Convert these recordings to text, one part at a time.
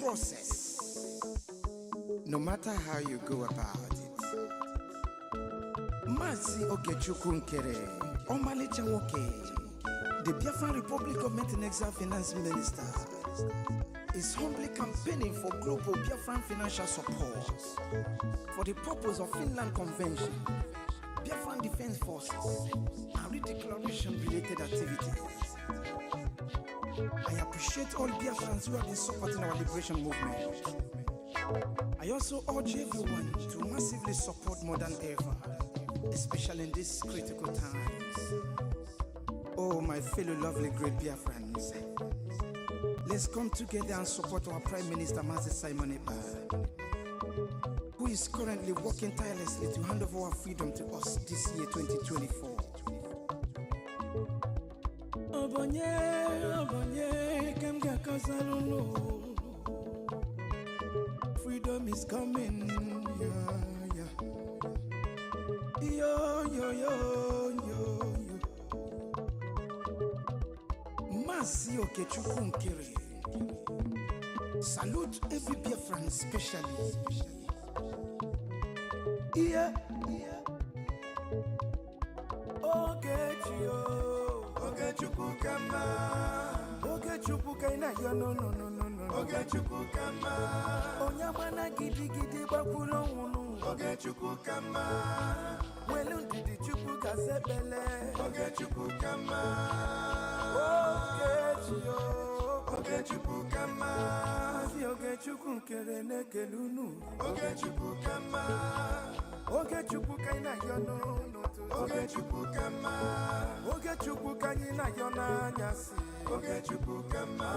process, no matter how you go about it. Mazi Okechukwu Nkere, Omalicha Woke, the Biafran Republic Government and Exile Finance Minister, is humbly campaigning for global Biafran financial support for the purpose of Finland Convention, Biafran Defense Forces, and redeclaration-related activities. I appreciate all Biafrans who have been supporting our liberation movement. I also urge everyone to massively support more than ever, especially in these critical times. Oh, my fellow lovely great Biafrans, let's come together and support our Prime Minister, Mazi Simon Eba, who is currently working tirelessly to hand over our freedom to us this year, 2024. Freedom is coming, yeah, yeah. Yo, yo, yo, yo, yo. Mazi Okechukwu Nkere. Salute every Biafran especially. Yeah, yeah. Okechukwu kama. Okechukwu kaina yo no. Okechukwu kama. Onyamana gidi bakulo unu. Okechukwu kama. Welu ndidi chukwu kasebele. Okechukwu kama. Okechukwu kama. Mazi Okechukwu Nkere nekelunu. Okechukwu kama. Okechukwu kaina yo no. Okechukwu kama. Okechukwu kaina yo na nyasi. Okechukwu kama.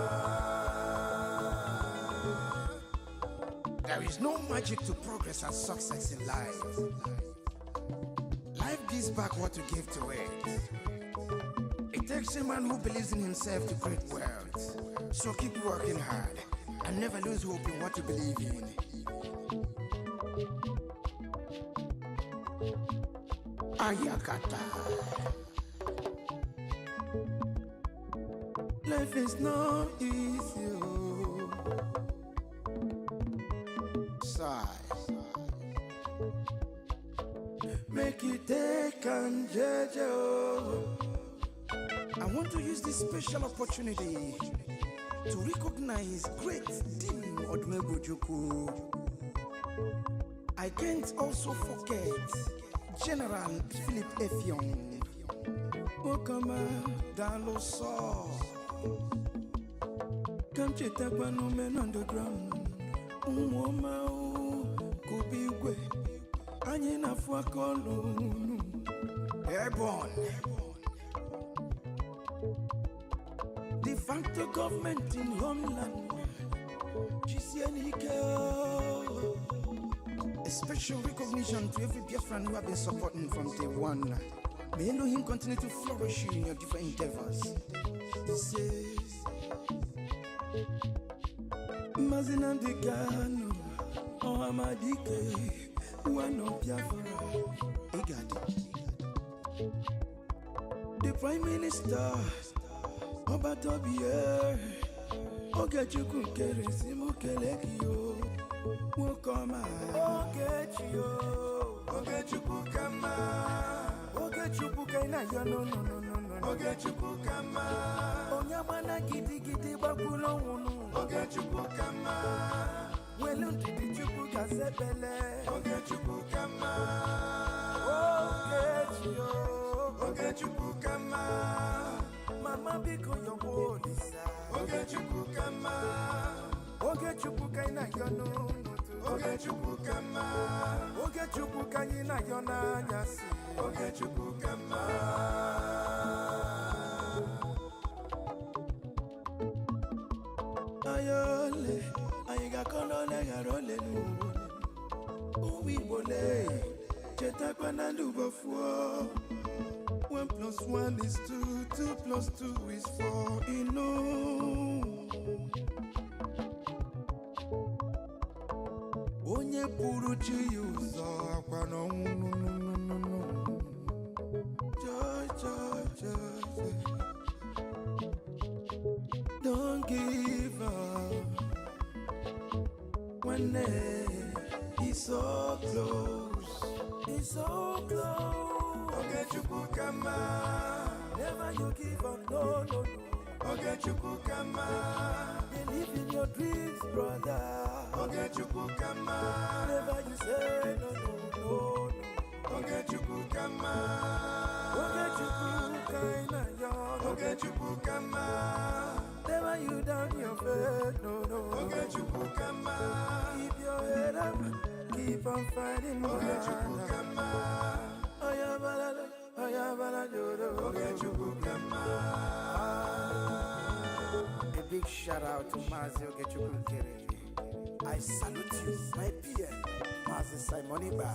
There is no magic to progress and success in life. Life gives back what you give to it. It takes a man who believes in himself to create wealth. So keep working hard and never lose hope in what you believe in. Ayakata. Life is not easy. Sigh. Make it take and judge. I want to use this special opportunity to recognize great Dim Odumegwu. I can't also forget General Philip Effiong. Okama Daloso. Come Chitakwan men underground. Umoma Kubigwe. Anyina Fuakolunu. Airborne. De facto government in homeland. A special recognition to every Biafran who have been supporting from day one. May Elohim continue to flourish you in your different endeavors. This is Mazina de Gano, Ohamadike, one of Biafra, EKID. The Prime Minister, Obatobie, Okechukwu Nkere Simukelekio, Wokoma, Okechukwu kama. Okechukwu kaina yo no. Okechukwu kama. Onyamana gidi bakulo unu. Okechukwu kama. Welu ndidi chukwu kasebele. Okechukwu kama. Okechukwu kama. Mama biko yo lisa. Okechukwu kama. Okechukwu kaina yo no. Okechukwu kama. Okechukwu kaina yo na nyasi. Okechukwu kama. Ayole, ayiga kolole garole nu. Uwi bole, chetakwa na ndubofuo. 1 + 1 is 2, 2 + 2 is 4. Onye puru chi uzo akwa no. Don't give up. One day, he's so close. He's so close. Okay, Chukukama. Never you give up, no, no, no. Okay, Chukukama. Believe in your dreams, brother. Okay, Chukukama. Never you say no, no, no, no. Okay, Chukukama. Okay, Chukukama. Okay, Chukukama. Never you down your bed, no, no. Okay, Chukukama. Keep your head up, keep on fighting, okay, Chukukama. A big shout out to Mazi Ogechukukere. I salute you, my PM, Mazi Simoniba.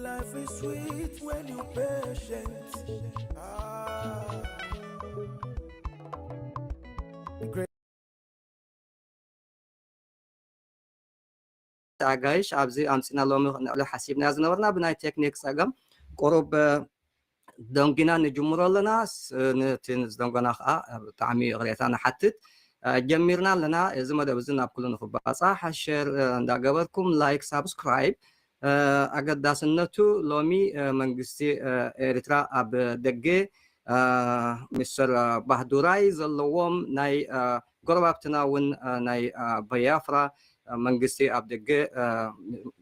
Life is sweet when you're patient. تعايش عبزي أمسنا لهم حسيبنا زنورنا بناي تكنيك ساقم قرب دونجنا نجمر لنا نتنز دونجنا تعمي غريتنا حتى جمرنا لنا إذا ما دبزنا بكلنا في بعض حشر دعواتكم لايك سبسكرايب أجد داسنتو لومي منجستي إريترا أب دقة مستر بهدوراي زلوم ناي قربتنا ون ناي بيافرا منجستي أب دقة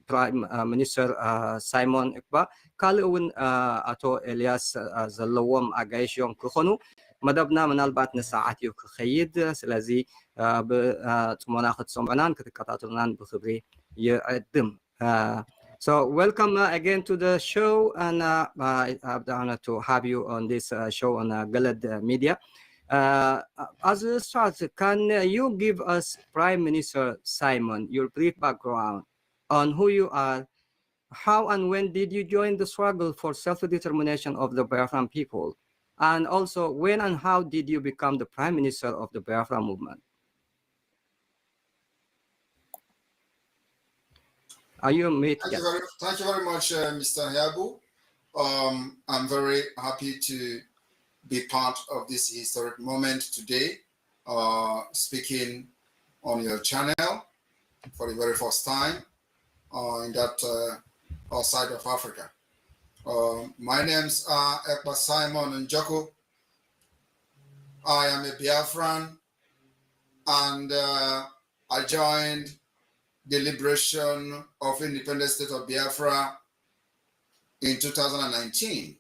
برايم مينستر سايمون إكبا كالون أتو إلياس زلوم أجايش يوم كخنو مدبنا من البات نساعات يوك خيد سلازي بتمناخد سمعنان كتكاتاترنان بخبري يقدم. So welcome again to the show, and I have the honor to have you on this show on Galad Media. As a start, can you give us, Prime Minister Simon, your brief background on who you are, how and when did you join the struggle for self-determination of the Biafran people, and also when and how did you become the Prime Minister of the Biafra movement? Are you mute? Thank you very much, Mr. Yabu. I'm very happy to be part of this historic moment today, speaking on your channel for the very first time in that side of Africa. My names are Ekpa Simon Njoko. I am a Biafran, and I joined the liberation of independent state of Biafra in 2019.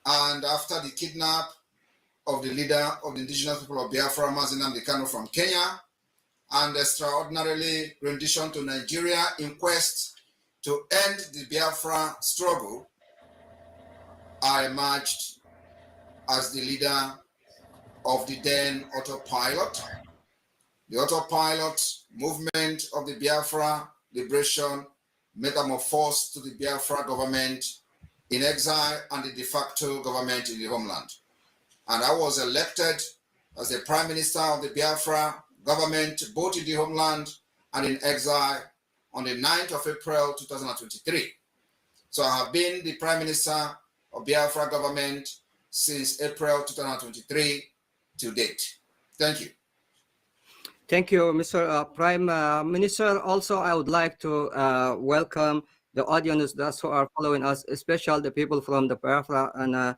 And after the kidnap of the leader of the indigenous people of Biafra, Mazi Nnamdi Kanu from Kenya, and extraordinarily rendition to Nigeria in quest to end the Biafra struggle, I emerged as the leader of the then autopilot. The autopilot movement of the Biafra liberation metamorphosed to the Biafra government in exile and the de facto government in the homeland. And I was elected as the Prime Minister of the Biafra government, both in the homeland and in exile, on the 9th of April 2023. So I have been the Prime Minister of Biafra government since April 2023 to date. Thank you. Thank you, Mr. Prime Minister. Also, I would like to welcome the audience that are following us, especially the people from the Biafra. And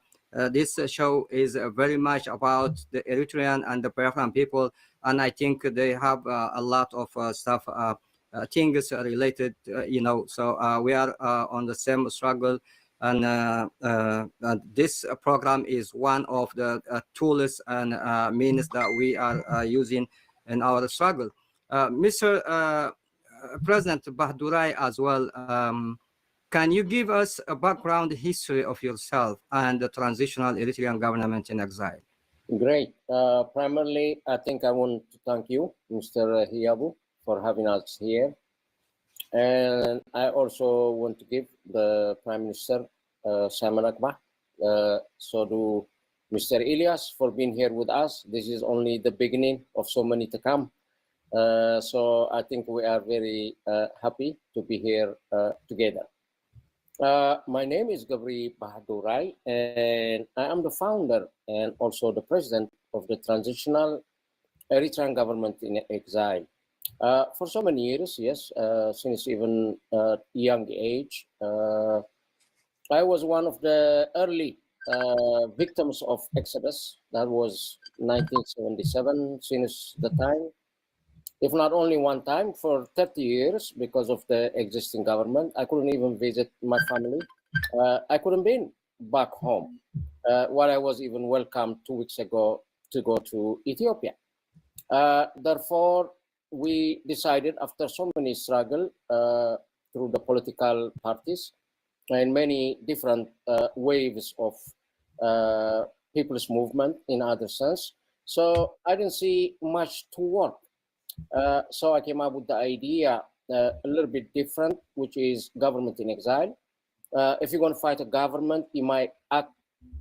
this show is very much about the Eritrean and the Biafran people. And I think they have a lot of stuff, things related, So we are on the same struggle. And this program is one of the tools and means that we are using in our struggle. Mr. President Bahdurai as well, can you give us a background history of yourself and the transitional Eritrean government in exile? Great. Primarily, I think I want to thank you, Mr. Hiyabu, for having us here. And I also want to give the Prime Minister, Simon Akbar, so do Mr. Ilyas for being here with us. This is only the beginning of so many to come. So I think we are very happy to be here together. My name is Gabri Bahadurai, and I am the founder and also the president of the Transitional Eritrean Government in Exile. For so many years, yes, since even young age, I was one of the early victims of Exodus. That was 1977, since the time, if not only one time, for 30 years, because of the existing government. I couldn't even visit my family. I couldn't be back home, where I was even welcomed 2 weeks ago to go to Ethiopia. Therefore, we decided, after so many struggle through the political parties and many different waves of people's movement in other sense, so I didn't see much to work. So I came up with the idea a little bit different, which is government in exile. If you're going to fight a government, you might act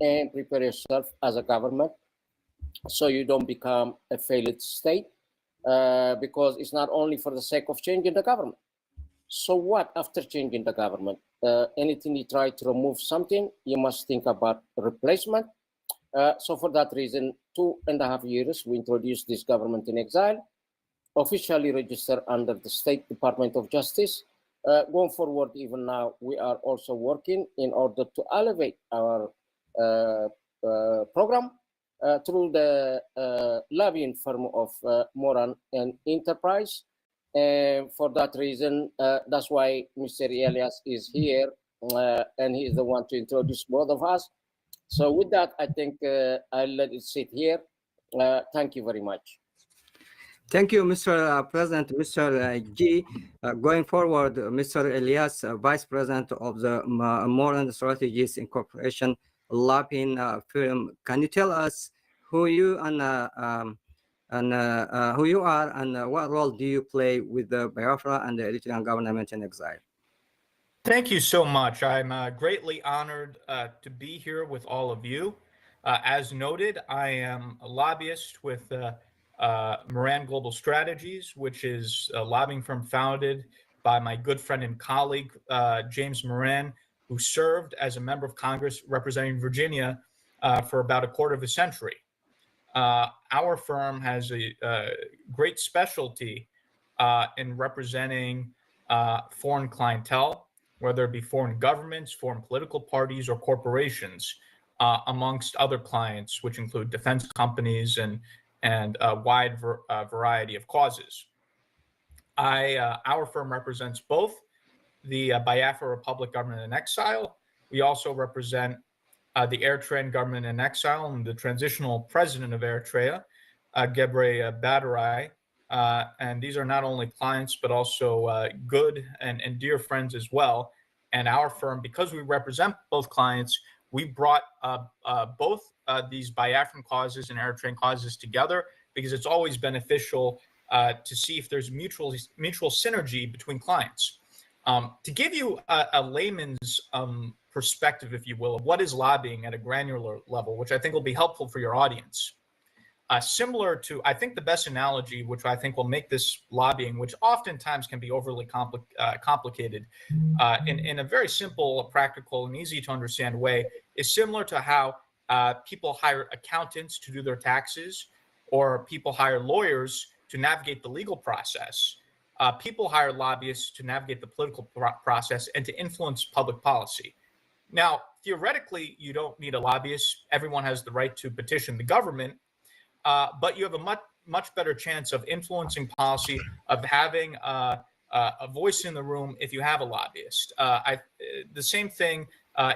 and prepare yourself as a government so you don't become a failed state, because it's not only for the sake of changing the government. So what after changing the government? Anything you try to remove something, you must think about replacement. So for that reason, 2.5 years, we introduced this government in exile, officially registered under the State Department of Justice. Going forward, even now, we are also working in order to elevate our program through the lobbying firm of Moran and Enterprise. And for that reason, that's why Mr. Elias is here, and he is the one to introduce both of us. So with that, I think I'll let it sit here. Thank you very much. Thank you, Mr. President, Mr. G. Going forward, Mr. Elias, Vice President of the Moran Strategies Incorporation lobbying firm. Can you tell us who you and who you are and what role do you play with the Biafra and the Eritrean government in exile? Thank you so much. I'm greatly honored to be here with all of you. As noted, I am a lobbyist with Moran Global Strategies, which is a lobbying firm founded by my good friend and colleague, James Moran, who served as a member of Congress representing Virginia for about a quarter of a century. Our firm has a great specialty in representing foreign clientele, whether it be foreign governments, foreign political parties, or corporations, amongst other clients, which include defense companies and a wide variety of causes. Our firm represents both the Biafra Republic government in exile. We also represent the Eritrean government in exile and the transitional president of Eritrea, Gebre Badarai. And these are not only clients, but also good and dear friends as well. And our firm, because we represent both clients, we brought both these Biafran causes and Eritrean causes together because it's always beneficial to see if there's mutual synergy between clients. To give you a layman's perspective, if you will, of what is lobbying at a granular level, which I think will be helpful for your audience. Similar to, I think the best analogy, which I think will make this lobbying, which oftentimes can be overly complicated, in a very simple, practical, and easy to understand way, is similar to how people hire accountants to do their taxes, or people hire lawyers to navigate the legal process. People hire lobbyists to navigate the political process and to influence public policy. Now, theoretically, you don't need a lobbyist. Everyone has the right to petition the government, but you have a much better chance of influencing policy, of having a voice in the room if you have a lobbyist. The same thing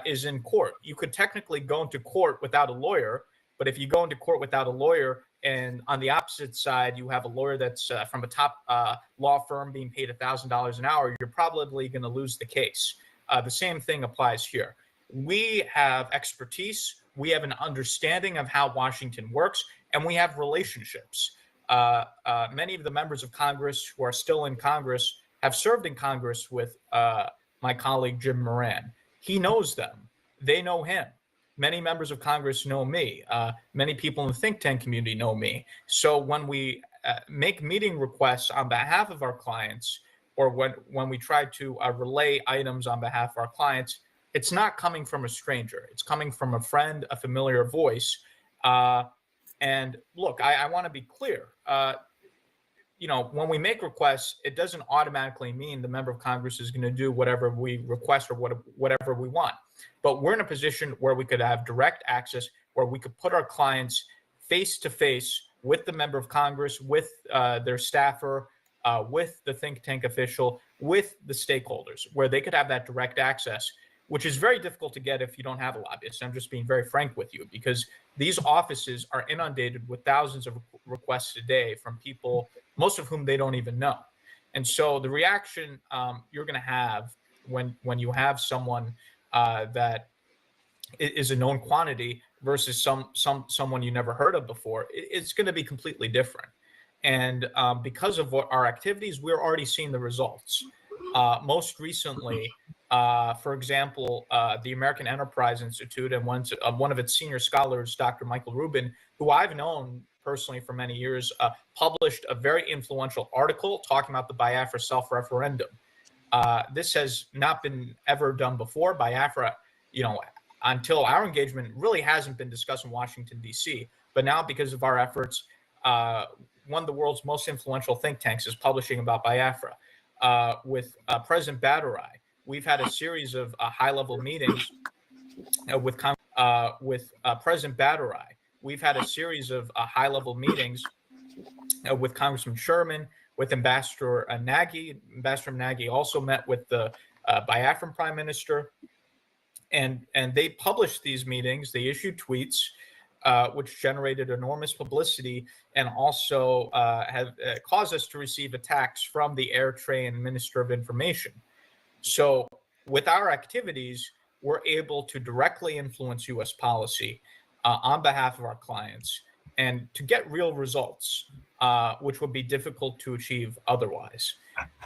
is in court. You could technically go into court without a lawyer, but if you go into court without a lawyer, and on the opposite side, you have a lawyer that's from a top law firm being paid $1,000 an hour, you're probably going to lose the case. The same thing applies here. We have expertise, we have an understanding of how Washington works, and we have relationships. Many of the members of Congress who are still in Congress have served in Congress with my colleague Jim Moran. He knows them. They know him. Many members of Congress know me. Many people in the think tank community know me. So when we make meeting requests on behalf of our clients, or when we try to relay items on behalf of our clients, it's not coming from a stranger. It's coming from a friend, a familiar voice. And look, I want to be clear. when we make requests, it doesn't automatically mean the member of Congress is going to do whatever we request or whatever we want. But we're in a position where we could have direct access, where we could put our clients face to face with the member of Congress, with their staffer, with the think tank official, with the stakeholders, where they could have that direct access, which is very difficult to get if you don't have a lobbyist. I'm just being very frank with you, because these offices are inundated with thousands of requests a day from people, most of whom they don't even know. And so the reaction you're going to have when you have someone that is a known quantity versus someone you never heard of before, it's going to be completely different. And because of what our activities, we're already seeing the results. Most recently, for example, the American Enterprise Institute and one of its senior scholars, Dr. Michael Rubin, who I've known personally for many years, published a very influential article talking about the Biafra self-referendum. This has not been ever done before. Biafra, until our engagement, really hasn't been discussed in Washington, D.C. But now, because of our efforts, one of the world's most influential think tanks is publishing about Biafra. With President Badarai, we've had a series of high-level meetings with President Badarai. We've had a series of high-level meetings with Congressman Sherman, with Ambassador Nagy. Ambassador Nagy also met with the Biafran Prime Minister, and they published these meetings. They issued tweets, which generated enormous publicity and also have caused us to receive attacks from the Eritrean Minister of Information. So with our activities, we're able to directly influence U.S. policy on behalf of our clients and to get real results, which would be difficult to achieve otherwise.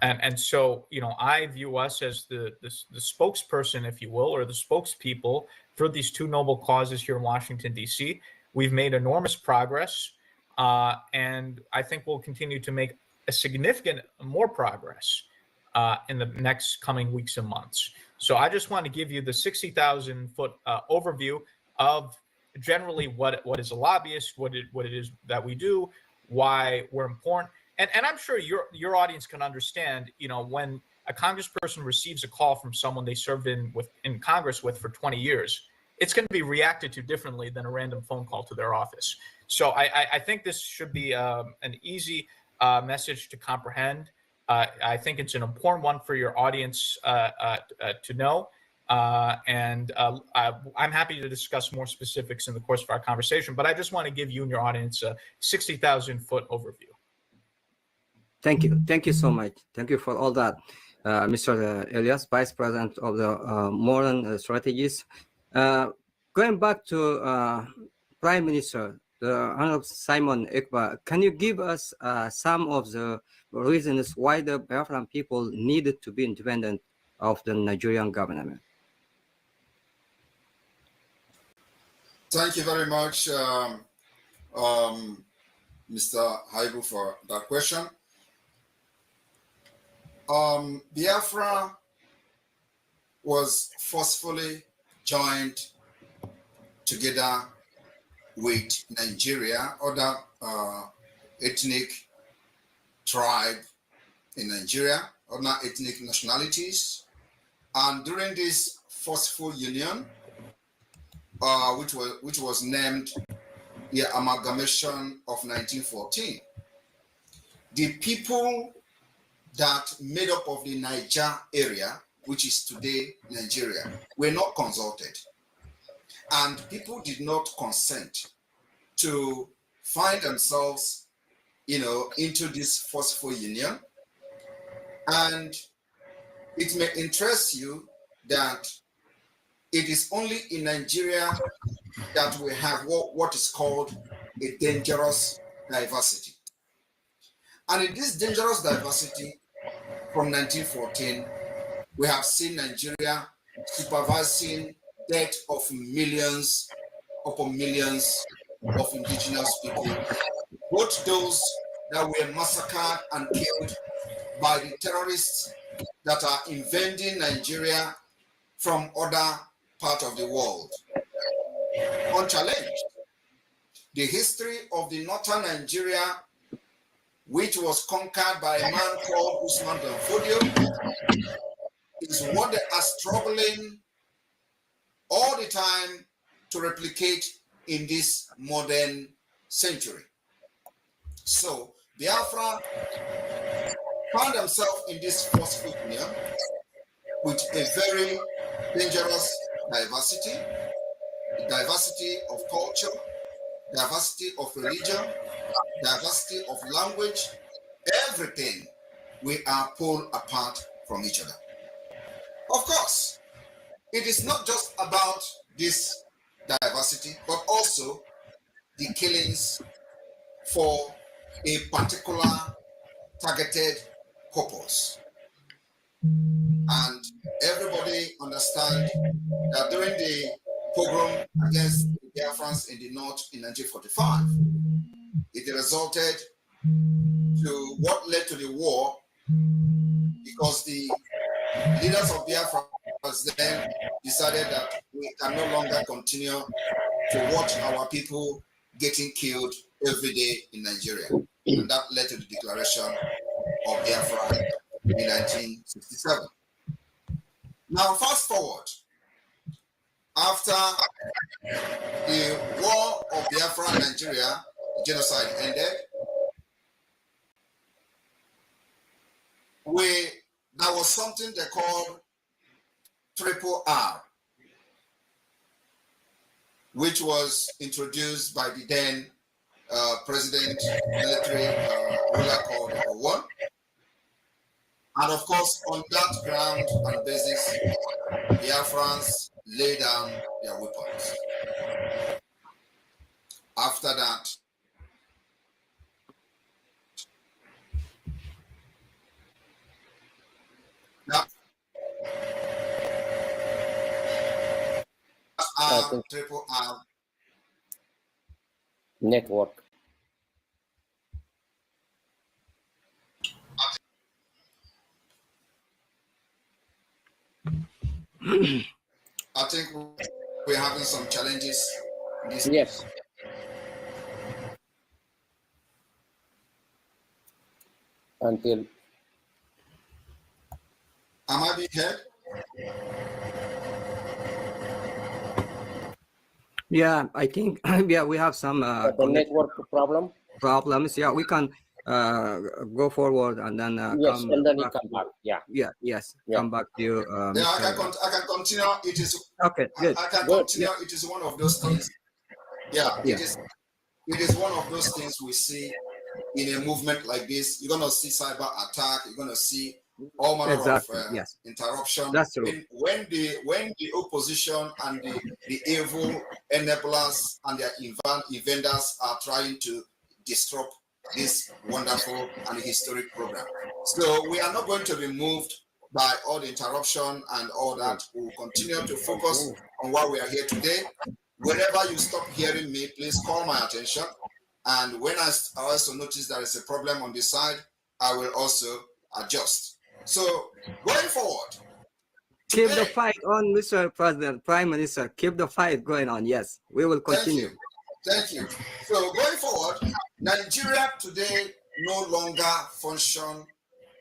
And so, I view us as the spokesperson, if you will, or the spokespeople for these two noble causes here in Washington, D.C. We've made enormous progress, and I think we'll continue to make a significant more progress in the next coming weeks and months. So I just want to give you the 60,000-foot overview of generally what is a lobbyist, what it is that we do, why we're important. And I'm sure your audience can understand, when a congressperson receives a call from someone they served in Congress with for 20 years, it's going to be reacted to differently than a random phone call to their office. So I think this should be an easy message to comprehend. I think it's an important one for your audience to know. And I'm happy to discuss more specifics in the course of our conversation, but I just want to give you and your audience a 60,000-foot overview. Thank you. Thank you so much. Thank you for all that, Mr. Elias, Vice President of the Modern Strategies. Going back to Prime Minister, the Honorable Simon Ekpa, can you give us some of the reasons why the Biafran people needed to be independent of the Nigerian government? Thank you very much, Mr. Haibu, for that question. Biafra was forcefully joined together with Nigeria, other ethnic tribe in Nigeria, other ethnic nationalities. And during this forceful union, which was named the Amalgamation of 1914, the people that made up of the Niger area, which is today Nigeria, were not consulted. And people did not consent to find themselves, into this forceful union. And it may interest you that it is only in Nigeria that we have what is called a dangerous diversity. And in this dangerous diversity, from 1914, we have seen Nigeria supervising death of millions upon millions of indigenous people, both those that were massacred and killed by the terrorists that are invading Nigeria from other parts of the world. Unchallenged, the history of the northern Nigeria which was conquered by a man called Usman Ben Fodio, is what they are struggling all the time to replicate in this modern century. So Biafra found themselves in this forceful union with a very dangerous diversity, the diversity of culture, diversity of religion, diversity of language, everything. We are pulled apart from each other. Of course, it is not just about this diversity, but also the killings for a particular targeted purpose. And everybody understands that during the pogrom against the Biafrans in the north in 1945, it resulted to what led to the war, because the leaders of Biafra then decided that we can no longer continue to watch our people getting killed every day in Nigeria. And that led to the declaration of Biafra in 1967. Now, fast forward. After the war of Biafra in Nigeria, the genocide ended, there was something they called Triple R, which was introduced by the then president military ruler called One. And of course, on that ground and basis, Biafrans lay down their weapons. After that, Triple R network. I think we're having some challenges. Yes. Until. Am I being heard? Yeah, I think yeah, we have some The network problems. Yeah, we can go forward and then yes, come and then back. you come back. Yeah. Yeah. Yes. Yeah. Come back to you. Yeah, I can continue. It is okay. Good. I can good. continue. Yeah. It is one of those things. Yeah, yeah. It is one of those things we see in a movement like this. You're gonna see cyber attack. You're gonna see all manner of interruption. That's true. When the opposition and the evil enablers and their inventors are trying to disrupt this wonderful and historic program. So we are not going to be moved by all the interruption and all that. We will continue to focus on why we are here today. Whenever you stop hearing me, please call my attention. And when I also notice there is a problem on this side, I will also adjust. So going forward, keep the fight on, Mr. President, Prime Minister. Keep the fight going on. Yes, we will continue. Thank you. So going forward, Nigeria today no longer function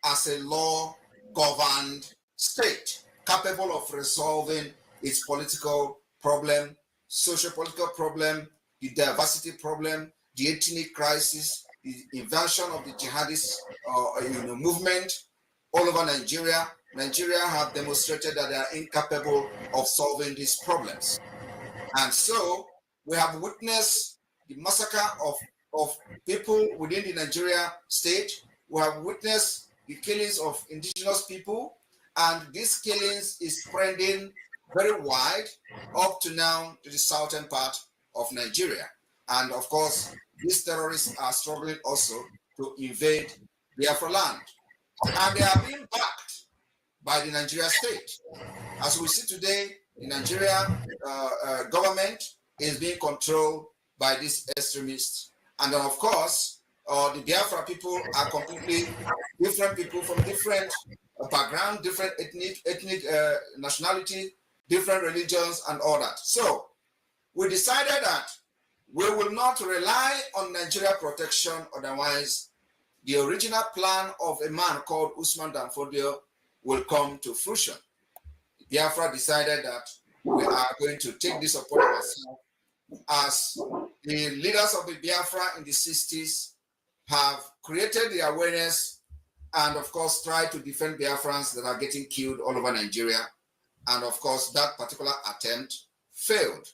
as a law-governed state capable of resolving its political problem, socio-political problem, the diversity problem, the ethnic crisis, the invasion of the jihadist movement all over Nigeria. Nigeria have demonstrated that they are incapable of solving these problems. And so we have witnessed the massacre of people within the Nigeria state. We have witnessed the killings of indigenous people, and this killings is spreading very wide up to now to the southern part of Nigeria. And of course, these terrorists are struggling also to invade Biafraland. And they are being backed by the Nigeria state. As we see today, the Nigeria government is being controlled by these extremists. And then, of course, the Biafra people are completely different people from different background, different ethnic nationality, different religions, and all that. So we decided that we will not rely on Nigeria protection, otherwise the original plan of a man called Usman Danfodio will come to fruition. Biafra decided that we are going to take this upon ourselves, as the leaders of the Biafra in the 60s have created the awareness and, of course, tried to defend Biafrans that are getting killed all over Nigeria. And, of course, that particular attempt failed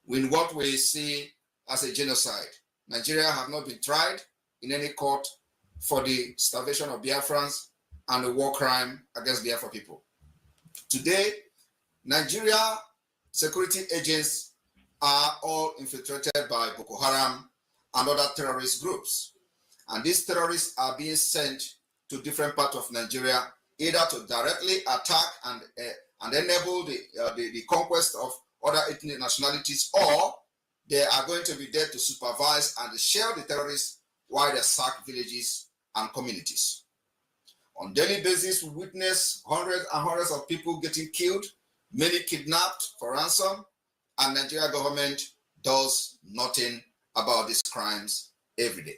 in what we see as a genocide. Nigeria have not been tried in any court for the starvation of Biafrans and the war crime against Biafra people. Today, Nigeria security agents are all infiltrated by Boko Haram and other terrorist groups. And these terrorists are being sent to different parts of Nigeria, either to directly attack and enable the conquest of other ethnic nationalities, or they are going to be there to supervise and share the terrorists while they sack villages and communities. On a daily basis, we witness hundreds and hundreds of people getting killed, many kidnapped for ransom, and Nigeria government does nothing about these crimes every day.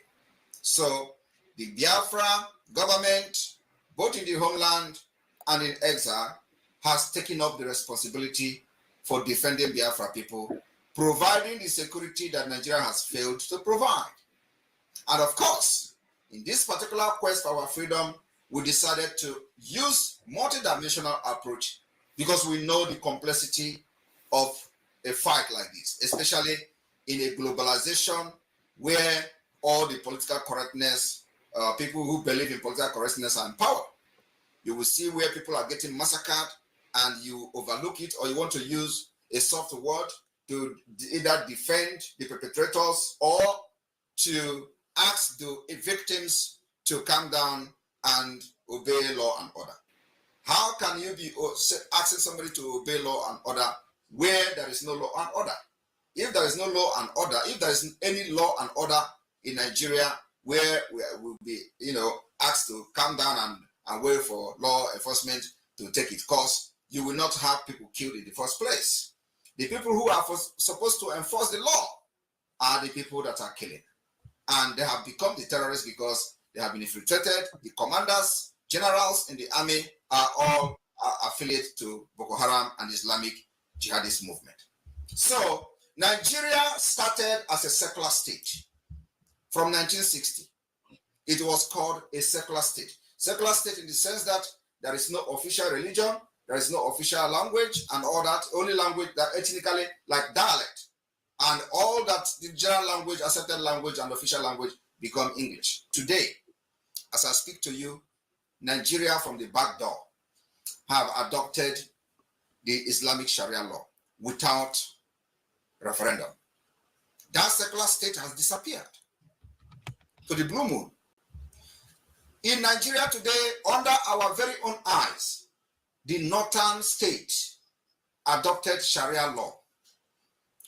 So the Biafra government, both in the homeland and in exile, has taken up the responsibility for defending Biafra people, providing the security that Nigeria has failed to provide. And of course, in this particular quest for our freedom, we decided to use multidimensional approach because we know the complexity of a fight like this, especially in a globalization where all the political correctness, people who believe in political correctness are in power. You will see where people are getting massacred and you overlook it, or you want to use a soft word to either defend the perpetrators or to ask the victims to calm down and obey law and order. How can you be asking somebody to obey law and order where there is no law and order? If there is no law and order, if there is any law and order in Nigeria where we will be, asked to calm down and wait for law enforcement to take its course, you will not have people killed in the first place. The people who are supposed to enforce the law are the people that are killing. And they have become the terrorists because they have been infiltrated. The commanders, generals in the army are all affiliated to Boko Haram and Islamic jihadist movement. So Nigeria started as a secular state from 1960. It was called a secular state. Secular state in the sense that there is no official religion, there is no official language and all that, only language that ethnically, like dialect, and all that the general language, accepted language and official language become English. Today, as I speak to you, Nigeria from the back door have adopted the Islamic Sharia law without referendum. That secular state has disappeared to the blue moon. In Nigeria today, under our very own eyes, the northern state adopted Sharia law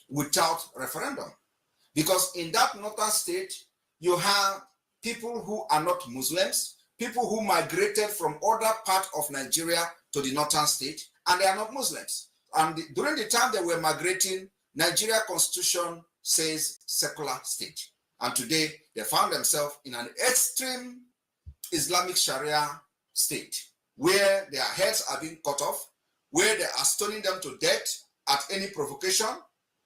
without referendum. Because in that northern state, you have people who are not Muslims, people who migrated from other parts of Nigeria to the northern state, and they are not Muslims. And during the time they were migrating, Nigeria constitution says secular state. And today, they found themselves in an extreme Islamic Sharia state, where their heads are being cut off, where they are stoning them to death at any provocation,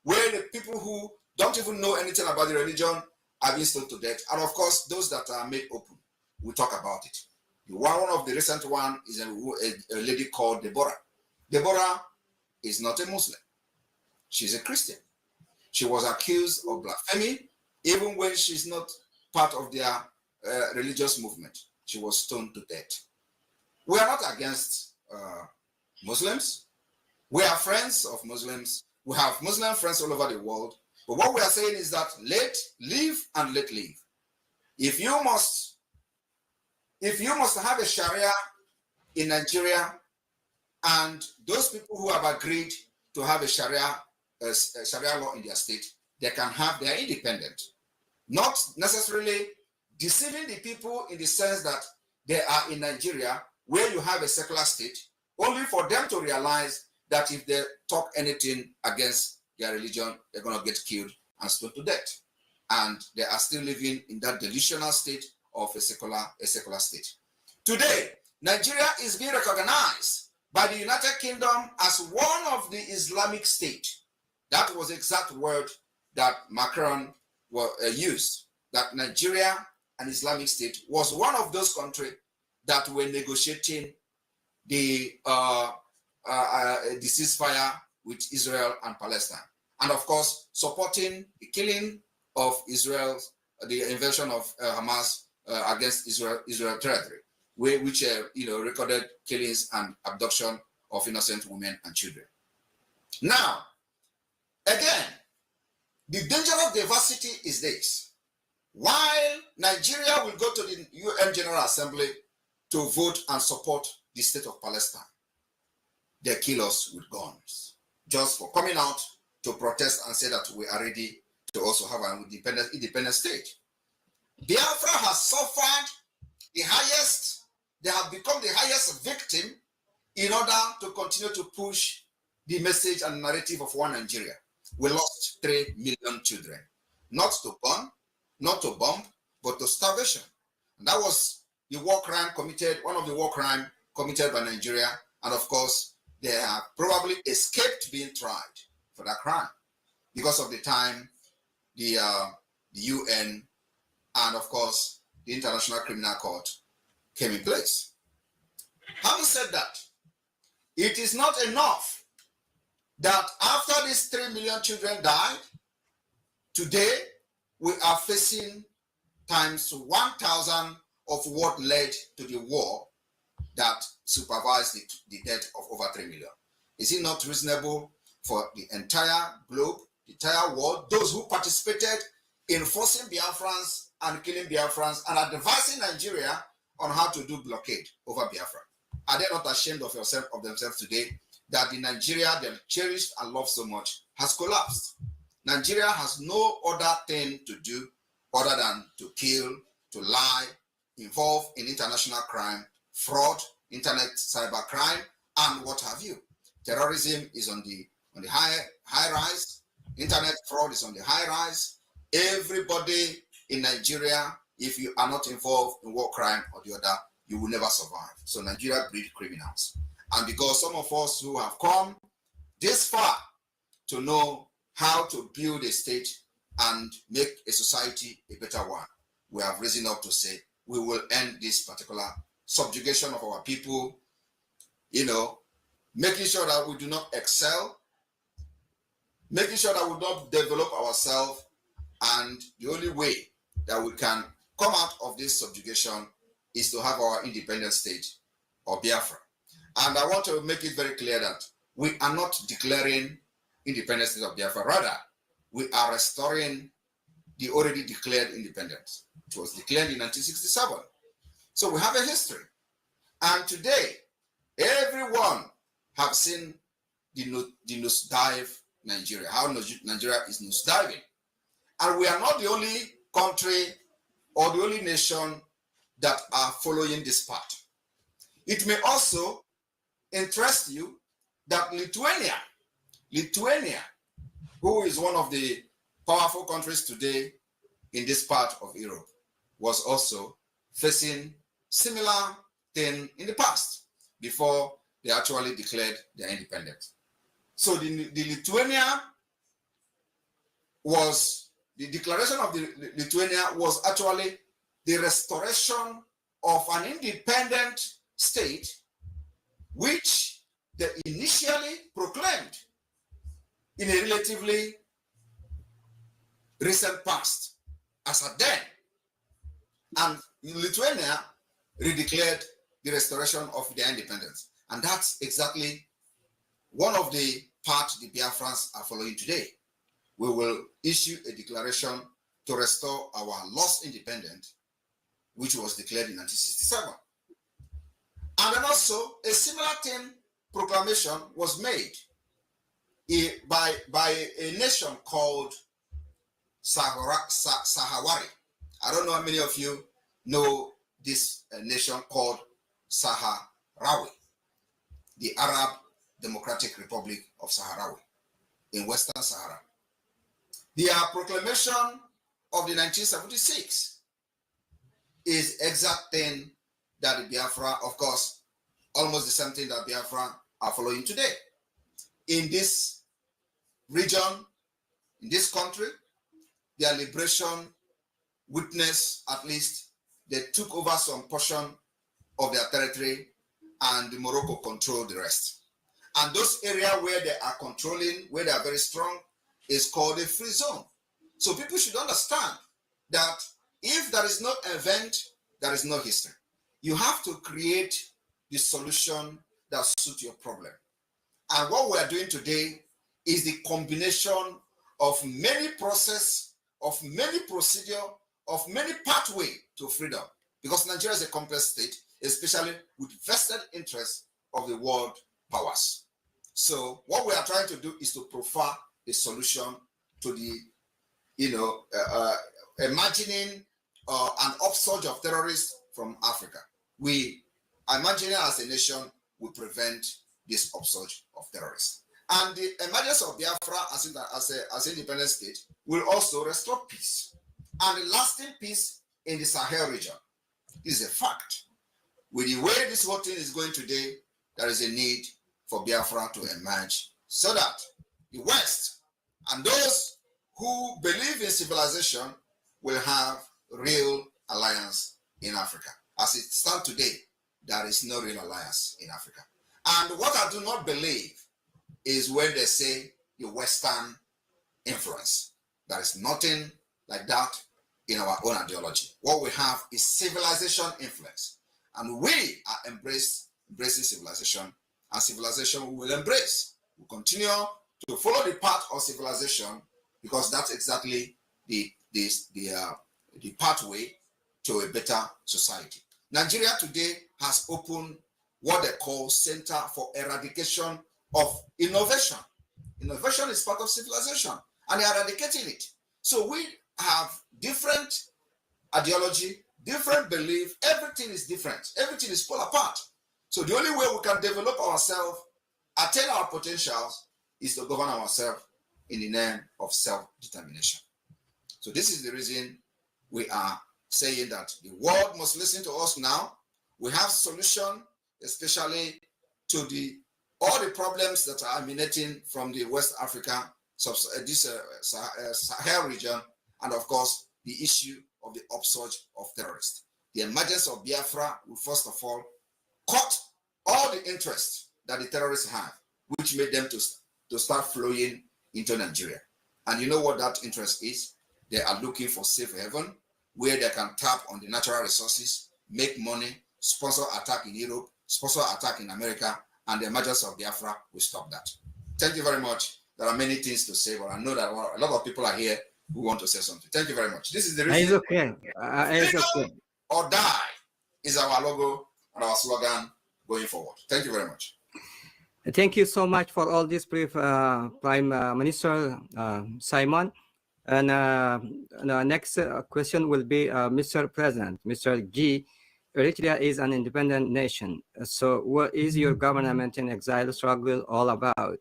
where the people who don't even know anything about the religion are being stoned to death. And of course, those that are made open, we'll talk about it. One of the recent one is a lady called Deborah. Deborah is not a Muslim. She's a Christian. She was accused of blasphemy, even when she's not part of their religious movement. She was stoned to death. We are not against Muslims. We are friends of Muslims. We have Muslim friends all over the world. But what we are saying is that let live and let live. If you must have a Sharia in Nigeria, and those people who have agreed to have a Sharia law in their state, they can have their independence. Not necessarily deceiving the people in the sense that they are in Nigeria, where you have a secular state, only for them to realize that if they talk anything against their religion, they're going to get killed and stoned to death. And they are still living in that delusional state of a secular state. Today, Nigeria is being recognized by the United Kingdom as one of the Islamic state. That was the exact word that Macron used, that Nigeria, an Islamic state, was one of those countries that were negotiating the ceasefire with Israel and Palestine. And of course, supporting the killing of Israel, the invasion of Hamas against Israel territory, which recorded killings and abduction of innocent women and children. Now, again, the danger of diversity is this. While Nigeria will go to the UN General Assembly to vote and support the state of Palestine, they kill us with guns just for coming out to protest and say that we are ready to also have an independent state. Biafra has suffered the highest, they have become the highest victim in order to continue to push the message and narrative of one Nigeria. We lost 3 million children, not to burn, not to bomb, but to starvation. And that was the war crime committed, one of the war crimes committed by Nigeria. And of course, they have probably escaped being tried for that crime because of the time the UN and of course the International Criminal Court came in place. Having said that, it is not enough that after these 3 million children died, today we are facing times 1,000 of what led to the war that supervised the death of over 3 million. Is it not reasonable for the entire globe, the entire world, those who participated in forcing Biafrans and killing Biafrans and advising Nigeria on how to do blockade over Biafra? Are they not ashamed of themselves today that the Nigeria they cherished and loved so much has collapsed? Nigeria has no other thing to do other than to kill, to lie, involve in international crime, fraud, internet cyber crime, and what have you. Terrorism is on the high rise. Internet fraud is on the high rise. Everybody in Nigeria, if you are not involved in war crime or the other, you will never survive. So Nigeria breeds criminals. And because some of us who have come this far to know how to build a state and make a society a better one, we have risen up to say we will end this particular subjugation of our people, making sure that we do not excel, making sure that we don't develop ourselves, and the only way that we can come out of this subjugation is to have our independent state or Biafra. And I want to make it very clear that we are not declaring independent state of Biafra. Rather, we are restoring the already declared independence. It was declared in 1967. So we have a history. And today, everyone have seen the nosedive Nigeria, how Nigeria is nosediving. And we are not the only country or the only nation that are following this path. It may also interest you that Lithuania, who is one of the powerful countries today in this part of Europe, was also facing similar thing in the past before they actually declared their independence. So the Lithuania was, the declaration of the Lithuania was actually the restoration of an independent state which they initially proclaimed in a relatively recent past as a then. And Lithuania redeclared the restoration of their independence. And that's exactly one of the paths the Biafrans are following today. We will issue a declaration to restore our lost independence, which was declared in 1967. And then also a similar thing proclamation was made by a nation called Sahawari. I don't know how many of you know this nation called Sahrawi, the Arab Democratic Republic of Sahrawi in Western Sahara. Their proclamation of the 1976 is exact thing that the Biafra, of course, almost the same thing that Biafra are following today. In this region, in this country, their liberation witness, at least, they took over some portion of their territory and Morocco controlled the rest. And those areas where they are controlling, where they are very strong, is called a free zone. So people should understand that if there is no event, there is no history. You have to create the solution that suits your problem. And what we are doing today is the combination of many process, of many procedure, of many pathway to freedom. Because Nigeria is a complex state, especially with vested interests of the world powers. So what we are trying to do is to profile a solution to the, imagining an upsurge of terrorists from Africa. We imagining as a nation will prevent this upsurge of terrorists. And the emergence of Biafra as an independent state will also restore peace. And a lasting peace in the Sahel region is a fact. With the way this whole thing is going today, there is a need for Biafra to emerge so that the West and those who believe in civilization will have real alliance in Africa. As it stands today, there is no real alliance in Africa. And what I do not believe is when they say the Western influence. There is nothing like that in our own ideology. What we have is civilization influence. And we are embracing civilization, and civilization we will embrace. We continue to follow the path of civilization because that's exactly the pathway to a better society. Nigeria today has opened what they call Center for Eradication of Innovation. Innovation is part of civilization, and they are eradicating it. So we have different ideology, different belief, everything is different, everything is pulled apart. So the only way we can develop ourselves, attain our potentials, is to govern ourselves in the name of self-determination. So this is the reason we are saying that the world must listen to us now. We have solution, especially to all the problems that are emanating from the West Africa, Sahel region, and of course, the issue of the upsurge of terrorists. The emergence of Biafra will first of all cut all the interest that the terrorists have, which made them to start flowing into Nigeria. And you know what that interest is? They are looking for safe haven, where they can tap on the natural resources, make money, sponsor attack in Europe, sponsor attack in America, and the emergence of Biafra will stop that. Thank you very much. There are many things to say, but I know that a lot of people are here who want to say something. Thank you very much. This is the reason. It's okay. It's okay. Or die is our logo and our slogan going forward. Thank you very much. Thank you so much for all this brief, Prime Minister Simon. And the next question will be Mr. President, Mr. G. Eritrea is an independent nation. So what is your government in exile struggle all about?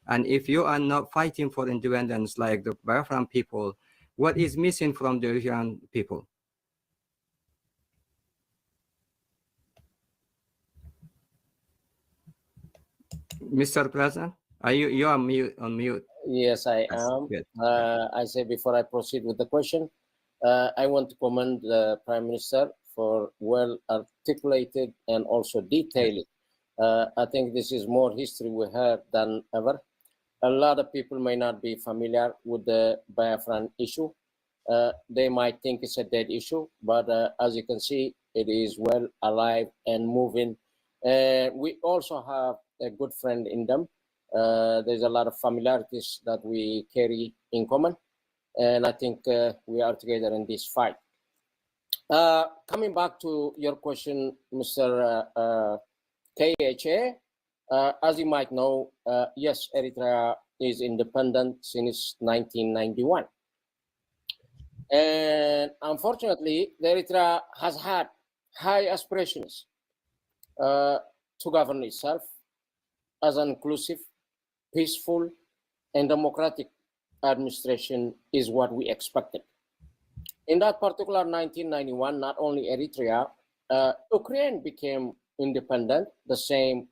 And if you are not fighting for independence like the Biafran people, what is missing from the Eritrean people? Mr. President, you are on mute? Yes, I am. I say before I proceed with the question, I want to commend the Prime Minister for well articulated and also detailed. I think this is more history we have than ever. A lot of people may not be familiar with the Biafran issue. They might think it's a dead issue, but as you can see, it is well alive and moving. We also have a good friend in them. There's a lot of familiarities that we carry in common, and I think we are together in this fight. Coming back to your question, Mr. KHA, as you might know, yes, Eritrea is independent since 1991. And unfortunately, Eritrea has had high aspirations to govern itself as an inclusive, peaceful, and democratic administration is what we expected. In that particular 1991, not only Eritrea, Ukraine became independent the same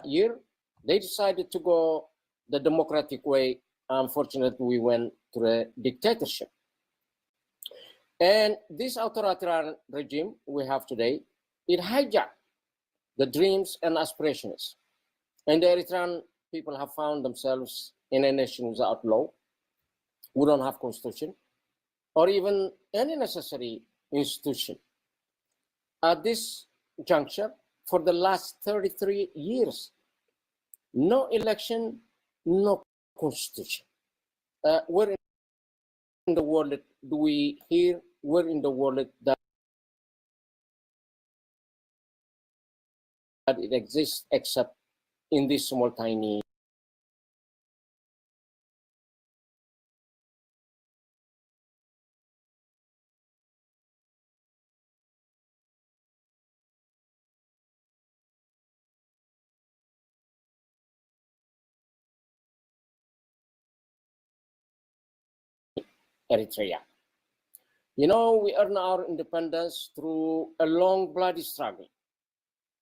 year. They decided to go the democratic way. Unfortunately, we went to a dictatorship. And this authoritarian regime we have today, it hijacked the dreams and aspirations. And the Eritrean people have found themselves in a nation without law. We don't have constitution or even any necessary institution. At this juncture, for the last 33 years, no election, no constitution. Where in the world do we hear, where in the world that it exists except in this small tiny Eritrea. You know, we earned our independence through a long bloody struggle,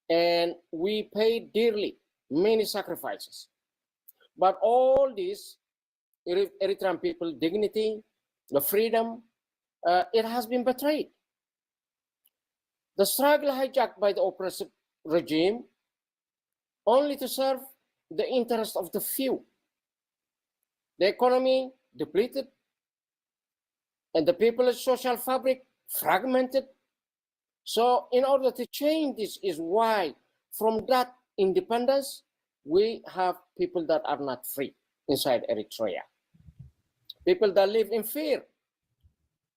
and we paid dearly, many sacrifices. But all this, Eritrean people, dignity, the freedom, it has been betrayed. The struggle hijacked by the oppressive regime only to serve the interest of the few. The economy depleted, and the people's social fabric fragmented. So in order to change this is why from that independence, we have people that are not free inside Eritrea. People that live in fear.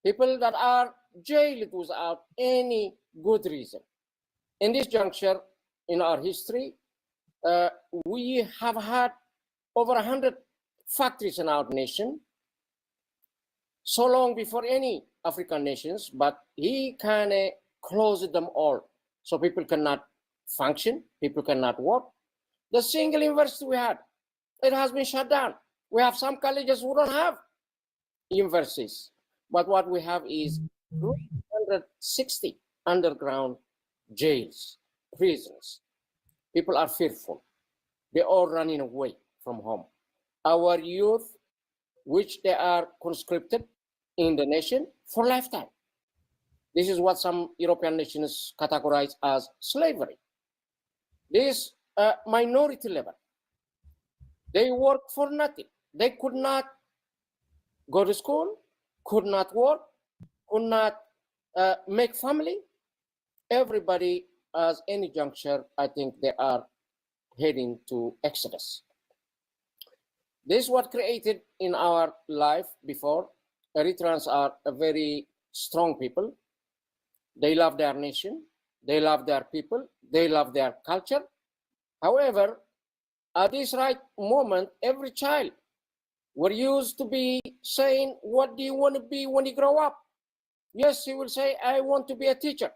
People that are jailed without any good reason. In this juncture in our history, we have had over 100 factories in our nation, so long before any African nations, but he kind of closed them all. So people cannot function, people cannot work. The single university we had, it has been shut down. We have some colleges who don't have universities, but what we have is 360 underground jails, prisons. People are fearful. They're all running away from home. Our youth, which they are conscripted in the nation for lifetime. This is what some European nations categorize as slavery. This minority level, they work for nothing. They could not go to school, could not work, could not make family. Everybody, as any juncture, I think they are heading to exodus. This is what created in our life before. Eritreans are a very strong people. They love their nation. They love their people. They love their culture. However, at this right moment, every child were used to be saying, what do you want to be when you grow up? Yes, he will say, I want to be a teacher.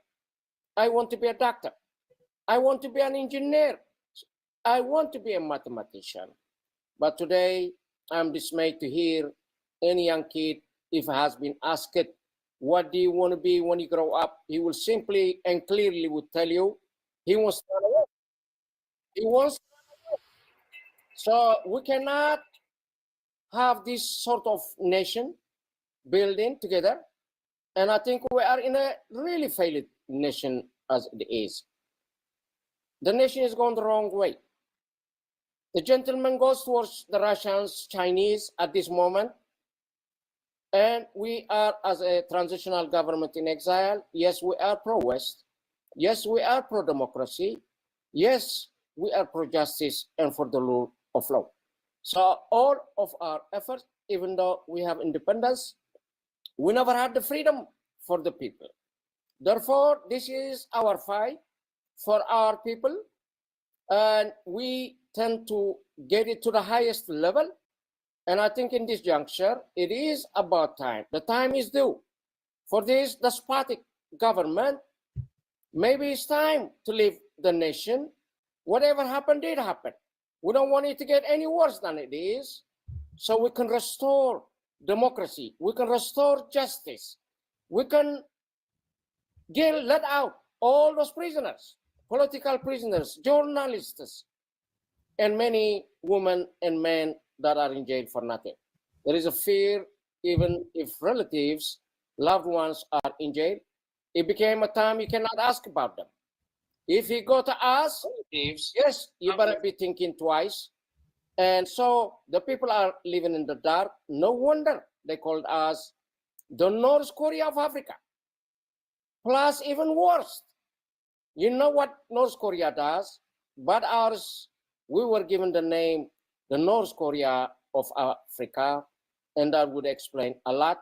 I want to be a doctor. I want to be an engineer. I want to be a mathematician. But today, I'm dismayed to hear any young kid, if he has been asked, what do you want to be when you grow up? He will simply and clearly would tell you, he wants to run away. He wants to run away. So we cannot have this sort of nation building together. And I think we are in a really failed nation as it is. The nation is going the wrong way. The gentleman goes towards the Russians, Chinese at this moment. And we are, as a transitional government in exile, yes, we are pro-West. Yes, we are pro-democracy. Yes, we are pro-justice and for the rule of law. So all of our efforts, even though we have independence, we never had the freedom for the people. Therefore, this is our fight for our people. And we tend to get it to the highest level. And I think in this juncture, it is about time. The time is due for this despotic government. Maybe it's time to leave the nation. Whatever happened did happen. We don't want it to get any worse than it is. So we can restore democracy. We can restore justice. we can let out all those prisoners, political prisoners, journalists, and many women and men that are in jail for nothing. There is a fear, even if relatives, loved ones are in jail, it became a time you cannot ask about them. If you go to ask relatives, yes, you better be thinking twice. And so the people are living in the dark. No wonder they called us the North Korea of Africa. Plus, even worse, you know what North Korea does, but ours, we were given the name the North Korea of Africa, and that would explain a lot.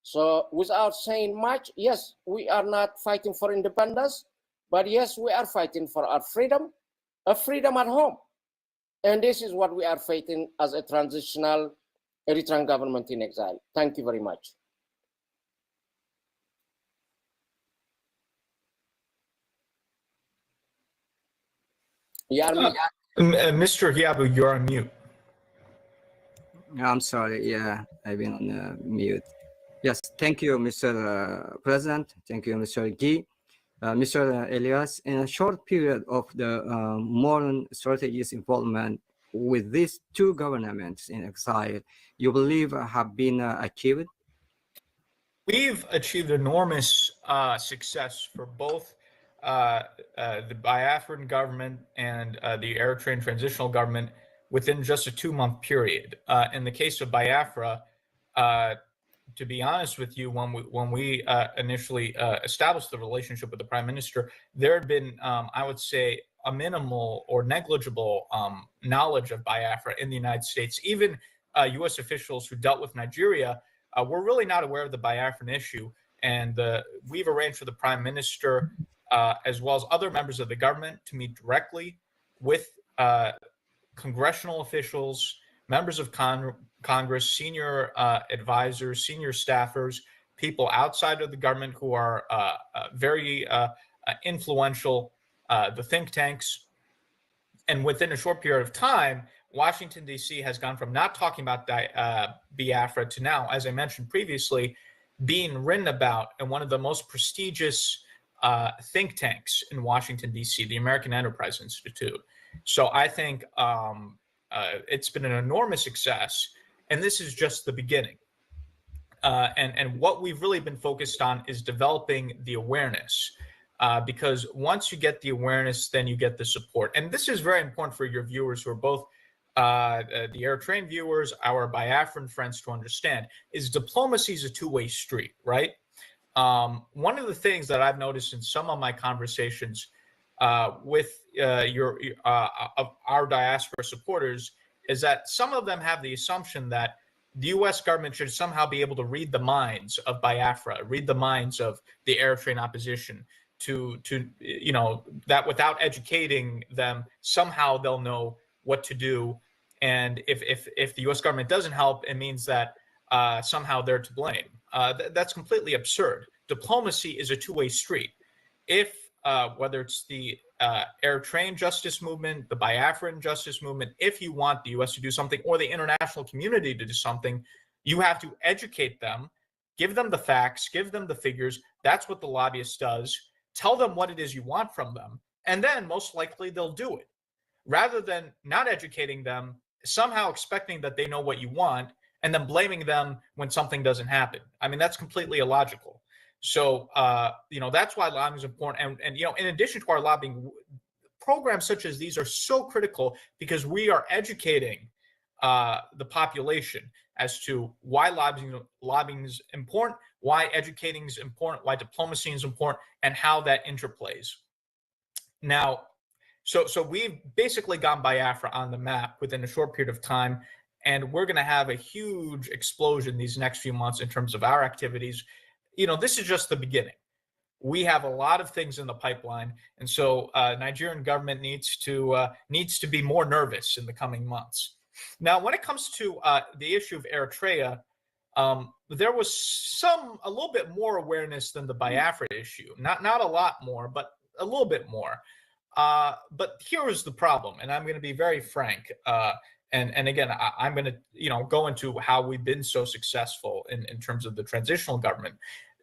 So without saying much, yes, we are not fighting for independence, but yes, we are fighting for our freedom, a freedom at home. And this is what we are fighting as a transitional Eritrean government in exile. Thank you very much. Mr. Hiabu, you're on mute. I'm sorry. Yeah, I've been on mute. Yes, thank you, Mr. President. Thank you, Mr. Guy. Mr. Elias, in a short period of the modern strategies involvement with these two governments in exile, you believe have been achieved? We've achieved enormous success for both the Biafran government and the Eritrean transitional government within just a 2-month period. In the case of Biafra, to be honest with you, when we initially established the relationship with the Prime Minister, there had been, I would say, a minimal or negligible knowledge of Biafra in the United States. Even U.S. officials who dealt with Nigeria were really not aware of the Biafran issue. And we've arranged for the Prime Minister, as well as other members of the government, to meet directly with congressional officials, members of Congress, senior advisors, senior staffers, people outside of the government who are very influential, the think tanks. And within a short period of time, Washington, D.C. has gone from not talking about Biafra to now, as I mentioned previously, being written about in one of the most prestigious think tanks in Washington, D.C., the American Enterprise Institute. So I think it's been an enormous success, and this is just the beginning. And what we've really been focused on is developing the awareness, because once you get the awareness, then you get the support. And this is very important for your viewers who are both the Eritrean viewers, our Biafran friends, to understand, is diplomacy is a two-way street, right? One of the things that I've noticed in some of my conversations with our diaspora supporters is that some of them have the assumption that the U.S. government should somehow be able to read the minds of Biafra, read the minds of the Eritrean opposition, to that without educating them, somehow they'll know what to do. And if the U.S. government doesn't help, it means that somehow they're to blame. That's completely absurd. Diplomacy is a two-way street. If whether it's the Eritrean justice movement, the Biafran justice movement, if you want the U.S. to do something or the international community to do something, you have to educate them, give them the facts, give them the figures. That's what the lobbyist does. Tell them what it is you want from them, and then most likely they'll do it. Rather than not educating them, somehow expecting that they know what you want, and then blaming them when something doesn't happen. I mean, that's completely illogical. So, that's why lobbying is important. And in addition to our lobbying, programs such as these are so critical because we are educating the population as to why lobbying is important, why educating is important, why diplomacy is important, and how that interplays. Now, so we've basically gotten Biafra on the map within a short period of time, and we're going to have a huge explosion these next few months in terms of our activities. This is just the beginning. We have a lot of things in the pipeline, and so Nigerian government needs to be more nervous in the coming months. Now, when it comes to the issue of Eritrea, there was a little bit more awareness than the Biafra issue. Not a lot more, but a little bit more. But here is the problem, and I'm going to be very frank. And again, I'm going to go into how we've been so successful in terms of the transitional government.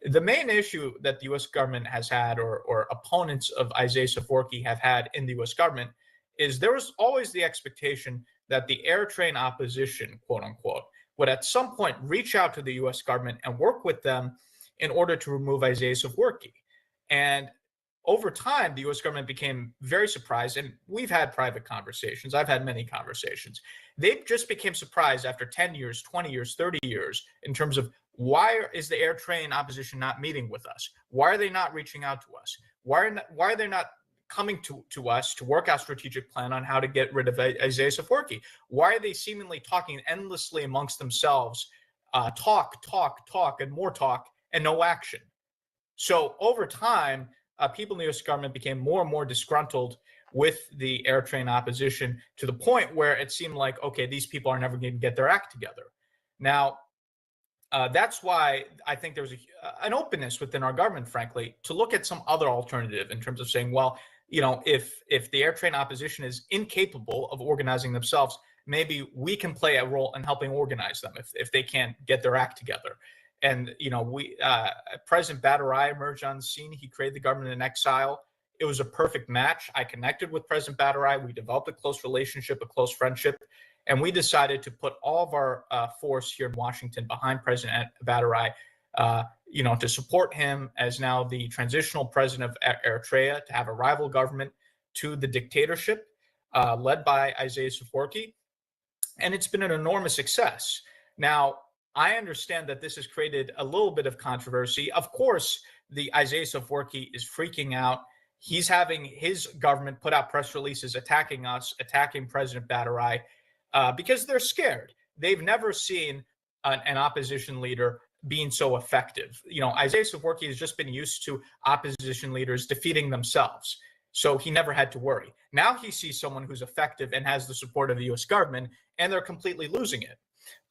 The main issue that the U.S. government has had, or opponents of Isaias Afwerki have had in the U.S. government, is there was always the expectation that the Eritrean opposition, quote unquote, would at some point reach out to the U.S. government and work with them in order to remove Isaias Afwerki. And over time, the U.S. government became very surprised, and we've had private conversations. I've had many conversations. They just became surprised after 10 years, 20 years, 30 years in terms of why is the Eritrean opposition not meeting with us? Why are they not reaching out to us? Why are they not coming to us to work out a strategic plan on how to get rid of Isaias Afwerki? Why are they seemingly talking endlessly amongst themselves, talk, and more talk, and no action? So over time, people in the U.S. government became more and more disgruntled with the Eritrean opposition to the point where it seemed like, okay, these people are never going to get their act together. Now, that's why I think there was an openness within our government, frankly, to look at some other alternative in terms of saying, well, you know, if the Eritrean opposition is incapable of organizing themselves, maybe we can play a role in helping organize them if they can't get their act together. And, you know, President BRGIE emerged on the scene. He created the government in exile. It was a perfect match. I connected with President BRGIE. We developed a close relationship, a close friendship. And we decided to put all of our force here in Washington behind President BRGIE, you know, to support him as now the transitional president of Eritrea, to have a rival government to the dictatorship led by Isaias Afwerki. And it's been an enormous success. Now, I understand that this has created a little bit of controversy. Of course, the Isaias Afwerki is freaking out. He's having his government put out press releases attacking us, attacking President BRGIE, because they're scared. They've never seen an opposition leader being so effective. You know, Isaias Afwerki has just been used to opposition leaders defeating themselves, so he never had to worry. Now he sees someone who's effective and has the support of the U.S. government, and they're completely losing it.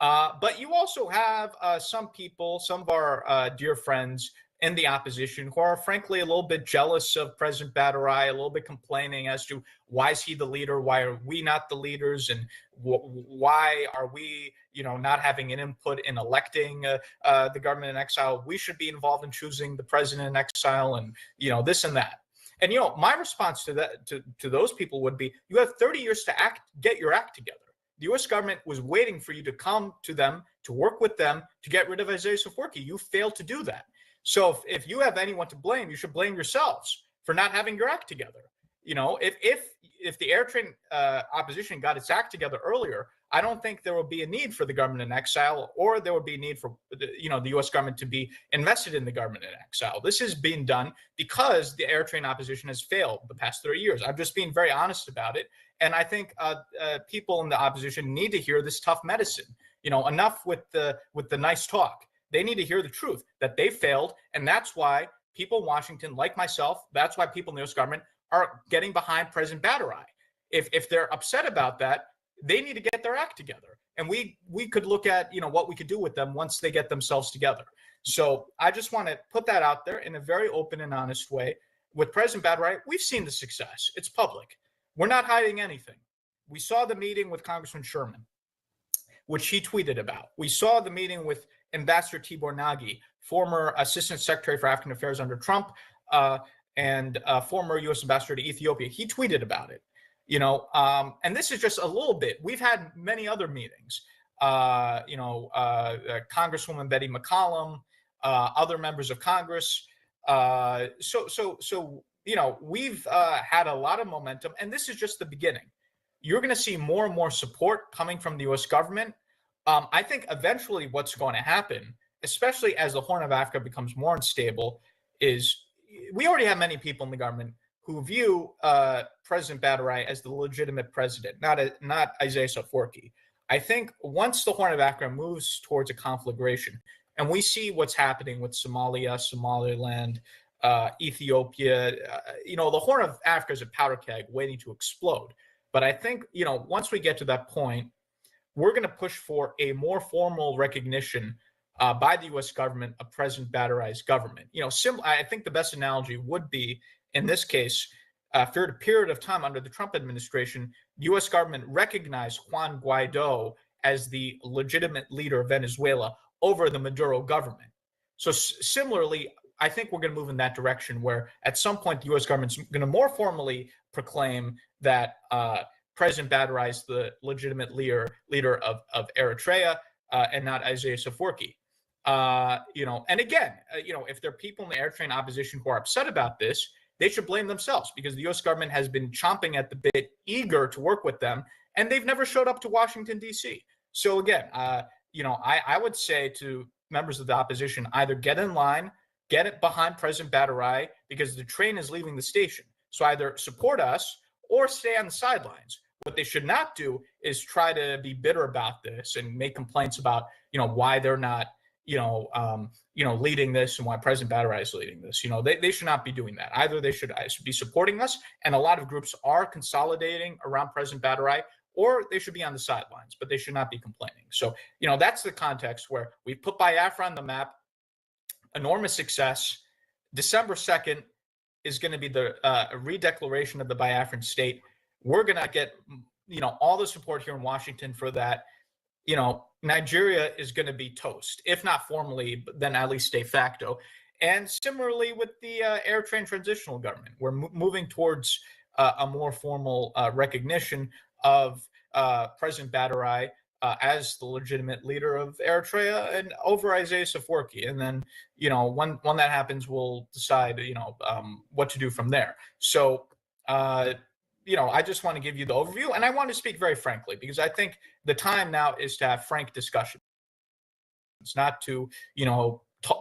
But you also have some people, some of our dear friends in the opposition who are frankly a little bit jealous of President BRGIE, a little bit complaining as to why is he the leader, why are we not the leaders, and why are we, you know, not having an input in electing the government in exile. We should be involved in choosing the president in exile, and, you know, this and that. And, you know, my response to that, to those people would be, you have 30 years to get your act together. The U.S. government was waiting for you to come to them, to work with them, to get rid of Isaias Afwerki. You failed to do that. So if you have anyone to blame, you should blame yourselves for not having your act together. You know, if the Eritrean opposition got its act together earlier, I don't think there would be a need for the government in exile, or there would be a need for the U.S. government to be invested in the government in exile. This is being done because the Eritrean opposition has failed the past 30 years. I'm just being very honest about it. And I think people in the opposition need to hear this tough medicine. You know, enough with the nice talk. They need to hear the truth that they failed, and that's why people in Washington, like myself, that's why people in the U.S. government are getting behind President BRGIE. If they're upset about that, they need to get their act together, and we could look at, you know, what we could do with them once they get themselves together. So I just want to put that out there in a very open and honest way. With President BRGIE, we've seen the success. It's public. We're not hiding anything. We saw the meeting with Congressman Sherman, which he tweeted about. We saw the meeting with Ambassador Tibor Nagy, former Assistant Secretary for African Affairs under Trump, and former U.S. Ambassador to Ethiopia. He tweeted about it, you know, and this is just a little bit. We've had many other meetings, Congresswoman Betty McCollum, other members of Congress. So you know, we've had a lot of momentum, and this is just the beginning. You're going to see more and more support coming from the U.S. government. I think eventually what's going to happen, especially as the Horn of Africa becomes more unstable, is we already have many people in the government who view President BRGIE as the legitimate president, not Isaias Afwerki. I think once the Horn of Africa moves towards a conflagration, and we see what's happening with Somalia, Somaliland, Ethiopia, you know, the Horn of Africa is a powder keg waiting to explode. But I think, you know, once we get to that point, we're going to push for a more formal recognition by the U.S. government of President BRGIE's government. You know, I think the best analogy would be, in this case, for a period of time under the Trump administration, the U.S. government recognized Juan Guaido as the legitimate leader of Venezuela over the Maduro government. So similarly, I think we're going to move in that direction where at some point the U.S. government's going to more formally proclaim that President Badarai is the legitimate leader of Eritrea and not Isaias Afwerki. And again, if there are people in the Eritrean opposition who are upset about this, they should blame themselves because the U.S. government has been chomping at the bit, eager to work with them, and they've never showed up to Washington, D.C. So again, I would say to members of the opposition, either get in line, get it behind President Badarai because the train is leaving the station. So either support us or stay on the sidelines. What they should not do is try to be bitter about this and make complaints about, why they're not, leading this and why President Badarai is leading this. They should not be doing that. Either they should be supporting us, and a lot of groups are consolidating around President Badarai, or they should be on the sidelines, but they should not be complaining. So, that's the context where we put Biafra on the map, enormous success. December 2nd is going to be the redeclaration of the Biafran state. We're going to get, all the support here in Washington for that. Nigeria is going to be toast, if not formally, but then at least de facto. And similarly with the Eritrean transitional government, we're moving towards a more formal recognition of President Badarai as the legitimate leader of Eritrea and over Isaias Afwerki. And then, when that happens, we'll decide, what to do from there. So, I just want to give you the overview, and I want to speak very frankly, because I think the time now is to have frank discussion. It's not to,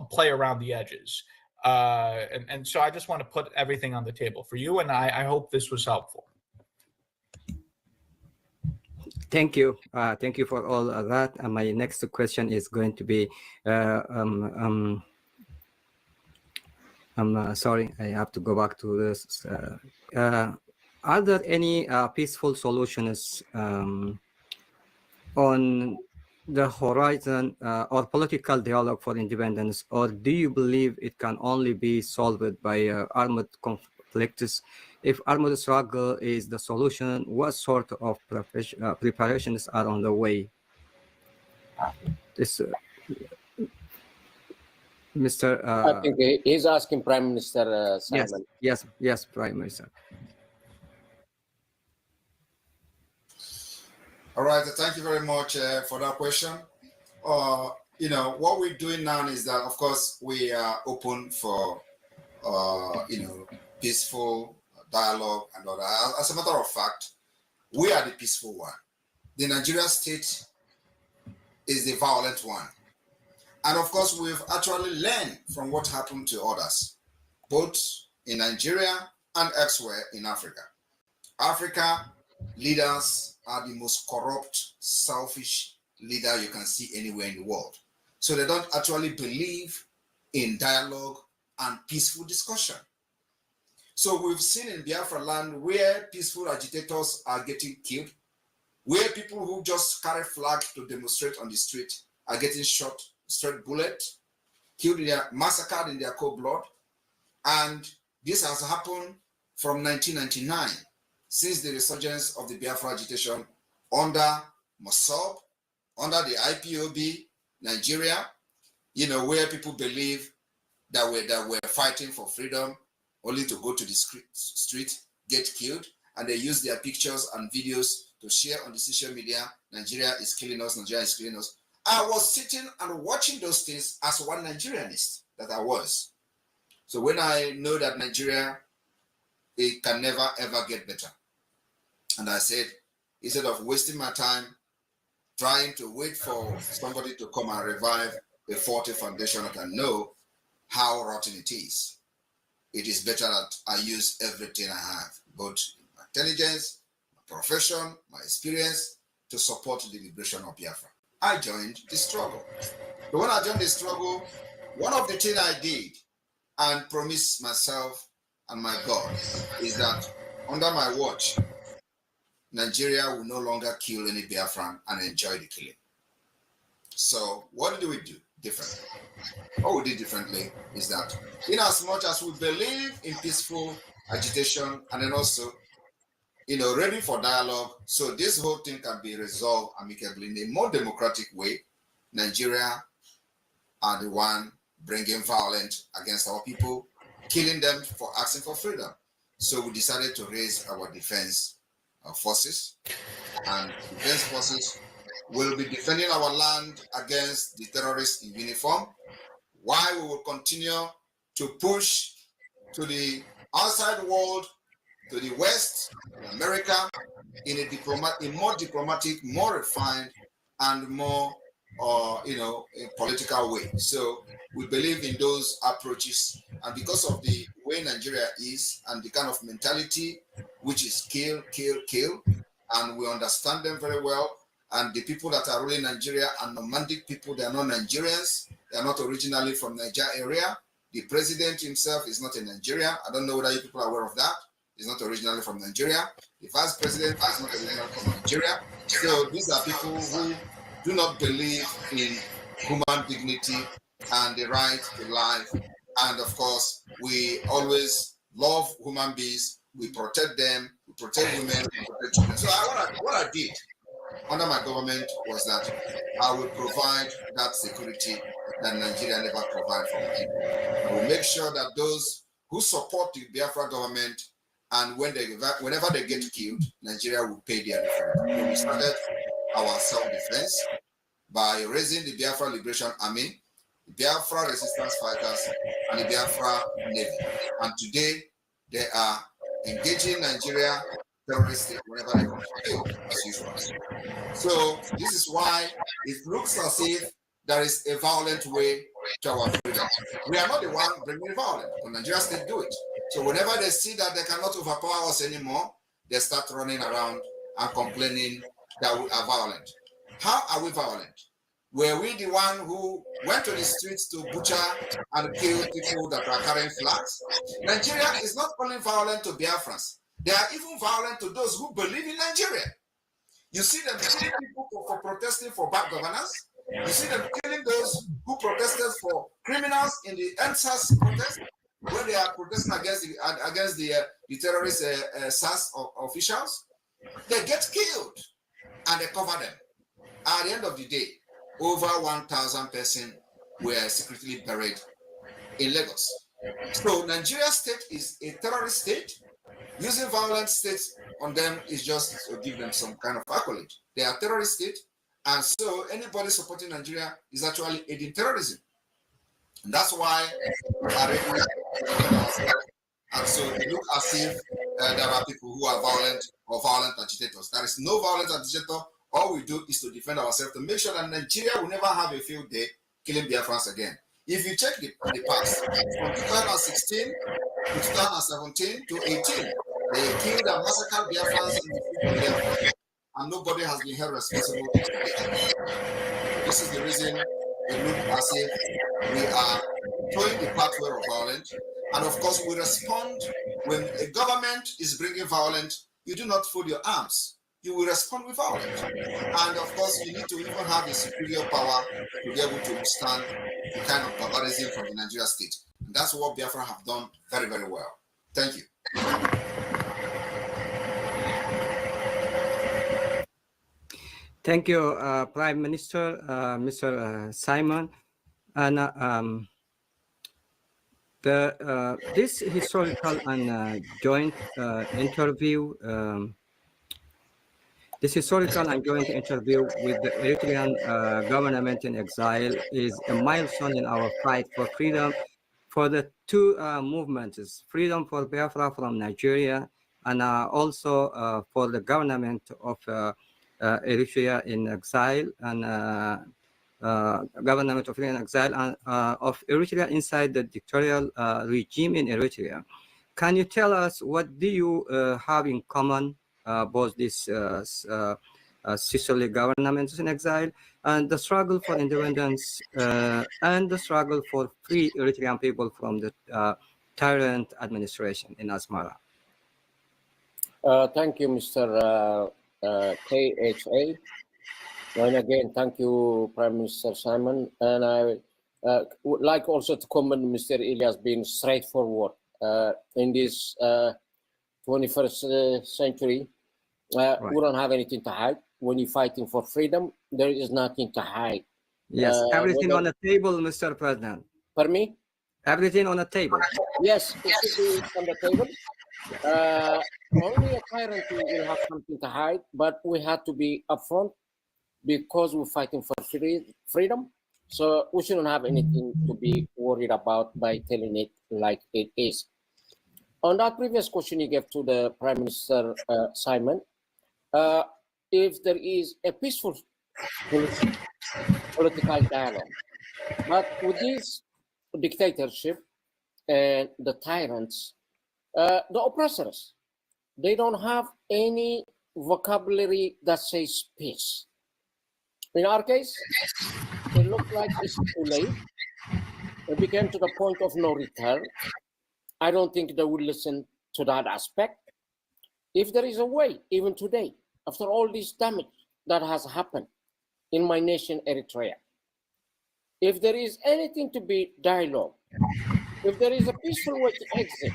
play around the edges. And so I just want to put everything on the table for you, and I hope this was helpful. Thank you. Thank you for all of that. And my next question is going to be, I'm sorry, I have to go back to this. Are there any peaceful solutions on the horizon or political dialogue for independence, or do you believe it can only be solved by armed conflicts? If armed struggle is the solution, what sort of preparations are on the way? This, Mr. I think he's asking Prime Minister Simon. Yes, Prime Minister. All right, thank you very much for that question. What we're doing now is that, of course, we are open for, peaceful dialogue and all that. As a matter of fact, we are the peaceful one. The Nigerian state is the violent one. And of course, we've actually learned from what happened to others, both in Nigeria and elsewhere in Africa. Africa leaders are the most corrupt, selfish leader you can see anywhere in the world. So they don't actually believe in dialogue and peaceful discussion. So we've seen in Biafraland where peaceful agitators are getting killed, where people who just carry flags to demonstrate on the street are getting shot, straight bullet, killed, massacred in their cold blood. And this has happened from 1999, since the resurgence of the Biafra agitation under Mossab, under the IPOB, Nigeria, where people believe that we're fighting for freedom, only to go to the street, get killed, and they use their pictures and videos to share on the social media. Nigeria is killing us, Nigeria is killing us. I was sitting and watching those things as one Nigerianist that I was. So when I know that Nigeria, it can never ever get better. And I said, instead of wasting my time trying to wait for somebody to come and revive a faulty foundation that I know how rotten it is better that I use everything I have, both my intelligence, my profession, my experience, to support the liberation of Biafra. I joined the struggle. But when I joined the struggle, one of the things I did and promised myself and my God is that under my watch, Nigeria will no longer kill any Biafran and enjoy the killing. So what did we do differently? What we did differently is that in as much as we believe in peaceful agitation and then also, ready for dialogue, so this whole thing can be resolved amicably in a more democratic way, Nigeria are the one bringing violence against our people, killing them for asking for freedom. So we decided to raise our defense forces, and defense forces will be defending our land against the terrorists in uniform, while we will continue to push to the outside world, to the West, America, in a more diplomatic, more refined, and more, a political way. So we believe in those approaches, and because of the way Nigeria is and the kind of mentality which is kill, kill, kill, and we understand them very well. And the people that are ruling Nigeria are nomadic people. They are not Nigerians. They are not originally from Nigeria area. The president himself is not a Nigerian. I don't know whether you people are aware of that. He's not originally from Nigeria. The vice president is not originally from Nigeria. So these are people who do not believe in human dignity and the right to life. And of course, we always love human beings. We protect them. We protect women. We protect children. So what I did under my government was that I will provide that security that Nigeria never provided for people. I will make sure that those who support the Biafra government, and whenever they get killed, Nigeria will pay their defense. So we started our self-defense by raising the Biafra Liberation Army, the Biafra Resistance Fighters, and the Biafra Navy. And today, they are engaging Nigeria terrorists whenever they want to kill, as usual. So this is why it looks as if there is a violent way to our freedom. We are not the one bringing violence. The Nigerian state do it. So whenever they see that they cannot overpower us anymore, they start running around and complaining that we are violent. How are we violent? Were we the one who went to the streets to butcher and kill people that are carrying flags? Nigeria is not only violent to Biafrans. They are even violent to those who believe in Nigeria. You see them killing people for protesting for bad governance. You see them killing those who protested for criminals in the NSAS protest, when they are protesting against the terrorist SAS officials. They get killed and they cover them. At the end of the day, over 1,000 persons were secretly buried in Lagos. So Nigeria state is a terrorist state. Using violent states on them is just to give them some kind of accolade. They are terrorist state, and so anybody supporting Nigeria is actually aiding terrorism. And that's why we are ready to ourselves. And so it looks as if there are people who are violent or violent agitators. There is no violent agitator. All we do is to defend ourselves, to make sure that Nigeria will never have a field day killing Biafrans again. If you check the past, from 2016 to 2017 to 18, they killed and massacred Biafrans in the field of Biafra, and nobody has been held responsible to it. This is the reason it looks as if we are towing the pathway of violence. And of course, we respond when a government is bringing violence. You do not fold your arms. You will respond with violence. And of course, you need to even have a superior power to be able to withstand the kind of barbarism from the Nigeria state. And that's what Biafra have done very, very well. Thank you. Thank you, Prime Minister, Mr. Simon. And this historical and joint interview, this historical and joint interview with the Eritrean government in exile is a milestone in our fight for freedom for the two movements, freedom for Biafra from Nigeria, and also for the government of Eritrea in exile, and government of Eritrea in exile, and of Eritrea inside the dictatorial regime in Eritrea. Can you tell us what do you have in common, both these sisterly governments in exile and the struggle for independence and the struggle for free Eritrean people from the tyrant administration in Asmara? Thank you, Mr. KHA. And again, thank you, Prime Minister Simon. And I would like also to commend Mr. Elias being straightforward in this 21st century. Right. We don't have anything to hide. When you're fighting for freedom, there is nothing to hide. Yes, everything on the table, Mr. President. Per me? Everything on the table. Yes, it should be on the table. Only a tyrant will have something to hide, but we have to be upfront because we're fighting for freedom. So we shouldn't have anything to be worried about by telling it like it is. On that previous question you gave to the Prime Minister, Simon, if there is a peaceful political dialogue, but with this dictatorship and the tyrants, the oppressors, they don't have any vocabulary that says peace. In our case, it looked like it's too late. It became to the point of no return. I don't think they will listen to that aspect. If there is a way, even today, after all this damage that has happened in my nation, Eritrea, if there is anything to be dialogue, if there is a peaceful way to exit,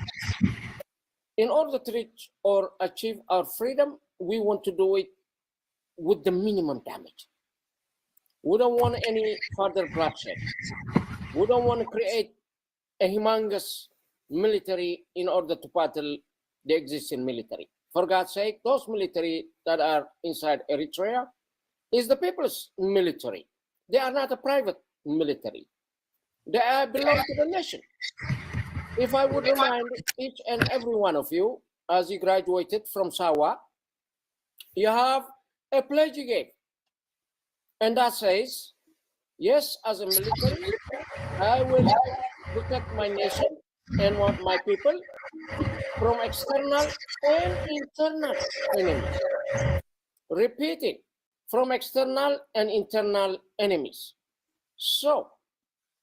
in order to reach or achieve our freedom, we want to do it with the minimum damage. We don't want any further bloodshed. We don't want to create a humongous military in order to battle the existing military. For God's sake, those military that are inside Eritrea is the people's military. They are not a private military. They belong to the nation. If I would remind each and every one of you, as you graduated from Sawa, you have a pledge you gave. And that says, yes, as a military, I will protect my nation and my people from external and internal enemies. Repeating, from external and internal enemies. So,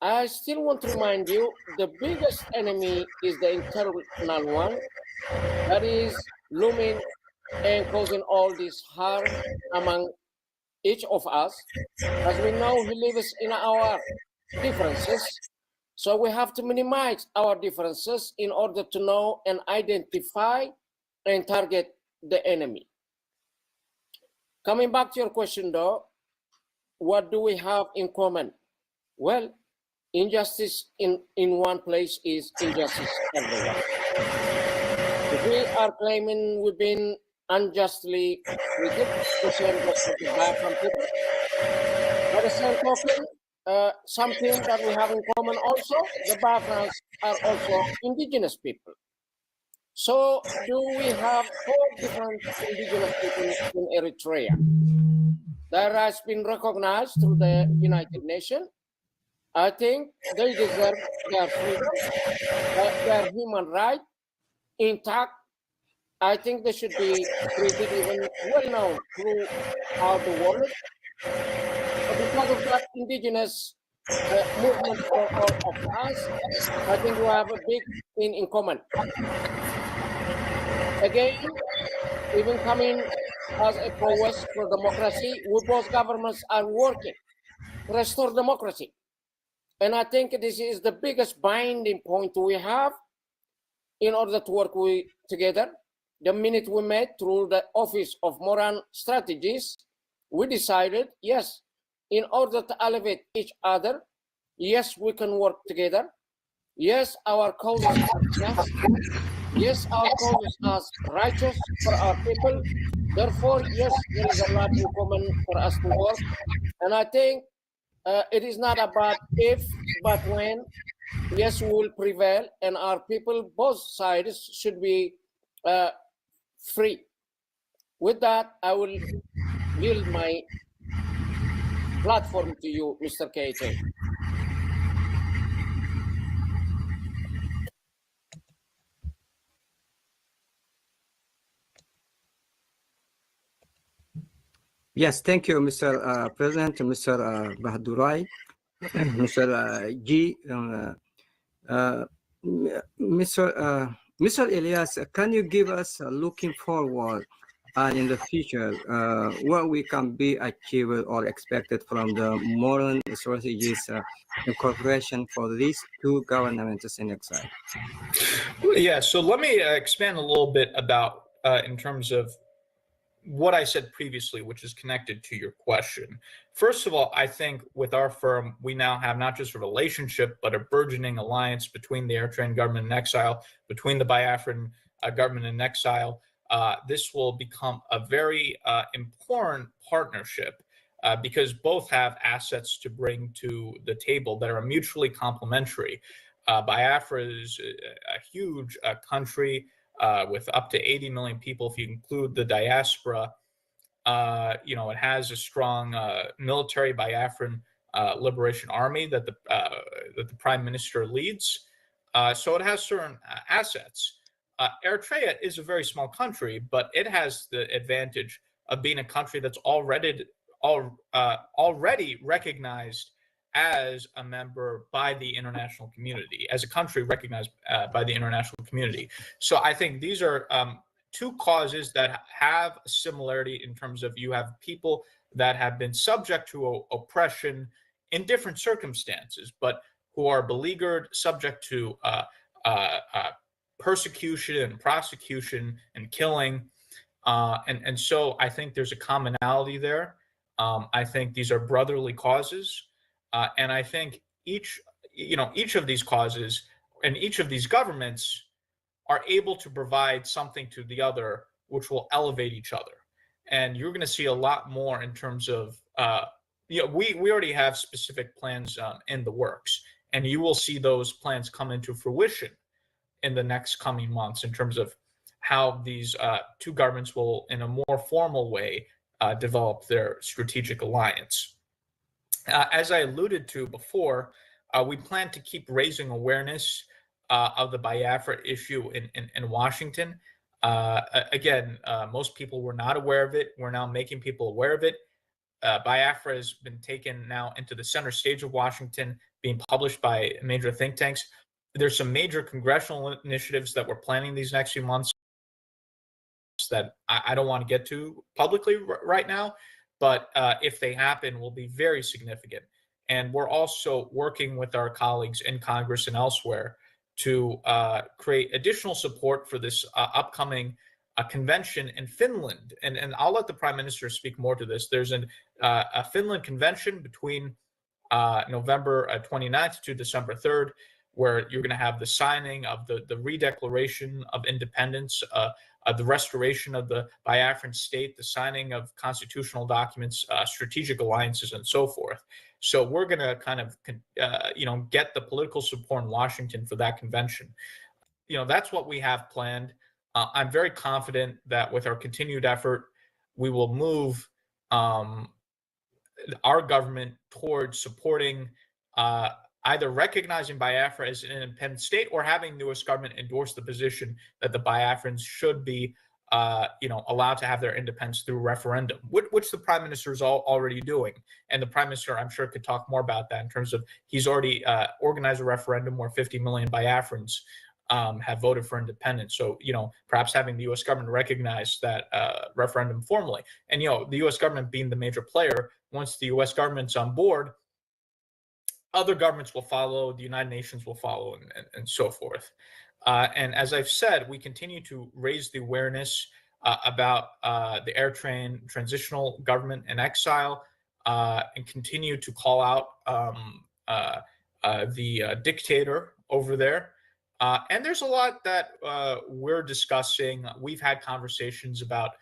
I still want to remind you, the biggest enemy is the internal one, that is looming and causing all this harm among each of us. As we know, he lives in our differences, so we have to minimize our differences in order to know and identify and target the enemy. Coming back to your question though, what do we have in common? Well, injustice in one place is injustice everywhere. If we are claiming we've been unjustly treated, the same goes for the Biafran people. By the same token, something that we have in common also, the Biafrans are also indigenous people. So do we have 4 different indigenous people in Eritrea? That has been recognized through the United Nations. I think they deserve their freedom, their human right intact. I think they should be treated even well known throughout the world. But because of that indigenous movement for all of us, I think we have a big thing in common. Again, even coming as a prowess for democracy, we both governments are working to restore democracy. And I think this is the biggest binding point we have in order to work together. The minute we met through the Office of Moran Strategies, we decided, yes, in order to elevate each other, yes, we can work together. Yes, our causes are just. Yes, our causes are righteous for our people. Therefore, yes, there is a lot in common for us to work. And I think it is not about if, but when. Yes, we will prevail, and our people, both sides, should be free. With that, I will yield my platform to you, Mr. KJ. Yes, thank you, Mr. President, Mr. Bahdurai, Mr. G. Mr. Elias, can you give us looking forward in the future what we can be achieved or expected from the modern strategies incorporation for these 2 governments in exile? Yeah, so let me expand a little bit about in terms of what I said previously, which is connected to your question. First of all, I think with our firm, we now have not just a relationship, but a burgeoning alliance between the Eritrean government in exile, between the Biafran government in exile. This will become a very important partnership because both have assets to bring to the table that are mutually complementary. Biafra is a huge country with up to 80 million people, if you include the diaspora. It has a strong military Biafran Liberation Army that the Prime Minister leads. So it has certain assets. Eritrea is a very small country, but it has the advantage of being a country that's already recognized as a member by the international community, as a country recognized by the international community. So I think these are two causes that have a similarity in terms of you have people that have been subject to oppression in different circumstances, but who are beleaguered, subject to persecution and prosecution and killing. And so I think there's a commonality there. I think these are brotherly causes. And I think each of these causes and each of these governments are able to provide something to the other, which will elevate each other. And you're going to see a lot more in terms of, we already have specific plans in the works, and you will see those plans come into fruition in the next coming months in terms of how these two governments will, in a more formal way, develop their strategic alliance. As I alluded to before, we plan to keep raising awareness of the Biafra issue in Washington. Again, most people were not aware of it. We're now making people aware of it. Biafra has been taken now into the center stage of Washington, being published by major think tanks. There's some major congressional initiatives that we're planning these next few months that I don't want to get to publicly right now, but if they happen, will be very significant. And we're also working with our colleagues in Congress and elsewhere to create additional support for this upcoming convention in Finland. And I'll let the Prime Minister speak more to this. There's a Finland convention between November 29th to December 3rd, where you're going to have the signing of the redeclaration of independence, the restoration of the Biafran state, the signing of constitutional documents, strategic alliances, and so forth. So we're going to kind of, get the political support in Washington for that convention. That's what we have planned. I'm very confident that with our continued effort, we will move our government towards supporting either recognizing Biafra as an independent state or having the U.S. government endorse the position that the Biafrans should be, allowed to have their independence through referendum, which the Prime Minister is already doing. And the Prime Minister, I'm sure, could talk more about that in terms of he's already organized a referendum where 50 million Biafrans have voted for independence. So, perhaps having the U.S. government recognize that referendum formally. And, the U.S. government being the major player, once the U.S. government's on board, other governments will follow, the United Nations will follow, and so forth. And as I've said, we continue to raise the awareness about the Eritrean transitional government in exile and continue to call out the dictator over there. And there's a lot that we're discussing. We've had conversations about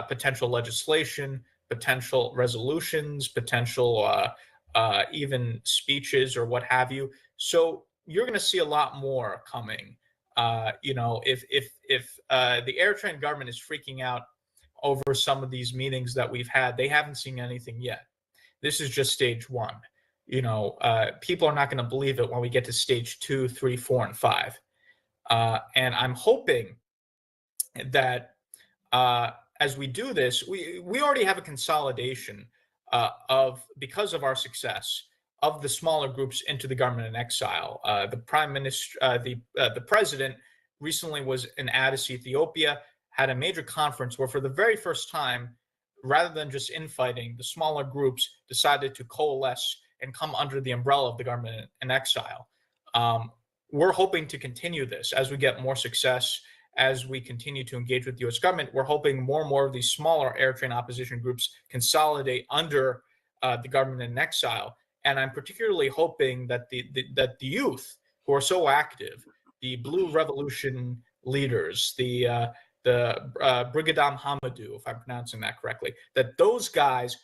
potential legislation, potential resolutions, potential even speeches or what have you. So you're going to see a lot more coming. If the Eritrean government is freaking out over some of these meetings that we've had, they haven't seen anything yet. This is just stage one. People are not going to believe it when we get to stage 2, 3, 4, and 5. And I'm hoping that as we do this, we already have a consolidation because of our success of the smaller groups into the government in exile. The Prime Minister, the President recently was in Addis, Ethiopia, had a major conference where for the very first time, rather than just infighting, the smaller groups decided to coalesce and come under the umbrella of the government in exile. We're hoping to continue this as we get more success as we continue to engage with the U.S. government, we're hoping more and more of these smaller air train opposition groups consolidate under the government in exile. And I'm particularly hoping that the youth who are so active, the Blue Revolution leaders, the Brigadam Hamadou, if I'm pronouncing that correctly, that those guys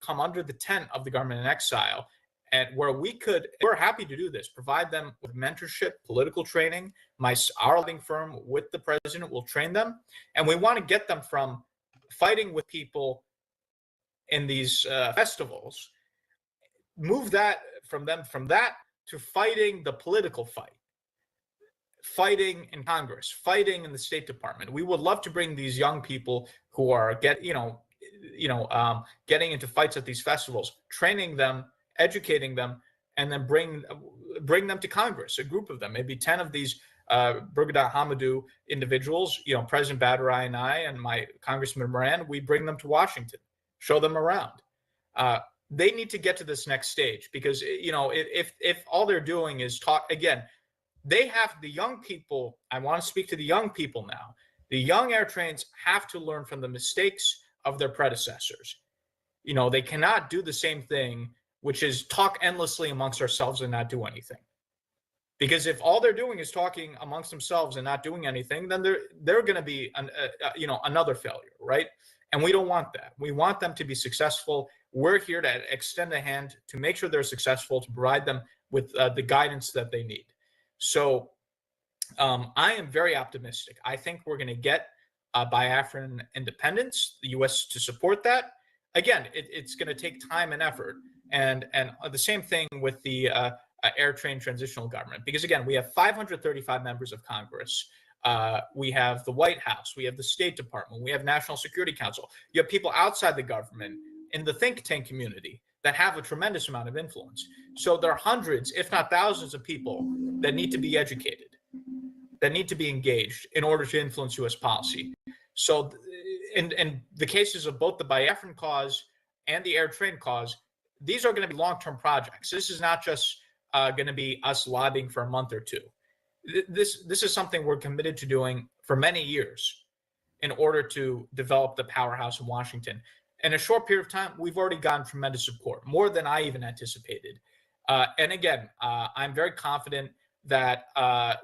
come under the tent of the government in exile, and where we're happy to do this, provide them with mentorship, political training. Our lobbying firm with the president will train them, and we want to get them from fighting with people in these festivals, move that from that to fighting the political fight, fighting in Congress, fighting in the State Department. We would love to bring these young people who are getting into fights at these festivals, training them, educating them, and then bring them to Congress, a group of them, maybe 10 of these Brigadier Hamadou individuals, President Badrai and I and my Congressman Moran, we bring them to Washington, show them around. They need to get to this next stage, because if all they're doing is talk, again, they have the young people. I want to speak to the young people now. The young air trains have to learn from the mistakes of their predecessors. They cannot do the same thing, which is talk endlessly amongst ourselves and not do anything. Because if all they're doing is talking amongst themselves and not doing anything, then they're going to be another failure, right? And we don't want that. We want them to be successful. We're here to extend a hand to make sure they're successful, to provide them with the guidance that they need. So I am very optimistic. I think we're going to get Biafran independence, the U.S. to support that. Again, it's going to take time and effort. And the same thing with the air train transitional government, because again, we have 535 members of Congress. We have the White House, we have the State Department, we have National Security Council. You have people outside the government in the think tank community that have a tremendous amount of influence. So there are hundreds, if not thousands, of people that need to be educated, that need to be engaged in order to influence U.S. policy. So in the cases of both the Biafran cause and the air train cause, these are going to be long-term projects. This is not just going to be us lobbying for a month or two. This is something we're committed to doing for many years in order to develop the powerhouse in Washington. In a short period of time, we've already gotten tremendous support, more than I even anticipated. And again, I'm very confident that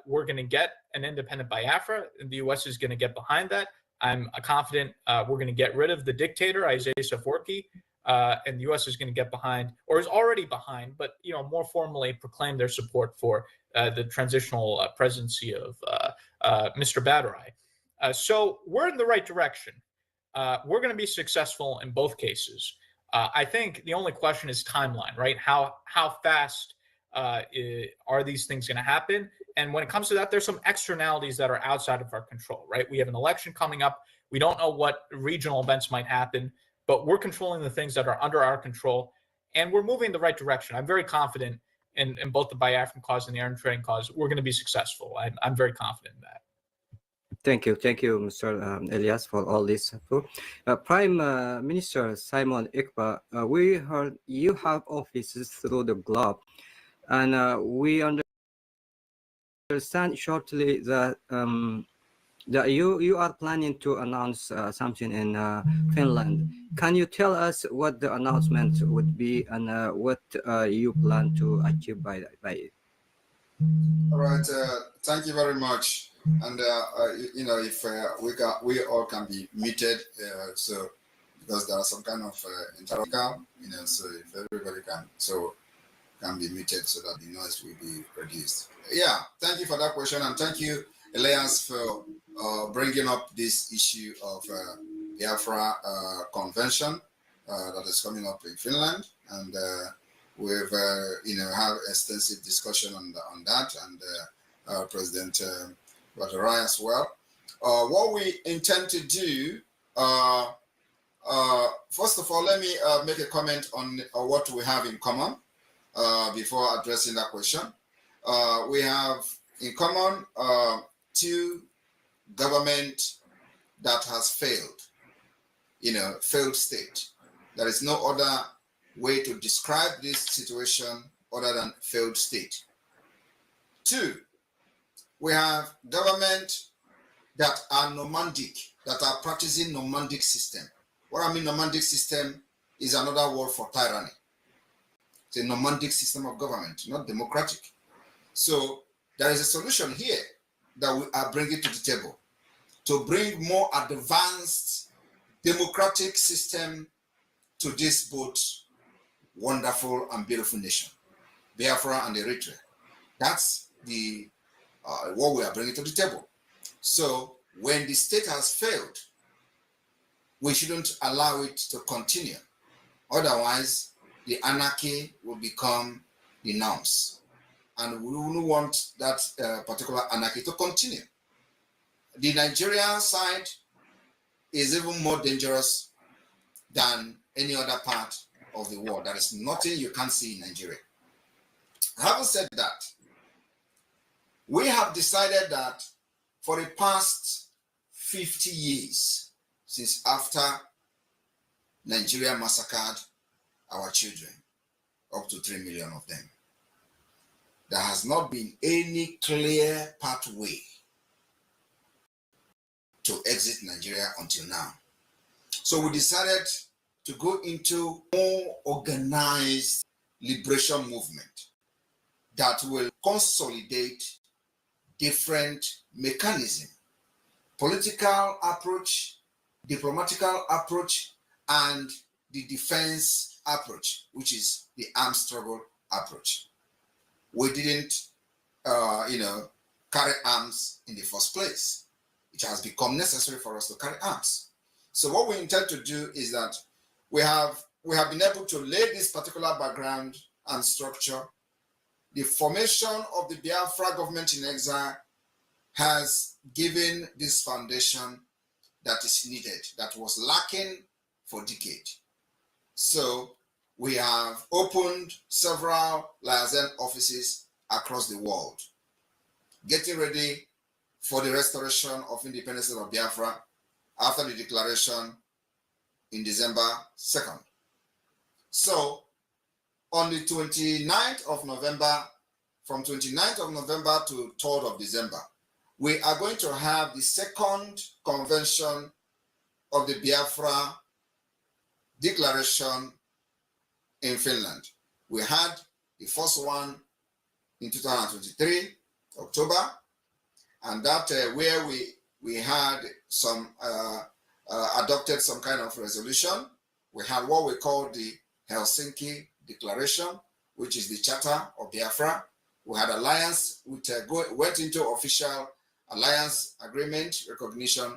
we're going to get an independent Biafra, and the U.S. is going to get behind that. I'm confident we're going to get rid of the dictator, Isaias Afwerki, and the U.S. is going to get behind, or is already behind, but more formally proclaim their support for the transitional presidency of Mr. Badrai. So we're in the right direction. We're going to be successful in both cases. I think the only question is timeline, right? How fast are these things going to happen? And when it comes to that, there's some externalities that are outside of our control, right? We have an election coming up. We don't know what regional events might happen, but we're controlling the things that are under our control, and we're moving in the right direction. I'm very confident in both the Biafran cause and the air train cause. We're going to be successful. I'm very confident in that. Thank you, Mr. Elias, for all this. Prime Minister Simon Ekpa, we heard you have offices through the globe, and we understand shortly that that you are planning to announce something in Finland. Can you tell us what the announcement would be and what you plan to achieve by it? All right, thank you very much. And if we all can be muted, so because there are some kind of interruption, so if everybody can be muted so that the noise will be reduced. Yeah, thank you for that question, and thank you, Elias, for bringing up this issue of Biafra convention that is coming up in Finland, and we've had extensive discussion on that, and President Badrai as well. What we intend to do, first of all, let me make a comment on what we have in common before addressing that question. We have in common two government that has failed, failed state. There is no other way to describe this situation other than failed state. Two, we have government that are nomadic, that are practicing nomadic system. What I mean nomadic system is another word for tyranny. It's a nomadic system of government, not democratic. So there is a solution here that we are bringing to the table to bring more advanced democratic system to this both wonderful and beautiful nation, Biafra and Eritrea. That's the what we are bringing to the table. So when the state has failed, we shouldn't allow it to continue. Otherwise, the anarchy will become the norms. And we wouldn't want that particular anarchy to continue. The Nigerian side is even more dangerous than any other part of the world. There is nothing you can't see in Nigeria. Having said that, we have decided that for the past 50 years, since after Nigeria massacred our children, up to 3 million of them, there has not been any clear pathway to exit Nigeria until now. So we decided to go into more organized liberation movement that will consolidate different mechanisms, political approach, diplomatical approach, and the defense approach, which is the armed struggle approach. We didn't, carry arms in the first place. It has become necessary for us to carry arms. So what we intend to do is that we have been able to lay this particular background and structure. The formation of the Biafra government in exile has given this foundation that is needed, that was lacking for decades. So we have opened several liaison offices across the world, getting ready for the restoration of independence of Biafra after the declaration in December 2nd. So on the 29th of November, from 29th of November to 3rd of December, we are going to have the second convention of the Biafra declaration in Finland. We had the first one in 2023, October, and that where we had some adopted some kind of resolution. We had what we call the Helsinki Declaration, which is the Charter of Biafra. We had alliance, which went into official alliance agreement recognition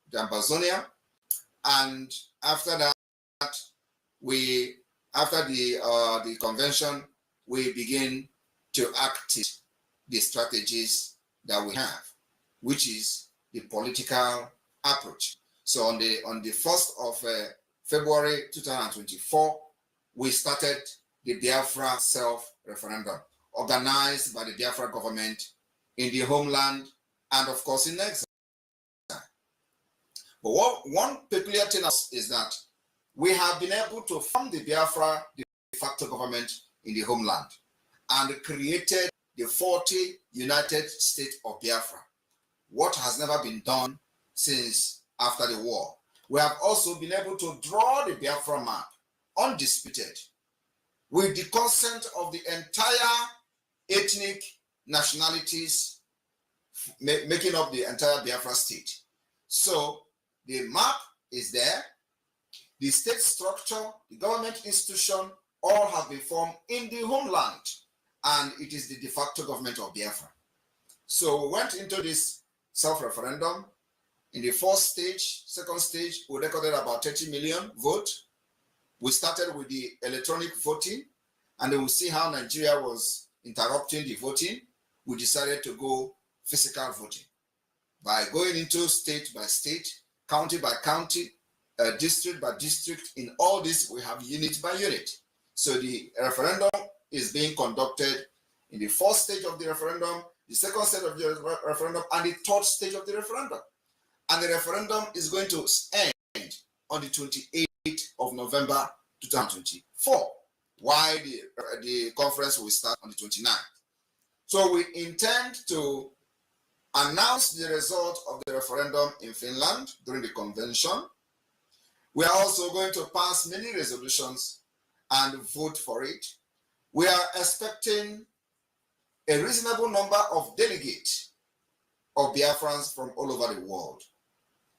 with Amazonia, and after that, after the convention, we begin to activate the strategies that we have, which is the political approach. So on the 1st of February 2024, we started the Biafra self-referendum, organized by the Biafra government in the homeland and of course in exile. But one peculiar thing is that we have been able to form the Biafra de facto government in the homeland and created the 40 United States of Biafra, what has never been done since after the war. We have also been able to draw the Biafra map, undisputed, with the consent of the entire ethnic nationalities making up the entire Biafra state. So the map is there, the state structure, the government institution, all have been formed in the homeland, and it is the de facto government of Biafra. So we went into this self-referendum. In the first stage, second stage, we recorded about 30 million votes. We started with the electronic voting, and then we see how Nigeria was interrupting the voting. We decided to go physical voting by going into state by state, county by county, district by district. In all this, we have unit by unit. So the referendum is being conducted in the first stage of the referendum, the second stage of the referendum, and the third stage of the referendum. And the referendum is going to end on the 28th of November 2024, while the conference will start on the 29th. So we intend to announce the result of the referendum in Finland during the convention. We are also going to pass many resolutions and vote for it. We are expecting a reasonable number of delegates of Biafrans from all over the world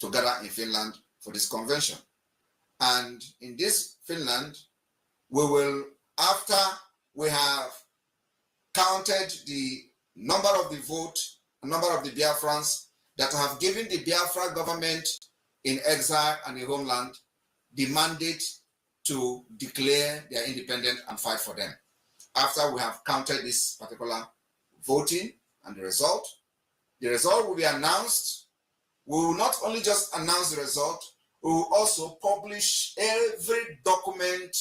to gather in Finland for this convention. And in this Finland, we will, after we have counted the number of the vote, number of the Biafrans that have given the Biafra government in exile and the homeland the mandate to declare their independence and fight for them. After we have counted this particular voting and the result will be announced. We will not only just announce the result, we will also publish every document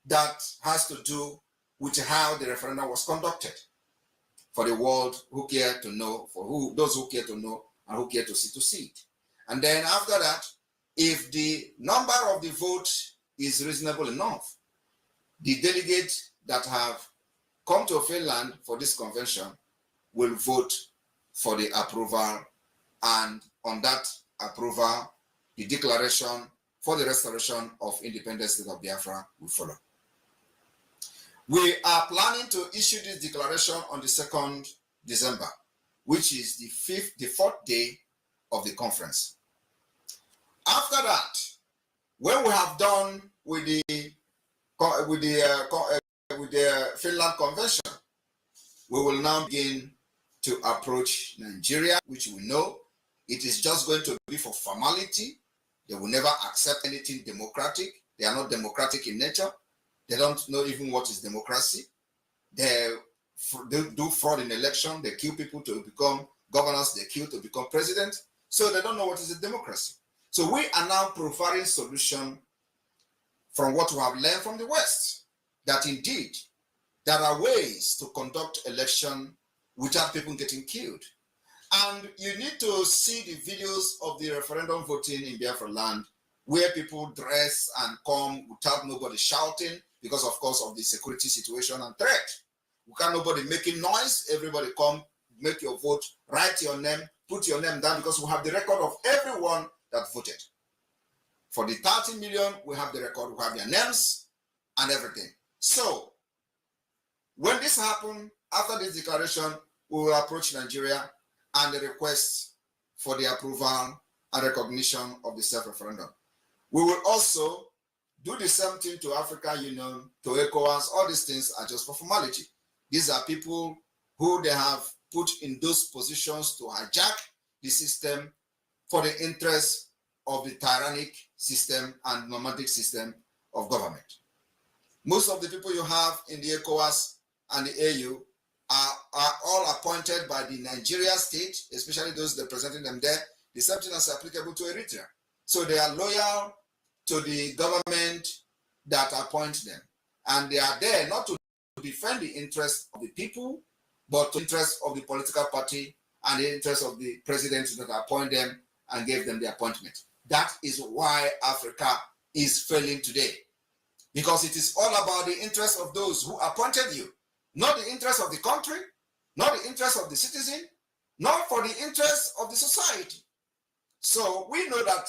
that has to do with how the referendum was conducted for the world who care to know, those who care to know and who care to see it. And then after that, if the number of the vote is reasonable enough, the delegates that have come to Finland for this convention will vote for the approval, and on that approval, the declaration for the restoration of independent state of Biafra will follow. We are planning to issue this declaration on the 2nd December, which is the fourth day of the conference. After that, when we have done with the Finland convention, we will now begin to approach Nigeria, which we know it is just going to be for formality. They will never accept anything democratic. They are not democratic in nature. They don't know even what is democracy. They do fraud in election. They kill people to become governors. They kill to become president. So they don't know what is a democracy. So we are now providing solution from what we have learned from the West, that indeed there are ways to conduct election without people getting killed. And you need to see the videos of the referendum voting in Biafraland, where people dress and come without nobody shouting because, of course, of the security situation and threat. We can't nobody making noise. Everybody come, make your vote, write your name, put your name down, because we have the record of everyone that voted. For the 30 million, we have the record, we have their names and everything. So when this happens, after this declaration, we will approach Nigeria and the request for the approval and recognition of the self-referendum. We will also do the same thing to African Union, to ECOWAS. All these things are just for formality. These are people who they have put in those positions to hijack the system for the interest of the tyrannic system and nomadic system of government. Most of the people you have in the ECOWAS and the AU are all appointed by the Nigeria state, especially those representing them there. The same thing is applicable to Eritrea. So they are loyal to the government that appoints them. And they are there not to defend the interests of the people, but the interests of the political party and the interests of the presidents that appoint them and gave them the appointment. That is why Africa is failing today. Because it is all about the interests of those who appointed you, not the interests of the country, not the interests of the citizen, not for the interests of the society. So we know that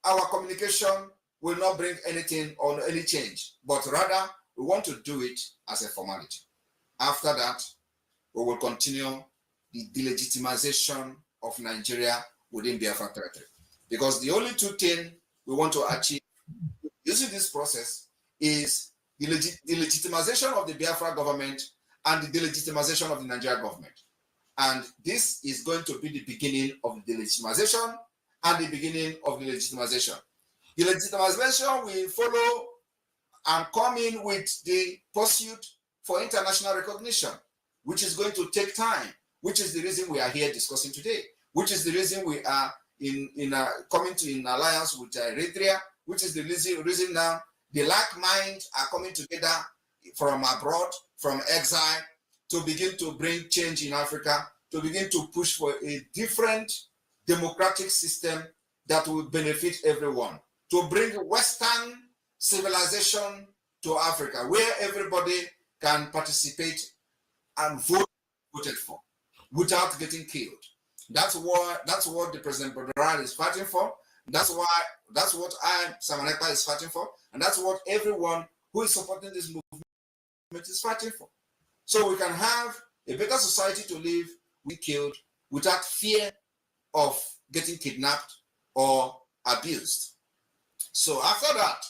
our communication will not bring anything or any change, but rather we want to do it as a formality. After that, we will continue the delegitimization of Nigeria within Biafra territory. Because the only two things we want to achieve using this process is the legitimization of the Biafra government and the delegitimization of the Nigerian government. And this is going to be the beginning of the delegitimization and the beginning of the legitimization. The legitimization will follow and come in with the pursuit for international recognition, which is going to take time, which is the reason we are here discussing today, which is the reason we are coming to an alliance with Eritrea, which is the reason now the like minds are coming together from abroad, from exile, to begin to bring change in Africa, to begin to push for a different democratic system that will benefit everyone, to bring Western civilization to Africa, where everybody can participate and voted for without getting killed. That's what the President Badran is fighting for. That's what Samaneka is fighting for, and that's what everyone who is supporting this movement is fighting for. So we can have a better society to live, we killed, without fear of getting kidnapped or abused. So after that,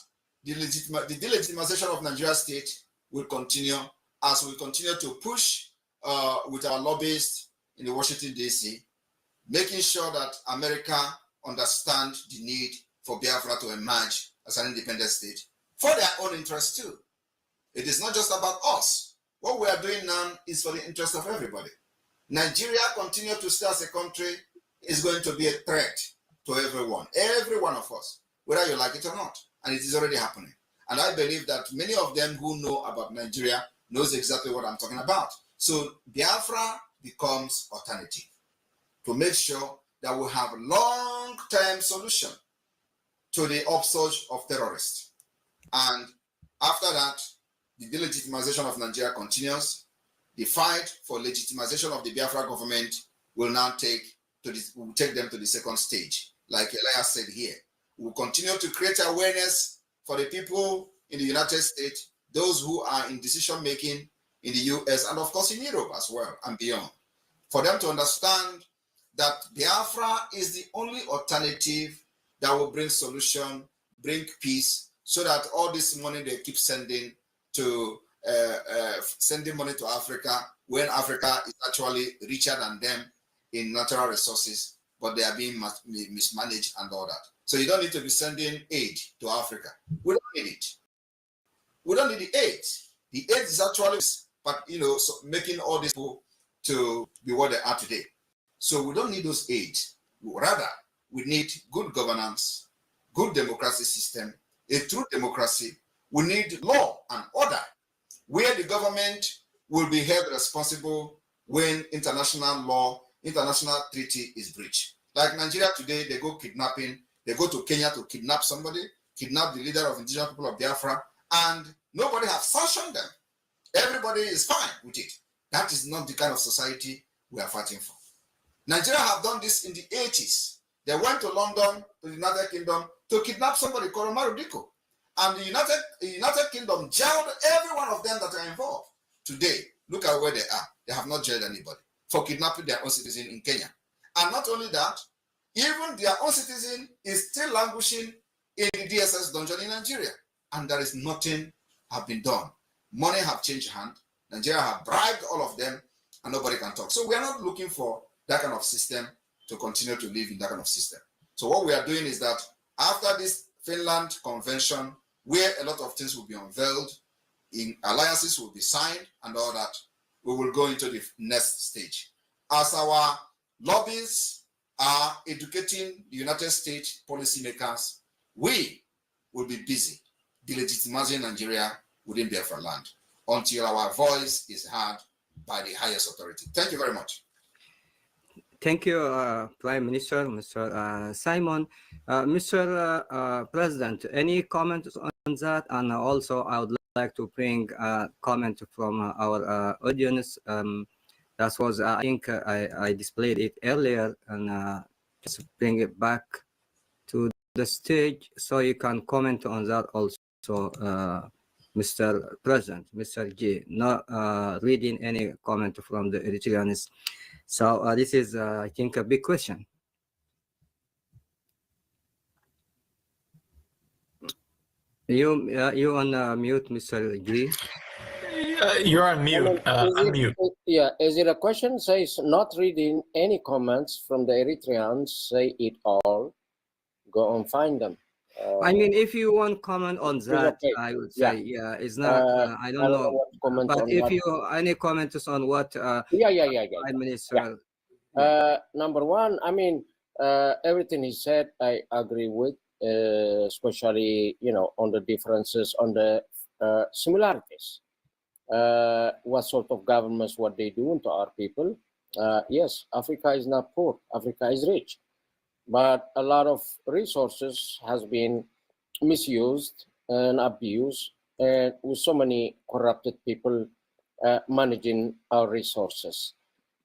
the delegitimization of Nigeria state will continue as we continue to push with our lobbyists in the Washington, D.C., making sure that America understands the need for Biafra to emerge as an independent state for their own interest too. It is not just about us. What we are doing now is for the interest of everybody. Nigeria continue to stay as a country is going to be a threat to everyone, every one of us, whether you like it or not. And it is already happening. And I believe that many of them who know about Nigeria knows exactly what I'm talking about. So Biafra becomes alternative to make sure that we have long-term solution to the upsurge of terrorists. And after that, the delegitimization of Nigeria continues. The fight for legitimization of the Biafra government will now take them to the second stage. Like Elias said here, we'll continue to create awareness for the people in the United States, those who are in decision-making in the US, and of course in Europe as well and beyond, for them to understand that Biafra is the only alternative that will bring solution, bring peace, so that all this money they keep sending to sending money to Africa, when Africa is actually richer than them in natural resources, but they are being mismanaged and all that. So you don't need to be sending aid to Africa. We don't need it. We don't need the aid. The aid is actually, but so making all these people to be what they are today. So we don't need those aids. Rather, we need good governance, good democracy system, a true democracy. We need law and order, where the government will be held responsible when international law, international treaty is breached. Like Nigeria today, they go kidnapping, they go to Kenya to kidnap somebody, kidnap the leader of indigenous people of Biafra, and nobody has sanctioned them. Everybody is fine with it. That is not the kind of society we are fighting for. Nigeria have done this in the 80s. They went to London, to the United Kingdom, to kidnap somebody called Omar Diko. And the United Kingdom jailed every one of them that are involved. Today, look at where they are. They have not jailed anybody for kidnapping their own citizen in Kenya. And not only that, even their own citizen is still languishing in the DSS dungeon in Nigeria. And there is nothing have been done. Money have changed hand. Nigeria have bribed all of them, and nobody can talk. So we are not looking for that kind of system to continue to live in that kind of system. So what we are doing is that after this Finland convention, where a lot of things will be unveiled, in alliances will be signed and all that, we will go into the next stage. As our lobbies are educating the United States policymakers, we will be busy delegitimizing Nigeria within Biafraland until our voice is heard by the highest authority. Thank you very much. Thank you, Prime Minister, Mr. Simon. Mr. President, any comments on that? And also, I would like to bring a comment from our audience. That was, I think, I displayed it earlier, and just bring it back to the stage so you can comment on that also, Mr. President, Mr. G. Not reading any comment from the Eritreans. So this is, I think, a big question. You on mute, Mr. G. You're on mute. Unmute. Is it a question? Says not reading any comments from the Eritreans. Say it all. Go and find them. I mean, if you want comment on that, okay. I would say, it's not. I don't know what to comment but on if you any comments on what? Prime Minister. Number one, I mean, everything he said, I agree with, especially, on the differences, on the similarities. What sort of governments, what they do to our people. Yes, Africa is not poor, Africa is rich. But a lot of resources has been misused and abused, and with so many corrupted people managing our resources.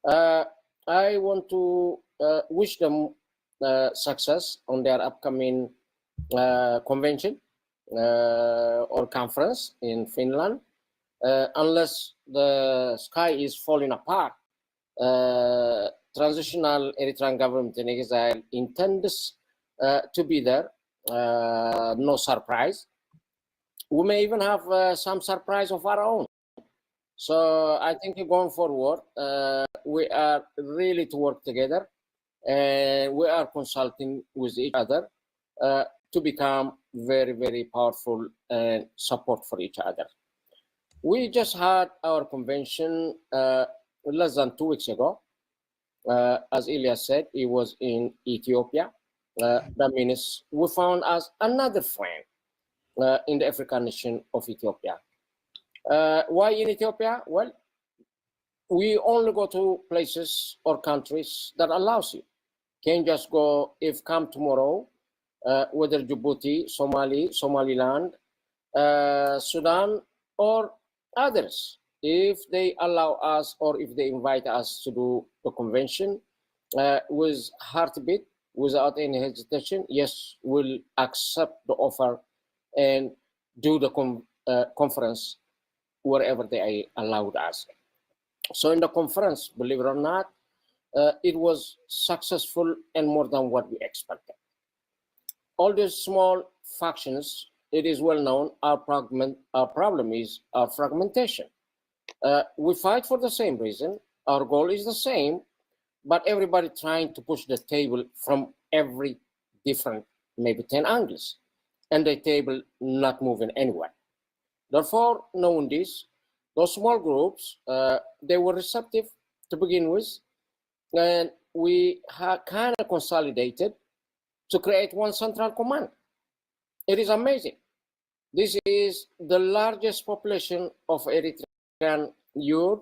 I want to wish them success on their upcoming convention or conference in Finland. Unless the sky is falling apart, transitional Eritrean government in exile intends to be there. No surprise. We may even have some surprise of our own. So I think going forward, we are really to work together, and we are consulting with each other to become very, very powerful and support for each other. We just had our convention less than 2 weeks ago. As Elias said, it was in Ethiopia. That means we found us another friend in the African nation of Ethiopia. Why in Ethiopia? Well, we only go to places or countries that allows you. Can't just go, if come tomorrow, whether Djibouti, Somaliland, Sudan, or others, if they allow us or if they invite us to do the convention with heartbeat, without any hesitation, yes, we'll accept the offer and do the conference wherever they allowed us. So in the conference, believe it or not, it was successful and more than what we expected. All these small factions, it is well known, our problem is our fragmentation. We fight for the same reason, our goal is the same, but everybody trying to push the table from every different, maybe 10 angles, and the table not moving anywhere. Therefore, knowing this, those small groups, they were receptive to begin with, and we have kind of consolidated to create one central command. It is amazing. This is the largest population of Eritrean youth,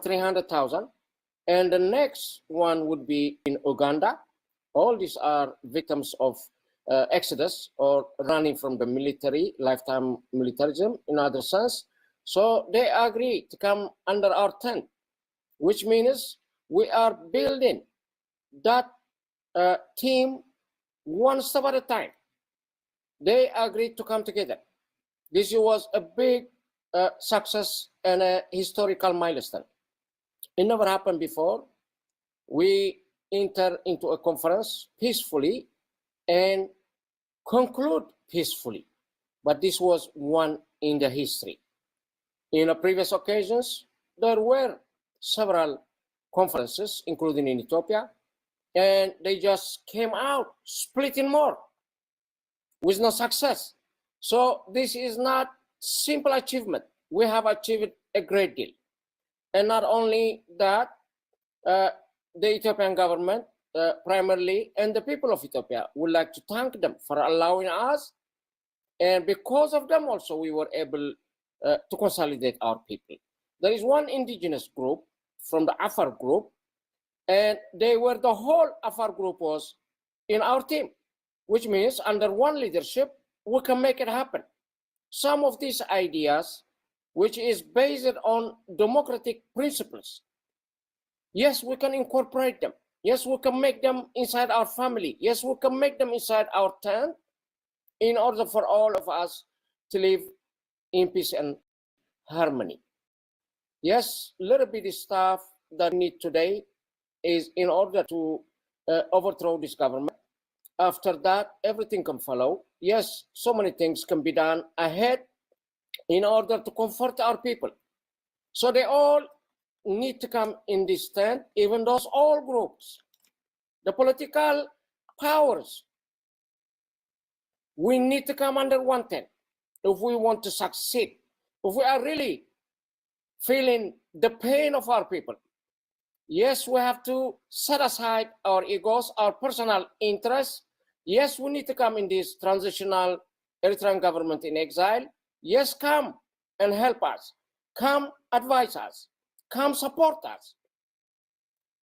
300,000, and the next one would be in Uganda. All these are victims of exodus or running from the military, lifetime militarism in other sense. So they agree to come under our tent, which means we are building that team one step at a time. They agreed to come together. This was a big success and a historical milestone. It never happened before. We enter into a conference peacefully and conclude peacefully. But this was one in the history. In the previous occasions, there were several conferences, including in Ethiopia, and they just came out splitting more with no success. So this is not simple achievement. We have achieved a great deal. And not only that, the Ethiopian government primarily and the people of Ethiopia would like to thank them for allowing us. And because of them also, we were able to consolidate our people. There is one indigenous group from the Afar group, and they were the whole Afar group was in our team, which means under one leadership, we can make it happen. Some of these ideas, which is based on democratic principles, yes, we can incorporate them. Yes, we can make them inside our family. Yes, we can make them inside our tent in order for all of us to live in peace and harmony. Yes, little bit stuff that we need today is in order to overthrow this government. After that, everything can follow. Yes, so many things can be done ahead in order to comfort our people. So they all need to come in this tent, even those all groups. The political powers, we need to come under one tent if we want to succeed. If we are really feeling the pain of our people, yes, we have to set aside our egos, our personal interests. Yes, we need to come in this transitional Eritrean government in exile. Yes, come and help us. Come advise us. Come support us.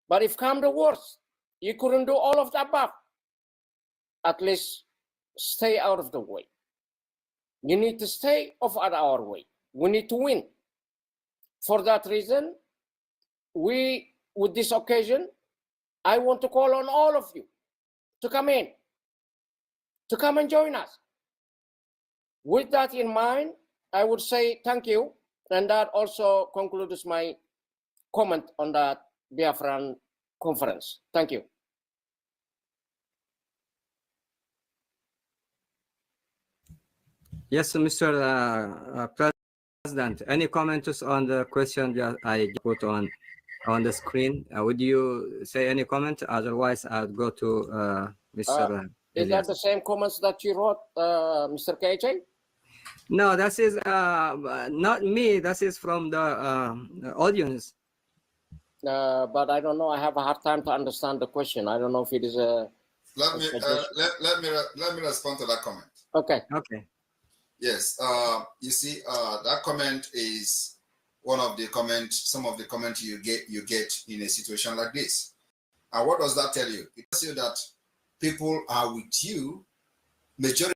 But if come the worst, you couldn't do all of the above, at least stay out of the way. You need to stay off at our way. We need to win. For that reason, we, with this occasion, I want to call on all of you to come in, to come and join us. With that in mind, I would say thank you, and that also concludes my comment on that Biafran conference. Thank you. Yes, Mr. President, any comments on the question that I put on the screen? Would you say any comment? Otherwise, I'll go to Mr. Is that the same comments that you wrote, Mr. KJ? No, that is not me. That is from the audience. But I don't know. I have a hard time to understand the question. I don't know if it is a. Let me respond to that comment. Okay. Okay. Yes. You see, that comment is one of the comments. Some of the comments you get in a situation like this. And what does that tell you? It tells you that people are with you. Majority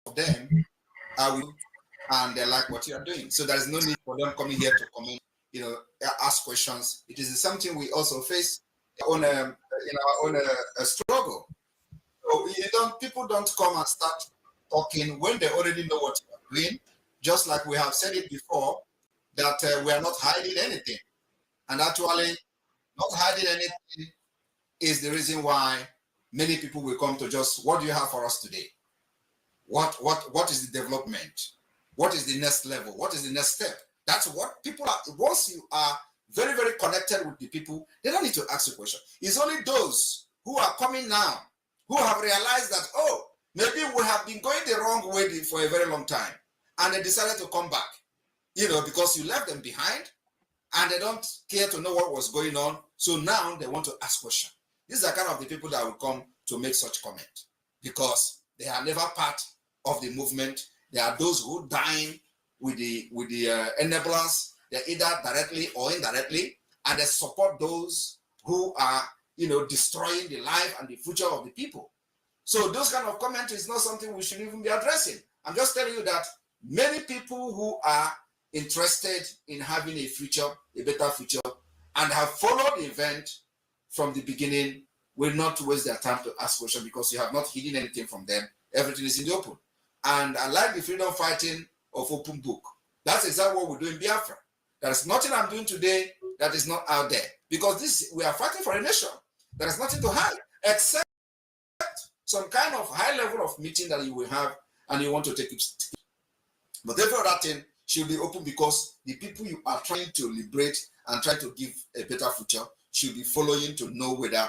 of them are with you, and they like what you are doing. So there is no need for them coming here to comment, ask questions. It is something we also face on a struggle. So people don't come and start talking when they already know what you are doing. Just like we have said it before, that we are not hiding anything, and actually, not hiding anything is the reason why many people will come to just, what do you have for us today? What is the development? What is the next level? What is the next step? That's what people are. Once you are very, very connected with the people, they don't need to ask a question. It's only those who are coming now who have realized that, oh, maybe we have been going the wrong way for a very long time, and they decided to come back, because you left them behind, and they don't care to know what was going on. So now they want to ask questions. These are kind of the people that will come to make such comment, because they are never part of the movement. There are those who dine with the enablers. They're either directly or indirectly, and they support those who are, destroying the life and the future of the people. So those kind of comments is not something we should even be addressing. I'm just telling you that many people who are interested in having a future, a better future, and have followed the event from the beginning will not waste their time to ask questions, because you have not hidden anything from them. Everything is in the open. And I like the freedom fighting of open book. That's exactly what we do in Biafra. There's nothing I'm doing today that is not out there, because we are fighting for a nation. There is nothing to hide, except some kind of high level of meeting that you will have, and you want to take it. But every other thing should be open, because the people you are trying to liberate and try to give a better future should be following to know whether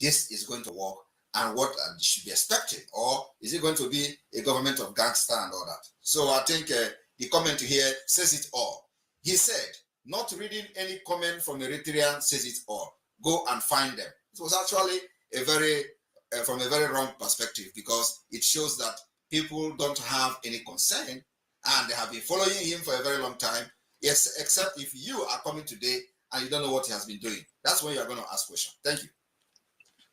this is going to work and what should be expected, or is it going to be a government of gangster and all that. So I think the comment here says it all. He said, not reading any comment from Eritrean says it all. Go and find them. It was actually from a very wrong perspective, because it shows that people don't have any concern, and they have been following him for a very long time. Yes, except if you are coming today and you don't know what he has been doing. That's when you are going to ask questions. Thank you.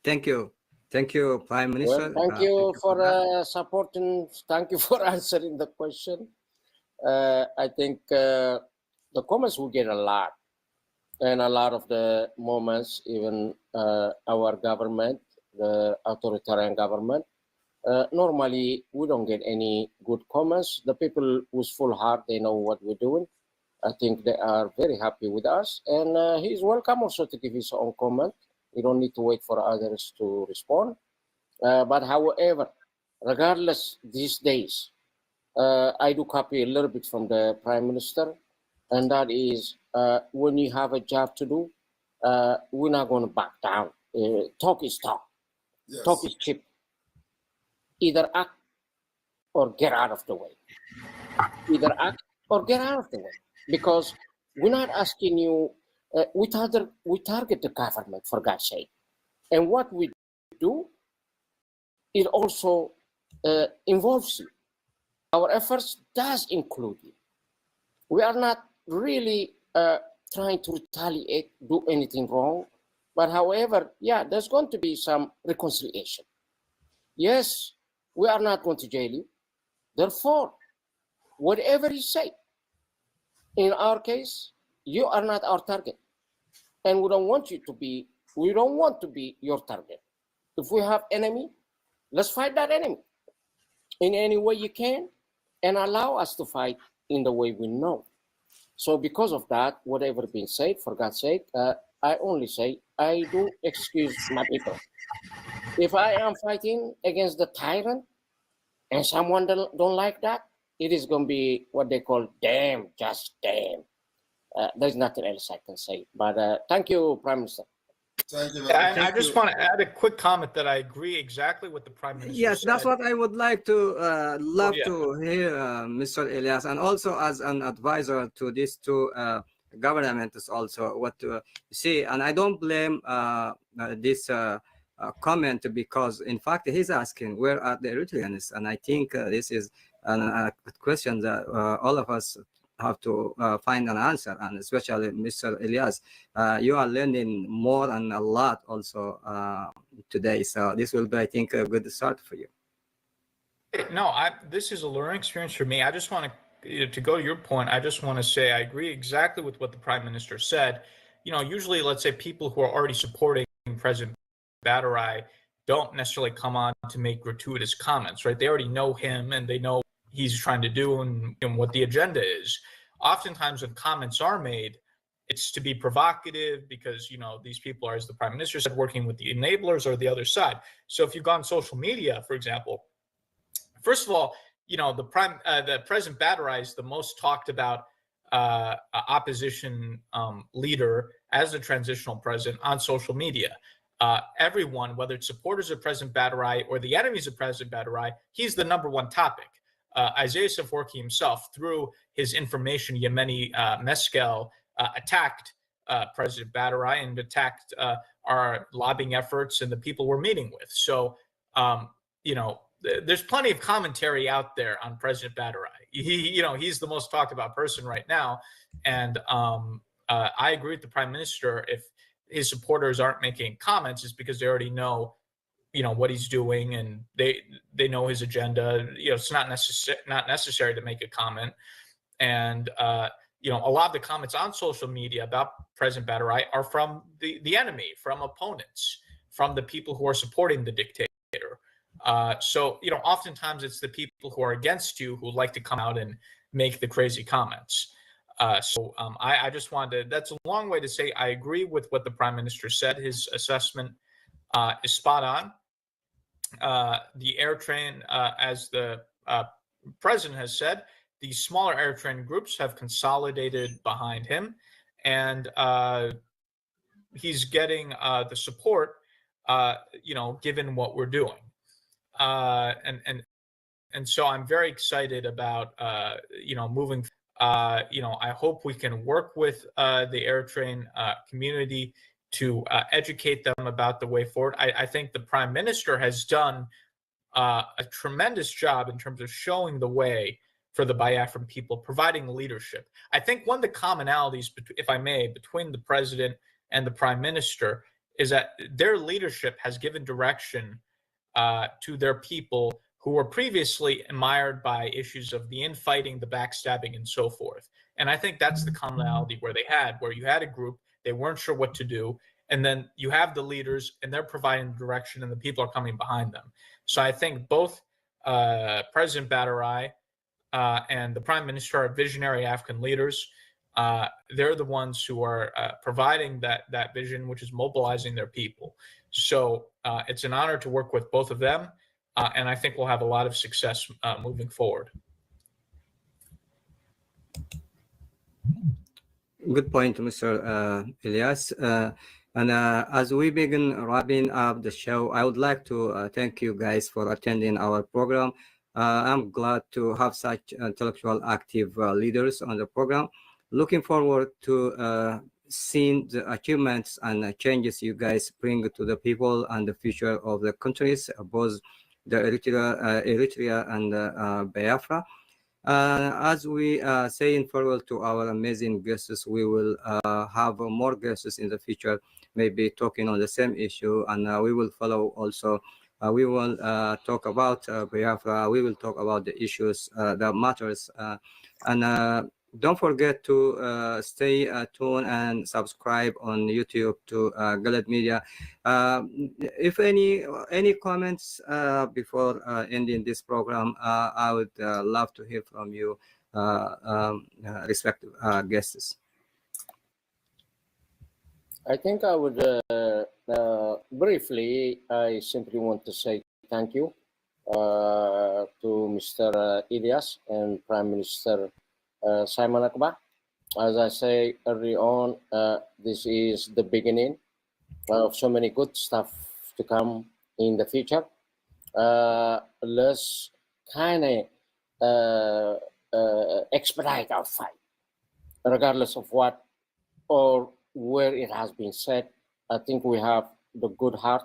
Thank you. Thank you, Prime Minister. Well, thank you for supporting. Thank you for answering the question. I think the comments will get a lot, and a lot of the moments, even our government, the authoritarian government, normally we don't get any good comments. The people with full heart, they know what we're doing. I think they are very happy with us, and he's welcome also to give his own comment. We don't need to wait for others to respond. But however, regardless these days, I do copy a little bit from the Prime Minister, and that is when you have a job to do, we're not going to back down. Talk is talk. Yes. Talk is cheap. Either act or get out of the way. Either act or get out of the way. Because we're not asking you, we target the government, for God's sake. And what we do, it also involves you. Our efforts does include you. We are not really trying to retaliate, do anything wrong. But however, yeah, there's going to be some reconciliation. Yes, we are not going to jail you. Therefore, whatever you say, in our case, you are not our target. And we don't want you to be We don't want to be your target. If we have enemy, let's fight that enemy in any way you can, and allow us to fight in the way we know. So because of that, whatever been said, for God's sake, I only say, I do excuse my people. If I am fighting against the tyrant and someone don't like that, it is going to be what they call damn, just damn. There's nothing else I can say. But thank you, Prime Minister. Thank you very And much. I just want to add a quick comment that I agree exactly with the Prime Minister Yes, said. that's what I would like to love yeah. to hear, Mr. Elias, and also as an advisor to these two governments also what to see. And I don't blame this comment, because in fact he's asking where are the Eritreans, and I think this is a question that all of us have to find an answer, and especially Mr. Elias, you are learning more and a lot also today, so this will be, I think, a good start for you. No, this is a learning experience for me. I just want to go to your point. I just want to say I agree exactly with what the Prime Minister said. You know, usually, let's say people who are already supporting President BRGIE don't necessarily come on to make gratuitous comments, right? They already know him and they know he's trying to do and what the agenda is. Oftentimes when comments are made, it's to be provocative because, you know, these people are, as the Prime Minister said, working with the enablers or the other side. So if you go on social media, for example, first of all, you know, the President BRGIE is the most talked about opposition leader as the transitional president on social media. Everyone, whether it's supporters of President BRGIE or the enemies of President BRGIE, he's the #1 topic. Isaiah Afwerki himself, through his information Yemeni Meskel, attacked President BRGIE and attacked our lobbying efforts and the people we're meeting with. So, you know, there's plenty of commentary out there on President BRGIE. You know, he's the most talked about person right now. And I agree with the Prime Minister. If his supporters aren't making comments, it's because they already know, you know, what he's doing and they know his agenda. You know, it's not necessary to make a comment. And you know, a lot of the comments on social media about President BRGIE are from the enemy, from opponents, from the people who are supporting the dictator. So, you know, oftentimes it's the people who are against you who like to come out and make the crazy comments. I just wanted that's a long way to say I agree with what the Prime Minister said. His assessment is spot on. The air train, as the president has said, the smaller air train groups have consolidated behind him, and he's getting the support, you know, given what we're doing. And so I'm very excited about, you know, moving. You know, I hope we can work with the air train community to educate them about the way forward. I think the Prime Minister has done a tremendous job in terms of showing the way for the Biafran people, providing leadership. I think one of the commonalities, if I may, between the President and the Prime Minister is that their leadership has given direction to their people who were previously mired by issues of the infighting, the backstabbing, and so forth. And I think that's the commonality where you had a group, they weren't sure what to do, and then you have the leaders, and they're providing direction, and the people are coming behind them. So I think both President BRGIE and the Prime Minister are visionary African leaders. They're the ones who are providing that vision, which is mobilizing their people. So it's an honor to work with both of them. And I think we'll have a lot of success moving forward. Good point, Mr. Elias. And as we begin wrapping up the show, I would like to thank you guys for attending our program. I'm glad to have such intellectual active leaders on the program. Looking forward to seeing the achievements and changes you guys bring to the people and the future of the countries, both the Eritrea and Biafra. As we say in farewell to our amazing guests, we will have more guests in the future, maybe talking on the same issue, and we will follow also. We will talk about Biafra. We will talk about the issues that matters, and don't forget to stay tuned and subscribe on YouTube to Galad Media. If any comments before ending this program, I would love to hear from you, respective guests. I think I would briefly, I simply want to say thank you to Mr. Ilyas and Prime Minister Simon Akbar. As I say early on, this is the beginning of so many good stuff to come in the future. Let's kind of expedite our fight, regardless of what or where it has been said. I think we have the good heart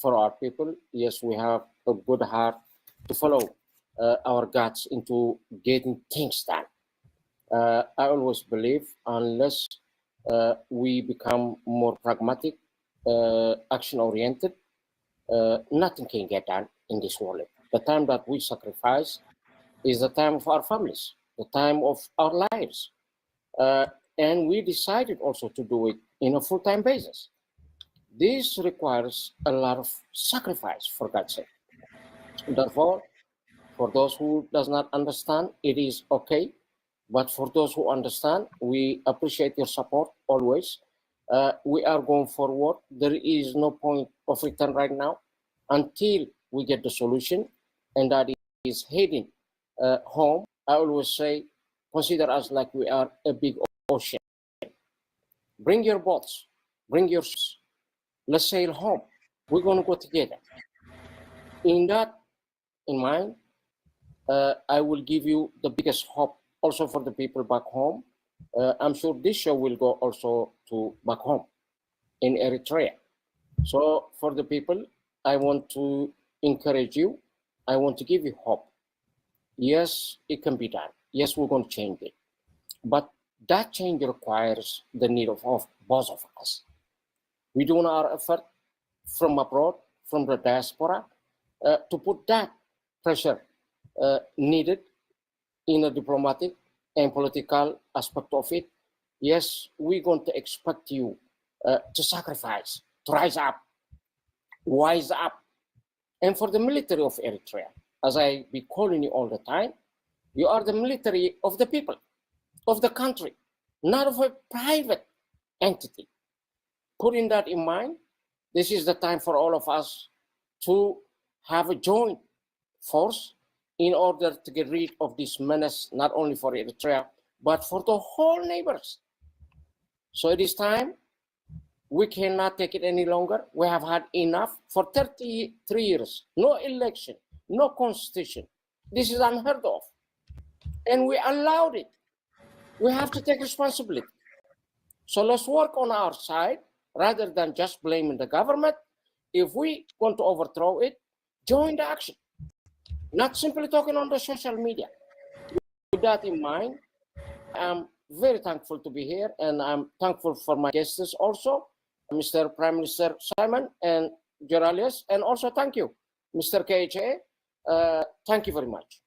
for our people. Yes, we have a good heart to follow our guts into getting things done. I always believe unless we become more pragmatic, action-oriented, nothing can get done in this world. The time that we sacrifice is the time of our families, the time of our lives. And we decided also to do it in a full-time basis. This requires a lot of sacrifice, for God's sake. Therefore, for those who does not understand, it is okay. But for those who understand, we appreciate your support always. We are going forward. There is no point of return right now until we get the solution, and that is heading home. I always say, consider us like we are a big ocean. Bring your boats, bring your ships. Let's sail home. We're going to go together. In that in mind, I will give you the biggest hope also for the people back home. I'm sure this show will go also to back home in Eritrea. So for the people, I want to encourage you. I want to give you hope. Yes, it can be done. Yes, we're going to change it. But that change requires the need of both of us. We do our effort from abroad, from the diaspora, to put that pressure needed in a diplomatic and political aspect of it. Yes, we're going to expect you to sacrifice, to rise up, wise up. And for the military of Eritrea, as I be calling you all the time, you are the military of the people, of the country, not of a private entity. Putting that in mind, this is the time for all of us to have a joint force in order to get rid of this menace, not only for Eritrea, but for the whole neighbors. So it is time. We cannot take it any longer. We have had enough for 33 years. No election, no constitution. This is unheard of. And we allowed it. We have to take responsibility. So let's work on our side rather than just blaming the government. If we want to overthrow it, join the action. Not simply talking on the social media. With that in mind, I'm very thankful to be here, and I'm thankful for my guests also, Mr. Prime Minister Simon and Geralius, and also thank you, Mr. KHA. Thank you very much.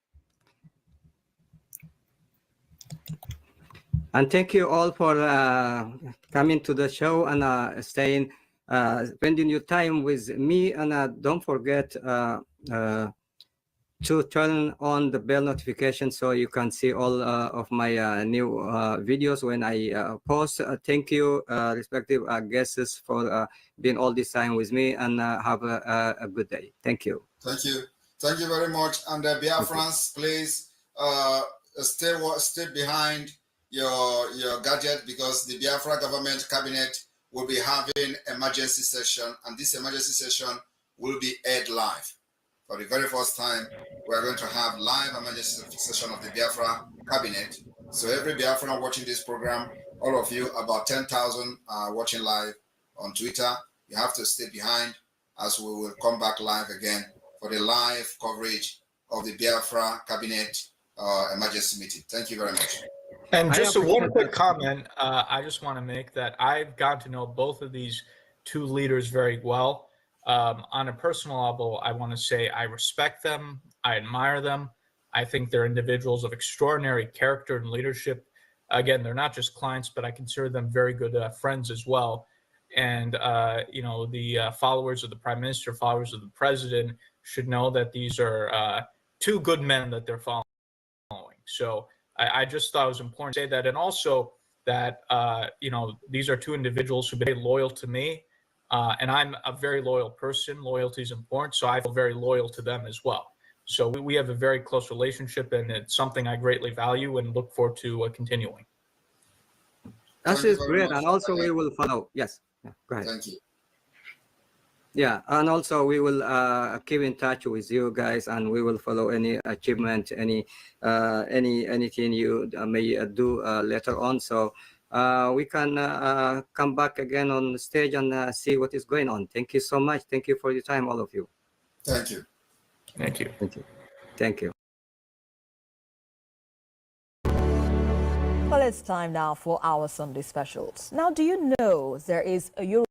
And thank you all for coming to the show and spending your time with me. And don't forget to turn on the bell notification so you can see all of my new videos when I post. Thank you, respective guests, for being all this time with me, and have a good day. Thank you. Thank you. Thank you very much. And BIAFRANS, please stay behind your gadget, because the Biafra government cabinet will be having emergency session, and this emergency session will be aired live. For the very first time, we are going to have live emergency session of the Biafra cabinet. So every Biafran watching this program, all of you, about 10,000 are watching live on Twitter. You have to stay behind as we will come back live again for the live coverage of the Biafra cabinet emergency meeting. Thank you very much. And just one quick comment, I just want to make that I've gotten to know both of these two leaders very well. On a personal level, I want to say I respect them, I admire them. I think they're individuals of extraordinary character and leadership. Again, they're not just clients, but I consider them very good friends as well. And, the followers of the Prime Minister, followers of the President should know that these are two good men that they're following. So I just thought it was important to say that. And also that, these are two individuals who've been very loyal to me. And I'm a very loyal person. Loyalty is important. So I feel very loyal to them as well. So we have a very close relationship, and it's something I greatly value and look forward to continuing. That is great. And also we will follow. Yes. Yeah, go ahead. Thank you. Yeah, and also we will keep in touch with you guys, and we will follow any achievement, anything you may do later on. So we can come back again on the stage and see what is going on. Thank you so much. Thank you for your time, all of you. Thank you. Thank you. Thank you. Thank you. Well, it's time now for our Sunday specials. Now, do you know there is a Euro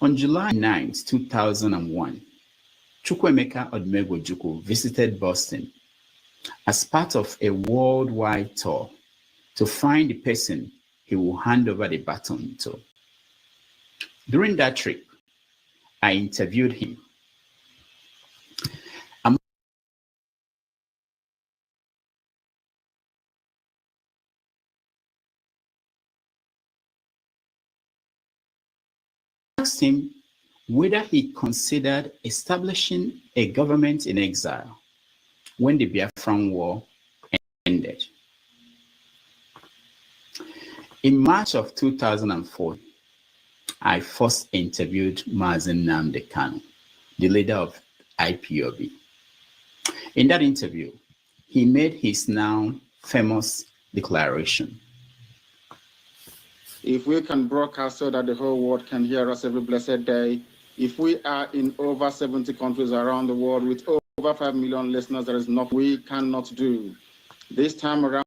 On July 9, 2001, Chukwuemeka Odumegwu visited Boston as part of a worldwide tour to find the person he will hand over the baton to. During that trip, I interviewed him. I asked him whether he considered establishing a government in exile when the Biafran War ended. In March of 2004, I first interviewed Mazen Nnamdi Kanu, the leader of IPOB. In that interview, he made his now famous declaration. If we can broadcast so that the whole world can hear us every blessed day, if we are in over 70 countries around the world with over 5 million listeners, there is nothing we cannot do. This time around,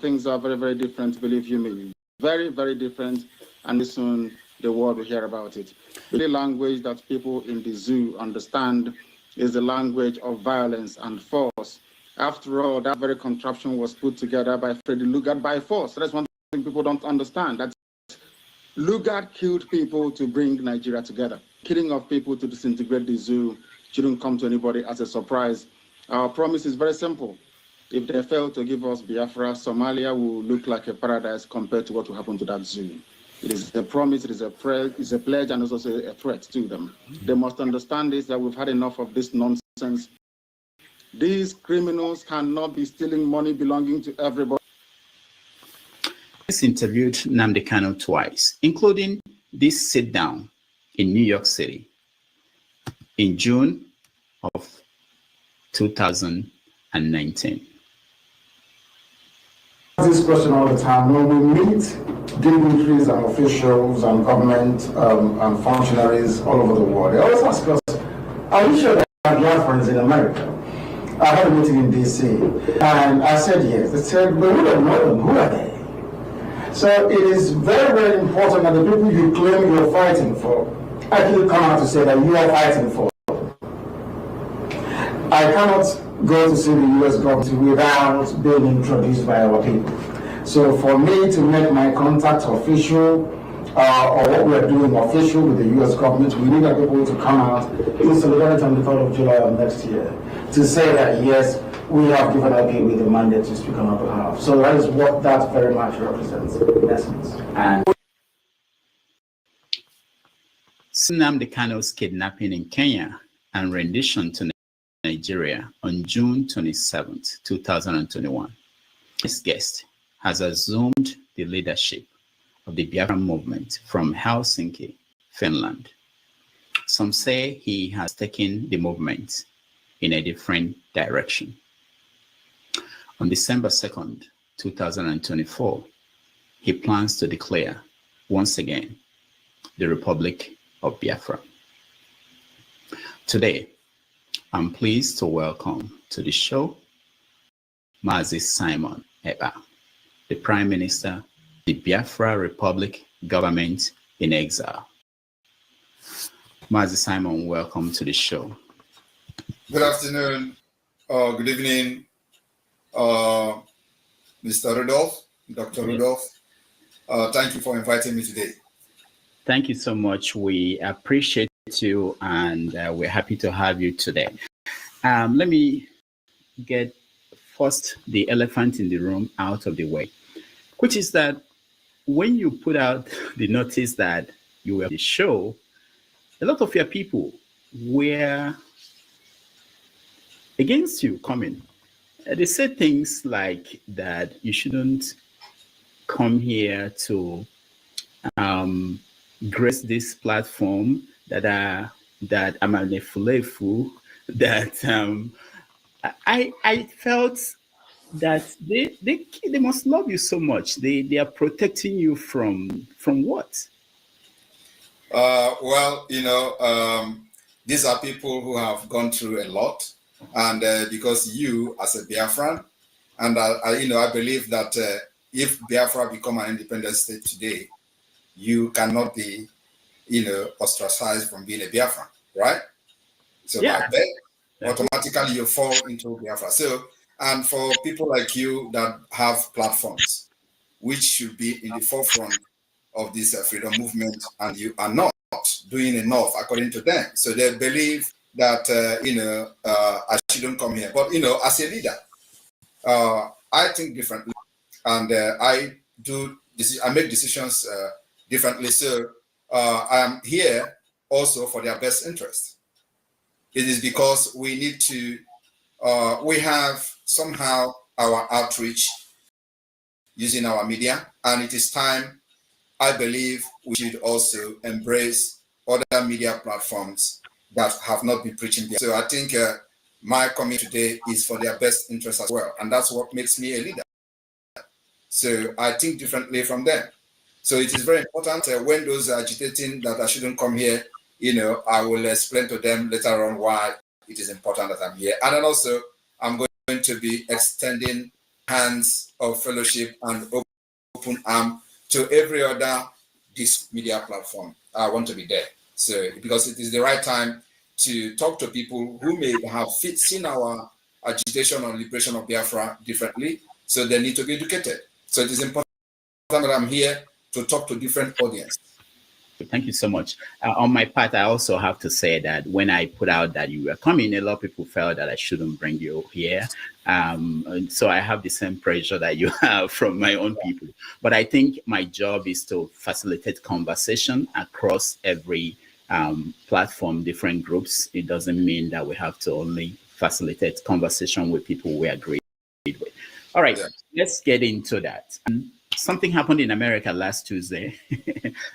things are very, very different, believe you me. Very, very different, and soon the world will hear about it. The language that people in the zoo understand is the language of violence and force. After all, that very contraption was put together by Freddy Lugard by force. That's one thing people don't understand. That Lugard killed people to bring Nigeria together. Killing of people to disintegrate the zoo shouldn't come to anybody as a surprise. Our promise is very simple. If they fail to give us Biafra, Somalia will look like a paradise compared to what will happen to that zoo. It is a promise, it is a pledge, and it's also a threat to them. They must understand this, that we've had enough of this nonsense. These criminals cannot be stealing money belonging to everybody. I interviewed Nnamdi Kanu twice, including this sit-down in New York City in June of 2019. This question all the time. When we meet dignitaries and officials and government and functionaries all over the world, they always ask us, are you sure that Biafrans in America? I had a meeting in DC, and I said yes. They said, but we don't know them. Who are they? So it is very, very important that the people you claim you're fighting for actually come out to say that you are fighting for. I cannot go to see the U.S. government without being introduced by our people. So for me to make my contact official or what we're doing official with the U.S. government, we need our people to come out in solidarity on the 3rd of July of next year to say that yes, we have given IPOB the mandate to speak on our behalf. So that is what that very much represents in essence. And Nnamdi Kanu's kidnapping in Kenya and rendition to Nigeria on June 27, 2021. This guest has assumed the leadership of the Biafra movement from Helsinki, Finland. Some say he has taken the movement in a different direction. On December 2nd, 2024, he plans to declare once again the Republic of Biafra. Today, I'm pleased to welcome to the show Mazi Simon Eba, the Prime Minister of the Biafra Republic Government in Exile. Mazi Simon, welcome to the show. Good afternoon, good evening, Mr. Rudolph, Dr. Rudolph. Thank you for inviting me today. Thank you so much. We appreciate you, and we're happy to have you today. Let me get first the elephant in the room out of the way, which is that when you put out the notice that you were on the show, a lot of your people were against you coming. They said things like that you shouldn't come here to grace this platform, that I'm a nefulefu, that I felt that they must love you so much. They are protecting you from what? Well, these are people who have gone through a lot, and because you, as a Biafran, and I believe that if Biafra become an independent state today, you cannot be, ostracized from being a Biafran, right? So yeah. by that, automatically you fall into Biafra. So, and for people like you that have platforms, which should be in the forefront of this freedom movement, and you are not doing enough according to them. So they believe that, I shouldn't come here. But, as a leader, I think differently, and I make decisions differently. So I am here also for their best interest. It is because we need to, we have somehow our outreach using our media, and it is time, I believe, we should also embrace other media platforms that have not been preaching. So I think my comment today is for their best interest as well, and that's what makes me a leader. So I think differently from them. So it is very important when those are agitating that I shouldn't come here, I will explain to them later on why it is important that I'm here. And then also, I'm going to be extending hands of fellowship and open arm to every other this media platform. I want to be there. So because it is the right time to talk to people who may have seen our agitation on liberation of Biafra differently. So they need to be educated. So it is important that I'm here to talk to different audience. Thank you so much. On my part, I also have to say that when I put out that you were coming, a lot of people felt that I shouldn't bring you here. So I have the same pressure that you have from my own people. But I think my job is to facilitate conversation across every platform, different groups. It doesn't mean that we have to only facilitate conversation with people we agree with. All right, let's get into that. Something happened in America last Tuesday.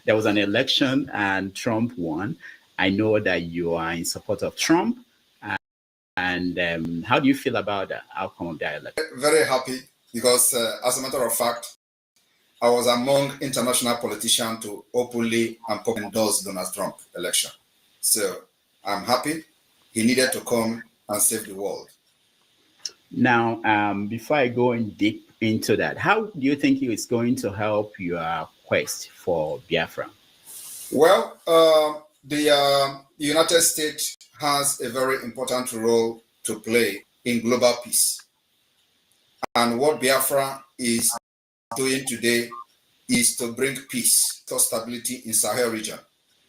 There was an election and Trump won. I know that you are in support of Trump. And how do you feel about the outcome of that election? Very happy because, as a matter of fact, I was among international politicians to openly and publicly endorse Donald Trump election. So I'm happy. He needed to come and save the world. Now, before I go in deep into that, how do you think it's going to help your quest for Biafra? Well, the United States has a very important role to play in global peace. And what Biafra is doing today is to bring peace, to stability in Sahel region.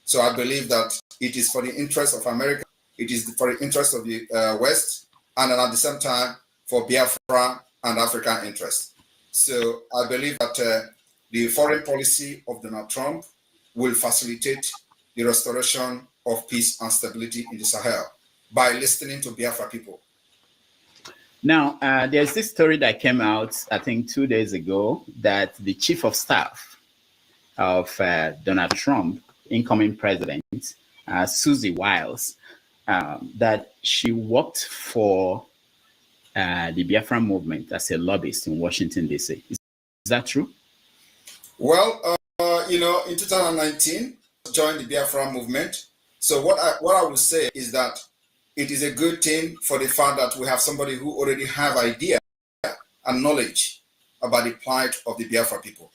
So I believe that it is for the interest of America, it is for the interest of the West, and then at the same time for Biafra and African interests. So I believe that the foreign policy of Donald Trump will facilitate the restoration of peace and stability in the Sahel by listening to Biafra people. Now, there's this story that came out, I think 2 days ago, that the chief of staff of Donald Trump, incoming president, Susie Wiles, that she worked for the Biafra movement as a lobbyist in Washington, D.C. Is that true? Well, in 2019, I joined the Biafra movement. So what I would say is that it is a good thing for the fact that we have somebody who already have idea and knowledge about the plight of the Biafra people.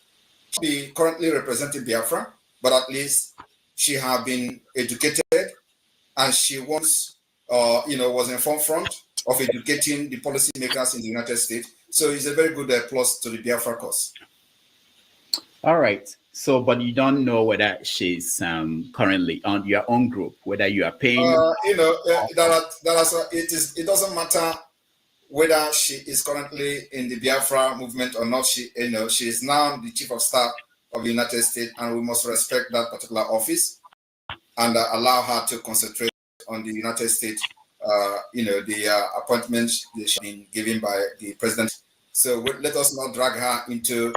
She currently representing Biafra, but at least she has been educated, and she once, was in forefront of educating the policymakers in the United States. So it's a very good plus to the Biafra cause. All right. So, but you don't know whether she's currently on your own group, whether you are paying. It doesn't matter whether she is currently in the Biafra movement or not. She is now the chief of staff of the United States, and we must respect that particular office and allow her to concentrate on the United States. The appointments she's been given by the president. So let us not drag her into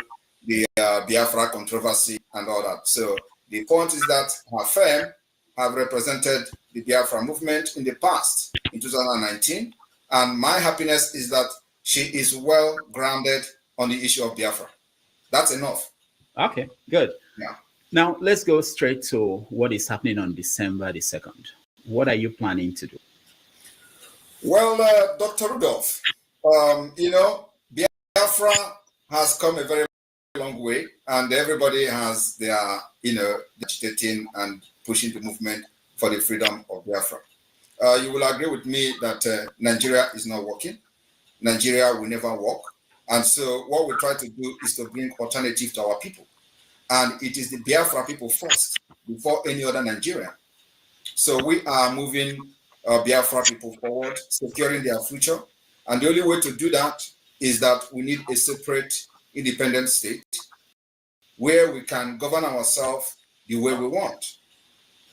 the Biafra controversy and all that. So the point is that her firm have represented the Biafra movement in the past, in 2019, and my happiness is that she is well grounded on the issue of Biafra. That's enough. Okay, good. Yeah. Now let's go straight to what is happening on December the 2nd. What are you planning to do? Well, Dr. Rudolph, Biafra has come a very long way, and everybody has their, agitating and pushing the movement for the freedom of Biafra. You will agree with me that Nigeria is not working. Nigeria will never work. And so what we try to do is to bring alternative to our people. And it is the Biafra people first, before any other Nigerian. So we are moving Biafra people forward, securing their future. And the only way to do that is that we need a separate, independent state where we can govern ourselves the way we want.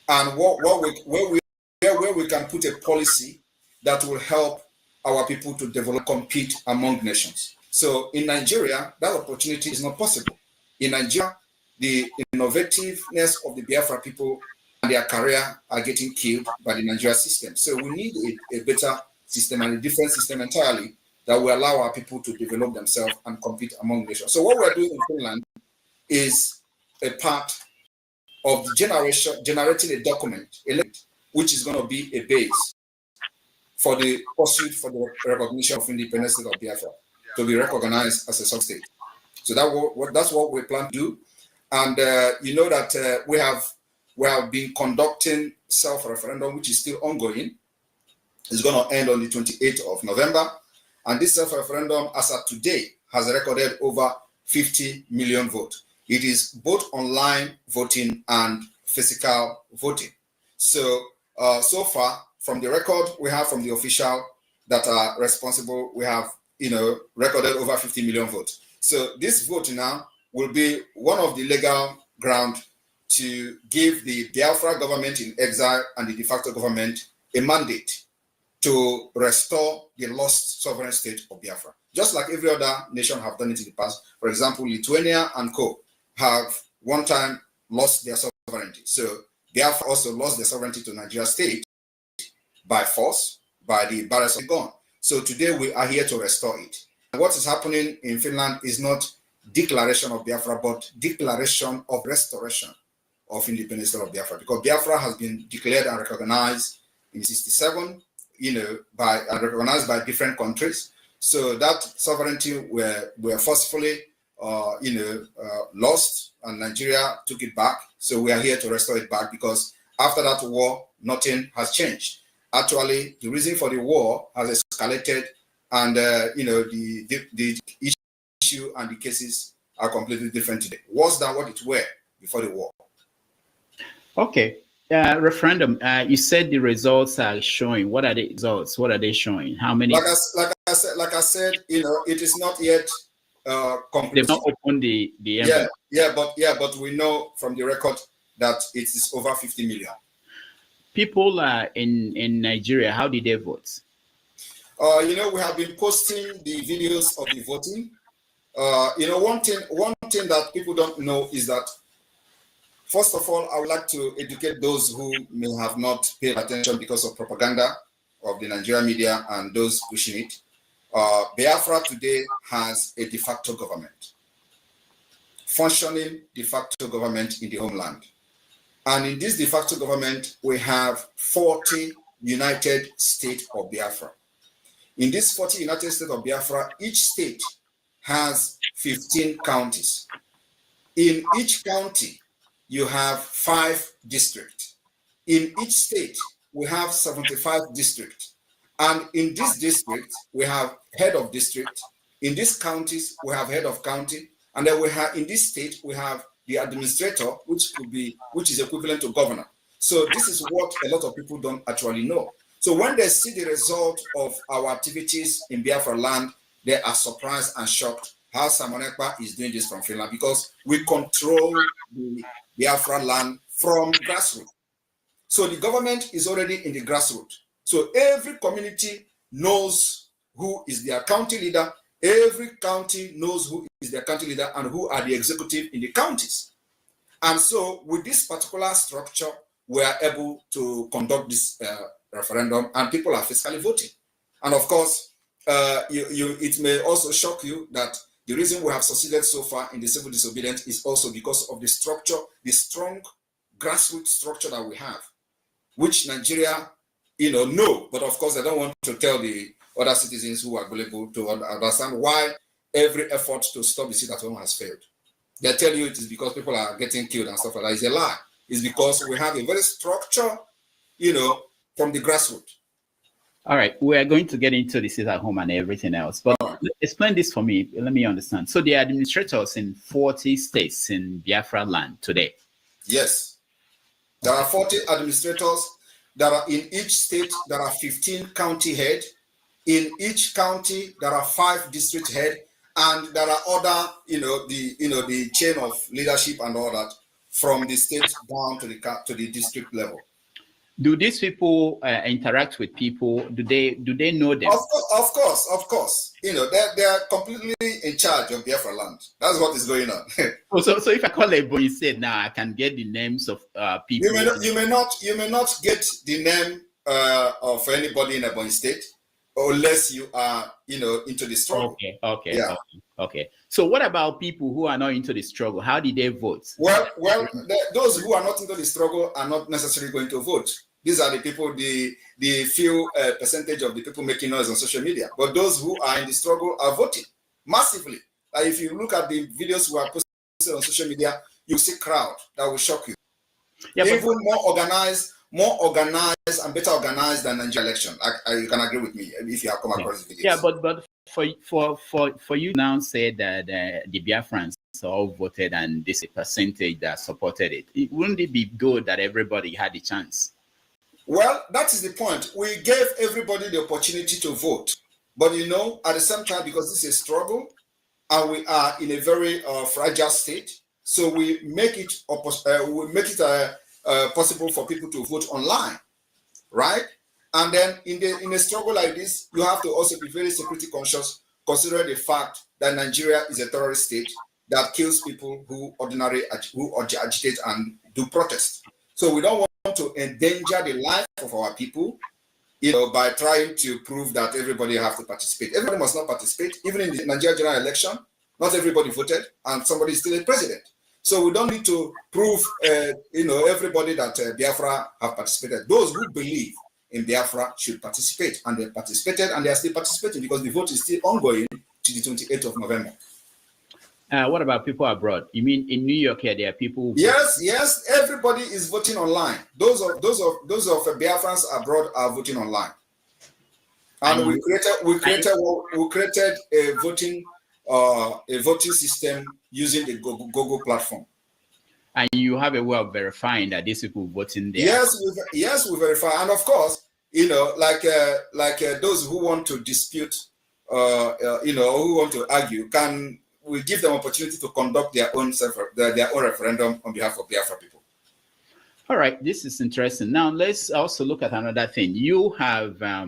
And where we can put a policy that will help our people to develop, compete among nations. So in Nigeria, that opportunity is not possible. In Nigeria, the innovativeness of the Biafra people and their career are getting killed by the Nigeria system. So we need a better system and a different system entirely that will allow our people to develop themselves and compete among nations. So what we're doing in Finland is a part of the generating a document, which is going to be a base for the pursuit for the recognition of independence state of Biafra to be recognized as a sub-state. So that's what we plan to do. And you know that we have been conducting self-referendum, which is still ongoing. It's going to end on the 28th of November. And this self-referendum, as of today, has recorded over 50 million votes. It is both online voting and physical voting. So, so far, from the record we have from the official that are responsible, we have, recorded over 50 million votes. So this vote now will be one of the legal ground to give the Biafra government in exile and the de facto government a mandate to restore the lost sovereign state of Biafra. Just like every other nation have done it in the past. For example, Lithuania and co have one time lost their sovereignty. So Biafra also lost their sovereignty to Nigeria state by force, by the barriers of gun. So today we are here to restore it. And what is happening in Finland is not declaration of Biafra, but declaration of restoration of independence of Biafra, because Biafra has been declared and recognized in 1967, and recognized by different countries. So that sovereignty were forcefully, lost, and Nigeria took it back. So we are here to restore it back, because after that war, nothing has changed. Actually, the reason for the war has escalated, and the issue and the cases are completely different today. Worse than what it were before the war. Okay. Referendum. You said the results are showing. What are the results? What are they showing? How many? Like I said, it is not yet complete. They've not opened the envelope. But we know from the record that it is over 50 million. People in Nigeria, how did they vote? We have been posting the videos of the voting. One thing that people don't know is that, first of all, I would like to educate those who may have not paid attention because of propaganda of the Nigerian media and those pushing it. Biafra today has a de facto government, functioning de facto government in the homeland. And in this de facto government, we have 40 United States of Biafra. In this 40 United States of Biafra, each state has 15 counties. In each county, you have 5 districts. In each state, we have 75 districts. And in this district, we have head of district. In these counties, we have head of county. And then we have, in this state, we have the administrator, which is equivalent to governor. So this is what a lot of people don't actually know. So when they see the result of our activities in Biafra land, they are surprised and shocked how Simon Ekpa is doing this from Finland, because we control the Biafra land from grassroots. So the government is already in the grassroots. So every community knows who is their county leader. Every county knows who is their county leader and who are the executive in the counties. And so with this particular structure, we are able to conduct this referendum, and people are fiscally voting. And of course, it may also shock you that the reason we have succeeded so far in the civil disobedience is also because of the structure, the strong grassroots structure that we have, which Nigeria, know, but of course they don't want to tell the other citizens who are available to understand why every effort to stop the sit at home has failed. They tell you it is because people are getting killed and stuff like that. It's a lie. It's because we have a very structure, from the grassroots. All right, we are going to get into the sit at home and everything else, but explain this for me. Let me understand. So the administrators in 40 states in Biafra land today. Yes, there are 40 administrators. There are in each state. There are 15 county head. In each county, there are 5 district head, and there are other, the chain of leadership and all that from the state down to the district level. Do these people interact with people? Do they know them? Of course. They are completely in charge of Biafralands. That's what is going on. So if I call a boy said now, I can get the names of people. You may not get the name of anybody in Ebonyi State unless you are into the struggle. Okay. So what about people who are not into the struggle? How did they vote? Well, those who are not into the struggle are not necessarily going to vote. These are the people, the few percentage of the people making noise on social media. But those who are in the struggle are voting massively. If you look at the videos we are posted on social media, you see crowd that will shock you. Yeah, even more organized and better organized than Nigeria election. You can agree with me if you have come across the videos. Yeah, but for you now say that the Biafrans all voted and this percentage that supported it. Wouldn't it be good that everybody had a chance? Well, that is the point. We gave everybody the opportunity to vote. But at the same time, because this is a struggle and we are in a very fragile state, so we make it possible for people to vote online, right? And then in a struggle like this, you have to also be very security conscious, considering the fact that Nigeria is a terrorist state that kills people who agitate and do protest. So we don't want to endanger the life of our people, by trying to prove that everybody has to participate. Everybody must not participate. Even in the Nigeria general election, not everybody voted, and somebody is still a president. So we don't need to prove, everybody that Biafra have participated. Those who believe in Biafra should participate, and they participated, and they are still participating because the vote is still ongoing to the 28th of November. What about people abroad? You mean in New York here, there are people? Yes. Everybody is voting online. Those of Biafrans abroad are voting online. And we created a voting system using the Google platform. And you have a way of verifying that these people voting there. Yes, we verify. And of course, like those who want to dispute, who want to argue, we give them opportunity to conduct their own referendum on behalf of Biafra people. All right, this is interesting. Now let's also look at another thing. You have a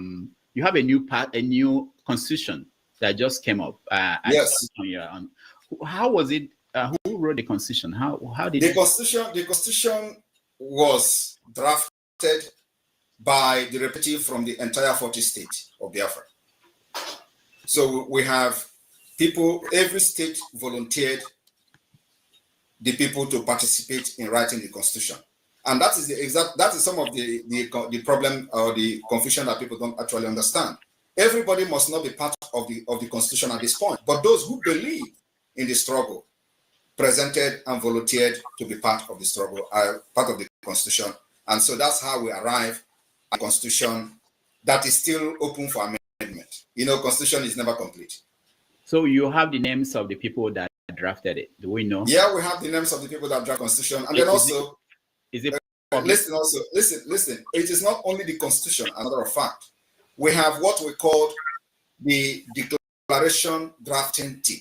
new constitution that just came up. Yes. How was it? Who wrote the constitution? How did the constitution was drafted by the representative from the entire 40 states of Biafra. So we have people, every state volunteered the people to participate in writing the constitution. And that is some of the problem or the confusion that people don't actually understand. Everybody must not be part of the constitution at this point, but those who believe in the struggle presented and volunteered to be part of the struggle, part of the constitution. And so that's how we arrive at a constitution that is still open for amendment. You know, constitution is never complete. So you have the names of the people that drafted it. Do we know? Yeah, we have the names of the people that draft constitution. And then also, listen. It is not only the constitution, as a matter of fact. We have what we call the declaration drafting team.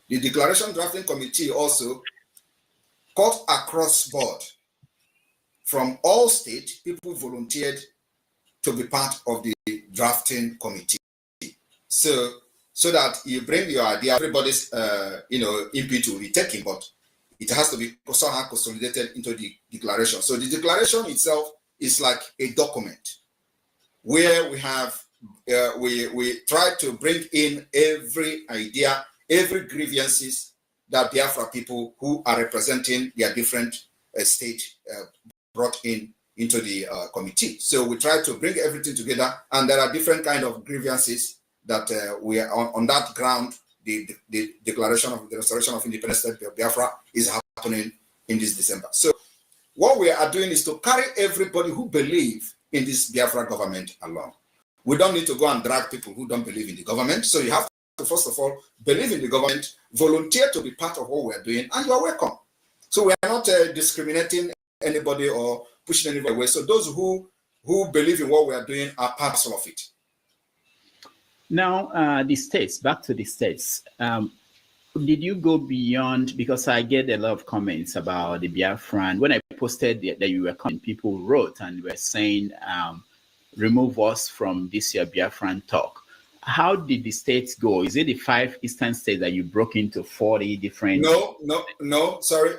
The declaration drafting committee also cut across board from all states, people volunteered to be part of the drafting committee. So that you bring your idea, everybody's input will be taken, but it has to be somehow consolidated into the declaration. So the declaration itself is like a document where we have we try to bring in every idea, every grievances that Biafra people who are representing their different states brought into the committee. So we try to bring everything together, and there are different kind of grievances that we are on that ground. The declaration of the restoration of independence state of Biafra is happening in this December. So what we are doing is to carry everybody who believe in this Biafra government along. We don't need to go and drag people who don't believe in the government. So you have to, first of all, believe in the government, volunteer to be part of what we are doing, and you are welcome. So we are not discriminating anybody or pushing anybody away. So those who believe in what we are doing are part of it. Now, the states, back to the states. Did you go beyond, because I get a lot of comments about the Biafran. When I posted that you were coming, people wrote and were saying, remove us from this year Biafran talk. How did the states go? Is it the 5 eastern states that you broke into 40 different? No, sorry.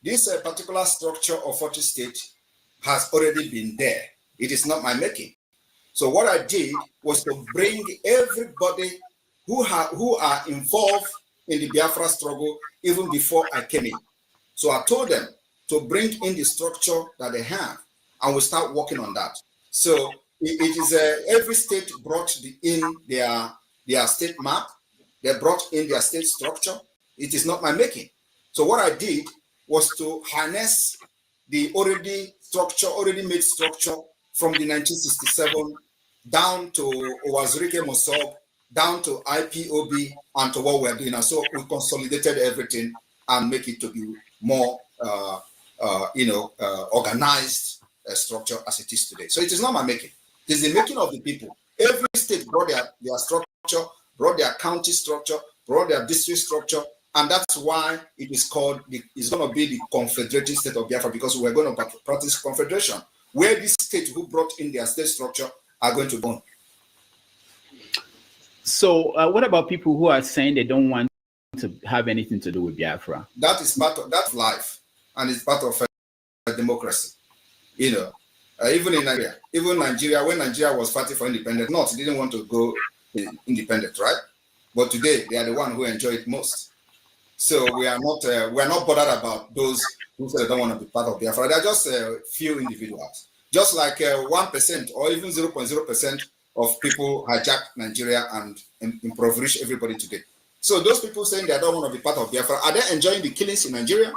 This particular structure of 40 states has already been there. It is not my making. So what I did was to bring everybody who are involved in the Biafra struggle even before I came in. So I told them to bring in the structure that they have, and we start working on that. So it is every state brought in their state map. They brought in their state structure. It is not my making. So what I did was to harness the already made structure from the 1967 down to Owazurike Mosob, down to IPOB, and to what we're doing. And so we consolidated everything and make it to be more, organized structure as it is today. So it is not my making. It is the making of the people. Every state brought their structure, brought their county structure, brought their district structure, and that's why it is called, it's going to be the Confederated State of Biafra, because we're going to practice confederation, where these states who brought in their state structure are going to go. So what about people who are saying they don't want to have anything to do with Biafra? That is part of that life, and it's part of democracy. Even in Nigeria, when Nigeria was fighting for independence, North didn't want to go independent, right? But today they are the one who enjoy it most. So we are not bothered about those who say they don't want to be part of Biafra. They are just a few individuals, just like 1% or even 0.0% of people hijack Nigeria and impoverish everybody today. So those people saying they don't want to be part of Biafra, are they enjoying the killings in Nigeria?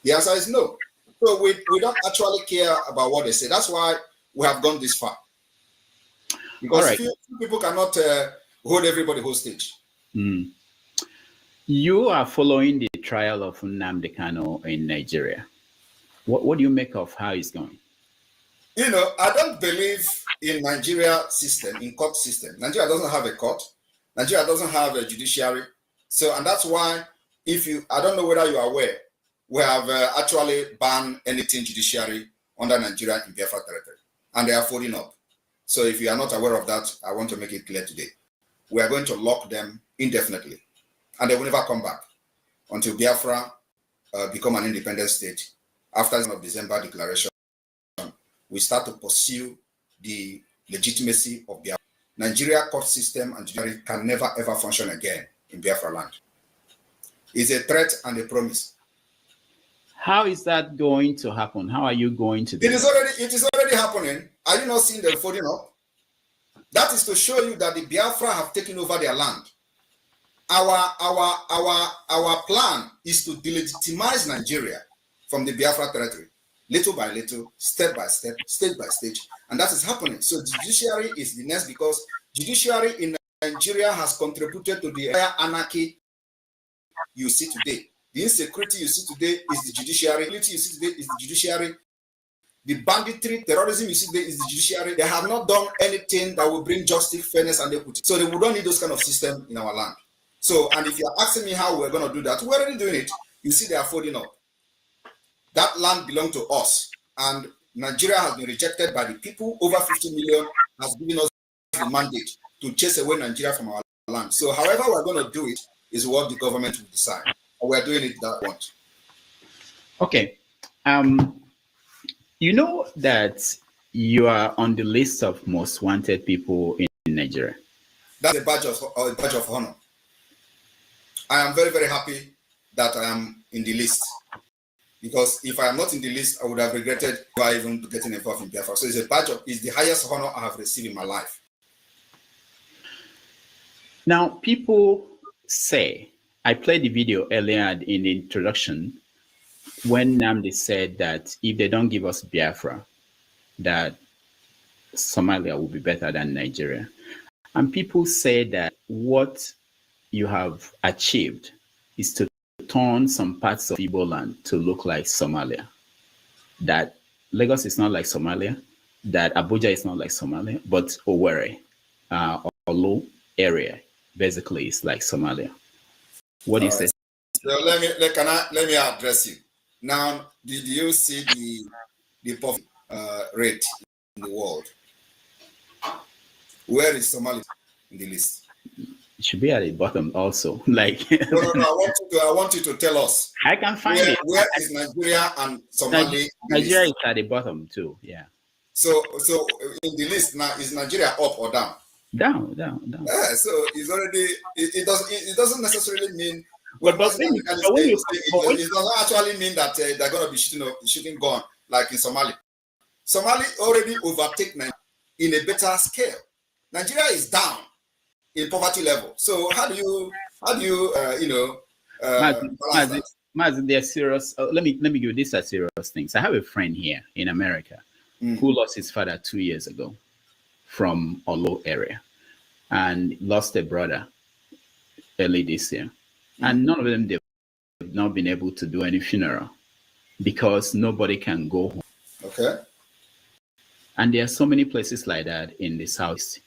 The answer is no. So we don't actually care about what they say. That's why we have gone this far. Because few people cannot hold everybody hostage. Mm. You are following the trial of Nnamdi Kanu in Nigeria. What do you make of how it's going? I don't believe in Nigeria system, in court system. Nigeria doesn't have a court. Nigeria doesn't have a judiciary. So, and that's why, I don't know whether you are aware, we have actually banned anything judiciary under Nigeria in Biafra territory, and they are folding up. So if you are not aware of that, I want to make it clear today. We are going to lock them indefinitely, and they will never come back until Biafra become an independent state. After the December declaration, we start to pursue the legitimacy of Biafra. Nigeria court system and judiciary can never ever function again in Biafra land. It's a threat and a promise. How is that going to happen? How are you going to do it? It is already happening. Are you not seeing them folding up? That is to show you that the Biafra have taken over their land. our plan is to delegitimize Nigeria from the Biafra territory, little by little, step by step, stage by stage, and that is happening. So judiciary is the next, because judiciary in Nigeria has contributed to the anarchy you see today. The insecurity you see today is the judiciary. The you see today is the judiciary. The banditry, terrorism you see today is the judiciary. They have not done anything that will bring justice, fairness, and equity. So we don't need those kind of system in our land. So, and if you're asking me how we're going to do that, we're already doing it. You see, they are folding up. That land belongs to us, and Nigeria has been rejected by the people. Over 50 million has given us the mandate to chase away Nigeria from our land. So, however we're going to do it is what the government will decide. And we're doing it that way. Okay. You know that you are on the list of most wanted people in Nigeria. That's a badge of honor. I am very, very happy that I am in the list, because if I am not in the list, I would have regretted even getting involved in Biafra. So it's the highest honor I have received in my life. Now, people say, I played the video earlier in the introduction when Nnamdi said that if they don't give us Biafra, that Somalia will be better than Nigeria. And people say that what you have achieved is to turn some parts of Igbo land to look like Somalia. That Lagos is not like Somalia, that Abuja is not like Somalia, but Owerri, Olo area, basically is like Somalia. What do you say? So let me address you. Now, did you see the poverty rate in the world? Where is Somalia in the list? It should be at the bottom also. Like no, I want you to tell us. I can find it. Where is Nigeria and Somalia? Nigeria is at the bottom too. Yeah. So in the list now, is Nigeria up or down? Down. Yeah, so it's already it doesn't necessarily mean. But when you, it doesn't actually mean that they're going to be shooting gun like in Somalia. Somalia already overtake Nigeria in a better scale. Nigeria is down in poverty level. So how do you Maz, they're serious. Let me give you this as serious things. I have a friend here in America who lost his father 2 years ago from Olo area, and lost a brother early this year. And none of them, they've not been able to do any funeral because nobody can go home. Okay. And there are so many places like that in the South.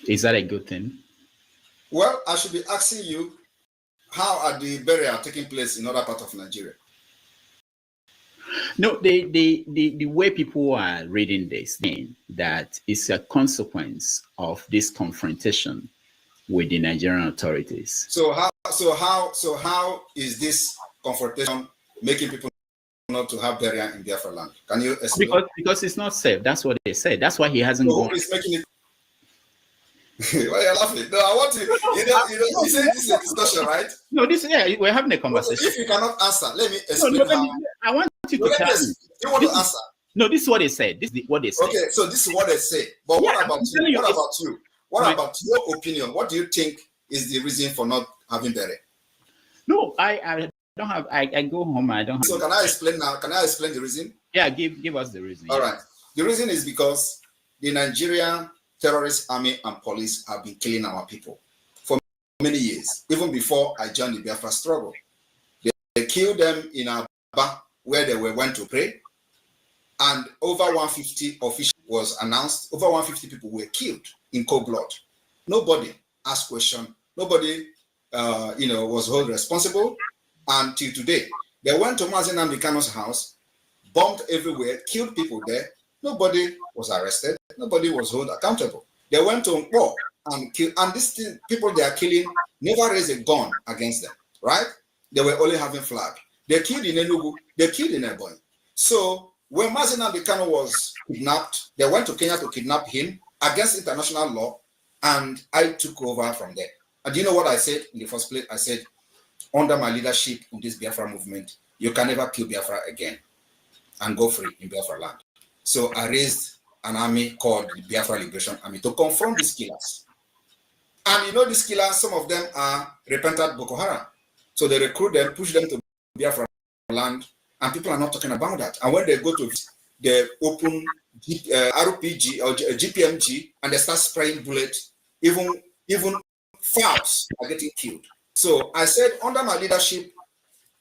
Is that a good thing? Well, I should be asking you, how are the burial taking place in other parts of Nigeria? No, the way people are reading this mean that it's a consequence of this confrontation with the Nigerian authorities. So how is this confrontation making people not to have burial in Biafraland? Can you explain? Because it's not safe. That's what they said. That's why he hasn't gone. Who is making it? Why are you laughing? No, I want to. You say this is a discussion, right? No, we're having a conversation. If you cannot answer, let me explain. I want you to tell me. You want to answer? No, this is what they said. This is what they said. Okay, so this is what they say. But what about you? What about you? What about your opinion? What do you think is the reason for not having burial? No, I don't have. I go home. I don't. So can I explain now? Can I explain the reason? Yeah, give us the reason. All right. The reason is because the Nigerian terrorist army and police have been killing our people for many years, even before I joined the Biafra struggle. They killed them in Aba, where they went to pray, and over 150 officials was announced. Over 150 people were killed in cold blood. Nobody asked question. Nobody, was held responsible until today. They went to Mazi Nnamdi Kanu's house, bombed everywhere, killed people there. Nobody was arrested. Nobody was held accountable. They went to war and killed. And these people they are killing never raised a gun against them, right? They were only having flag. They killed in Enugu. They killed in Ebonyi. So when Mazi Nnamdi Kanu was kidnapped, they went to Kenya to kidnap him against international law, and I took over from there. And do you know what I said in the first place? I said, under my leadership in this Biafra movement, you can never kill Biafra again and go free in Biafra land. So I raised an army called the Biafra Liberation Army to confront these killers. And you know, these killers, some of them are repentant Boko Haram. So they recruit them, push them to Biafra land, and people are not talking about that. And when they go to the open RPG or GPMG and they start spraying bullets, even fowls are getting killed. So I said, under my leadership,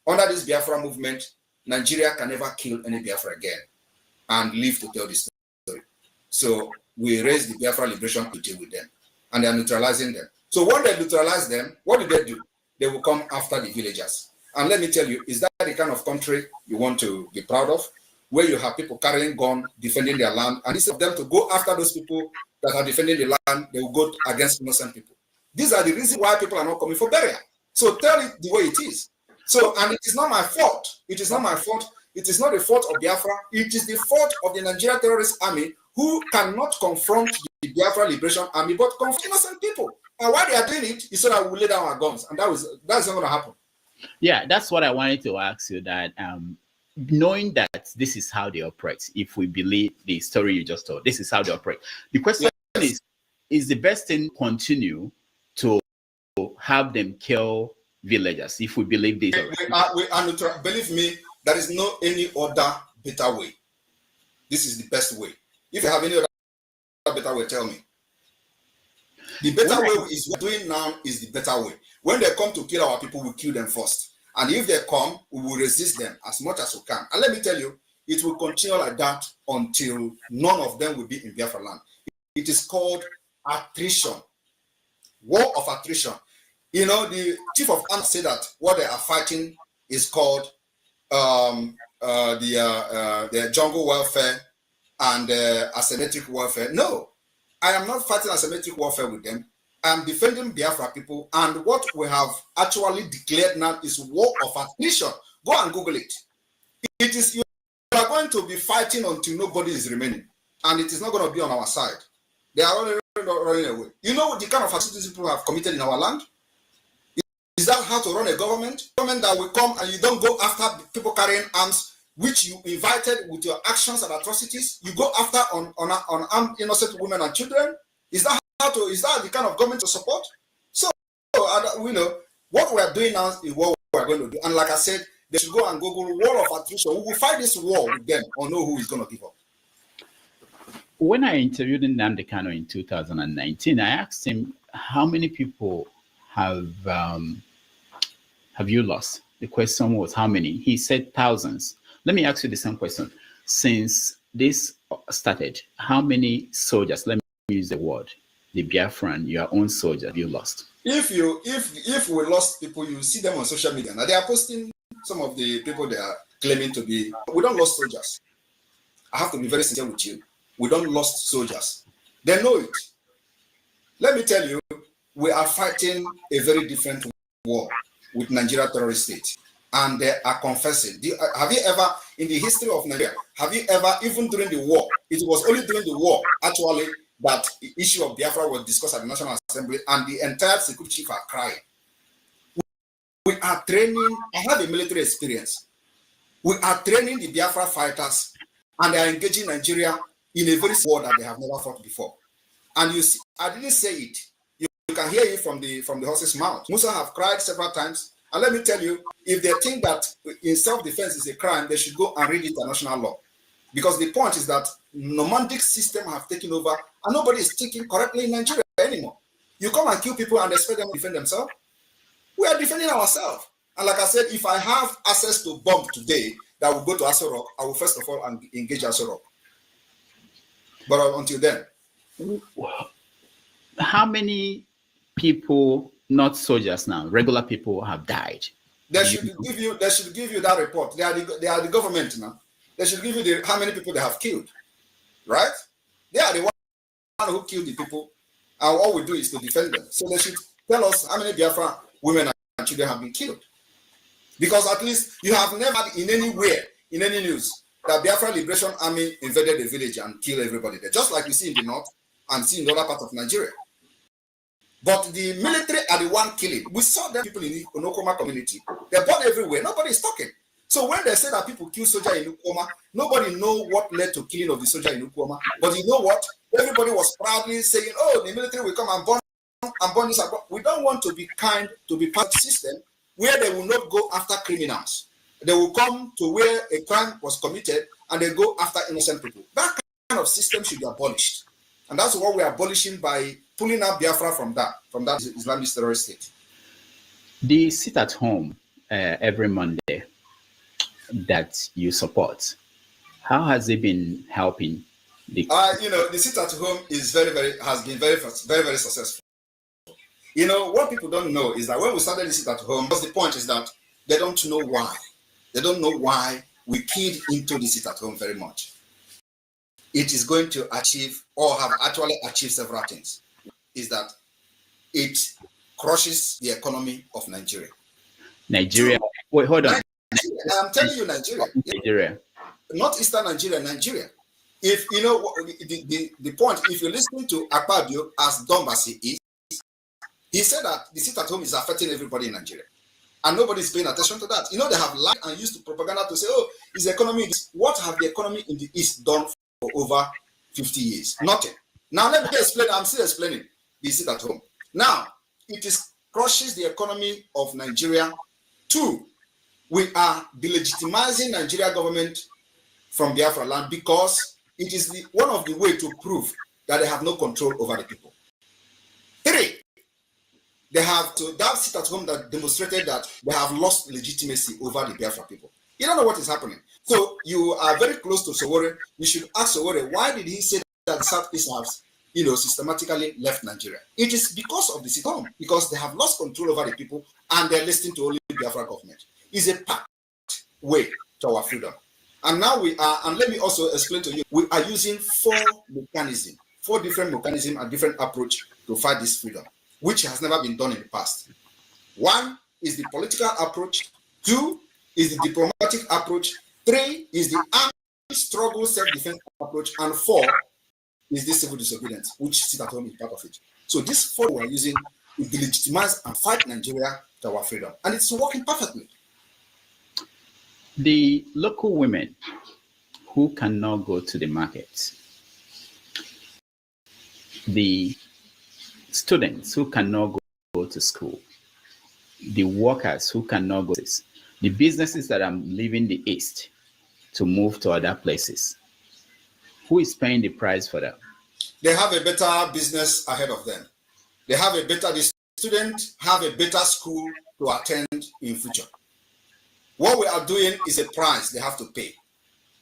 under this Biafra movement, Nigeria can never kill any Biafra again and live to tell this story. So we raised the Biafra Liberation to deal with them, and they are neutralizing them. So when they neutralize them, what do? They will come after the villagers. And let me tell you, is that the kind of country you want to be proud of, where you have people carrying guns, defending their land, and instead of them to go after those people that are defending the land, they will go against innocent people. These are the reasons why people are not coming for burial. So tell it the way it is. So, and it is not my fault. It is not my fault. It is not the fault of Biafra. It is the fault of the Nigerian terrorist army, who cannot confront the Biafra Liberation Army, but confront innocent people. And why they are doing it is so that we lay down our guns, and that's not going to happen. Yeah, that's what I wanted to ask you, that knowing that this is how they operate, if we believe the story you just told, this is how they operate. The question is the best thing continue to have them kill villagers if we believe this? We are neutral. Believe me, there is no any other better way. This is the best way. If you have any other better way, tell me. The better way is what we're doing now is the better way. When they come to kill our people, we kill them first. And if they come, we will resist them as much as we can. And let me tell you, it will continue like that until none of them will be in Biafraland. It is called attrition. War of attrition. You know, the chief of arms said that what they are fighting is called the jungle warfare and asymmetric warfare. No, I am not fighting asymmetric warfare with them. I am defending Biafra people, and what we have actually declared now is war of attrition. Go and Google it. It is, you are going to be fighting until nobody is remaining, and it is not going to be on our side. They are running away. You know the kind of atrocities people have committed in our land? Is that how to run a government? Government that will come and you don't go after people carrying arms, which you invited with your actions and atrocities? You go after on armed innocent women and children? Is that the kind of government to support? So, you know, what we are doing now is what we are going to do. And like I said, they should go and Google war of attrition. We will fight this war with them or know who is going to give up. When I interviewed Nnamdi Kanu in 2019, I asked him, how many people have you lost? The question was how many? He said thousands. Let me ask you the same question. Since this started, how many soldiers, let me use the word, the Biafran, your own soldier, have you lost? If we lost people, you see them on social media. Now they are posting some of the people they are claiming to be. We don't lost soldiers. I have to be very sincere with you. We don't lost soldiers. They know it. Let me tell you, we are fighting a very different war with Nigeria terrorist state, and they are confessing. Have you ever, in the history of Nigeria, have you ever, even during the war, it was only during the war, actually, that the issue of Biafra was discussed at the National Assembly, and the entire security chief are crying. We are training, I have a military experience. We are training the Biafra fighters, and they are engaging Nigeria in a very war that they have never fought before. And you see, I didn't say it. You can hear it from the horse's mouth. Musa have cried several times. And let me tell you, if they think that in self-defense is a crime, they should go and read international law. Because the point is that nomadic system have taken over and nobody is thinking correctly in Nigeria anymore. You come and kill people and expect them to defend themselves. We are defending ourselves. And like I said, if I have access to bomb today that will go to Aso Rock, I will first of all engage Aso Rock. But until then. How many people, not soldiers now, regular people have died? They should give you that report. They are the government now. They should give you how many people they have killed, right? They are the one who killed the people, and all we do is to defend them. So they should tell us how many Biafra women and children have been killed. Because at least you have never in anywhere, in any news, that Biafra Liberation Army invaded a village and killed everybody there, just like we see in the north and see in the other part of Nigeria. But the military are the one killing. We saw them people in the Onokoma community. They're born everywhere. Nobody is talking. So when they say that people kill soldier in Ukoma, nobody know what led to killing of the soldier in Ukoma. But you know what? Everybody was proudly saying, oh, the military will come and burn and burn this. We don't want to be kind, to be part of the system where they will not go after criminals. They will come to where a crime was committed and they go after innocent people. That kind of system should be abolished. And that's what we are abolishing by pulling out Biafra from that Islamic terrorist state. The sit at home every Monday that you support, how has it been helping? The sit at home is has been very successful. What people don't know is that when we started the sit at home, the point is that they don't know why. They don't know why we keyed into the sit at home very much. It is going to achieve, or have actually achieved, several things. Is that it crushes the economy of Nigeria. Nigeria. Wait, hold on. I'm telling you, Nigeria. Not Eastern Nigeria, Nigeria. If you know the point, if you're listening to IKIBIBIO as dumb as he is, he said that the sit at home is affecting everybody in Nigeria. And nobody is paying attention to that. They have lied and used to propaganda to say, oh, is the economy. What have the economy in the East done for over 50 years? Nothing. Now let me explain. I'm still explaining the sit at home. Now, it crushes the economy of Nigeria. 2, we are delegitimizing Nigeria government from Biafraland because it is one of the ways to prove that they have no control over the people. 3, they have to that sit at home that demonstrated that they have lost legitimacy over the Biafra people. You don't know what is happening. So you are very close to Sowore. You should ask Sowore, why did he say that the Southeast has, systematically left Nigeria? It is because of the sit at home, because they have lost control over the people and they're listening to only Biafra government. It's a pact way to our freedom. And now we are, and let me also explain to you, we are using 4 different mechanisms and different approach to fight this freedom, which has never been done in the past. 1 is the political approach, 2 is the diplomatic approach, 3 is the armed struggle self-defense approach, and 4 is the civil disobedience, which sit at home is part of it. So these 4 we are using to delegitimize and fight Nigeria to our freedom. And it's working perfectly. The local women who cannot go to the market, the students who cannot go to school, the workers who cannot go to this, the businesses that are leaving the East to move to other places, who is paying the price for that? They have a better business ahead of them. The students have a better school to attend in future. What we are doing is a price they have to pay.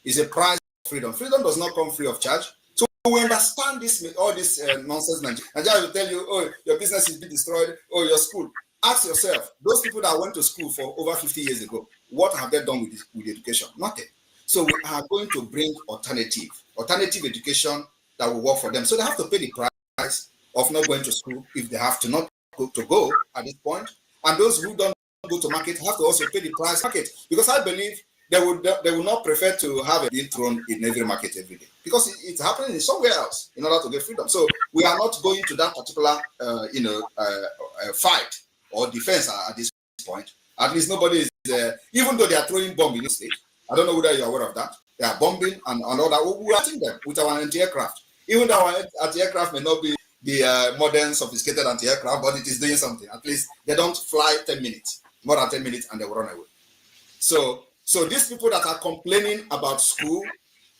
It's a price of freedom. Freedom does not come free of charge. So we understand all this nonsense. Nigeria will tell you, oh, your business is being destroyed, oh, your school. Ask yourself, those people that went to school for over 50 years ago, what have they done with education? Nothing. So we are going to bring alternative education that will work for them. So they have to pay the price of not going to school if they have to not go at this point. And those who don't go to market have to also pay the price market, because I believe they will not prefer to have it being thrown in every market every day, because it's happening in somewhere else in order to get freedom. So we are not going to that particular fight or defense at this point. At least nobody is even though they are throwing bombs in the state. I don't know whether you're aware of that. They are bombing and all that. We are hitting them with our anti-aircraft. Even though our anti-aircraft may not be the modern sophisticated anti-aircraft, but it is doing something. At least they don't fly 10 minutes, more than 10 minutes, and they will run away. So these people that are complaining about school,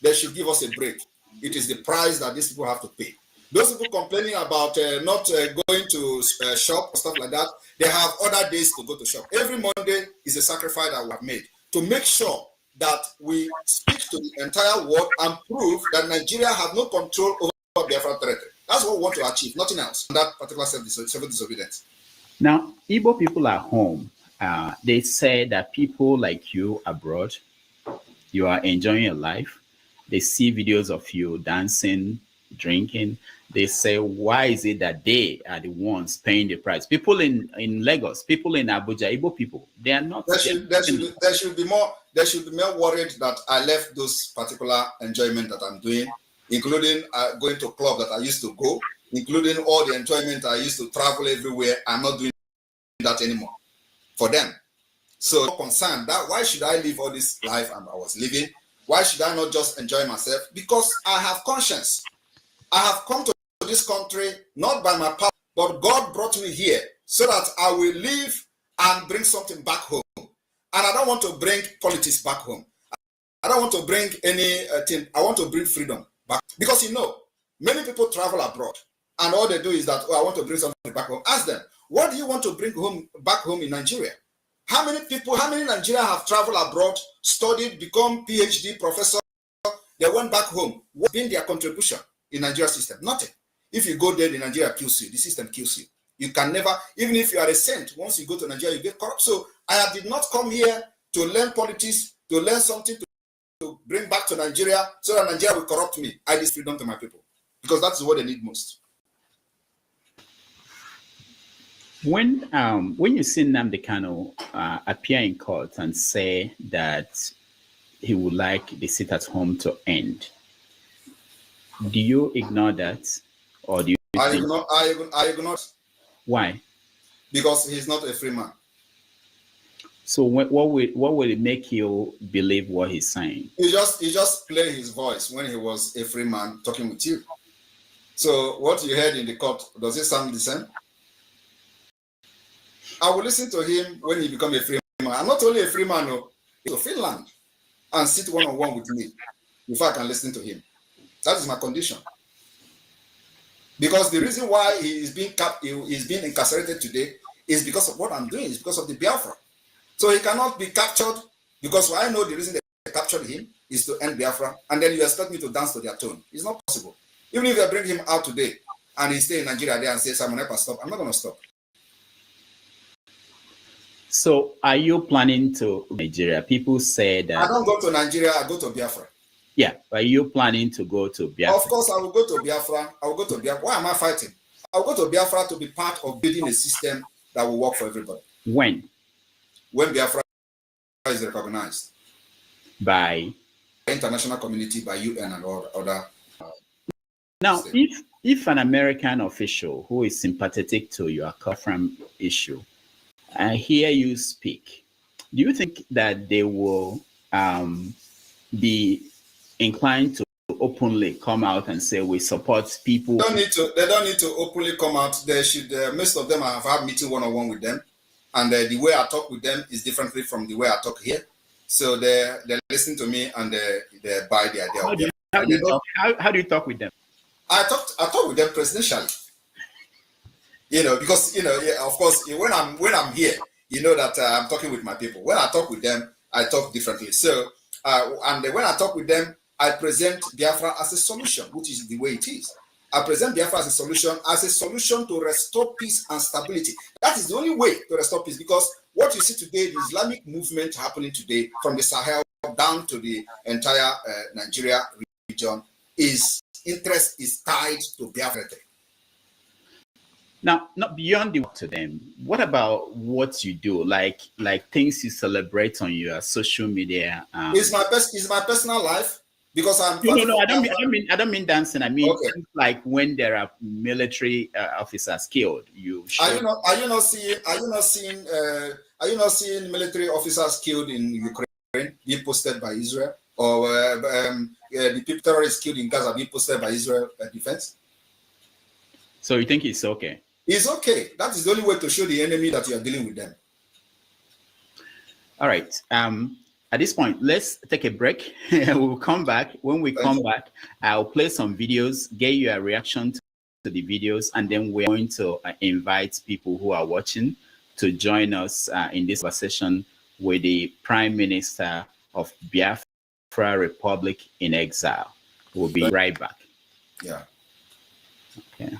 they should give us a break. It is the price that these people have to pay. Those people complaining about not going to shop, stuff like that, they have other days to go to shop. Every Monday is a sacrifice that we have made to make sure that we speak to the entire world and prove that Nigeria has no control over Biafra territory. That's what we want to achieve, nothing else. That particular civil disobedience. Now, Igbo people at home, they say that people like you abroad, you are enjoying your life. They see videos of you dancing, drinking. They say, why is it that they are the ones paying the price? People in Lagos, people in Abuja, Igbo people, they are not. There should be more worried that I left those particular enjoyment that I'm doing, including going to club that I used to go, including all the enjoyment I used to travel everywhere. I'm not doing that anymore for them. So concerned that why should I live all this life I was living? Why should I not just enjoy myself? Because I have conscience. I have come to this country not by my power, but God brought me here so that I will live and bring something back home. And I don't want to bring politics back home. I don't want to bring anything. I want to bring freedom back. Because you know, many people travel abroad and all they do is that, oh, I want to bring something back home. Ask them, what do you want to bring back home in Nigeria? How many Nigerians have traveled abroad, studied, become PhD professor? They went back home. What's been their contribution in Nigeria system? Nothing. If you go there, the Nigeria kills you. The system kills you. You can never, even if you are a saint, once you go to Nigeria, you get corrupt. So I did not come here to learn politics, to learn something to bring back to Nigeria so that Nigeria will corrupt me. I give freedom to my people because that's what they need most. When you see Nnamdi Kanu appear in court and say that he would like the sit at home to end, do you ignore that, or do you? I ignore. Why? Because he's not a free man. So what will it make you believe what he's saying? He just played his voice when he was a free man talking with you. So what you heard in the court, does it sound the same? I will listen to him when he becomes a free man. I'm not only a free man, no, to Finland and sit one-on-one with me before I can listen to him. That is my condition. Because the reason why he is being incarcerated today is because of what I'm doing. It's because of the Biafra. So he cannot be captured because I know the reason they captured him is to end Biafra, and then you expect me to dance to their tune. It's not possible. Even if they bring him out today and he stay in Nigeria there and say, Simon, stop, I'm not going to stop. So are you planning to Nigeria? People say that... I don't go to Nigeria, I go to Biafra. Yeah, are you planning to go to Biafra? Of course, I will go to Biafra. I will go to Biafra. Why am I fighting? I will go to Biafra to be part of building a system that will work for everybody. When? When Biafra is recognized. By? The international community, by UN and all other... Now, if an American official who is sympathetic to your Biafran issue, I hear you speak, do you think that they will be inclined to openly come out and say we support people? They don't need to openly come out. They should. Most of them have had meeting one-on-one with them, and the way I talk with them is differently from the way I talk here. So they listen to me and they buy the idea. How do you talk with them? I talk with them presidentially. You know, because yeah, of course, when I'm here, you know that I'm talking with my people. When I talk with them, I talk differently. So, and when I talk with them, I present Biafra as a solution, which is the way it is. I present Biafra as a solution to restore peace and stability. That is the only way to restore peace, because what you see today, the Islamic movement happening today, from the Sahel down to the entire Nigeria region, interest is tied to Biafra. Now, not beyond the work to them, what about what you do, like things you celebrate on your social media? It's my personal life, because I'm. No, I don't mean dancing. I mean, okay, like when there are military officers killed. Are you not seeing military officers killed in Ukraine being posted by Israel, or the terrorists killed in Gaza being posted by Israel defense? So you think it's okay? It's okay. That is the only way to show the enemy that you are dealing with them. All right. At this point, let's take a break. We'll come back. When we come back, I'll play some videos, get your reaction to the videos, and then we're going to invite people who are watching to join us in this conversation with the Prime Minister of Biafra Republic in exile. We'll be right back. Yeah. Okay.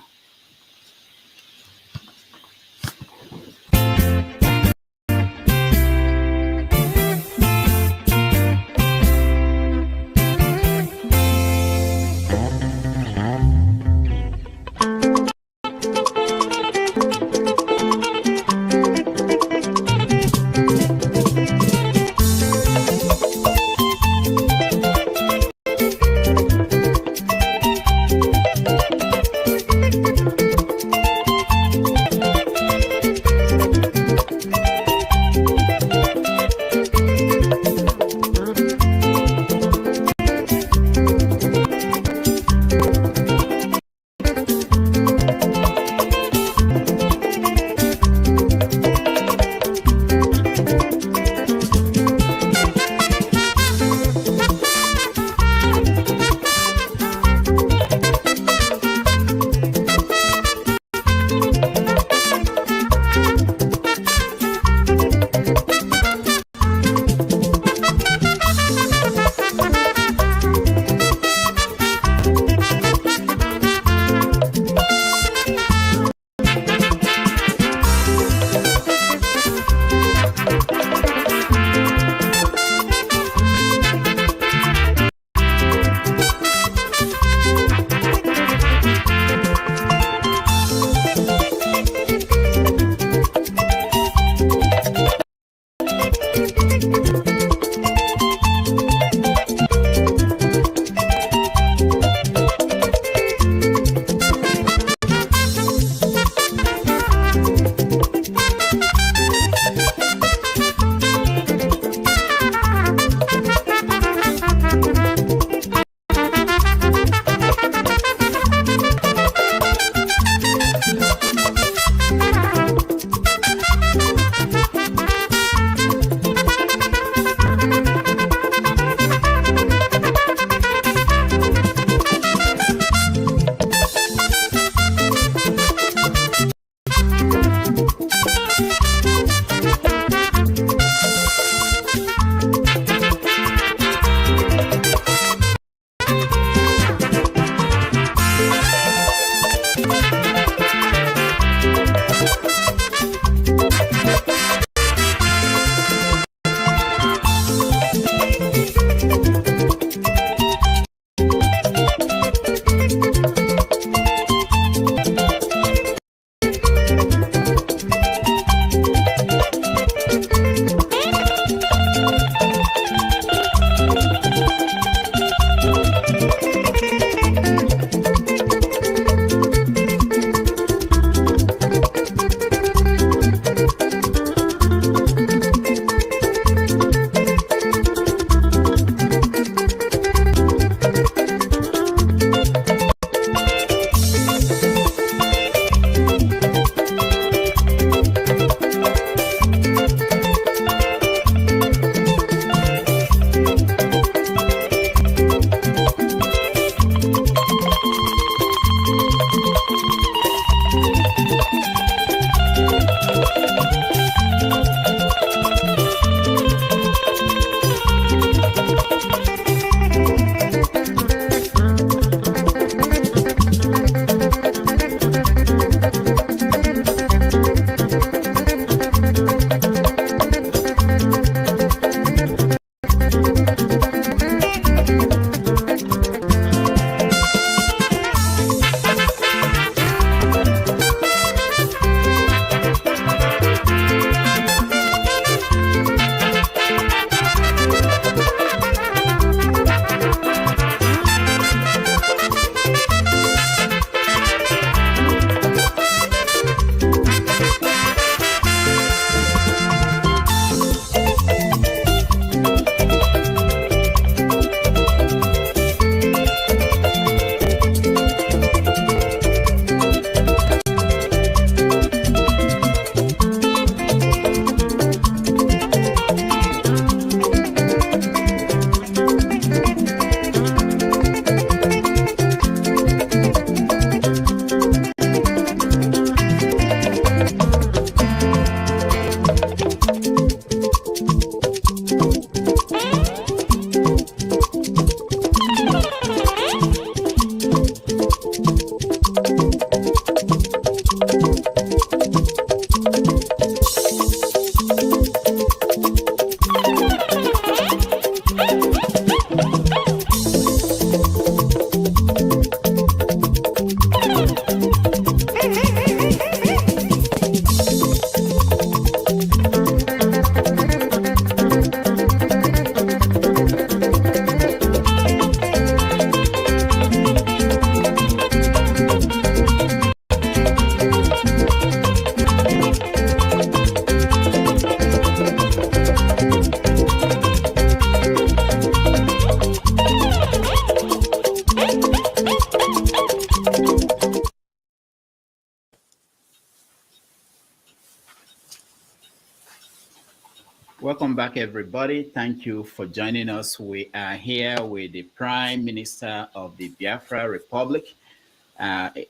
Welcome back, everybody. Thank you for joining us. We are here with the Prime Minister of the Biafra Republic,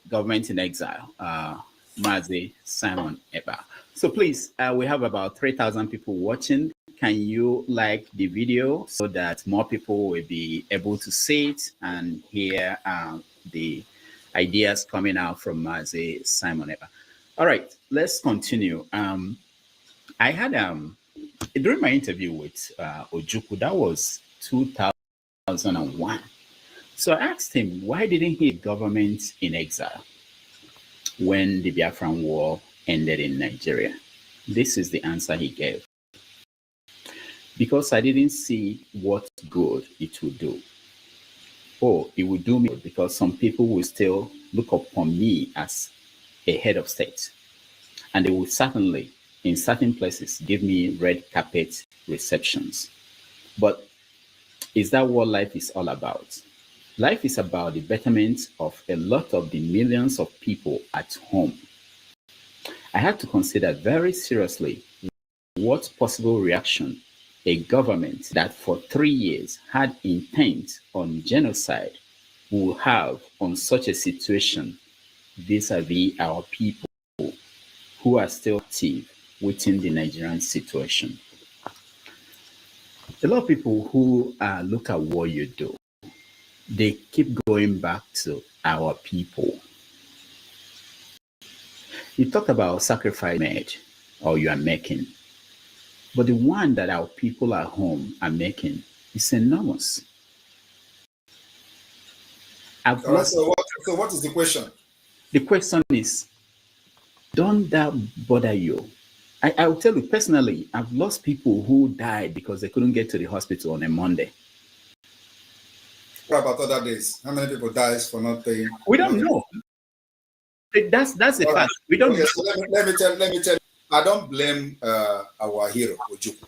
government in exile, Mazi Simon Eba. So please, we have about 3,000 people watching. Can you like the video so that more people will be able to see it and hear the ideas coming out from Mazi Simon Eba? All right, let's continue. I had during my interview with Ojukwu, that was 2001. So I asked him, why didn't he government in exile when the Biafran war ended in Nigeria? This is the answer he gave. Because I didn't see what good it would do. Oh, it would do me good because some people will still look upon me as a head of state. And they will certainly, in certain places, give me red carpet receptions. But is that what life is all about? Life is about the betterment of a lot of the millions of people at home. I had to consider very seriously what possible reaction a government that for 3 years had intent on genocide will have on such a situation vis-a-vis our people who are still active within the Nigerian situation. A lot of people who look at what you do, they keep going back to our people. You talk about sacrifice made or you are making, but the one that our people at home are making is enormous. So what is the question? The question is, don't that bother you? I will tell you personally, I've lost people who died because they couldn't get to the hospital on a Monday. What about other days? How many people died for not paying? We don't know. That's a fact. We don't know. So let me tell you, I don't blame our hero, Ojukwu,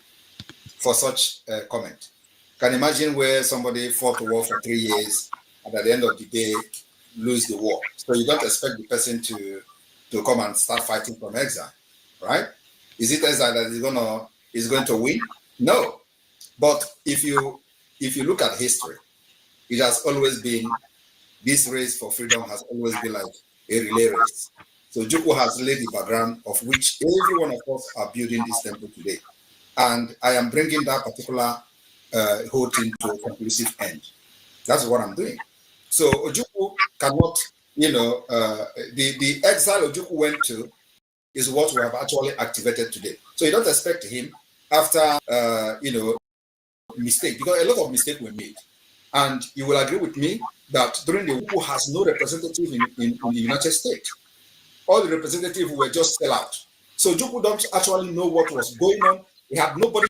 for such a comment. Can imagine where somebody fought the war for 3 years and at the end of the day lose the war. So you don't expect the person to come and start fighting from exile, right? Is it exile that is going to win? No. But if you look at history, it has always been, this race for freedom has always been like a relay race. So Ojukwu has laid the background of which every one of us are building this temple today. And I am bringing that particular whole thing to a conclusive end. That's what I'm doing. So Ojukwu cannot, the exile Ojukwu went to is what we have actually activated today. So you don't expect him after, mistake, because a lot of mistakes were made. And you will agree with me that during the Ojukwu has no representative in the United States. All the representatives were just sell out. So Ojukwu don't actually know what was going on. He had nobody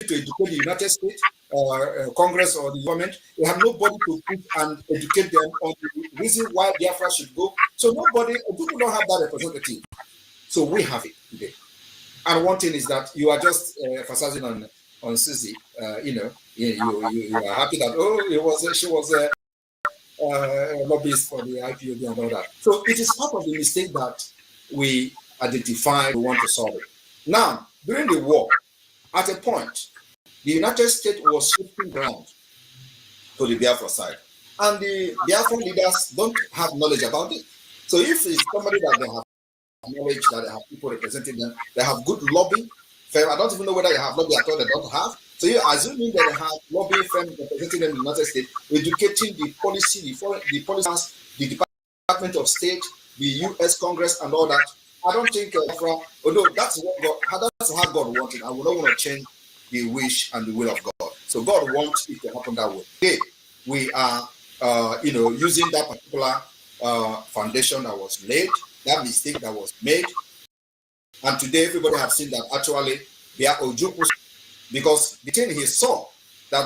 to educate the United States or Congress or the government. They have nobody to put and educate them on the reason why Biafra should go. So nobody, Ojukwu don't have that representative. So we have it today. And one thing is that you are just emphasizing on Susie. You are happy that she was a lobbyist for the IPOB and all that. So it is part of the mistake that we identified. We want to solve it. Now, during the war, at a point, the United States was shifting ground to the Biafra side, and the Biafra leaders don't have knowledge about it. So if it's somebody that they have knowledge, that they have people representing them, they have good lobby firm. I don't even know whether they have lobby at all. They don't have. So you're assuming that they have lobby firm representing them in the United States, educating the policy, the policies, the Department of State, the U.S. Congress, and all that. I don't think, although that's how God wanted, I would not want to change the wish and the will of God. So God wants it to happen that way. Today, we are, using that particular foundation that was laid, that mistake that was made. And today, everybody have seen that actually they are Ojukwu, because the thing he saw that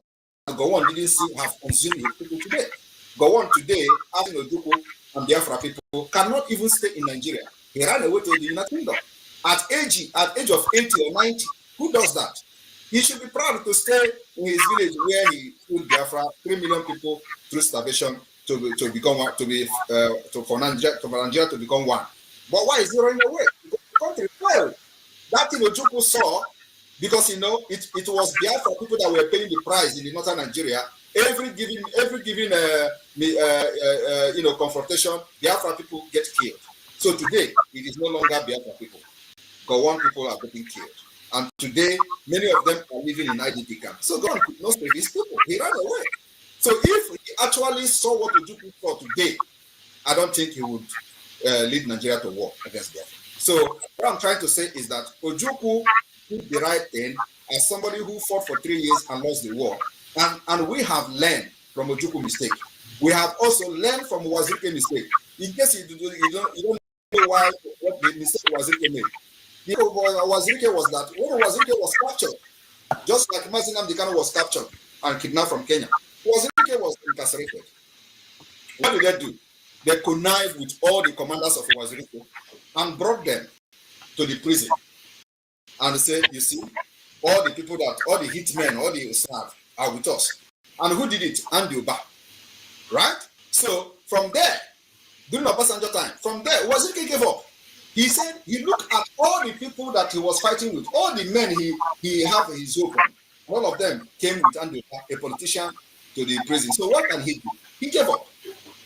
Gowon didn't see have consumed his people today. Gowon today, having Ojukwu and Biafra people, cannot even stay in Nigeria. He ran away to the United Kingdom. At age of 80 or 90, who does that? He should be proud to stay in his village where he killed Biafra, 3 million people through starvation to become one, for Nigeria to become one. But why is it running away? Because the country failed. That thing Ojukwu saw, because it was Biafra people that were paying the price in the northern Nigeria. Every given confrontation, Biafra people get killed. So today it is no longer Biafra people. Gowon people are getting killed. And today, many of them are living in IDP camps. So God could not save his people. He ran away. So if he actually saw what Ojukwu saw today, I don't think he would lead Nigeria to war against Biafra. So what I'm trying to say is that Ojukwu did the right thing as somebody who fought for 3 years and lost the war. And we have learned from Ojukwu mistake. We have also learned from Wazirike's mistake. In case you don't know why what the mistake Wazirike made. The Wazirike was that when Wazirike was captured, just like Mazi Nnamdi Kanu was captured and kidnapped from Kenya, Wazirike was incarcerated. What did they do? They connived with all the commanders of Wazirike and brought them to the prison. And said, you see, all the people that, all the hitmen, all the staff are with us. And who did it? Andy Uba. Right? So from there, during Obasanjo time, from there, Wazirike gave up. He said he looked at all the people that he was fighting with, all the men he had his hope on. All of them came with Andy Uba, a politician, to the prison. So what can he do? He gave up.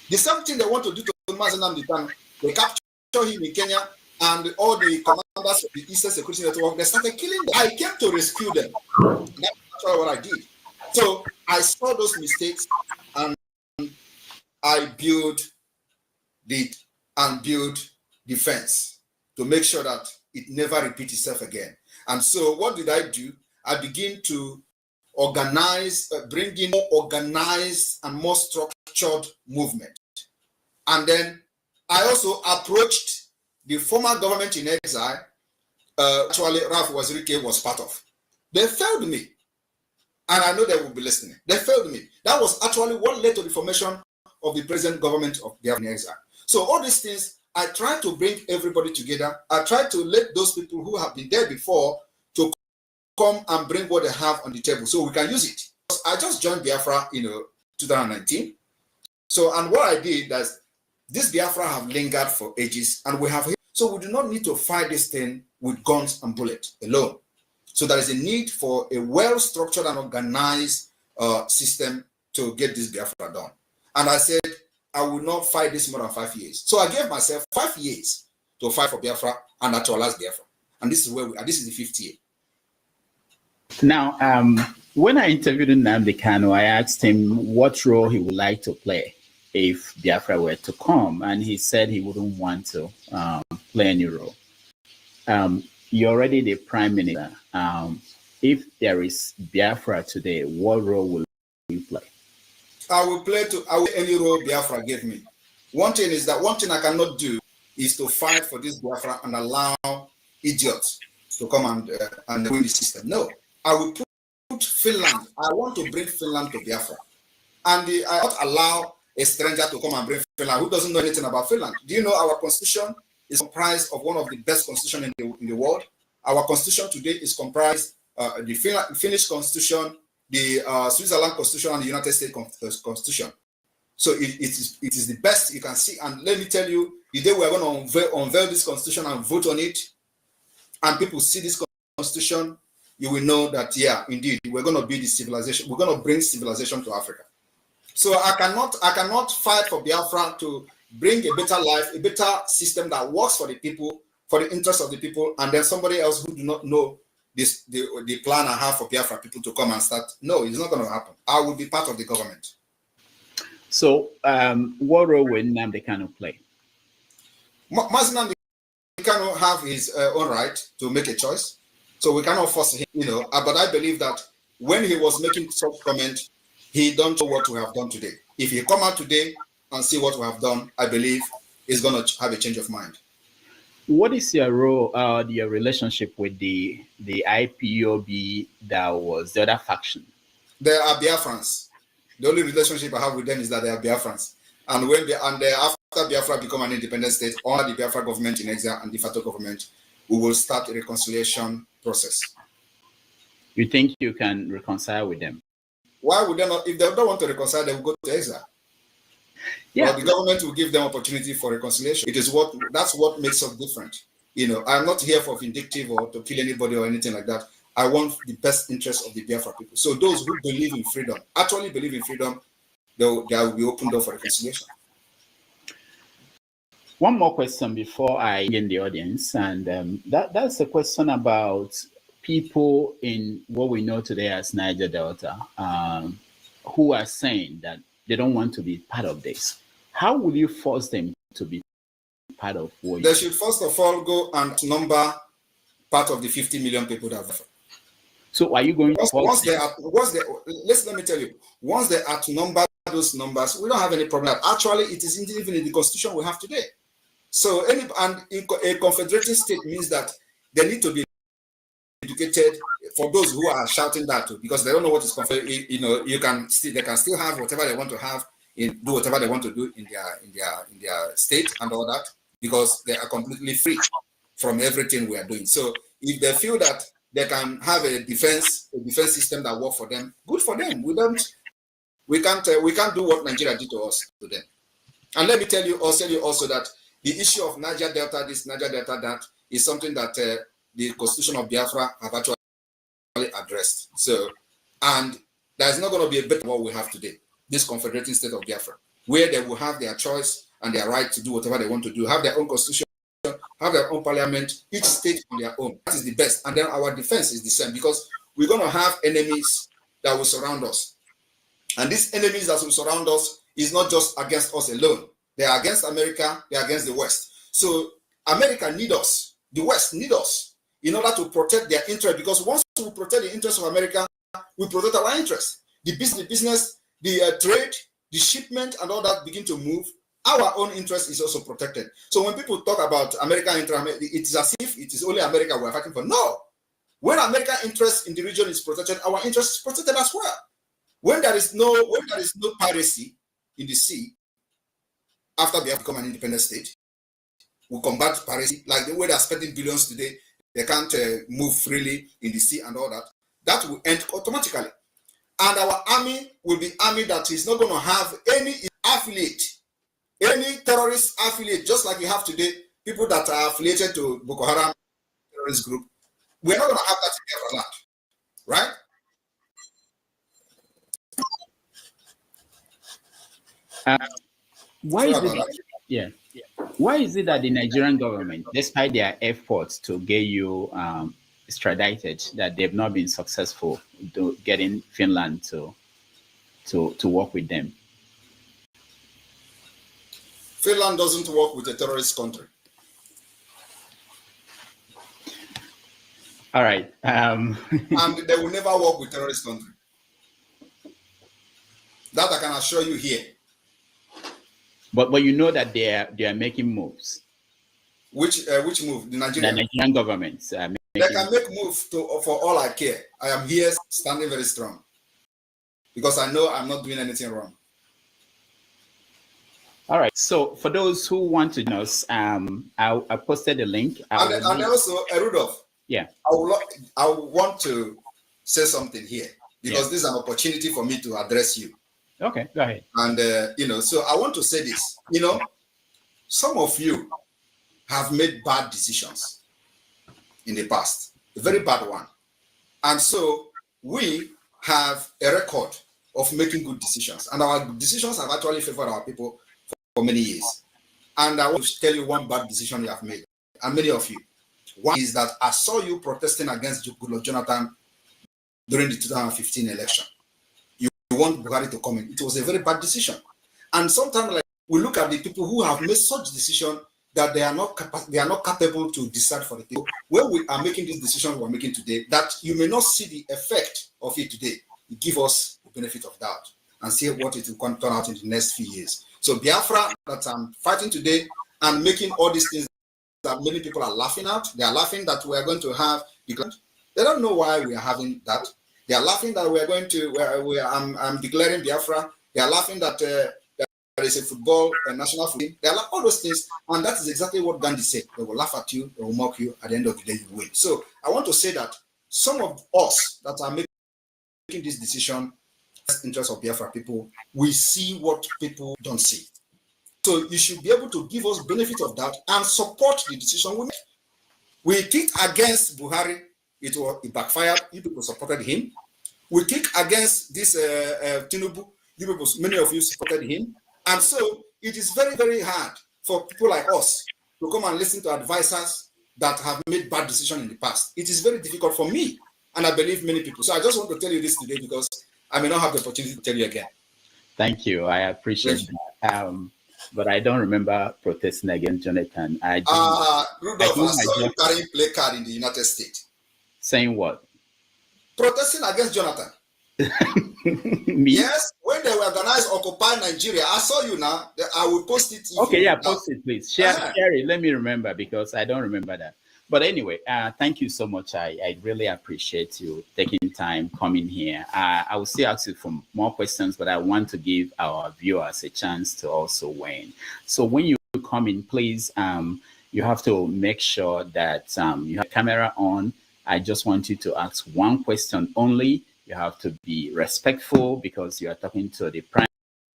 The same thing they want to do to Mazi Nnamdi Kanu. They capture him in Kenya, and all the commanders of the Eastern Security Network, they started killing them. I came to rescue them. That's actually what I did. So I saw those mistakes, and I built defense to make sure that it never repeats itself again. And so what did I do? I began to organize, bring in more organized and more structured movement. And then I also approached the former government in exile, actually Ralph Wazirike was part of. They failed me. And I know they will be listening. They failed me. That was actually what led to the formation of the present government of Biafra in exile. So all these things, I try to bring everybody together. I try to let those people who have been there before to come and bring what they have on the table so we can use it. I just joined Biafra in 2019. So, and what I did is, this Biafra have lingered for ages, and we have, so we do not need to fight this thing with guns and bullets alone. So there is a need for a well-structured and organized system to get this Biafra done. And I said, I will not fight this more than 5 years. So I gave myself 5 years to fight for Biafra and actualize Biafra. And this is where we are. This is the 5th year. Now, when I interviewed Nnamdi Kanu, I asked him what role he would like to play if Biafra were to come, and he said he wouldn't want to play any role. You're already the prime minister. If there is Biafra today, what role will you play? I will play any role Biafra gave me. One thing is that one thing I cannot do is to fight for this Biafra and allow idiots to come and win the system. No, I will put Finland. I want to bring Finland to Biafra, and I won't allow a stranger to come and bring Finland who doesn't know anything about Finland. Do you know our constitution is comprised of one of the best constitutions in the world? Our constitution today is comprised the Finnish constitution, the Switzerland constitution, and the United States constitution. So it is the best you can see. And let me tell you, the day we're going to unveil this constitution and vote on it, and people see this constitution, you will know that, yeah, indeed, we're going to be the civilization. We're going to bring civilization to Africa. So I cannot fight for Biafra to bring a better life, a better system that works for the people, for the interest of the people, and then somebody else who do not know the plan I have for Biafra people to come and start. No, it's not going to happen. I will be part of the government. So what role will Nnamdi Kanu play? Mazi Nnamdi Kanu have his own right to make a choice. So we cannot force him, but I believe that when he was making such comment, he don't know what we have done today. If he come out today and see what we have done, I believe he's going to have a change of mind. What is your role, your relationship with the IPOB that was the other faction? They are Biafrans. The only relationship I have with them is that they are Biafrans. And after Biafra become an independent state, under the Biafra government in exile and de facto government, we will start a reconciliation process. You think you can reconcile with them? Why would they not? If they don't want to reconcile, they will go to exile. Yeah. Well, the government will give them opportunity for reconciliation. That's what makes us different. I'm not here for vindictive or to kill anybody or anything like that. I want the best interest of the Biafra people. So those who believe in freedom, actually believe in freedom, there will be open door for reconciliation. One more question before I begin the audience, and that's a question about people in what we know today as Niger Delta, who are saying that they don't want to be part of this. How will you force them to be part of what? They should first of all go and number part of the 50 million people that have. So are you going to force them? Let me tell you, once they outnumber those numbers, we don't have any problem. Actually, it is even in the constitution we have today. So a confederating state means that they need to be educated. For those who are shouting that too, because they don't know what is confederate. They can still have whatever they want to have, do whatever they want to do in their state and all that, because they are completely free from everything we are doing. So if they feel that they can have a defense system that works for them, good for them. We can't do what Nigeria did to us to them. And let me tell you also that the issue of Niger Delta this, Niger Delta that is something that the Constitution of Biafra have actually addressed. So, and there's not going to be a better what we have today, this confederating state of Biafra, where they will have their choice and their right to do whatever they want to do, have their own constitution, have their own parliament, each state on their own. That is the best. And then our defense is the same, because we're going to have enemies that will surround us. And these enemies that will surround us is not just against us alone. They are against America, they are against the West. So America needs us, the West needs us in order to protect their interest, because once we protect the interests of America, we protect our interests. The business, the trade, the shipment and all that begin to move. Our own interest is also protected. So when people talk about American interest, it is as if it is only America we're fighting for. No. When American interest in the region is protected, our interest is protected as well. When there is no piracy in the sea, after we have become an independent state, we combat piracy, like the way they're spending billions today, they can't move freely in the sea and all that. That will end automatically. And our army will be army that is not going to have any affiliate, any terrorist affiliate, just like you have today, people that are affiliated to Boko Haram terrorist group. We're not going to have that in Biafraland, right? Why is it that the Nigerian government, despite their efforts to get you extradited, that they've not been successful getting Finland to work with them? Finland doesn't work with a terrorist country. All right. And they will never work with terrorist country. That I can assure you here. But you know that they are making moves. Which move? The Nigerian government. They can make moves for all I care. I am here standing very strong, because I know I'm not doing anything wrong. All right. So for those who want to know us, I posted the link. And also, Rudolph. Yeah. I want to say something here, because this is an opportunity for me to address you. Okay, go ahead. And, so I want to say this, some of you have made bad decisions in the past, a very bad one. And so we have a record of making good decisions. And our decisions have actually favored our people for many years. And I want to tell you one bad decision you have made, and many of you. One is that I saw you protesting against Goodluck Jonathan during the 2015 election. You want Buhari to come in. It was a very bad decision. And sometimes we look at the people who have made such decision that they are not capable to decide for the people. When we are making this decision we're making today, that you may not see the effect of it today, give us the benefit of doubt and see what it will turn out in the next few years. So Biafra that I'm fighting today and making all these things that many people are laughing at, they are laughing that we are going to have, because they don't know why we are having that. They are laughing that we are going to, I'm declaring Biafra. They are laughing that there is a national football team. They are like all those things. And that is exactly what Gandhi said. They will laugh at you, they will mock you. At the end of the day, you win. So I want to say that some of us that are making this decision, best interest of Biafra people, we see what people don't see. So you should be able to give us benefit of that and support the decision we made. We kicked against Buhari. It backfired. You people supported him. We kicked against this Tinubu. You people, many of you supported him. And so it is very, very hard for people like us to come and listen to advisors that have made bad decisions in the past. It is very difficult for me, and I believe many people. So I just want to tell you this today because I may not have the opportunity to tell you again. Thank you. I appreciate that. But I don't remember protesting against Jonathan. Rudolph, I saw you carrying play card in the United States. Saying what? Protesting against Jonathan. Me? Yes, when they organized Occupy Nigeria, I saw you now. I will post it. Okay, yeah, post it, please. Share it. Let me remember because I don't remember that. But anyway, thank you so much. I really appreciate you taking time coming here. I will still ask you for more questions, but I want to give our viewers a chance to also weigh in. So when you come in, please, you have to make sure that you have camera on. I just want you to ask one question only. You have to be respectful because you are talking to the Prime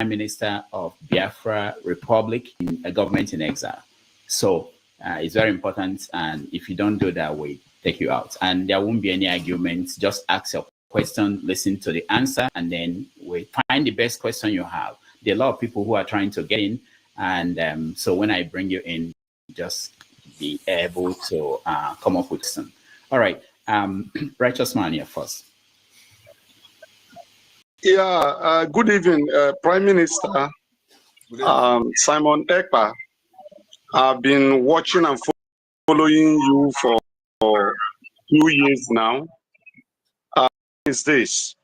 Minister of Biafra Republic, a government in exile. So it's very important. And if you don't do that, we take you out. And there won't be any arguments. Just ask your question, listen to the answer, and then we find the best question you have. There are a lot of people who are trying to get in. And so when I bring you in, just be able to come up with some. All right. Righteous Man here first. Yeah, good evening, Prime Minister Simon Ekpa. I've been watching and following you for 2 years now. Is this?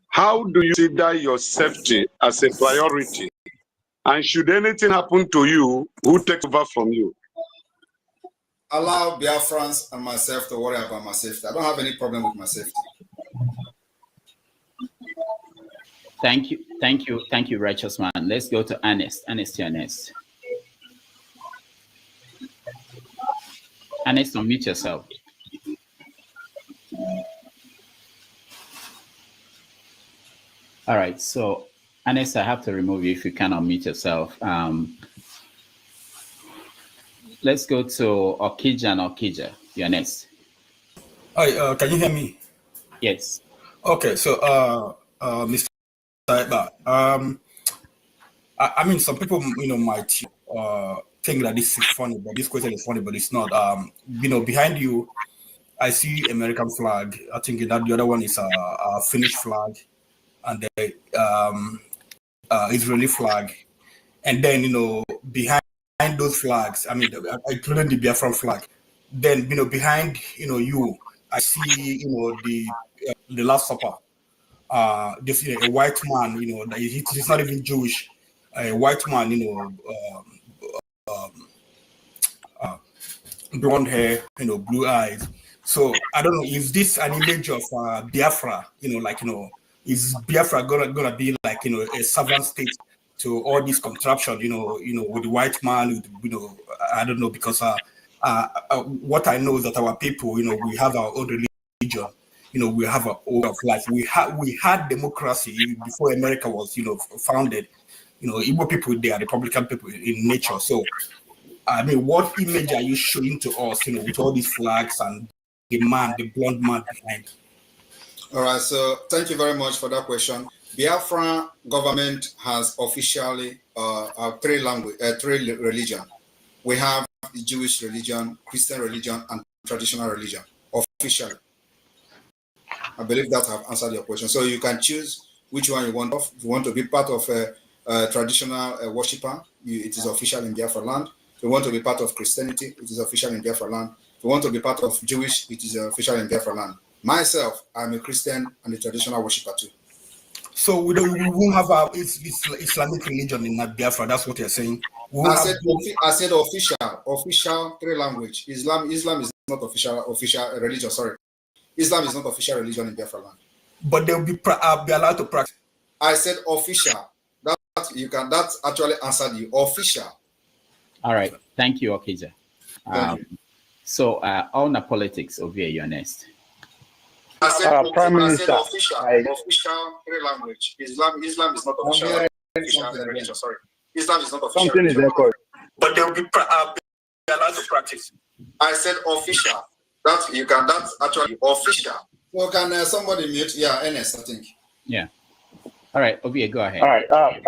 How do you consider your safety as a priority? And should anything happen to you, who takes over from you? Allow Biafrans and myself to worry about my safety. I don't have any problem with my safety. Thank you, Righteous Man. Let's go to Ernest. Ernest, unmute yourself. All right, so Ernest, I have to remove you if you can unmute yourself. Let's go to Okija and Okija. You're next. Hi, can you hear me? Yes. Okay, so Mr. Saiba, I mean, some people, might think that this is funny, but this question is funny, but it's not. Behind you, I see American flag. I think that the other one is a Finnish flag, and the Israeli flag, and then behind those flags, I mean, including the Biafran flag. Then behind you, I see the Last Supper. Just a white man, he's not even Jewish. A white man, blonde hair, blue eyes. So I don't know, is this an image of Biafra? Is Biafra gonna be like a servant state to all this contraption? With the white man, I don't know, because what I know is that our people, we have our own religion. We have our own of life. We had democracy before America was, founded. Igbo people, they are Republican people in nature. So, I mean, what image are you showing to us, with all these flags and the blonde man behind? All right. So, thank you very much for that question. Biafra government has officially three religion. We have the Jewish religion, Christian religion, and traditional religion officially. I believe that I've answered your question. So you can choose which one you want. If you want to be part of a traditional worshiper, it is official in Biafraland. If you want to be part of Christianity, it is official in Biafraland. If you want to be part of Jewish, it is official in Biafraland. Myself, I'm a Christian and a traditional worshiper too. So we won't have a Islamic religion in Biafra. That's what you're saying. I said official three language. Islam is not official religion. Sorry. Islam is not official religion in Biafraland. But they'll be allowed to practice. I said official. That actually answered you. Official. All right. Thank you, Okija. So on the politics of you're next. I said, Prime Minister, official three language. Islam is not official religion. Sorry. Islam is not official. Something is echoed. But they'll be allowed to practice. I said official. That's actually official. So can somebody mute? Yeah, NS, I think. Yeah. All right, Ovie, go ahead.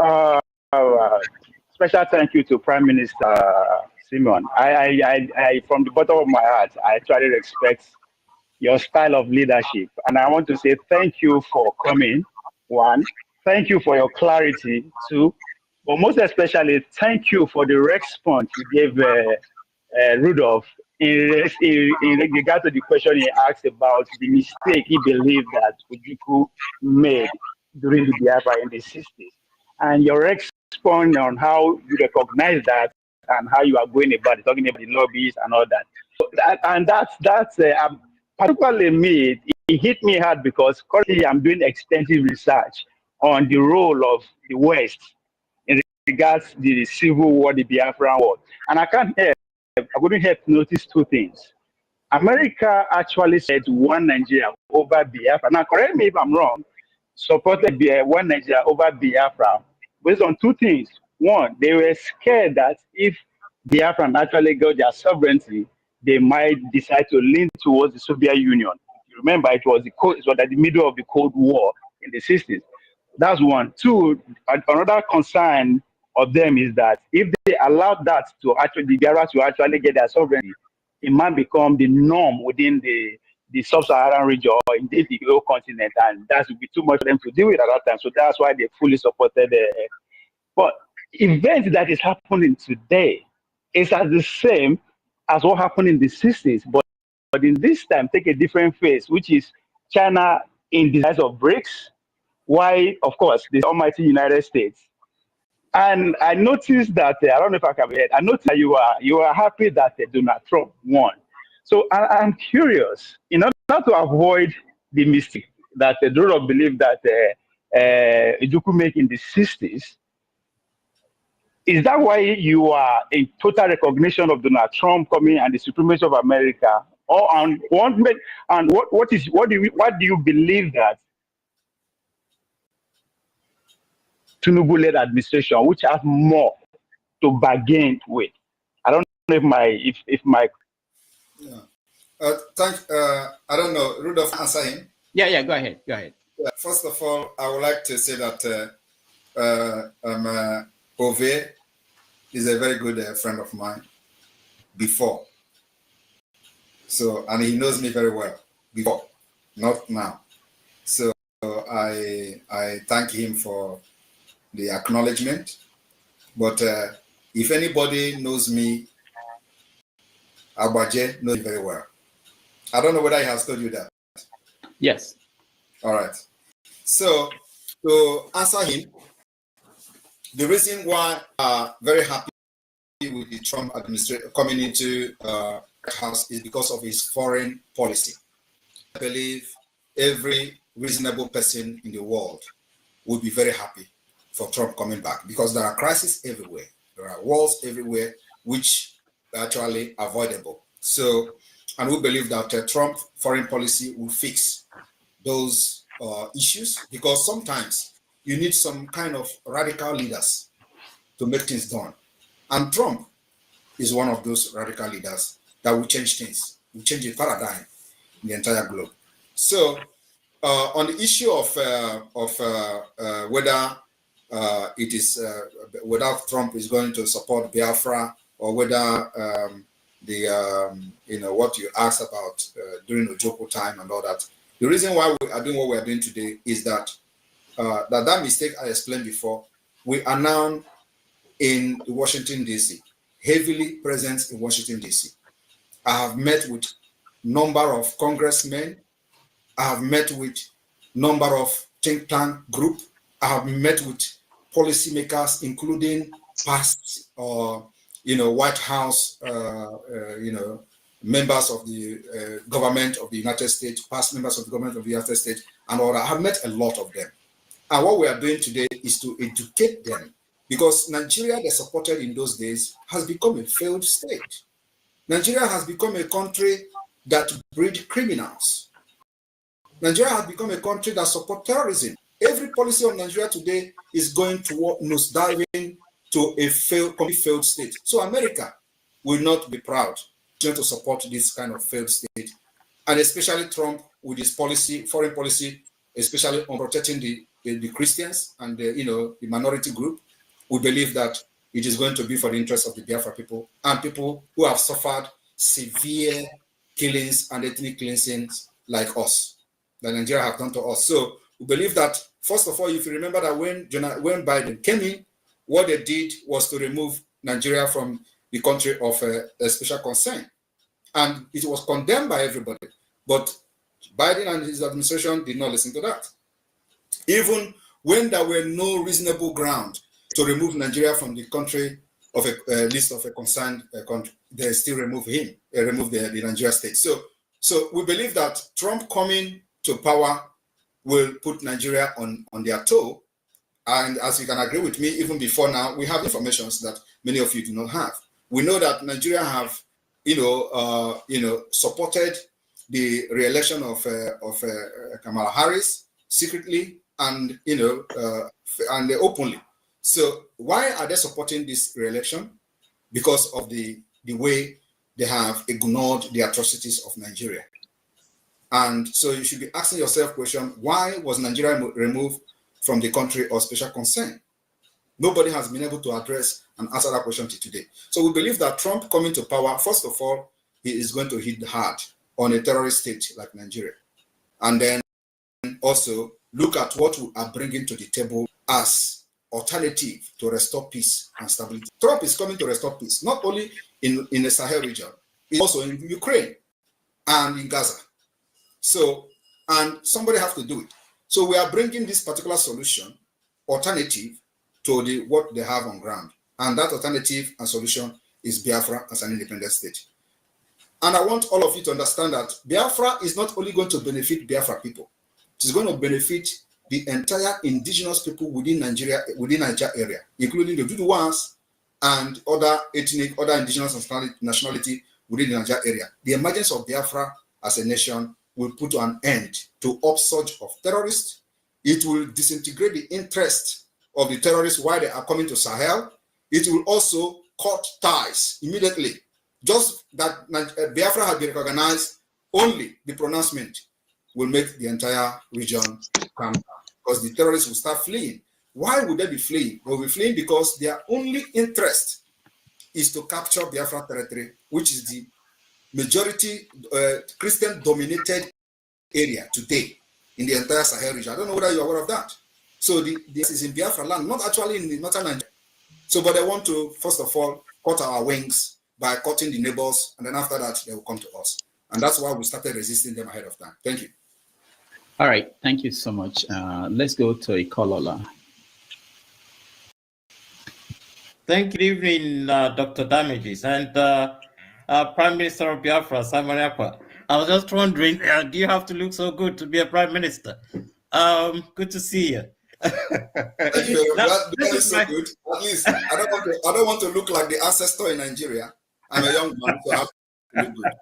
All right. Special thank you to Prime Minister Simon. I from the bottom of my heart, I actually respect your style of leadership, and I want to say thank you for coming. One, thank you for your clarity. Two, but most especially, thank you for the response you gave Rudolph in regard to the question he asked about the mistake he believed that Ojukwu made during the Biafra in the 60s. And your response on how you recognize that and how you are going about it, talking about the lobbies and all that. That's particularly me, it hit me hard because currently I'm doing extensive research on the role of the West in regards to the civil war, the Biafran war. And I wouldn't help to notice two things. America actually said one Nigeria over Biafra. Now, correct me if I'm wrong, supported one Nigeria over Biafra based on two things. One, they were scared that if Biafran actually got their sovereignty, they might decide to lean towards the Soviet Union. You remember, it was at the middle of the Cold War in the 60s. That's one. Two, another concern of them is that if they allowed that to actually, the Biafra to actually get their sovereignty, it might become the norm within the sub-Saharan region or indeed the whole continent, and that would be too much for them to deal with at that time. So that's why they fully supported but events that is happening today is as the same as what happened in the 60s, but in this time take a different phase, which is China in the size of BRICS, why, of course, the almighty United States. And I noticed that, I don't know if I can be, I noticed that you are happy that Donald Trump won. So I'm curious, in order to avoid the mistake that Donald believed that Ojukwu made in the 60s, is that why you are in total recognition of Donald Trump coming and the supremacy of America? Or what do you believe that Tinubu-led administration, which has more to bargain with? I don't know if my yeah. I don't know. Rudolph, answer him. Yeah, go ahead. First of all, I would like to say that Ove is a very good friend of mine before. So, and he knows me very well before, not now. So I thank him for the acknowledgement. But if anybody knows me, OGOJA knows me very well. I don't know whether he has told you that. Yes. All right. So to answer him, the reason why I'm very happy with the Trump administration coming into the House is because of his foreign policy. I believe every reasonable person in the world would be very happy for Trump coming back because there are crises everywhere. There are wars everywhere, which are actually avoidable. So, and we believe that Trump foreign policy will fix those issues because sometimes you need some kind of radical leaders to make things done. And Trump is one of those radical leaders that will change things, will change the paradigm in the entire globe. So on the issue of whether it is whether Trump is going to support Biafra or whether what you asked about during Ojukwu time and all that, the reason why we are doing what we are doing today is that that mistake I explained before, we are now in Washington, D.C., heavily present in Washington, D.C. I have met with number of congressmen. I have met with number of think tank group. I have met with policymakers, including past White House, members of the government of the United States, past members of the government of the United States, and all that. I have met a lot of them. And what we are doing today is to educate them, because Nigeria, they supported in those days, has become a failed state. Nigeria has become a country that breeds criminals. Nigeria has become a country that supports terrorism. Every policy of Nigeria today is going toward nosediving to a complete failed state. So America will not be proud to support this kind of failed state, and especially Trump with his policy, foreign policy, especially on protecting the Christians and the minority group. We believe that it is going to be for the interest of the Biafra people and people who have suffered severe killings and ethnic cleansings like us, that Nigeria have done to us. So we believe that, first of all, if you remember that when Biden came in, what they did was to remove Nigeria from the country of a special concern. And it was condemned by everybody. But Biden and his administration did not listen to that. Even when there were no reasonable ground to remove Nigeria from the country of a list of a concerned country, they still remove him, remove the Nigeria state. So we believe that Trump coming to power will put Nigeria on their toe. And as you can agree with me, even before now, we have information that many of you do not have. We know that Nigeria have, supported the re-election of Kamala Harris secretly and and openly. So why are they supporting this re-election? Because of the way they have ignored the atrocities of Nigeria. And so you should be asking yourself question, why was Nigeria removed from the country of special concern? Nobody has been able to address and answer that question till today. So we believe that Trump coming to power, first of all, he is going to hit hard on a terrorist state like Nigeria. And then also look at what we are bringing to the table as alternative to restore peace and stability. Trump is coming to restore peace, not only in the Sahel region, it's also in Ukraine and in Gaza. So, and somebody has to do it. So we are bringing this particular solution, alternative to what they have on ground. And that alternative and solution is Biafra as an independent state. And I want all of you to understand that Biafra is not only going to benefit Biafra people, it is going to benefit the entire indigenous people within Nigeria area, including the Duduwas and other indigenous nationality within the Nigeria area. The emergence of Biafra as a nation will put an end to upsurge of terrorists. It will disintegrate the interest of the terrorists while they are coming to Sahel. It will also cut ties immediately. Just that Biafra has been recognized, only the pronouncement will make the entire region calm down, because the terrorists will start fleeing. Why would they be fleeing? They will be fleeing because their only interest is to capture Biafra territory, which is the majority Christian-dominated area today in the entire Sahel region. I don't know whether you're aware of that. So this is in Biafra land, not actually in the northern Nigeria. So, but they want to, first of all, cut our wings by cutting the neighbors, and then after that, they will come to us. And that's why we started resisting them ahead of time. Thank you. All right, thank you so much. Let's go to Ikolola. Thank you. Good evening, Dr. Damages and Prime Minister of Biafra, Simon Ekpa. I was just wondering, do you have to look so good to be a Prime Minister? Good to see you. Thank you. That is so good. At least I don't want to look like the ancestor in Nigeria. I'm a young man, so I have to look good.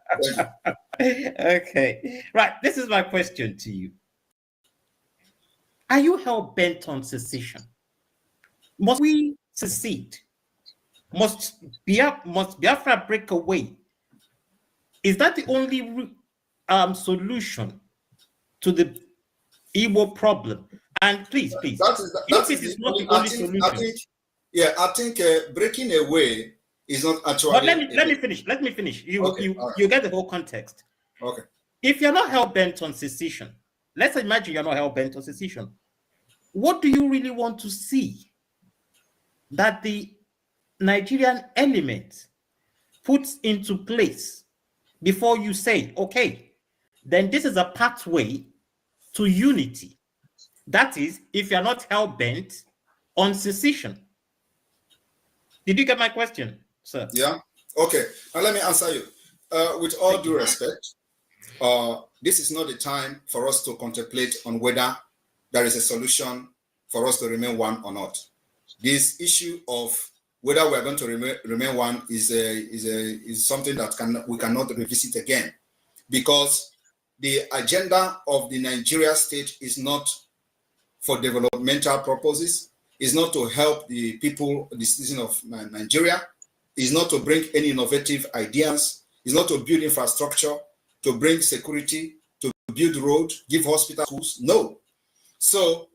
Thank you. Okay. Right. This is my question to you. Are you hell-bent on secession? Must we secede? Must Biafra break away? Is that the only solution to the Igbo problem? And please, that is not the only solution. I think breaking away is not actually. But let me finish. Let me finish. You get the whole context. Okay. If you're not hell-bent on secession, let's imagine you're not hell-bent on secession. What do you really want to see that the Nigerian element puts into place before you say, okay, then this is a pathway to unity? That is, if you're not hell-bent on secession. Did you get my question, sir? Yeah. Okay. Now let me answer you. With all due respect, this is not the time for us to contemplate on whether there is a solution for us to remain one or not. This issue of whether we are going to remain one is something that we cannot revisit again, because the agenda of the Nigeria state is not for developmental purposes. is not to help the people, the citizens of Nigeria, is not to bring any innovative ideas, is not to build infrastructure, to bring security, to build road, give hospital schools. No. So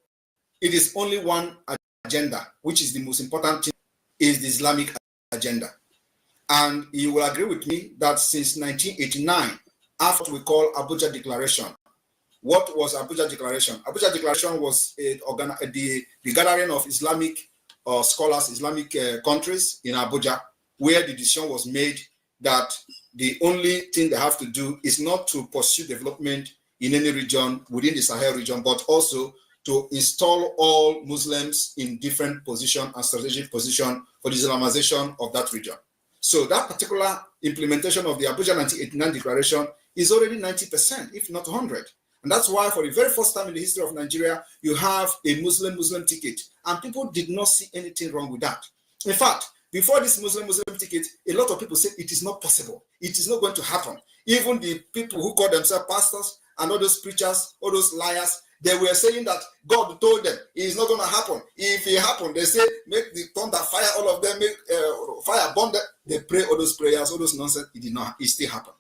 it is only one agenda, which is the most important thing, is the Islamic agenda. And you will agree with me that since 1989, after we call Abuja Declaration, what was Abuja Declaration? Abuja Declaration was the gathering of Islamic scholars, Islamic countries in Abuja, where the decision was made that the only thing they have to do is not to pursue development in any region within the Sahel region, but also to install all Muslims in different position and strategic position for the Islamization of that region. So that particular implementation of the Abuja 1989 Declaration is already 90%, if not 100. And that's why for the very first time in the history of Nigeria, you have a Muslim ticket. And people did not see anything wrong with that. In fact, before this Muslim ticket, a lot of people said it is not possible. It is not going to happen. Even the people who call themselves pastors and all those preachers, all those liars, they were saying that God told them it is not going to happen. If it happened, they say, make the thunder fire all of them, make fire burn them. They pray all those prayers, all those nonsense. It did not. It still happened.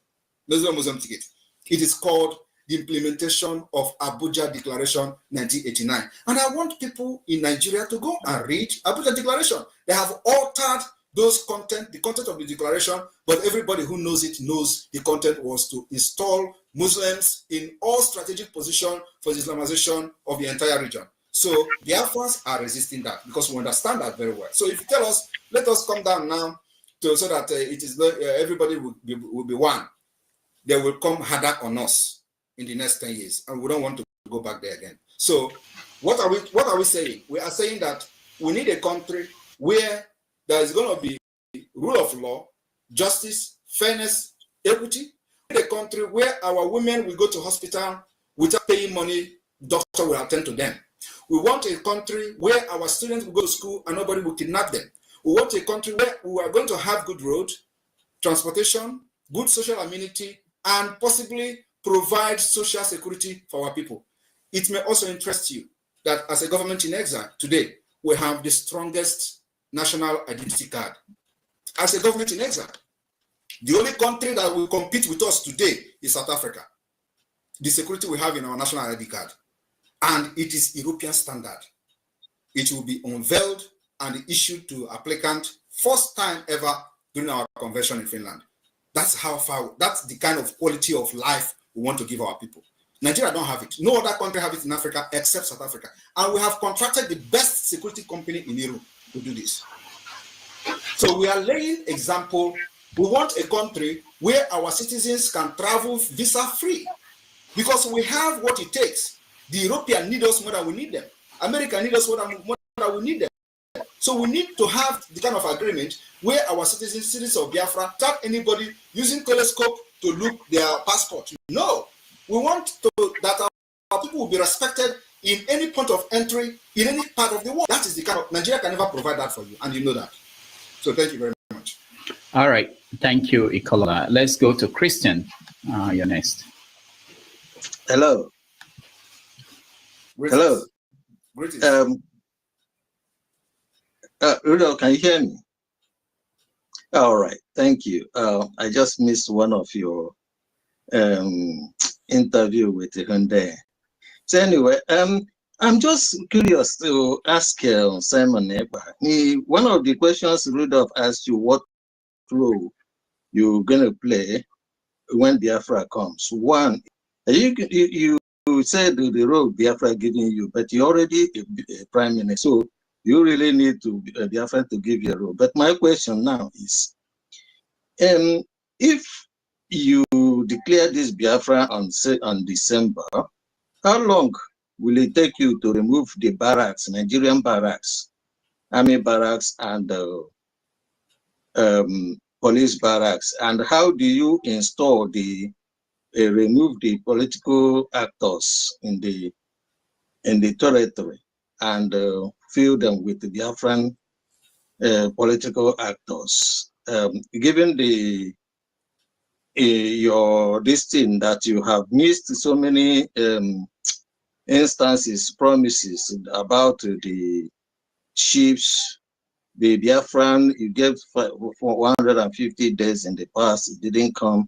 There's no Muslim ticket. It is called the implementation of Abuja Declaration 1989. And I want people in Nigeria to go and read Abuja Declaration. They have altered those content, the content of the declaration, but everybody who knows it knows the content was to install Muslims in all strategic position for the Islamization of the entire region. So the Biafrans are resisting that because we understand that very well. So if you tell us, let us come down now so that it is everybody will be one, they will come harder on us in the next 10 years, and we don't want to go back there again. So what are we saying? We are saying that we need a country where there is going to be rule of law, justice, fairness, equity. We need a country where our women will go to hospital without paying money, doctor will attend to them. We want a country where our students will go to school and nobody will kidnap them. We want a country where we are going to have good road, transportation, good social amenity, and possibly provide social security for our people. It may also interest you that as a government in exile today, we have the strongest national identity card. As a government in exile, the only country that will compete with us today is South Africa. The security we have in our national ID card, and it is European standard. It will be unveiled and issued to applicant first time ever during our convention in Finland. That's how far, that's the kind of quality of life we want to give our people. Nigeria don't have it. No other country have it in Africa except South Africa. And we have contracted the best security company in Europe to do this. So we are laying example. We want a country where our citizens can travel visa free because we have what it takes. The Europeans need us more than we need them. America need us more than we need them. So we need to have the kind of agreement where our citizens of Biafra, without anybody using telescope to look their passport. No, we want that our people will be respected in any point of entry, in any part of the world. That is the kind of, Nigeria can never provide that for you, and you know that. So thank you very much. All right, thank you, Ikola. Let's go to Christian. You're next. Hello. Greetings. Hello. Greetings. Rudolph, can you hear me? All right, thank you. I just missed one of your interview with Hyundai. So anyway, I'm just curious to ask Simon Ekpa. One of the questions Rudolph asked you, what role you're going to play when Biafra comes. One, you said the role Biafra giving you, but you're already a prime minister, so you really need to Biafra to give you a role. But my question now is, if you declare this Biafra on December, how long will it take you to remove the barracks, Nigerian barracks, army barracks, and police barracks? And how do you install remove the political actors in the territory and fill them with the Biafran political actors? Given this thing that you have missed so many instances, promises about the chiefs, the Biafran, you gave for 150 days in the past, it didn't come.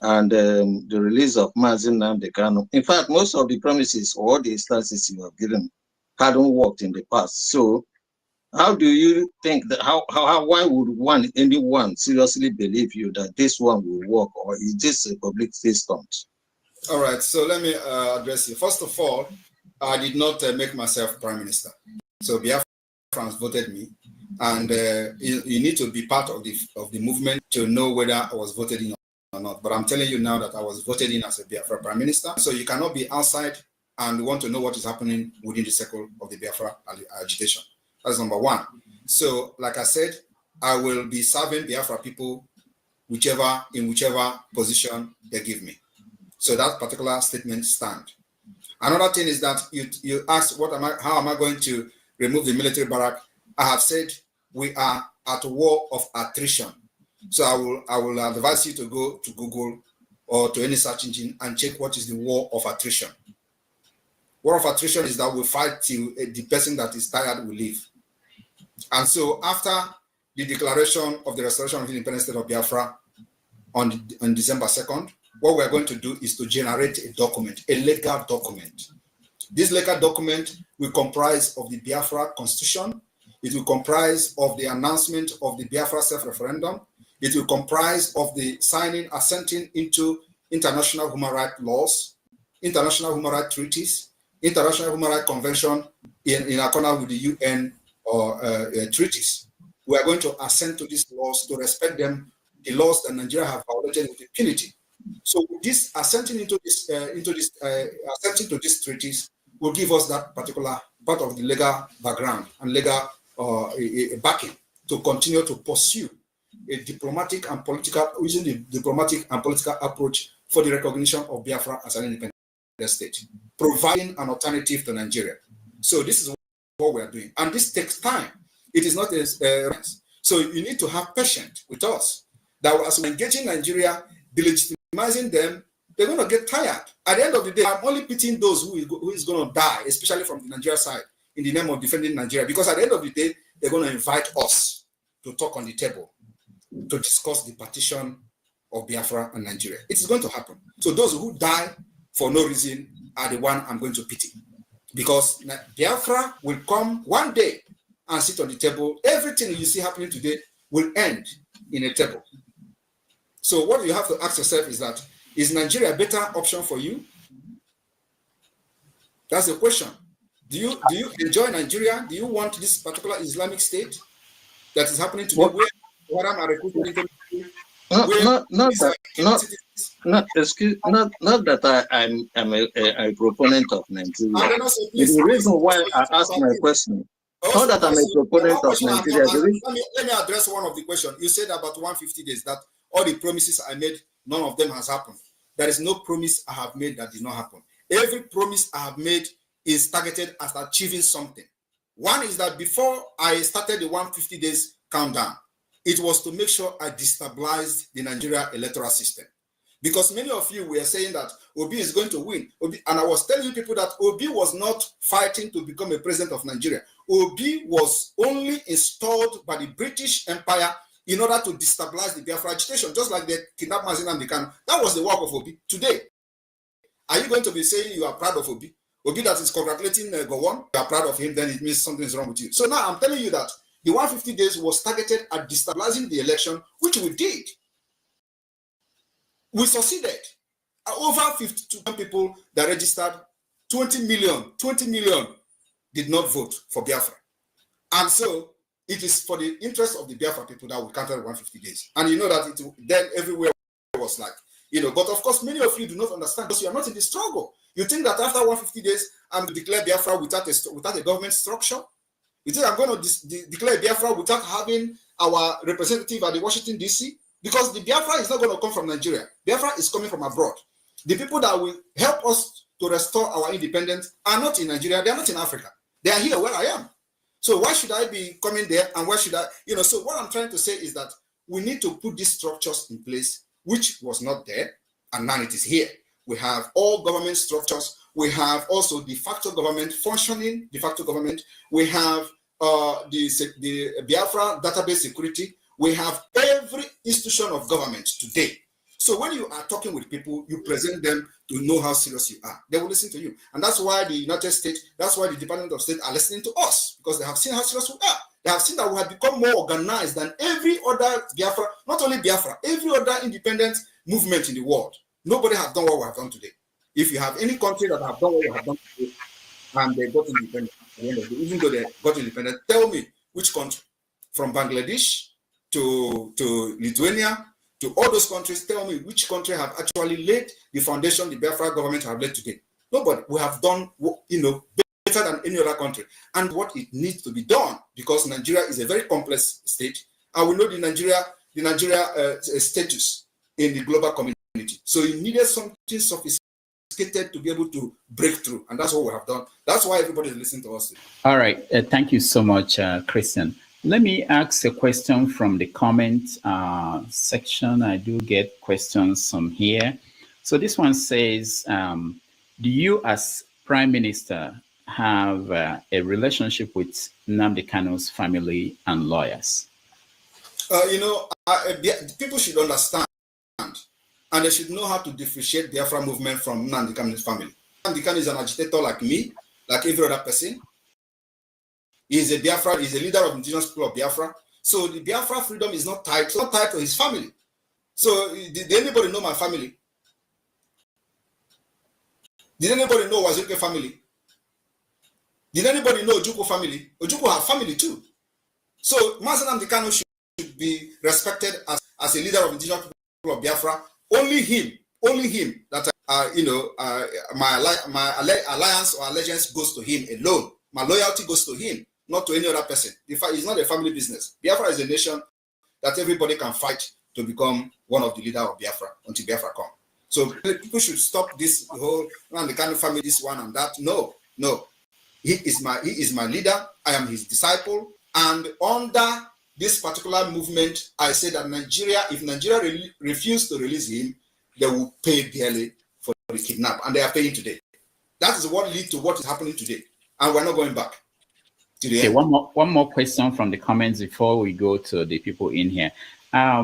And the release of Mazi Nnamdi Kanu. In fact, most of the promises or the instances you have given hadn't worked in the past. So how do you think that, why would anyone seriously believe you that this one will work, or is this a public face stunt? All right, so let me address you. First of all, I did not make myself prime minister. So Biafrans voted me, and you need to be part of the movement to know whether I was voted in or not. But I'm telling you now that I was voted in as a Biafra prime minister. So you cannot be outside and want to know what is happening within the circle of the Biafra agitation. That's number one. So, like I said, I will be serving Biafra people in whichever position they give me. So that particular statement stands. Another thing is that you asked, how am I going to remove the military barrack? I have said we are at a war of attrition. So I will advise you to go to Google or to any search engine and check what is the war of attrition. War of attrition is that we fight till the person that is tired will leave. And so after the declaration of the restoration of the independent state of Biafra on December 2nd, what we're going to do is to generate a document, a legal document. This legal document will comprise of the Biafra constitution. It will comprise of the announcement of the Biafra self-referendum. It will comprise of the assenting into international human rights laws, international human rights treaties, international human rights convention in accordance with the UN treaties. We are going to assent to these laws to respect them, the laws that Nigeria have violated with impunity. So this assenting to these treaties will give us that particular part of the legal background and legal backing to continue to pursue a diplomatic and political, using the diplomatic and political approach for the recognition of Biafra as an independent state, providing an alternative to Nigeria. So this is what we are doing, and this takes time. It is not so you need to have patience with us. That as we engage in Nigeria, delegitimizing them, they're going to get tired. At the end of the day, I'm only pitying those who is going to die, especially from the Nigeria side, in the name of defending Nigeria, because at the end of the day, they're going to invite us to talk on the table, to discuss the partition of Biafra and Nigeria. It is going to happen. So those who die for no reason are the one I'm going to pity, because Biafra will come one day and sit on the table. Everything you see happening today will end in a table. So what you have to ask yourself is that, is Nigeria a better option for you? That's the question. Do you enjoy Nigeria? Do you want this particular Islamic state that is happening today? Where am I recruiting? Not that I'm a proponent of Nigeria. The reason why I asked my question, not that I'm a proponent of Nigeria. Let me address one of the questions. You said about 150 days, that all the promises I made, none of them has happened. There is no promise I have made that did not happen. Every promise I have made is targeted at achieving something. One is that before I started the 150 days countdown, it was to make sure I destabilized the Nigeria electoral system. Because many of you were saying that Obi is going to win. And I was telling people that Obi was not fighting to become a president of Nigeria. Obi was only installed by the British Empire in order to destabilize the Biafra agitation, just like they kidnapped Mazi Nnamdi Kanu. That was the work of Obi. Today, are you going to be saying you are proud of Obi? Obi that is congratulating Gowon, you are proud of him, then it means something is wrong with you. So now I'm telling you that the 150 days was targeted at destabilizing the election, which we did. We succeeded. Over 52 people that registered, 20 million did not vote for Biafra. And so it is for the interest of the Biafra people that we counted 150 days. And you know that then everywhere was like, but of course, many of you do not understand because you are not in the struggle. You think that after 150 days, I'm going to declare Biafra without a government structure? You think I'm going to declare Biafra without having our representative at the Washington, D.C.? Because the Biafra is not going to come from Nigeria. Biafra is coming from abroad. The people that will help us to restore our independence are not in Nigeria. They are not in Africa. They are here where I am. So why should I be coming there, and why should I, so what I'm trying to say is that we need to put these structures in place, which was not there, and now it is here. We have all government structures. We have also de facto government, functioning de facto government. We have the Biafra database security. We have every institution of government today. So when you are talking with people, you present them to know how serious you are. They will listen to you. And that's why the United States, that's why the Department of State are listening to us, because they have seen how serious we are. They have seen that we have become more organized than every other Biafra, not only Biafra, every other independent movement in the world. Nobody has done what we have done today. If you have any country that have done what we have done today, and they got independent, even though they got independent, tell me which country, from Bangladesh to Lithuania, to all those countries, tell me which country have actually laid the foundation the Biafra government have laid today. Nobody. We have done, better than any other country. And what it needs to be done, because Nigeria is a very complex state, and we know the Nigeria status in the global community. So it needed something sophisticated to be able to break through, and that's what we have done. That's why everybody is listening to us. All right. Thank you so much, Christian. Let me ask a question from the comment section. I do get questions from here. So this one says, do you as Prime Minister have a relationship with Nnamdi Kanu's family and lawyers? People should understand, and they should know how to differentiate the Biafra movement from Nnamdi Kanu's family. Nnamdi Kanu is an agitator like me, like every other person. He's a Biafra, he's a leader of the indigenous people of Biafra. So the Biafra freedom is not tied to his family. So did anybody know my family? Did anybody know Wazuke family? Did anybody know Ojukwu family? Ojukwu have family too. So Mazi Nnamdi Kanu should be respected as a leader of the indigenous people of Biafra. Only him that my alliance or allegiance goes to him alone. My loyalty goes to him, not to any other person. It's not a family business. Biafra is a nation that everybody can fight to become one of the leaders of Biafra until Biafra come. So people should stop this whole the kind of family, this one and that. No. He is my leader. I am his disciple. And under this particular movement, I say that if Nigeria refuse to release him, they will pay dearly for the kidnap, and they are paying today. That is what leads to what is happening today, and we're not going back. Okay, one more question from the comments before we go to the people in here.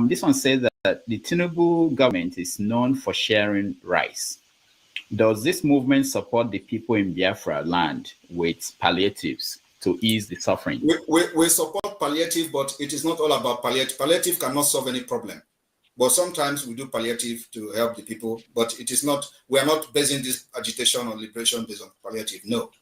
This one says that the Tinubu government is known for sharing rice. Does this movement support the people in Biafra land with palliatives to ease the suffering? We support palliative, but it is not all about palliative. Palliative cannot solve any problem. But sometimes we do palliative to help the people, but it is not, we are not basing this agitation or liberation based on palliative, no.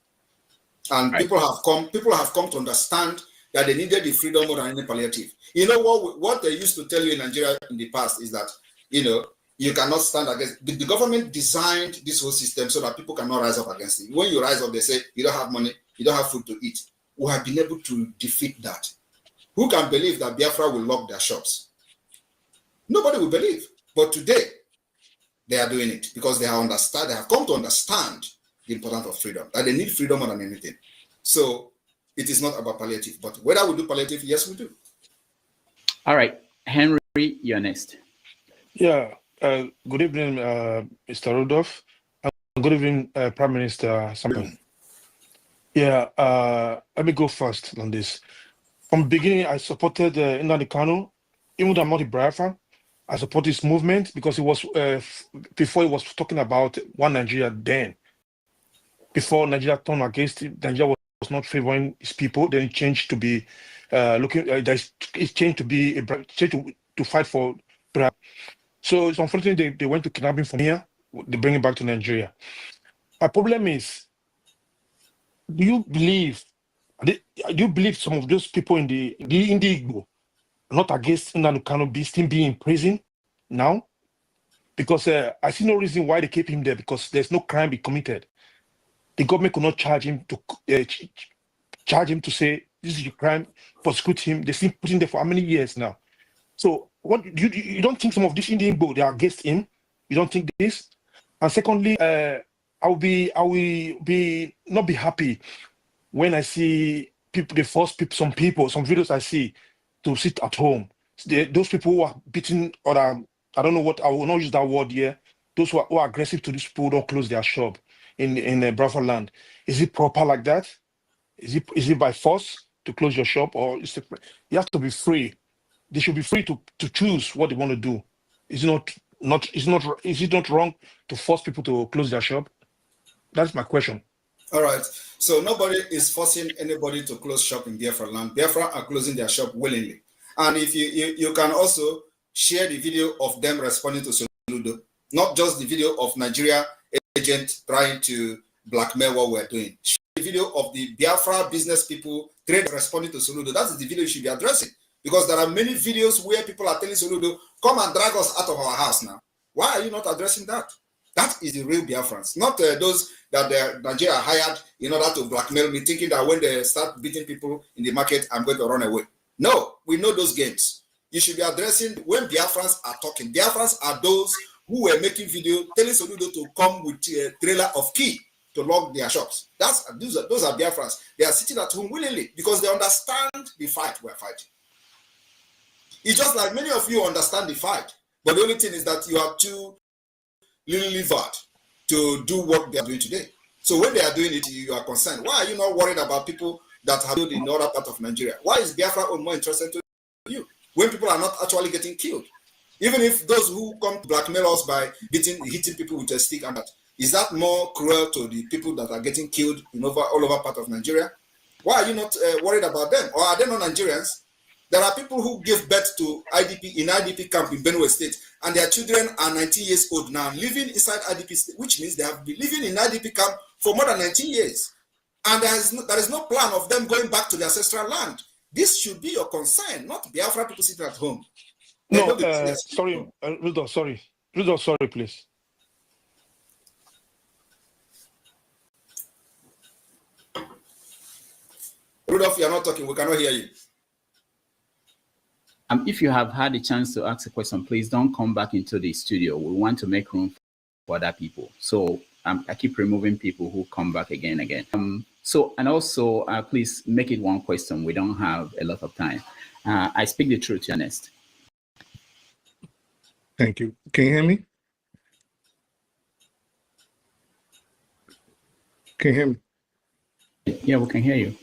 And right. People have come to understand that they needed the freedom more than any palliative. You know what they used to tell you in Nigeria in the past is that, you cannot stand against, the government designed this whole system so that people cannot rise up against it. When you rise up, they say, you don't have money, you don't have food to eat. We have been able to defeat that. Who can believe that Biafra will lock their shops? Nobody will believe. But today, they are doing it because they have come to understand the importance of freedom, that they need freedom more than anything. So it is not about palliative, but whether we do palliative, yes, we do. All right. Henry, you're next. Yeah. Good evening, Mr. Rudolph. Good evening, Prime Minister Simon. Yeah, let me go first on this. From the beginning, I supported Nnamdi Kanu, even though I'm not a Biafran. I support this movement because it was before he was talking about one Nigeria then. Before Nigeria turned against it, Nigeria was not favoring its people. Then it changed to be it changed to be to fight for Biafra. So it's unfortunate they went to kidnap him from here. They bring him back to Nigeria. My problem is, do you believe some of those people in the Igbo not against Nnamdi Kanu still being in prison now? Because I see no reason why they keep him there, because there's no crime be committed. The government could not charge him to say this is your crime, prosecute him. They still put him there for how many years now? So what you don't think some of these Indian Igbo they are against him? You don't think this? And secondly, I will not be happy when I see people, they force people, some videos I see to sit at home. Those people who are beating, or I don't know what, I will not use that word here. Those who are aggressive to these people don't close their shop in Biafraland. Is it proper like that? Is it by force? to close your shop, or you have to be free. They should be free to choose what they want to do. Is it not wrong to force people to close their shop? That's my question. All right. So nobody is forcing anybody to close shop in Biafraland. Biafra are closing their shop willingly. And if you can also share the video of them responding to Soludo, not just the video of Nigeria agent trying to blackmail what we're doing. Share the video of the Biafra business people responding to Soludo. That is the video you should be addressing. Because there are many videos where people are telling Soludo, come and drag us out of our house now. Why are you not addressing that? That is the real Biafrans, not those that Nigeria hired in order to blackmail me, thinking that when they start beating people in the market, I'm going to run away. No, we know those games. You should be addressing when Biafrans are talking. Biafrans are those who were making video telling Soludo to come with a trailer of key to lock their shops. Those are Biafrans. They are sitting at home willingly because they understand the fight we're fighting. It's just like many of you understand the fight, but the only thing is that you are too livered to do what they are doing today. So when they are doing it, you are concerned. Why are you not worried about people that have killed in the other part of Nigeria? Why is Biafra more interesting to you when people are not actually getting killed? Even if those who come to blackmail us by hitting people with a stick and that, is that more cruel to the people that are getting killed in all over part of Nigeria? Why are you not worried about them? Or are they not Nigerians? There are people who give birth to IDP in IDP camp in Benue State, and their children are 19 years old now, living inside IDP state, which means they have been living in IDP camp for more than 19 years. And there is no plan of them going back to their ancestral land. This should be your concern, not Biafra people sitting at home. No, sorry, Rudolph, sorry. Rudolph, sorry, please. Rudolph, you are not talking. We cannot hear you. If you have had a chance to ask a question, please don't come back into the studio. We want to make room for other people. So I keep removing people who come back again. And also, please make it one question. We don't have a lot of time. I speak the truth, Ernest. Thank you. Can you hear me? Can you hear me? Yeah, we can hear you.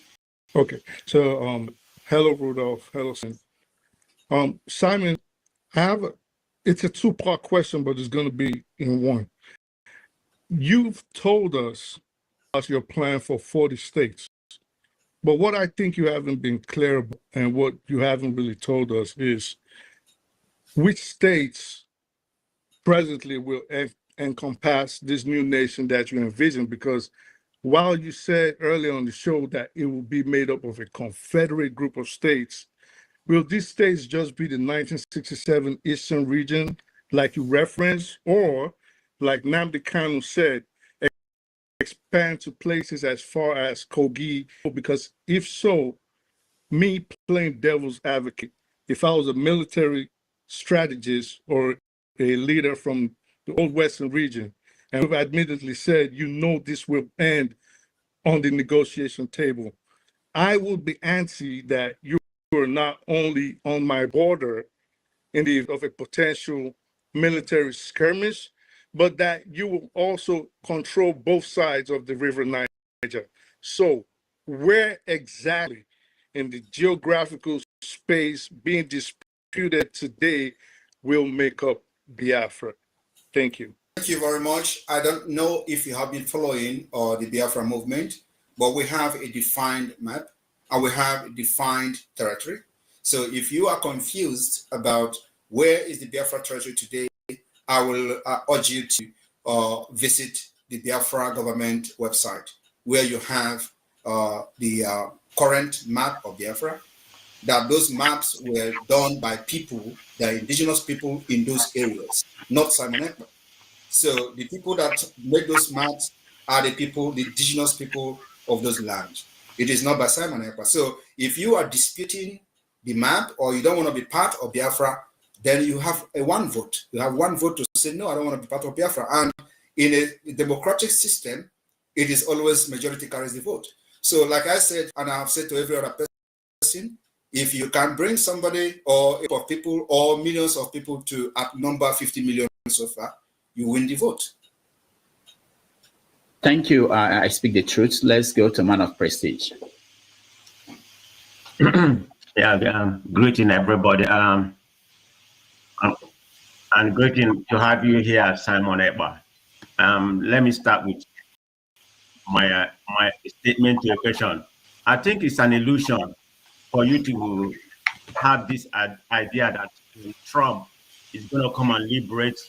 Okay. So, hello, Rudolph. Hello, Simon. Simon, it's a two-part question, but it's going to be in one. You've told us about your plan for 40 states, but what I think you haven't been clear about and what you haven't really told us is which states presently will encompass this new nation that you envision, because while you said earlier on the show that it will be made up of a confederate group of states, will these states just be the 1967 Eastern region, like you referenced, or like Nnamdi Kanu said, expand to places as far as Kogi? Because if so, me playing devil's advocate, if I was a military strategist or a leader from the old Western region, and we've admittedly said, this will end on the negotiation table, I would be antsy that you are not only on my border in the event of a potential military skirmish, but that you will also control both sides of the River Niger. So where exactly in the geographical space being disputed today will make up Biafra? Thank you. Thank you very much. I don't know if you have been following the Biafra movement, but we have a defined map and we have a defined territory. So if you are confused about where is the Biafra territory today, I will urge you to visit the Biafra government website, where you have the current map of Biafra, that those maps were done by people, the indigenous people in those areas, not Simon Ekpa. So the people that make those maps are the people, the indigenous people of those lands. It is not by Simon Ekpa. So if you are disputing the map or you don't want to be part of Biafra, then you have one vote. You have one vote to say, no, I don't want to be part of Biafra. And in a democratic system, it is always majority carries the vote. So like I said, and I have said to every other person, if you can bring somebody or a group of people or millions of people to outnumber 50 million so far, you win the vote. Thank you. I speak the truth. Let's go to Man of Prestige. Yeah, greeting everybody. And greeting to have you here, Simon Ekpa. Let me start with my my statement to your question. I think it's an illusion for you to have this idea that Trump is going to come and liberate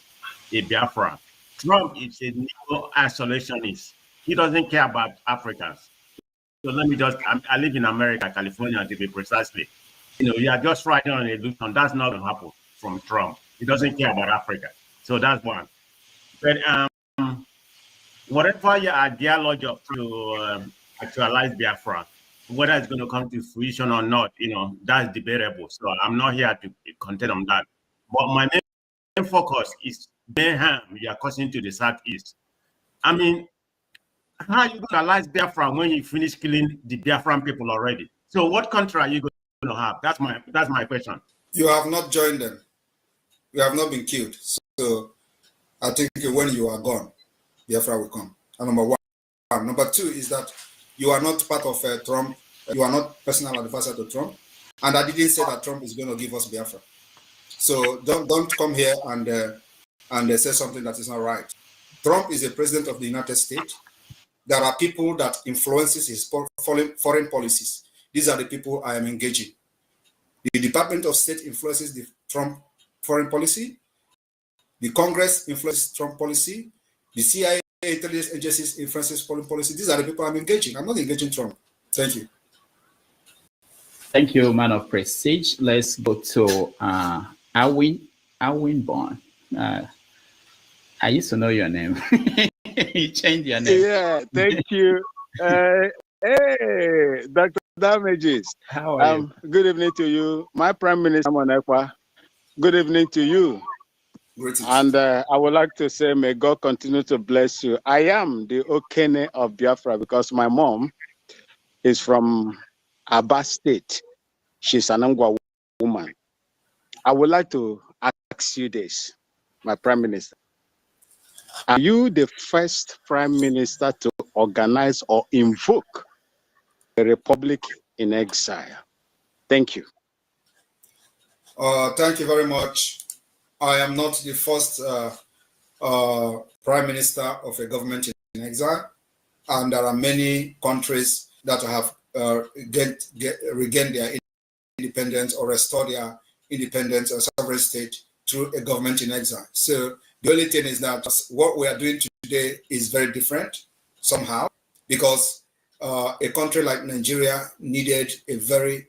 a Biafra. Trump is a neo-isolationist. He doesn't care about Africans. So let me just, I live in America, California, to be precisely. You are just riding on an illusion. That's not going to happen from Trump. He doesn't care about Africa. So that's one. But whatever your ideology to actualize Biafra, whether it's going to come to fruition or not, that's debatable. So I'm not here to contend on that. But my main focus is mayhem you are causing to the Southeast. I mean, how are you going to realize Biafra when you finish killing the Biafran people already? So what country are you going to have? That's my question. You have not joined them. You have not been killed. So I think when you are gone, Biafra will come. And number one. Number two is that you are not part of Trump. You are not personal advisor to Trump. And I didn't say that Trump is going to give us Biafra. So don't come here and say something that is not right. Trump is the president of the United States. There are people that influences his foreign policies. These are the people I am engaging. The Department of State influences the Trump foreign policy. The Congress influences Trump policy. The CIA intelligence agencies influences foreign policy. These are the people I'm engaging. I'm not engaging Trump. Thank you. Thank you, man of prestige. Let's go to Alwin Bond. I used to know your name. You changed your name. Yeah, thank you. Hey, Dr. Damages. How are you? Good evening to you. My Prime Minister, Simon Ekpa. Good evening to you. Greetings. And I would like to say, may God continue to bless you. I am the Okene of Biafra because my mom is from Aba State. She's an Angwa woman. I would like to ask you this, my Prime Minister. Are you the first Prime Minister to organize or invoke a republic in exile? Thank you. Thank you very much. I am not the first Prime Minister of a government in exile, and there are many countries that have regained their independence or restored their independence or sovereign state through a government in exile. So the only thing is that what we are doing today is very different somehow, because a country like Nigeria needed a very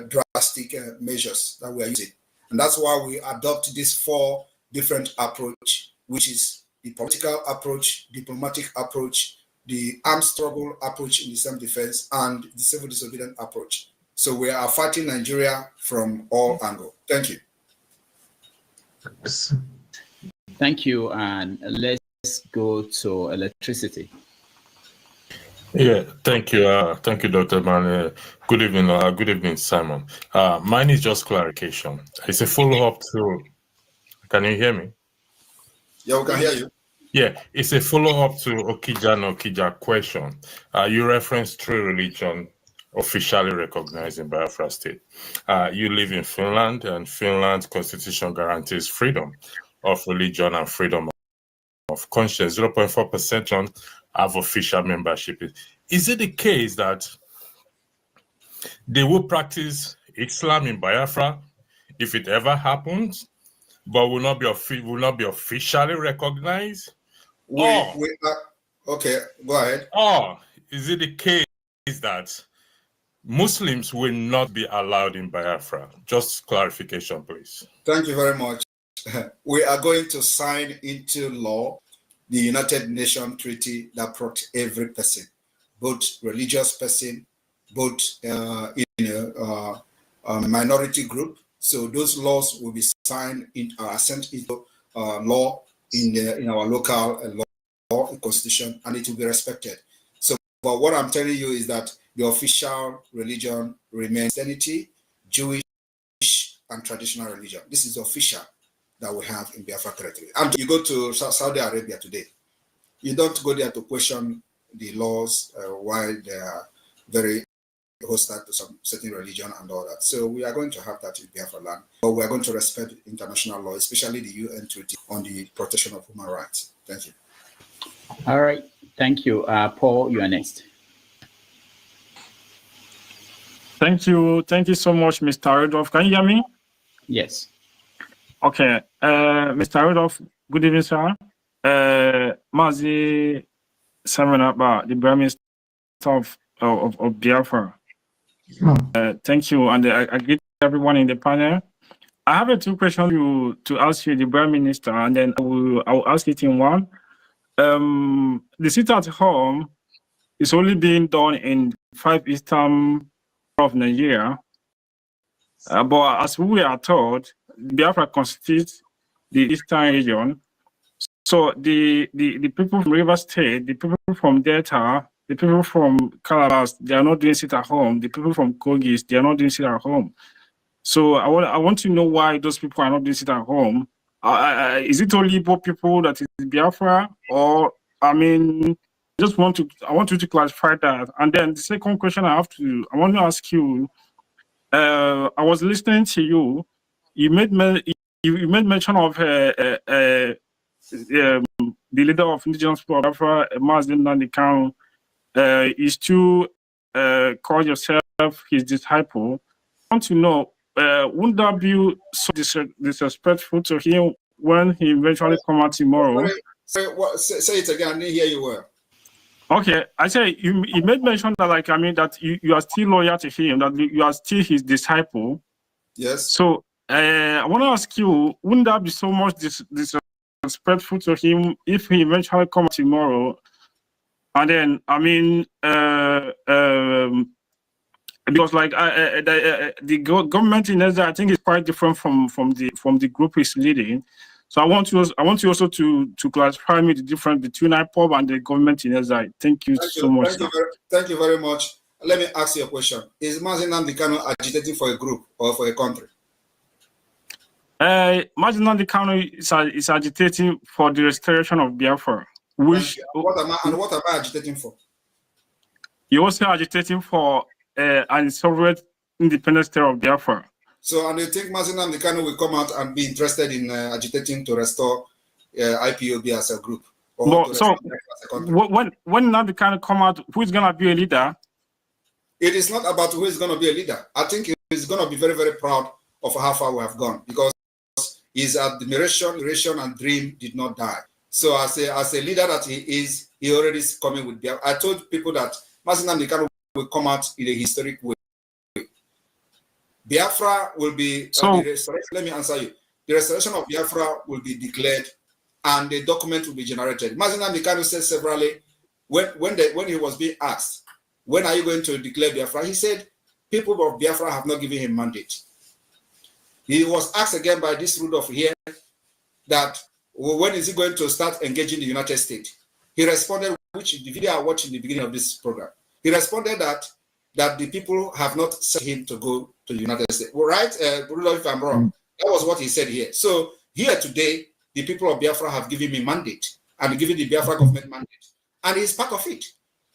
drastic measures that we are using. And that's why we adopt this 4 different approach, which is the political approach, diplomatic approach, the armed struggle approach in the self-defense, and the civil disobedience approach. So we are fighting Nigeria from all angles. Thank you. Thank you, and let's go to electricity. Yeah, thank you, Dr. Man. Good evening, Simon. Mine is just clarification. It's a follow-up to. Can you hear me? Yeah, we can hear you. Yeah, it's a follow-up to Okija question. You referenced 3 religions officially recognized in Biafra state. You live in Finland, and Finland's constitution guarantees freedom of religion and freedom of conscience. 0.4% have official membership. Is it the case that they will practice Islam in Biafra if it ever happens, but will not be officially recognized? Okay, go ahead. Or is it the case that Muslims will not be allowed in Biafra? Just clarification, please. Thank you very much. We are going to sign into law the United Nations Treaty that protects every person, both religious person, both minority group. So those laws will be signed sent into law in our local law constitution, and it will be respected. So, but what I'm telling you is that the official religion remains Christianity, Jewish, and traditional religion. This is the official that we have in Biafra territory. And you go to Saudi Arabia today, you don't go there to question the laws while they are very hostile to some certain religion and all that. So we are going to have that in Biafraland, but we are going to respect international law, especially the UN Treaty on the protection of human rights. Thank you. All right. Thank you. Paul, you are next. Thank you. Thank you so much, Mr. Rudolph. Can you hear me? Yes. Okay. Mr. Rudolph, good evening, sir. Mazi Simon Abba, the Prime Minister of Biafra. Thank you. And I greet everyone in the panel. I have two questions to ask you, the Prime Minister, and then I will ask it in one. The sit at home is only being done in 5 eastern of Nigeria, but as we are told, Biafra constitutes the eastern region. So the people from River State, the people from Delta, the people from Calabar, they are not doing sit at home. The people from Kogis, they are not doing sit at home. So I want to know why those people are not doing sit at home. Is it only Igbo people that is Biafra, or I mean, I want you to clarify that. And then the second question I want to ask you. I was listening to you. You made mention of the leader of indigenous people of Biafra, Mazin Nandikano, is to call yourself his disciple. I want to know, wouldn't that be so disrespectful to him when he eventually come out tomorrow? Say it again. I didn't hear you well. Okay, I say you made mention that, like, I mean, that you are still loyal to him, that you are still his disciple. Yes. So I want to ask you, wouldn't that be so much disrespectful to him if he eventually comes tomorrow? And then, I mean, because like the government in Israel, I think, is quite different from the group he's leading. So I want you also to clarify me the difference between IPOB and the government in Israel. Thank you so much. Thank you very much. Let me ask you a question. Is Mazin Nandikano agitating for a group or for a country? Mazin Nandikano is agitating for the restoration of Biafra. Which what am I agitating for? You're also agitating for an sovereign independent state of Biafra. So, and you think Mazin Nandikano will come out and be interested in agitating to restore IPOB as a group? Or so, when Nandikano come out, who is going to be a leader? It is not about who is going to be a leader. I think he's going to be very, very proud of how far we have gone, because his admiration and dream did not die. So, as a leader that he is, he already is coming with Biafra. I told people that Mazin Nandikano will come out in a historic way. Biafra will be, let me answer you. The restoration of Biafra will be declared and the document will be generated. Mazin Nandikano said severally, when he was being asked, when are you going to declare Biafra? He said, people of Biafra have not given him mandate. He was asked again by this Rudolph here that, when is he going to start engaging the United States? He responded, which the video I watched in the beginning of this program. He responded that the people have not sent him to go to the United States. Well, right, Rudolph, if I'm wrong, that was what he said here. So here today, the people of Biafra have given me mandate and given the Biafra government mandate, and he's part of it.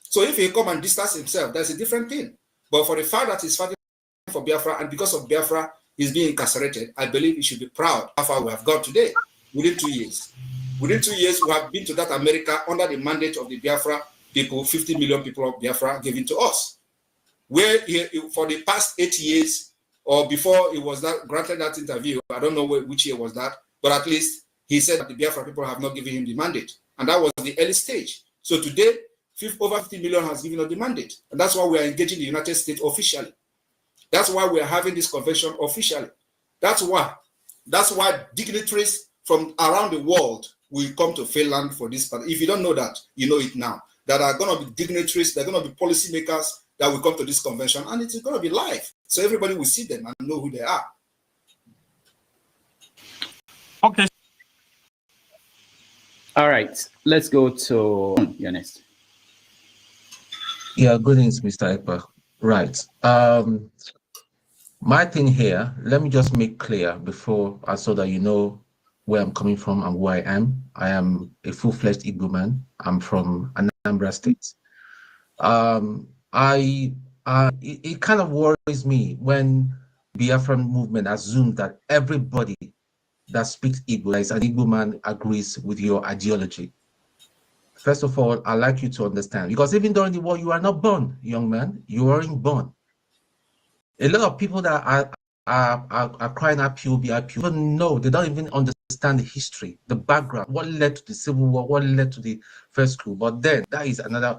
So if he come and distance himself, that's a different thing. But for the fact that he's fighting for Biafra, and because of Biafra, he's being incarcerated, I believe he should be proud how far we have gone today within 2 years. Within 2 years, we have been to that America under the mandate of the Biafra people, 50 million people of Biafra given to us. Where for the past 8 years, or before he was granted that interview, I don't know which year was that, but at least he said that the Biafra people have not given him the mandate. And that was the early stage. So today, over 50 million has given us the mandate. And that's why we are engaging the United States officially. That's why we are having this convention officially. That's why dignitaries from around the world will come to Finland for this part. If you don't know that, you know it now. That are going to be dignitaries, they're going to be policymakers that will come to this convention, and it's going to be live. So everybody will see them and know who they are. Okay. All right. Let's go to Ernest. Yeah, greetings, Mr. Ekpa. Right. My thing here, let me just make clear before, so that you know where I'm coming from and where I am. I am a full-fledged Igbo man. I'm from Anambra State. I it kind of worries me when Biafran movement assumes that everybody that speaks Igbo, that is an Igbo man, agrees with your ideology. First of all, I'd like you to understand, because even during the war, you are not born, young man. You weren't born. A lot of people that are crying out POB, even know, they don't even understand the history, the background, what led to the Civil War, what led to the first coup. But then that is another.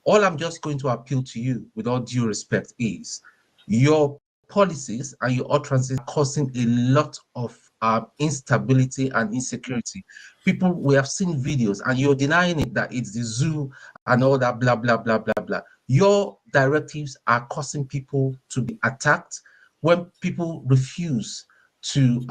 All I'm just going to appeal to you, with all due respect, is your policies and your utterances causing a lot of instability and insecurity. People, we have seen videos, and you're denying it, that it's the zoo and all that, blah, blah, blah, blah, blah. Your directives are causing people to be attacked. When people refuse to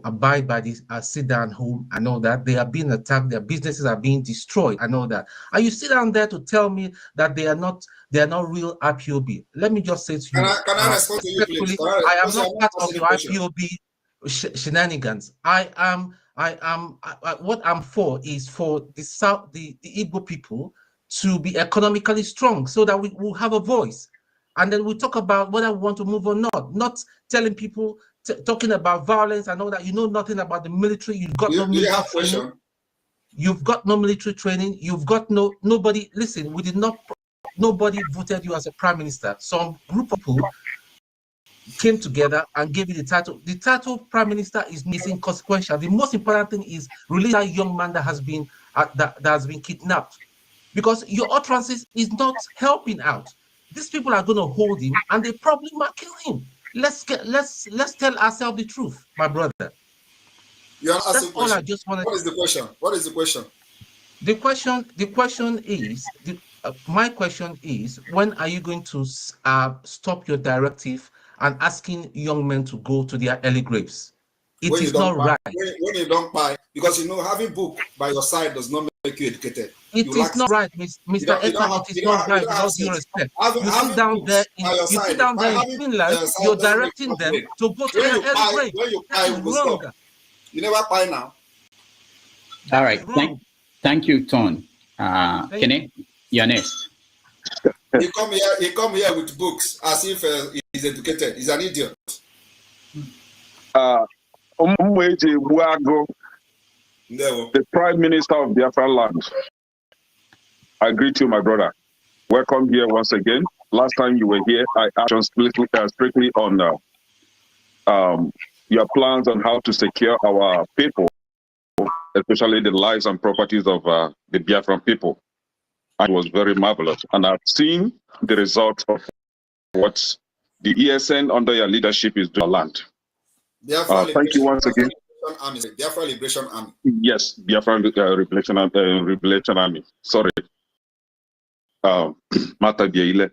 abide by this sit down home and all that, they are being attacked, their businesses are being destroyed and all that. And you sit down there to tell me that they are not real IPOB. Let me just say to you, can I respond to you, please? I am not part of your IPOB shenanigans. What I'm for is for the Igbo people to be economically strong, so that we will have a voice. And then we talk about whether we want to move or not telling people, talking about violence and all that. You know nothing about the military. You've got no military training. You've got no military training. You've got nobody. Listen, nobody voted you as a prime minister. Some group of people came together and gave you the title. The title of prime minister is inconsequential. The most important thing is release that young man that has been kidnapped, because your utterances is not helping out. These people are going to hold him, and they probably might kill him. Let's tell ourselves the truth, my brother. You are asking all I just wanted. What is the question? What is the question? My question is, when are you going to stop your directive and asking young men to go to their early graves? It is not right. When you don't buy, because you know having book by your side does not make you educated. It is not right, Mr. Ekpa. It is not right, with all due respect. You sit down there in Finland, you're directing them to go to their early grave. That is wrong. You never buy now. All right. Thank you, Ton. Kenny, you're next. He come here with books as if he's educated. He's an idiot. The Prime Minister of Biafralands. I greet you, my brother. Welcome here once again. Last time you were here, I asked strictly on your plans on how to secure our people, especially the lives and properties of the Biafran people. It was very marvelous. And I've seen the result of what the ESN under your leadership is doing on land. Thank you once again. Biafra Liberation Army. Yes, Biafra Liberation Army. Sorry. Mata Bieile.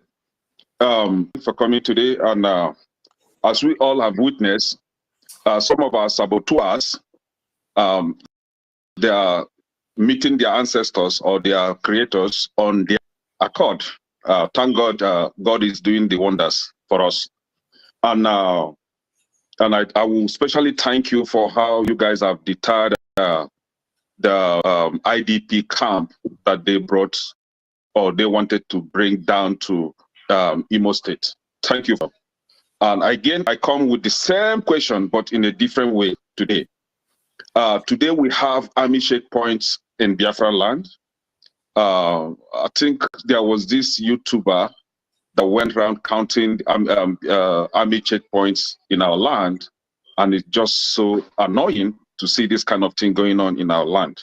For coming today, and as we all have witnessed, some of our saboteurs, they are meeting their ancestors or their creators on their accord. Thank God, God is doing the wonders for us. And I will especially thank you for how you guys have deterred the IDP camp that they brought, or they wanted to bring down to Imo State. Thank you. And again, I come with the same question, but in a different way today. Today we have army checkpoints in Biafraland. I think there was this YouTuber that went around counting army checkpoints in our land, and it's just so annoying to see this kind of thing going on in our land.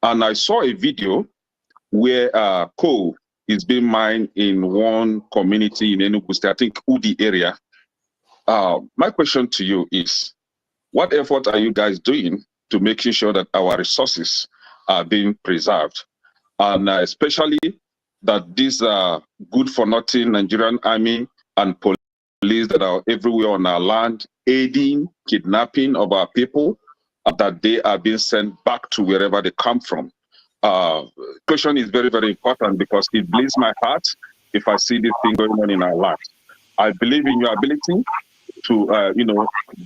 And I saw a video where coal is being mined in one community in Enugu State, I think Udi area. My question to you is, what effort are you guys doing to making sure that our resources are being preserved? And especially that these good-for-nothing Nigerian army and police that are everywhere on our land, aiding kidnapping of our people, that they are being sent back to wherever they come from. Question is very, very important, because it bleeds my heart if I see this thing going on in our land. I believe in your ability to,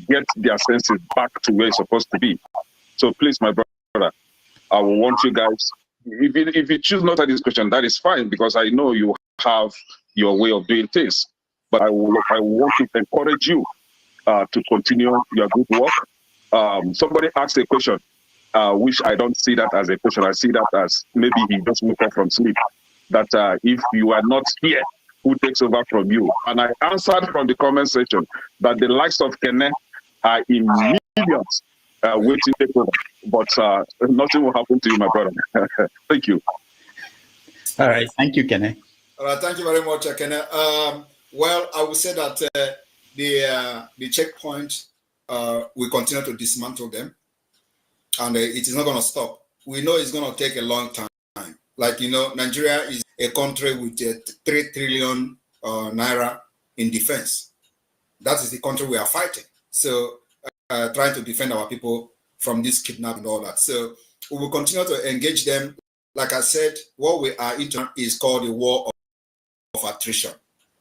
get their senses back to where it's supposed to be. So please, my brother, I will want you guys, if you choose not at this question, that is fine, because I know you have your way of doing things. But I want to encourage you to continue your good work. Somebody asked a question, which I don't see that as a question. I see that as maybe he just woke up from sleep. That if you are not here, who takes over from you? And I answered from the comment section that the likes of Kene are in millions waiting to take over. But nothing will happen to you, my brother. Thank you. All right. Thank you, Kene. All right. Thank you very much, Kene. Well, I would say that the checkpoint, we continue to dismantle them. And it is not going to stop. We know it's going to take a long time. Like, you know, Nigeria is a country with 3 trillion naira in defense. That is the country we are fighting. So trying to defend our people from this kidnapping and all that. So we will continue to engage them. Like I said, what we are into is called the war of attrition.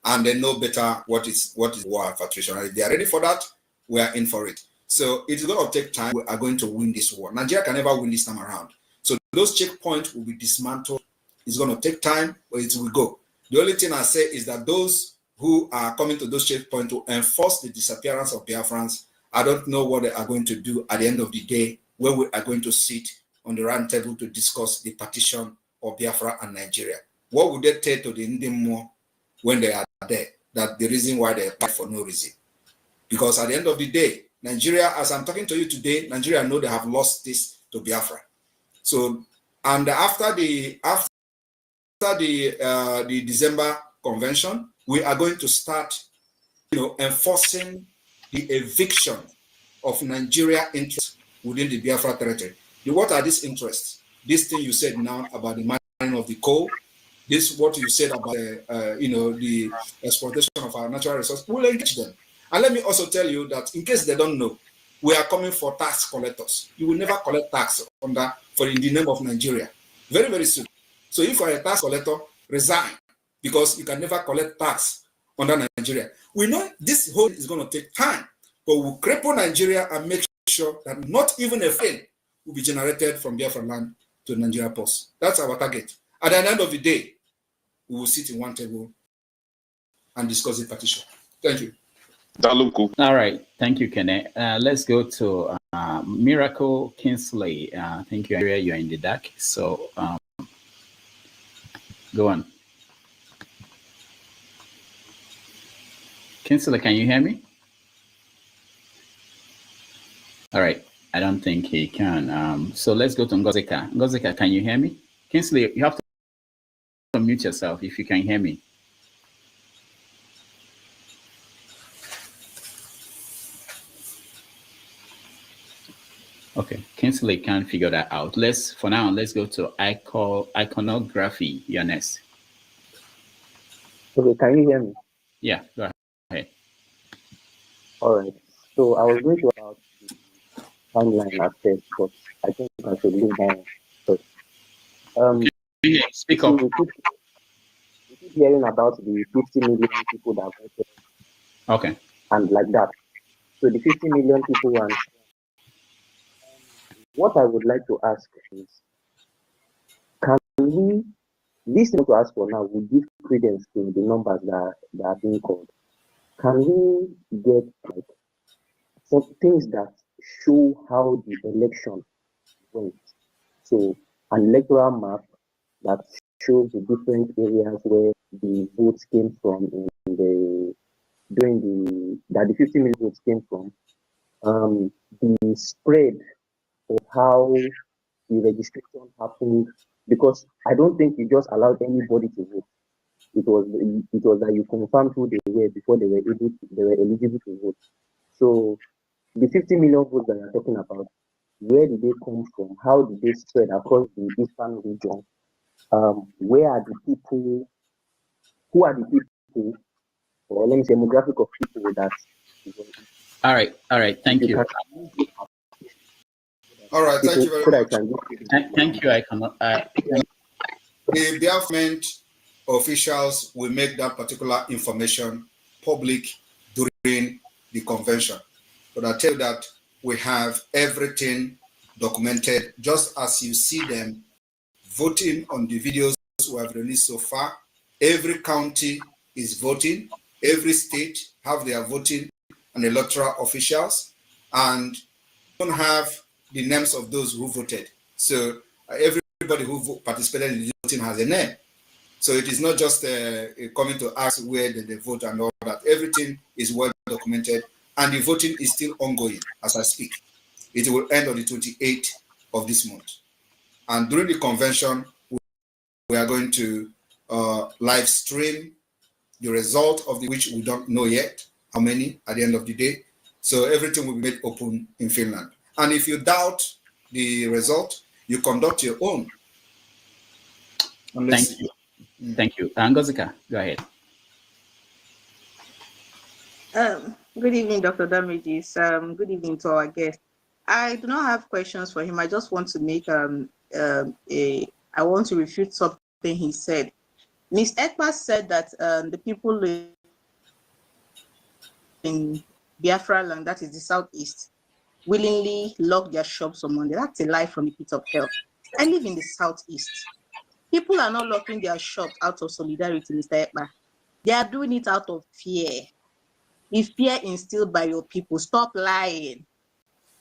And they know better what is war of attrition. And if they are ready for that, we are in for it. So it's going to take time. We are going to win this war. Nigeria can never win this time around. So those checkpoints will be dismantled. It's going to take time, but it will go. The only thing I say is that those who are coming to those checkpoints to enforce the disappearance of Biafrans, I don't know what they are going to do at the end of the day when we are going to sit on the round table to discuss the partition of Biafra and Nigeria. What would they tell to the Indian more when they are there? That the reason why they fight for no reason. Because at the end of the day, Nigeria, as I'm talking to you today, Nigeria know they have lost this to Biafra. So, and after the December convention, we are going to start, enforcing the eviction of Nigeria interests within the Biafra territory. What are these interests? This thing you said now about the mining of the coal, this what you said about the exploitation of our natural resources. We'll engage them. And let me also tell you that in case they don't know, we are coming for tax collectors. You will never collect tax in the name of Nigeria. Very, very soon. So if you are a tax collector, resign, because you can never collect tax under Nigeria. We know this whole is going to take time, but we'll cripple Nigeria and make sure that not even a thing will be generated from Biafraland to Nigeria Post. That's our target. At the end of the day, we will sit in one table and discuss the partition. Thank you. All right. Thank you, Kene. Let's go to Miracle Kingsley. Thank you, Andrea. You're in the deck. So go on. Kingsley, can you hear me? All right. I don't think he can. So let's go to Ngozika. Ngozika, can you hear me? Kingsley, you have to unmute yourself if you can hear me. Okay, Kingsley can't figure that out. For now, let's go to iconography. You're next. Okay, can you hear me? Yeah, go ahead. All right. So I was going to about the timeline at first, but I think I should leave down first. Speak up. We keep hearing about the 50 million people that voted. Okay. And like that. So the 50 million people and what I would like to ask is, can we, this thing to ask for now, will give credence to the numbers that are being called. Can we get some things that show how the election went? So an electoral map that shows the different areas where the votes came from that the 50 million votes came from, the spread of how the registration happened, because I don't think you just allowed anybody to vote. It was that you confirmed who they were before they were eligible to vote. So the 50 million votes that you're talking about, where did they come from? How did they spread across the eastern region? Where are the people? Who are the people? Or let me say, demographic of people that. All right. Thank you. All right, thank you very much. Thank you. The government officials will make that particular information public during the convention. But I tell you that we have everything documented, just as you see them voting on the videos we have released so far. every county is voting, every state have their voting and electoral officials, and don't have the names of those who voted. So everybody who participated in the voting has a name. So it is not just coming to ask where they vote and all that. Everything is well documented, and the voting is still ongoing as I speak. It will end on the 28th of this month. And during the convention, we are going to live stream the result of which we don't know yet how many at the end of the day. So everything will be made open in Finland. And if you doubt the result, you conduct your own. Thank you. Thank you. NGOZI, go ahead. Good evening, Dr. Damages. Good evening to our guest. I do not have questions for him. I just want to make I want to refute something he said. Ms. Ekpa said that the people in Biafraland, that is the southeast, willingly lock their shops on Monday. That's a lie from the pit of hell. I live in the southeast. People are not locking their shops out of solidarity, Mr. Ekpa. They are doing it out of fear. If fear instilled by your people, stop lying.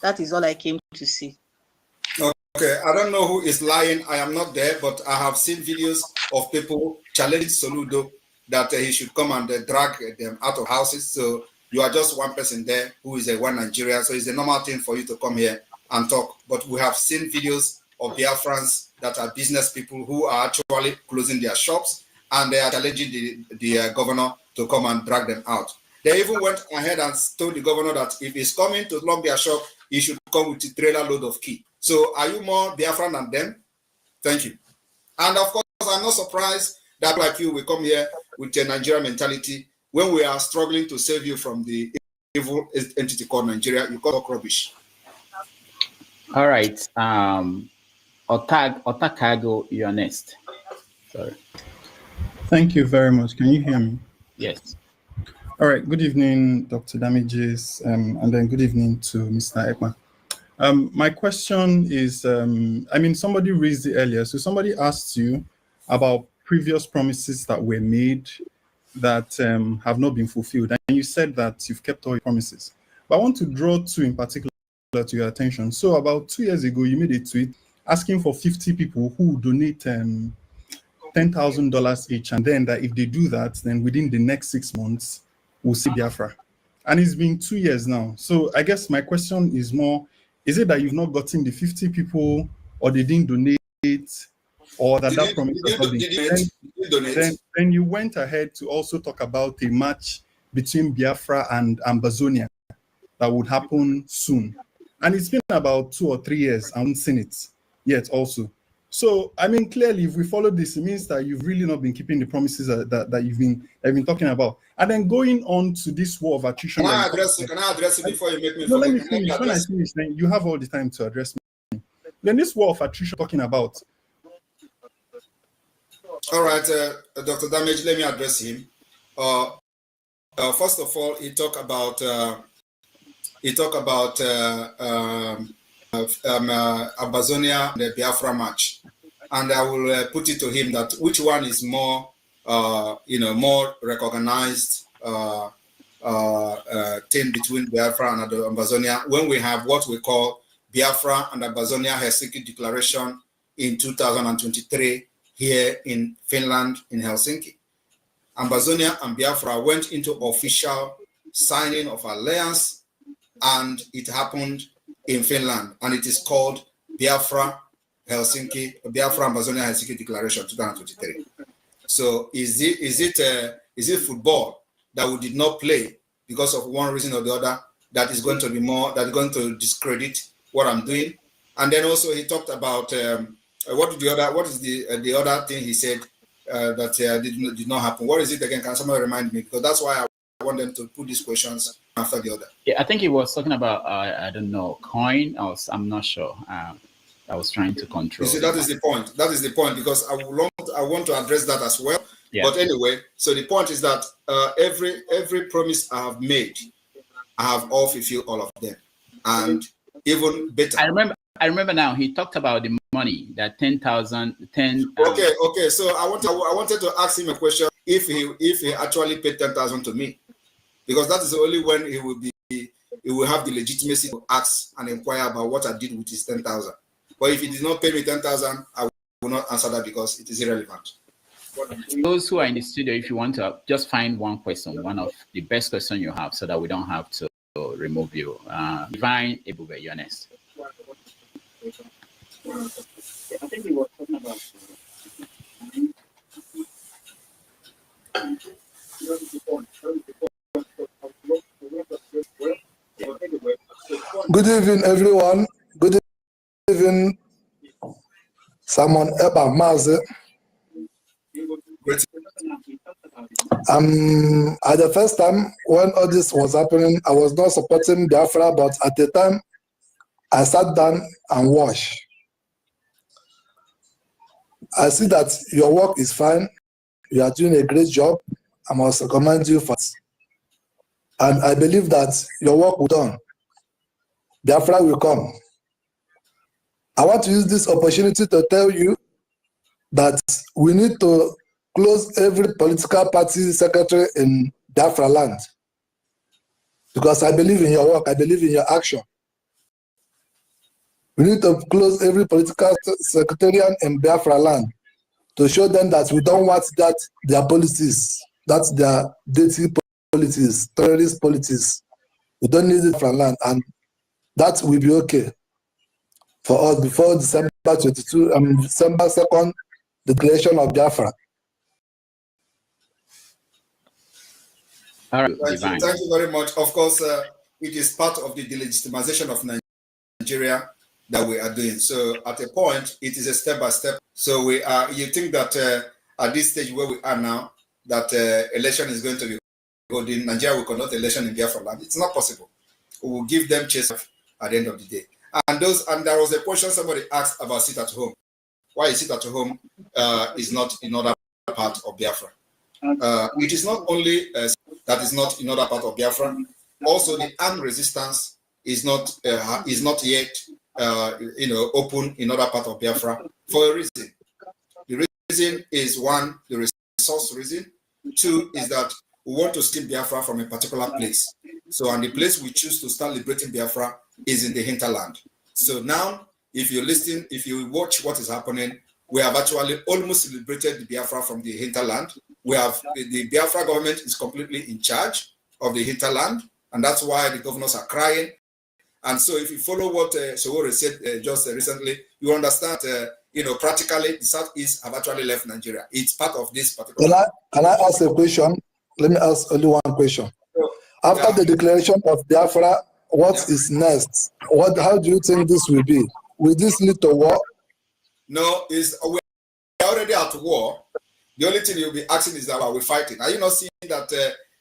That is all I came to see. Okay, I don't know who is lying. I am not there, but I have seen videos of people challenging Soludo that he should come and drag them out of houses. So you are just one person there who is a one Nigeria. So it's a normal thing for you to come here and talk. But we have seen videos of BIAFRANS that are business people who are actually closing their shops, and they are challenging the governor to come and drag them out. They even went ahead and told the governor that if he's coming to lock their shop, he should come with a trailer load of key. So are you more Biafran than them? Thank you. And of course, I'm not surprised that like you will come here with a Nigerian mentality when we are struggling to save you from the evil entity called Nigeria. You call it rubbish. All right. Otakago, you're next. Sorry. Thank you very much. Can you hear me? Yes. All right. Good evening, Dr. Damages, and then good evening to Mr. Ekpa. My question is, I mean, somebody raised it earlier. So somebody asked you about previous promises that were made that have not been fulfilled. And you said that you've kept all your promises. But I want to draw two in particular to your attention. So about 2 years ago, you made a tweet asking for 50 people who donate $10,000 each. And then that if they do that, then within the next 6 months, we'll see Biafra. And it's been 2 years now. So I guess my question is more, is it that you've not gotten the 50 people, or they didn't donate, or that that promise has not been? Then you went ahead to also talk about a match between Biafra and Ambazonia that would happen soon. And it's been about 2 or 3 years. I haven't seen it yet also. So, I mean, clearly, if we follow this, it means that you've really not been keeping the promises that you've been talking about. And then going on to this war of attrition. Can I address it before you make me No, forget? let me finish. When I finish, then you have all the time to address me. Then this war of attrition talking about. All right, Dr. Damage, let me address him. First of all, he talked about Ambazonia, the Biafra match, and I will put it to him that which one is more, more recognized thing between Biafra and Ambazonia when we have what we call Biafra and Ambazonia Helsinki Declaration in 2023 here in Finland, in Helsinki. Ambazonia and Biafra went into official signing of alliance, and it happened in Finland, and it is called Biafra Ambazonia Helsinki Declaration 2023. So is it football that we did not play because of one reason or the other that is going to be more, that is going to discredit what I'm doing? And then also he talked about what is the other thing he said that did not happen? What is it again? Can somebody remind me? Because that's why I want them to put these questions after the other. Yeah, I think he was talking about I don't know, coin. I'm not sure. I was trying to control. You see, that is the point. That is the point, because I want to address that as well. Yeah. But anyway, so the point is that every promise I have made, I have all fulfilled all of them, and even better. I remember now. He talked about the money, that 10,000. Okay. So I wanted to ask him a question. if he actually paid 10,000 to me, because that is only when he will have the legitimacy to ask and inquire about what I did with his 10,000. But if he did not pay me 10,000, I will not answer that because it is irrelevant. Those who are in the studio, if you want to just find one question, one of the best questions you have, so that we don't have to remove you. Divine Ebube, you're next. I think he was talking about. Good evening, everyone. Good evening, Simon Eba Maze. At the first time when all this was happening, I was not supporting Biafra, but at the time, I sat down and watched. I see that your work is fine. You are doing a great job. I must commend you for it. And I believe that your work will be done. Biafra will come. I want to use this opportunity to tell you that we need to close every political party secretary in Biafraland. Because I believe in your work, I believe in your action. We need to close every political secretariat in Biafraland to show them that we don't want that their policies, that's their dirty policies, terrorist policies. We don't need it from land, and that will be okay for us before December 22, December 2nd, the creation of Biafra. Thank you very much. Of course, it is part of the delegitimization of Nigeria that we are doing. So at a point, it is a step-by-step. So we are, you think that at this stage where we are now, that election is going to be holding, Nigeria will conduct election in Biafraland. It's not possible. We will give them chase at the end of the day. And there was a question somebody asked about sit at home. Why is sit at home is not in other part of Biafra? It is not only that is not in other part of Biafra. Also, the armed resistance is not yet open in other part of Biafra for a reason. The reason is one, the resource reason. Two is that we want to steal Biafra from a particular place. So, and the place we choose to start liberating Biafra is in the hinterland. So now, if you listen, if you watch what is happening, we have actually almost liberated the Biafra from the hinterland. We have the Biafra government is completely in charge of the hinterland, and that's why the governors are crying. And so, if you follow what Sowore said just recently, you understand. Practically, the Southeast have actually left Nigeria. It's part of this particular. Can I ask a question? Let me ask only one question. After the declaration of Biafra, what is next? How do you think this will be? Will this lead to war? No, we're already at war. The only thing you'll be asking is that are we fighting? Are you not seeing that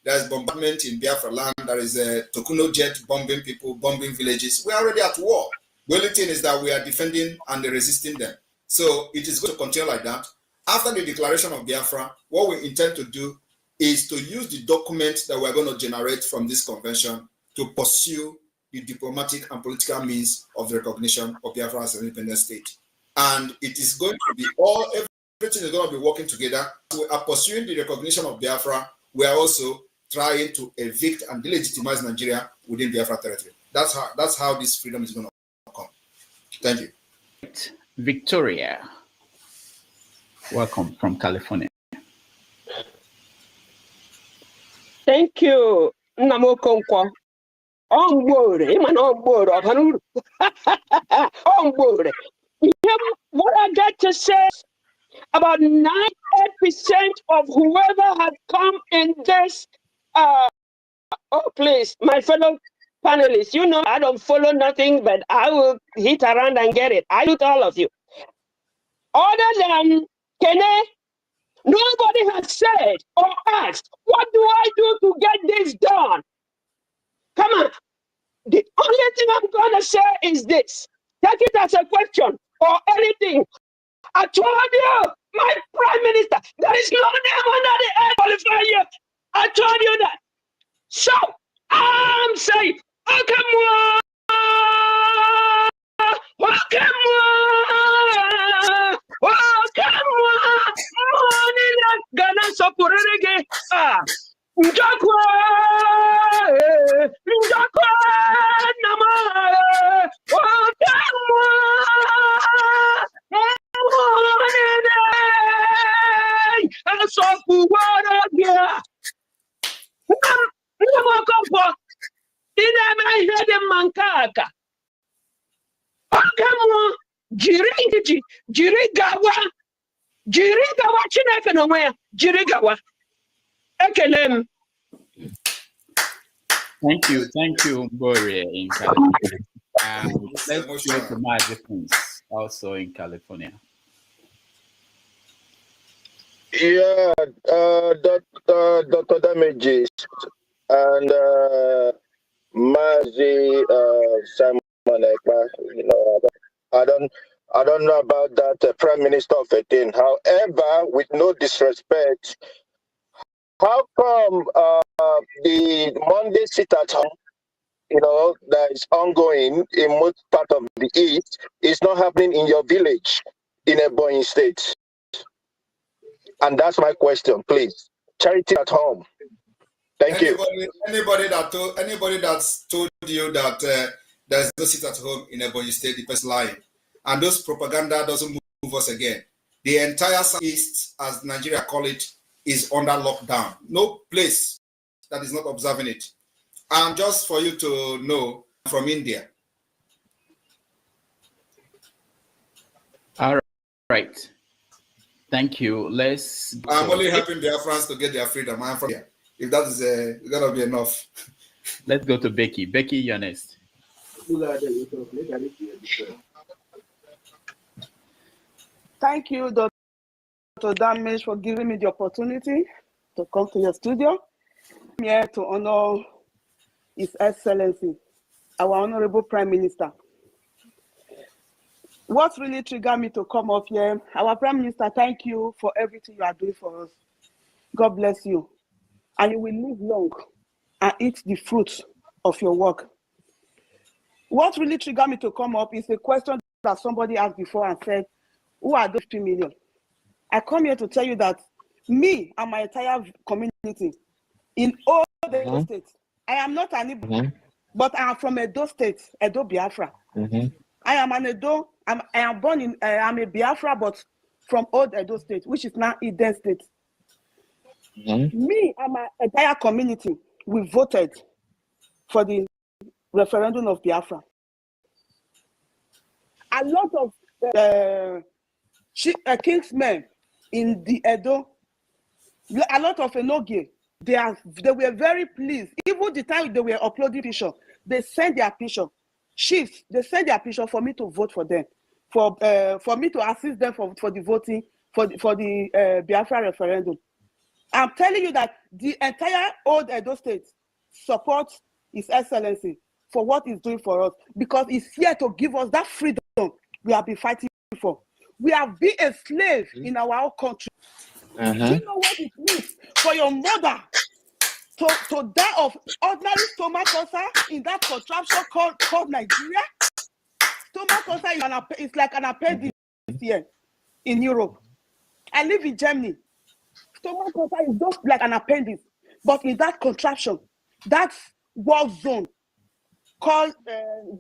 there's bombardment in Biafraland? There is a Tokuno jet bombing people, bombing villages. We're already at war. The only thing is that we are defending and resisting them. So it is going to continue like that. After the declaration of Biafra, what we intend to do is to use the document that we're going to generate from this convention to pursue the diplomatic and political means of the recognition of Biafra as an independent state. And it is going to be everything is going to be working together. We are pursuing the recognition of Biafra. We are also trying to evict and delegitimize Nigeria within Biafra territory. That's how this freedom is going to come. Thank you. Victoria, welcome from California. Thank you, Namokonkwa. On board, on board, on board. What I got to say, about 98% of whoever had come in this, please, my fellow panelists, I don't follow nothing, but I will hit around and get it. I look all of you. Other than Kene, nobody has said or asked, what do I do to get this done? Come on. The only thing I'm going to say is this. Take it as a question or anything. I told you, my prime minister, there is no name under the air qualifier here. I told you that. So, I'm saying, jiri gawa Chineke n'onwe ya, jiri gawa. Ekele m. Thank you, Boria in California. Let's go to Mazi Prince, also in California. Yeah, Dr. Damages and Mazi Simon Ekpa, you know, I don't know about that Prime Minister of a thing. However, with no disrespect, how come the Monday sit at home, you know, that is ongoing in most part of the East, is not happening in your village in a Ebonyi State? And that's my question, please. Charity at home. Thank you. Anybody that's told you that there's no sit at home in Ebonyi State, the person lying. And those propaganda doesn't move us again. The entire Southeast, as Nigeria call it, is under lockdown. No place that is not observing it. And just for you to know, from India. All right. Thank you. I'm only helping Biafrans to get their freedom. I'm from here. If that is gonna be enough. Let's go to Becky. Becky, you're next. Thank you, Dr. Damage, for giving me the opportunity to come to your studio. I'm here to honor His Excellency, our Honorable Prime Minister. What really triggered me to come up here, our Prime Minister, thank you for everything you are doing for us. God bless you. And you will live long and eat the fruits of your work. What really triggered me to come up is a question that somebody asked before and said, who are those 2 million? I come here to tell you that me and my entire community in all the Edo states, I am not an Igbo, but I am from Edo State, Edo Biafra. I am an Edo, I am born in, I'm a Biafra, but from old Edo State, which is now Eden State. Me and my entire community, we voted for the referendum of Biafra. A lot of Kingsmen in the Edo, a lot of Enoge, they were very pleased. Even the time they were uploading picture, they sent their picture. Chiefs, they sent their picture for me to vote for them, for me to assist them for the voting for the Biafra referendum. I'm telling you that the entire old Edo State supports His Excellency for what he's doing for us, because he's here to give us that freedom we have been fighting for. We have been a slave in our own country. Do you know what it means for your mother to die of ordinary stomach ulcer in that contraption called Nigeria? Stomach ulcer is like an appendix here in Europe. I live in Germany. Stomach ulcer is just like an appendix, but in that contraption, that war zone called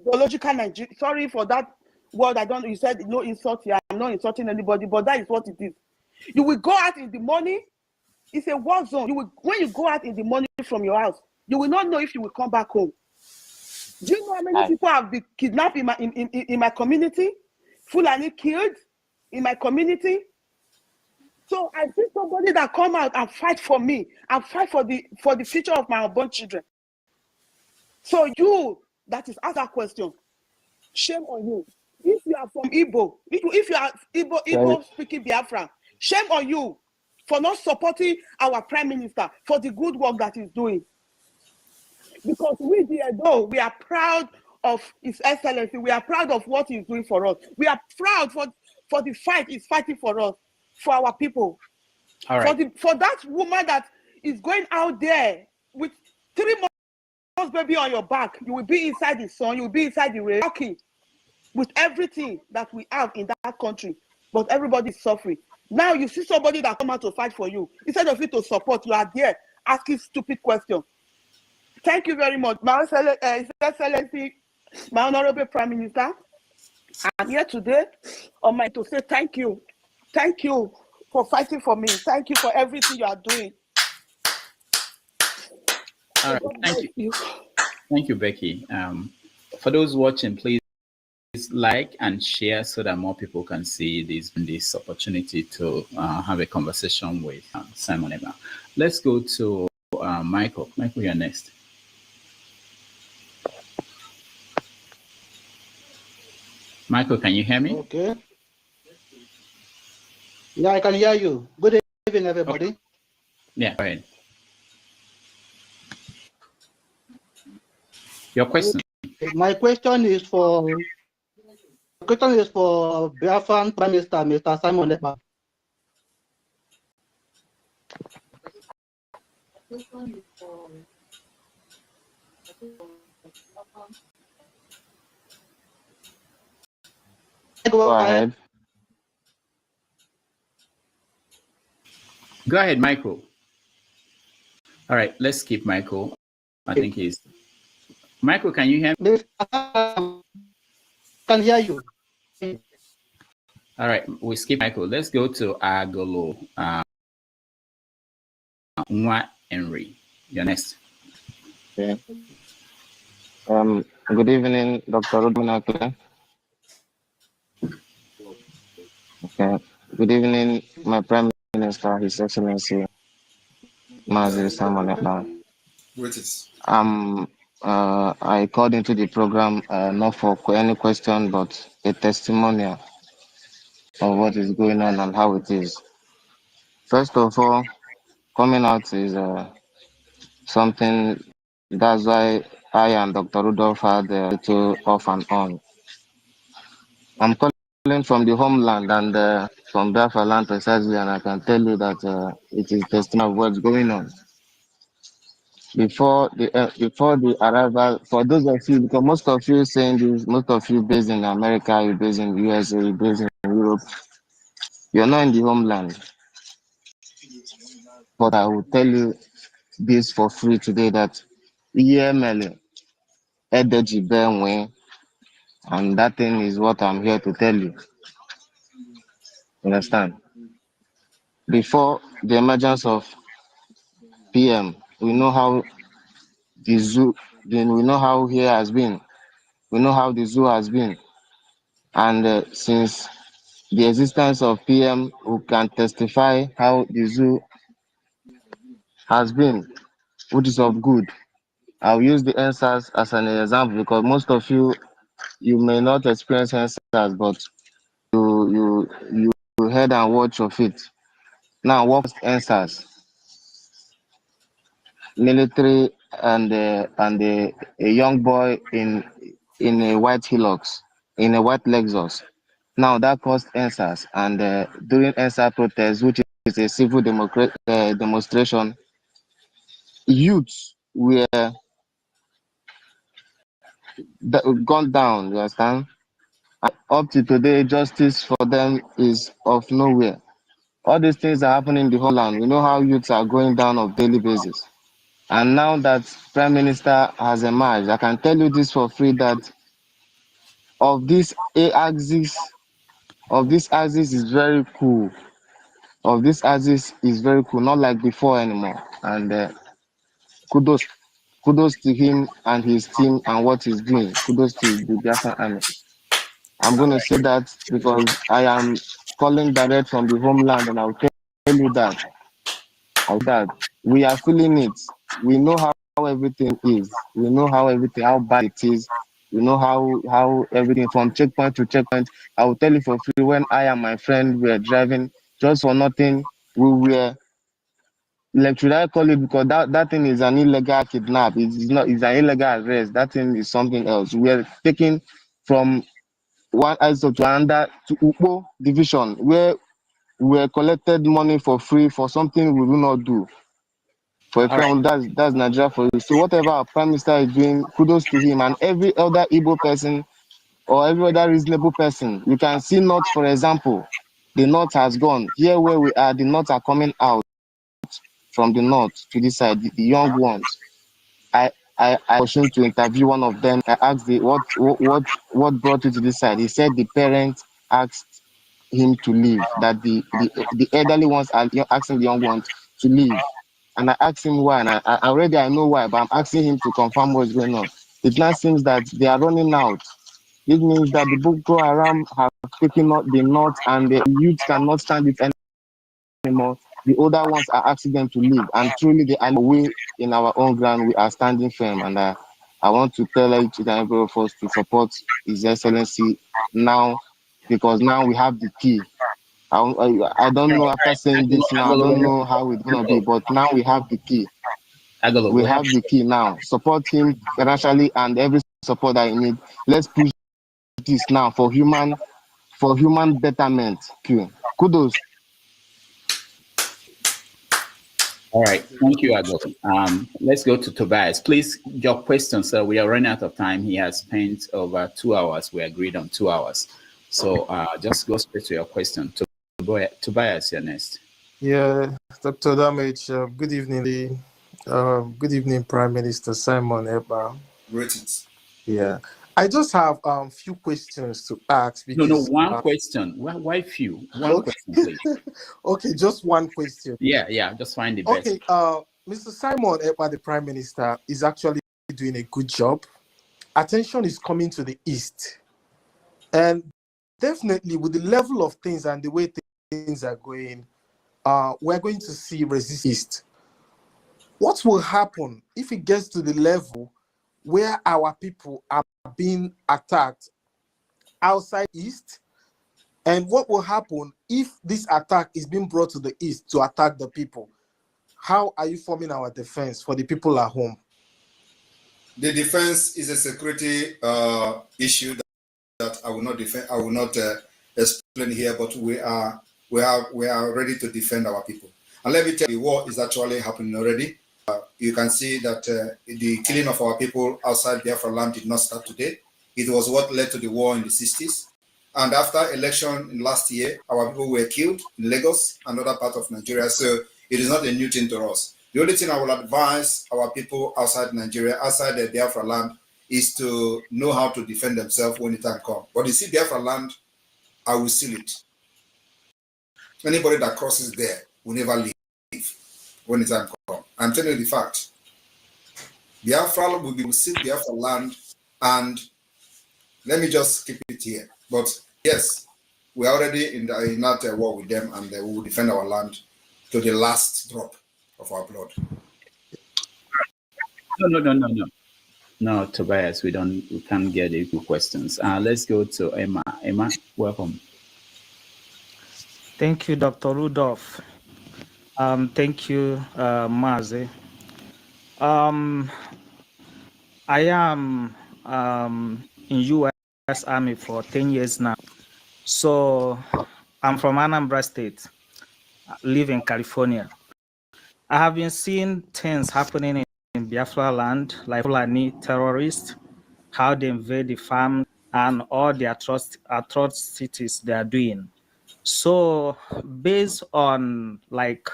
biological Nigeria. Sorry for that word. You said no insult here. I'm not insulting anybody, but that is what it is. You will go out in the morning. It's a war zone. When you go out in the morning from your house, you will not know if you will come back home. Do you know how many people have been kidnapped in my community? Fulani killed in my community. So I see somebody that come out and fight for me and fight for the future of my unborn children. So you that is asked that question, shame on you. If you are from Igbo, if you are Igbo speaking Biafra, shame on you for not supporting our Prime Minister for the good work that he's doing. Because we we are proud of His Excellency. We are proud of what he's doing for us. We are proud for the fight he's fighting for us, for our people. All right. For that woman that is going out there with 3 months baby on your back, you will be inside the sun, you will be inside the rain, walking with everything that we have in that country, but everybody is suffering. Now you see somebody that come out to fight for you. Instead of you to support, you are there asking stupid questions. Thank you very much. My Excellency, my Honorable Prime Minister, I'm here today to say thank you. Thank you for fighting for me. Thank you for everything you are doing. All right, thank you. Thank you, Becky. For those watching, please like and share so that more people can see this opportunity to have a conversation with Simon Ekpa. Let's go to Michael. Michael, you're next. Michael, can you hear me? Okay. Yeah, I can hear you. Good evening, everybody. Okay. Yeah, go ahead. Your question. Okay. My question is for Biafran Prime Minister, Mr. Simon Ekpa. Go ahead. Go ahead, Michael. All right, let's keep Michael. I think he's... Michael, can you hear me? Can hear you. All right, we skip Michael. Let's go to Agolo. Nwa Henry. You're next. Okay. Good evening, Dr. Rudmanake. Okay. Good evening, my Prime Minister, His Excellency, Mazi Simon Ekpa. I called into the program not for any question, but a testimonial of what is going on and how it is. First of all, coming out is something. That's why I and Dr. Rudolph had a little off and on. I'm calling from the homeland and from Biafralands precisely, and I can tell you that it is testimony of what's going on. Before the arrival, for those of you, because most of you saying this, most of you based in America, you're based in the USA, you're based in Europe, you're not in the homeland. But I will tell you this for free today that EML, Edeji Benwe, and that thing is what I'm here to tell you. Understand? Before the emergence of PM, we know how the zoo, then we know how here has been. We know how the zoo has been. And since the existence of PM, who can testify how the zoo has been, which is of good. I'll use the answers as an example because most of you may not experience answers, but you heard and watch of it. Now, what answers? Military and a young boy in a white Hilux, in a white Lexus. Now that caused answers, and during answer protest, which is a civil demonstration, youths were gone down. You understand? And up to today, justice for them is of nowhere. All these things are happening in the homeland. We know how youths are going down on a daily basis. And now that Prime Minister has emerged, I can tell you this for free that of this axis is very cool. Of this axis is very cool, not like before anymore. And kudos to him and his team and what he's doing. Kudos to the Biafran Army. I'm going to say that because I am calling direct from the homeland, and I'll tell you that we are feeling it. We know how everything is. We know how bad it is. We know how everything from checkpoint to checkpoint. I will tell you for free, when I and my friend were driving just for nothing, we were, like, should I call it, because that thing is an illegal kidnap. It's an illegal arrest. That thing is something else. We are taken from one ISO to another to Upo division, where we were collected money for free for something we do not do. For a crown, that's Nigeria for you. So whatever our Prime Minister is doing, kudos to him and every other Igbo person or every other reasonable person. You can see North, for example. The North has gone. Here where we are, the North are coming out from the North to this side, the young ones. I was to interview one of them. I asked what brought you to this side. He said the parents asked him to leave, that the elderly ones are asking the young ones to leave. And I asked him why, and I know why, but I'm asking him to confirm what's going on. It now seems that they are running out It means that the Boko Haram have taken out the north and the youth cannot stand it anymore. The older ones are asking them to leave, and truly they are away in our own ground. We are standing firm, and I want to tell each and every of us to support His Excellency now, because now we have the key. I don't know, after saying this now, I don't know how it's going to be, but now we have the key. We have the key now. Support him financially and every support that he needs. Let's push this now for human betterment. Kudos. All right, thank you, Agolo. Let's go to Tobias. Please, your question, sir. We are running out of time. He has spent over 2 hours. We agreed on 2 hours. So just go straight to your question. Tobias, you're next. Yeah, Dr. Damage, good evening. Good evening, Prime Minister Simon Ekpa. Greetings. Yeah, I just have few questions to ask. Because, one question. Why few? One question, please. Okay, just one question. Yeah, just find the best. Okay, Mr. Simon Ekpa, the Prime Minister, is actually doing a good job. Attention is coming to the East. And definitely with the level of things and the way things are going, we're going to see resistance. What will happen if it gets to the level where our people are being attacked outside East? And what will happen if this attack is being brought to the East to attack the people? How are you forming our defense for the people at home? The defense is a security issue that I will not defend. I will not explain here, but we are ready to defend our people. And let me tell you, the war is actually happening already. You can see that the killing of our people outside Biafraland did not start today. It was what led to the war in the 60s. And after election in last year, our people were killed in Lagos and other parts of Nigeria. So it is not a new thing to us. The only thing I will advise our people outside Nigeria, outside the Biafra land, is to know how to defend themselves when the time comes. But you see, Biafra land, I will seal it. Anybody that crosses there will never leave when the time comes. I'm telling you the fact. Biafra will seal Biafra land, and let me just keep it here. But yes, we're already in that war with them, and we will defend our land to the last drop of our blood. No. No, Tobias, we can't get equal questions. Let's go to Emma. Emma, welcome. Thank you, Dr. Rudolph. Thank you, Mazi. I am in U.S. Army for 10 years now. So I'm from Anambra State, live in California. I have been seeing things happening in Biafra land, like Fulani terrorists, how they invade the farm and all the atrocities they are doing. So based on like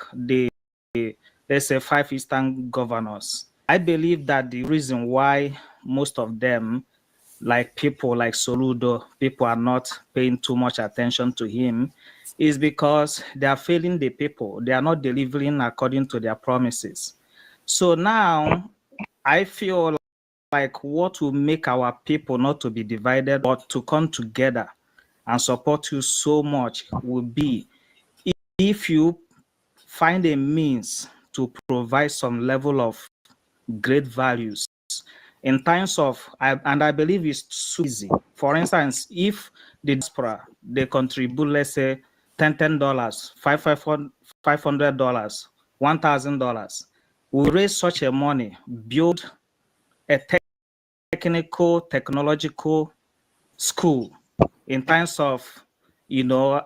let's say 5 Eastern governors, I believe that the reason why most of them, like people like Soludo, people are not paying too much attention to him, is because they are failing the people. They are not delivering according to their promises. So now I feel like what will make our people not to be divided but to come together and support you so much will be if you find a means to provide some level of great values in times of, and I believe it's so easy. For instance, if the diaspora, they contribute, let's say, $10, $500, $1,000, we raise such a money, build a technical, technological school in terms of, I know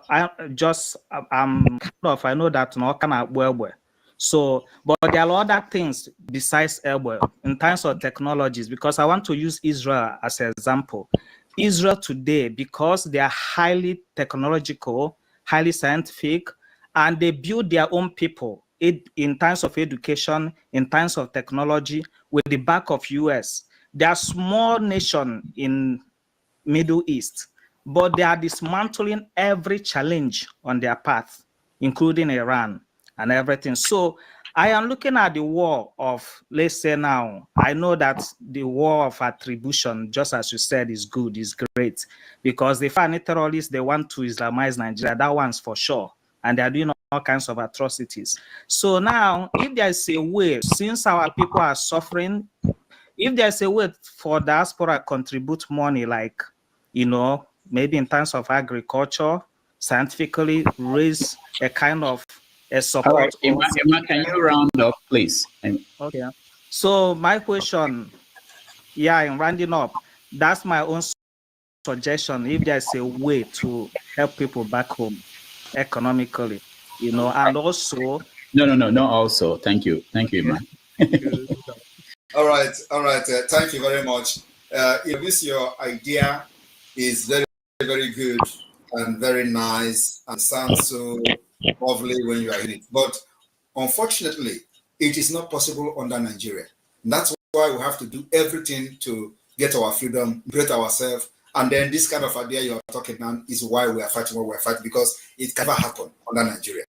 that no kind of well. So, but there are other things besides Elwell in terms of technologies, because I want to use Israel as an example. Israel today, because they are highly technological, highly scientific, and they build their own people in terms of education, in terms of technology, with the back of US. They are a small nation in Middle East, but they are dismantling every challenge on their path, including Iran and everything. So I am looking at the war of, let's say now, I know that the war of attribution, just as you said, is good, is great, because the foreign terrorists, they want to Islamize Nigeria. That one's for sure. And they are doing all kinds of atrocities. So now, if there is a way, since our people are suffering, if there's a way for diaspora to contribute money, like, you know, maybe in terms of agriculture, scientifically raise a kind of a support. All right, Emma, can you round up, please? Okay. So my question, yeah, in rounding up, that's my own suggestion. If there's a way to help people back home economically, you know, and also. No, also. Thank you, Emma. All right. Thank you very much. Your idea is very, very good and very nice and sounds so lovely when you are in it. But unfortunately, it is not possible under Nigeria. That's why we have to do everything to get our freedom, create ourselves. And then this kind of idea you are talking about is why we are fighting what we are fighting, because it can never happen under Nigeria.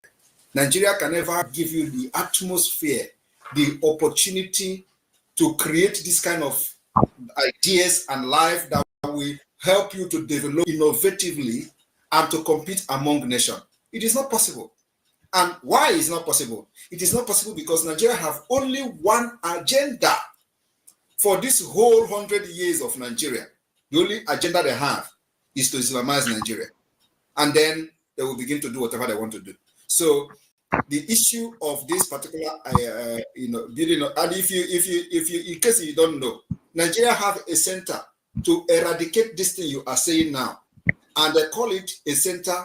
Nigeria can never give you the atmosphere, the opportunity to create this kind of ideas and life that will help you to develop innovatively and to compete among nations. It is not possible. And why is it not possible? It is not possible because Nigeria have only one agenda for this whole 100 years of Nigeria. The only agenda they have is to Islamize Nigeria. And then they will begin to do whatever they want to do. So the issue of this particular, building, and if you, in case you don't know, Nigeria have a center to eradicate this thing you are saying now, and they call it a center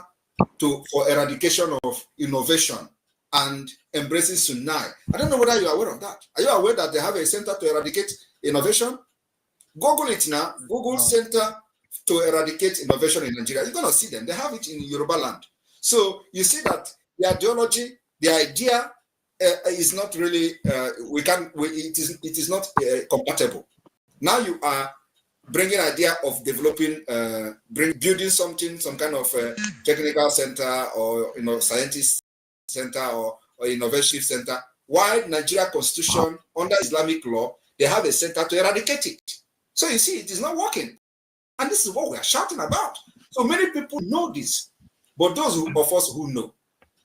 for eradication of innovation and embracing Sunai. I don't know whether you are aware of that. Are you aware that they have a center to eradicate innovation? Google it now. Google Center to Eradicate Innovation in Nigeria. You're going to see them. They have it in Yoruba land. So you see that the ideology, the idea is not really, it is not compatible. Now you are bringing idea of developing, building something, some kind of technical center or scientist center or innovation center. While Nigeria Constitution under Islamic law, they have a center to eradicate it. So you see, it is not working. And this is what we are shouting about. So many people know this, but those of us who know,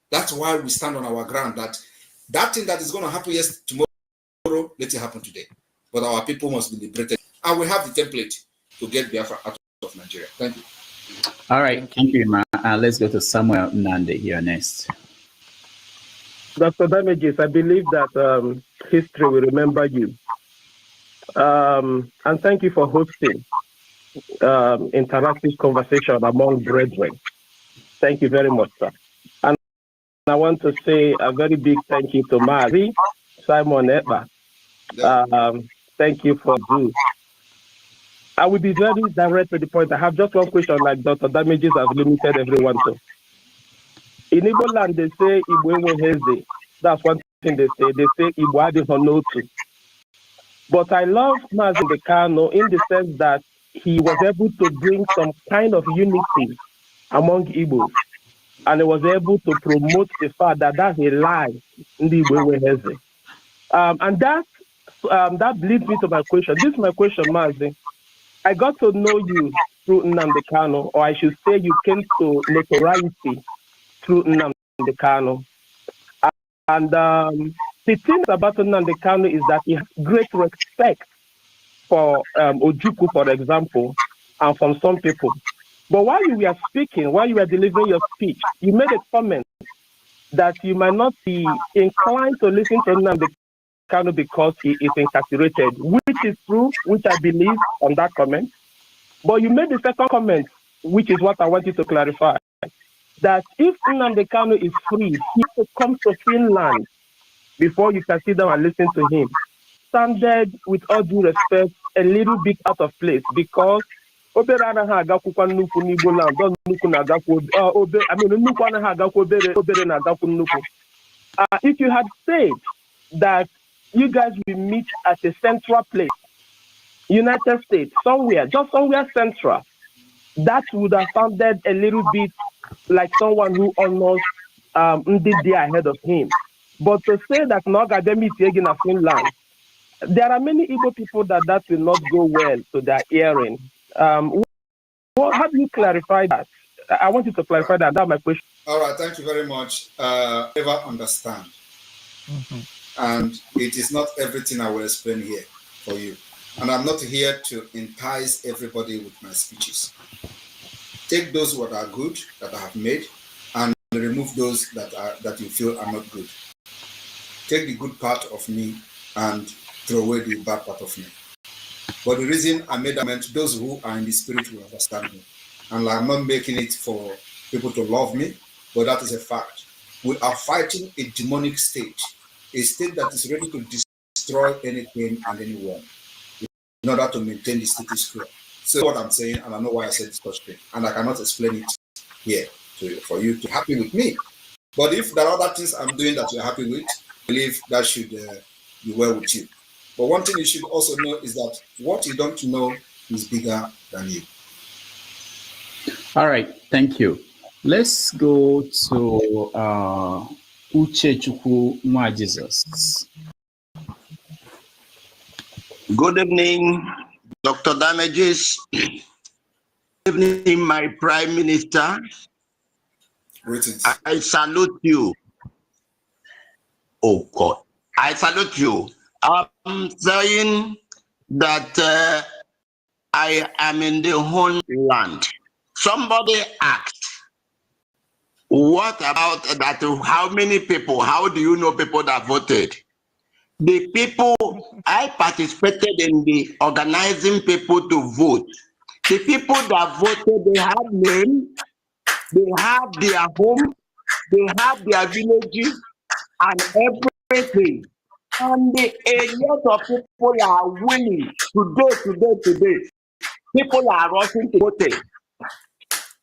that's why we stand on our ground that thing that is going to happen tomorrow, let it happen today. But our people must be liberated. And we have the template to get Biafra out of Nigeria. Thank you. All right, thank you, Ma. Let's go to Samuel Nande here next. Dr. Damages, I believe that history will remember you. And thank you for hosting interactive conversation among brethren. Thank you very much, sir. And I want to say a very big thank you to Mazi, Simon Ekpa. Thank you for this. I will be very direct to the point. I have just one question, like Dr. Damages has limited everyone to. In Igbo land, they say Igbo Heze. That's one thing they say. They say Igbo Adihanotu. But I love Mazi Dekano in the sense that he was able to bring some kind of unity among Igbos. And he was able to promote the fact that that's a lie in the Igbo Heze. And that leads me to my question. This is my question, Mazi. I got to know you through Nnamdi Kanu, or I should say you came to notoriety through Nnamdi Kanu. And the thing about Nnamdi Kanu is that he has great respect for Ojukwu, for example, and from some people. But while you were speaking, while you were delivering your speech, you made a comment that you might not be inclined to listen to Nnamdi Kanu because he is incarcerated, which is true, which I believe on that comment. But you made the second comment, which is what I want you to clarify, that if Nnamdi Kanu is free, he has to come to Finland before you can sit down and listen to him. Sounded, with all due respect, a little bit out of place because if you had said that you guys will meet at a central place, United States, somewhere, just somewhere central, that would have sounded a little bit like someone who almost did there ahead of him. But to say that no academic in Finland, there are many Igbo people that will not go well to their hearing. How do you clarify that? I want you to clarify that. That's my question. All right, thank you very much. Never understand. And it is not everything I will explain here for you. And I'm not here to entice everybody with my speeches. Take those that are good, that I have made, and remove those that you feel are not good. Take the good part of me and throw away the bad part of me. But the reason I made that meant those who are in the spirit will understand me. And I'm not making it for people to love me, but that is a fact. We are fighting a demonic state, a state that is ready to destroy anything and anyone in order to maintain the status quo. So what I'm saying, and I know why I said this question, and I cannot explain it here for you to be happy with me. But if there are other things I'm doing that you're happy with, I believe that should be well with you. But one thing you should also know is that what you don't know is bigger than you. All right, thank you. Let's go to Uchechukwu Nwa Jesus. Good evening, Dr. Damages. Good evening, my Prime Minister. Greetings. I salute you. Oh God, I salute you. I'm saying that I am in the homeland. Somebody asked, what about that? How many people? How do you know people that voted? The people, I participated in the organizing people to vote. The people that voted, they have name, they have their home, they have their villages and everything. And a lot of people are willing today. People are rushing to vote.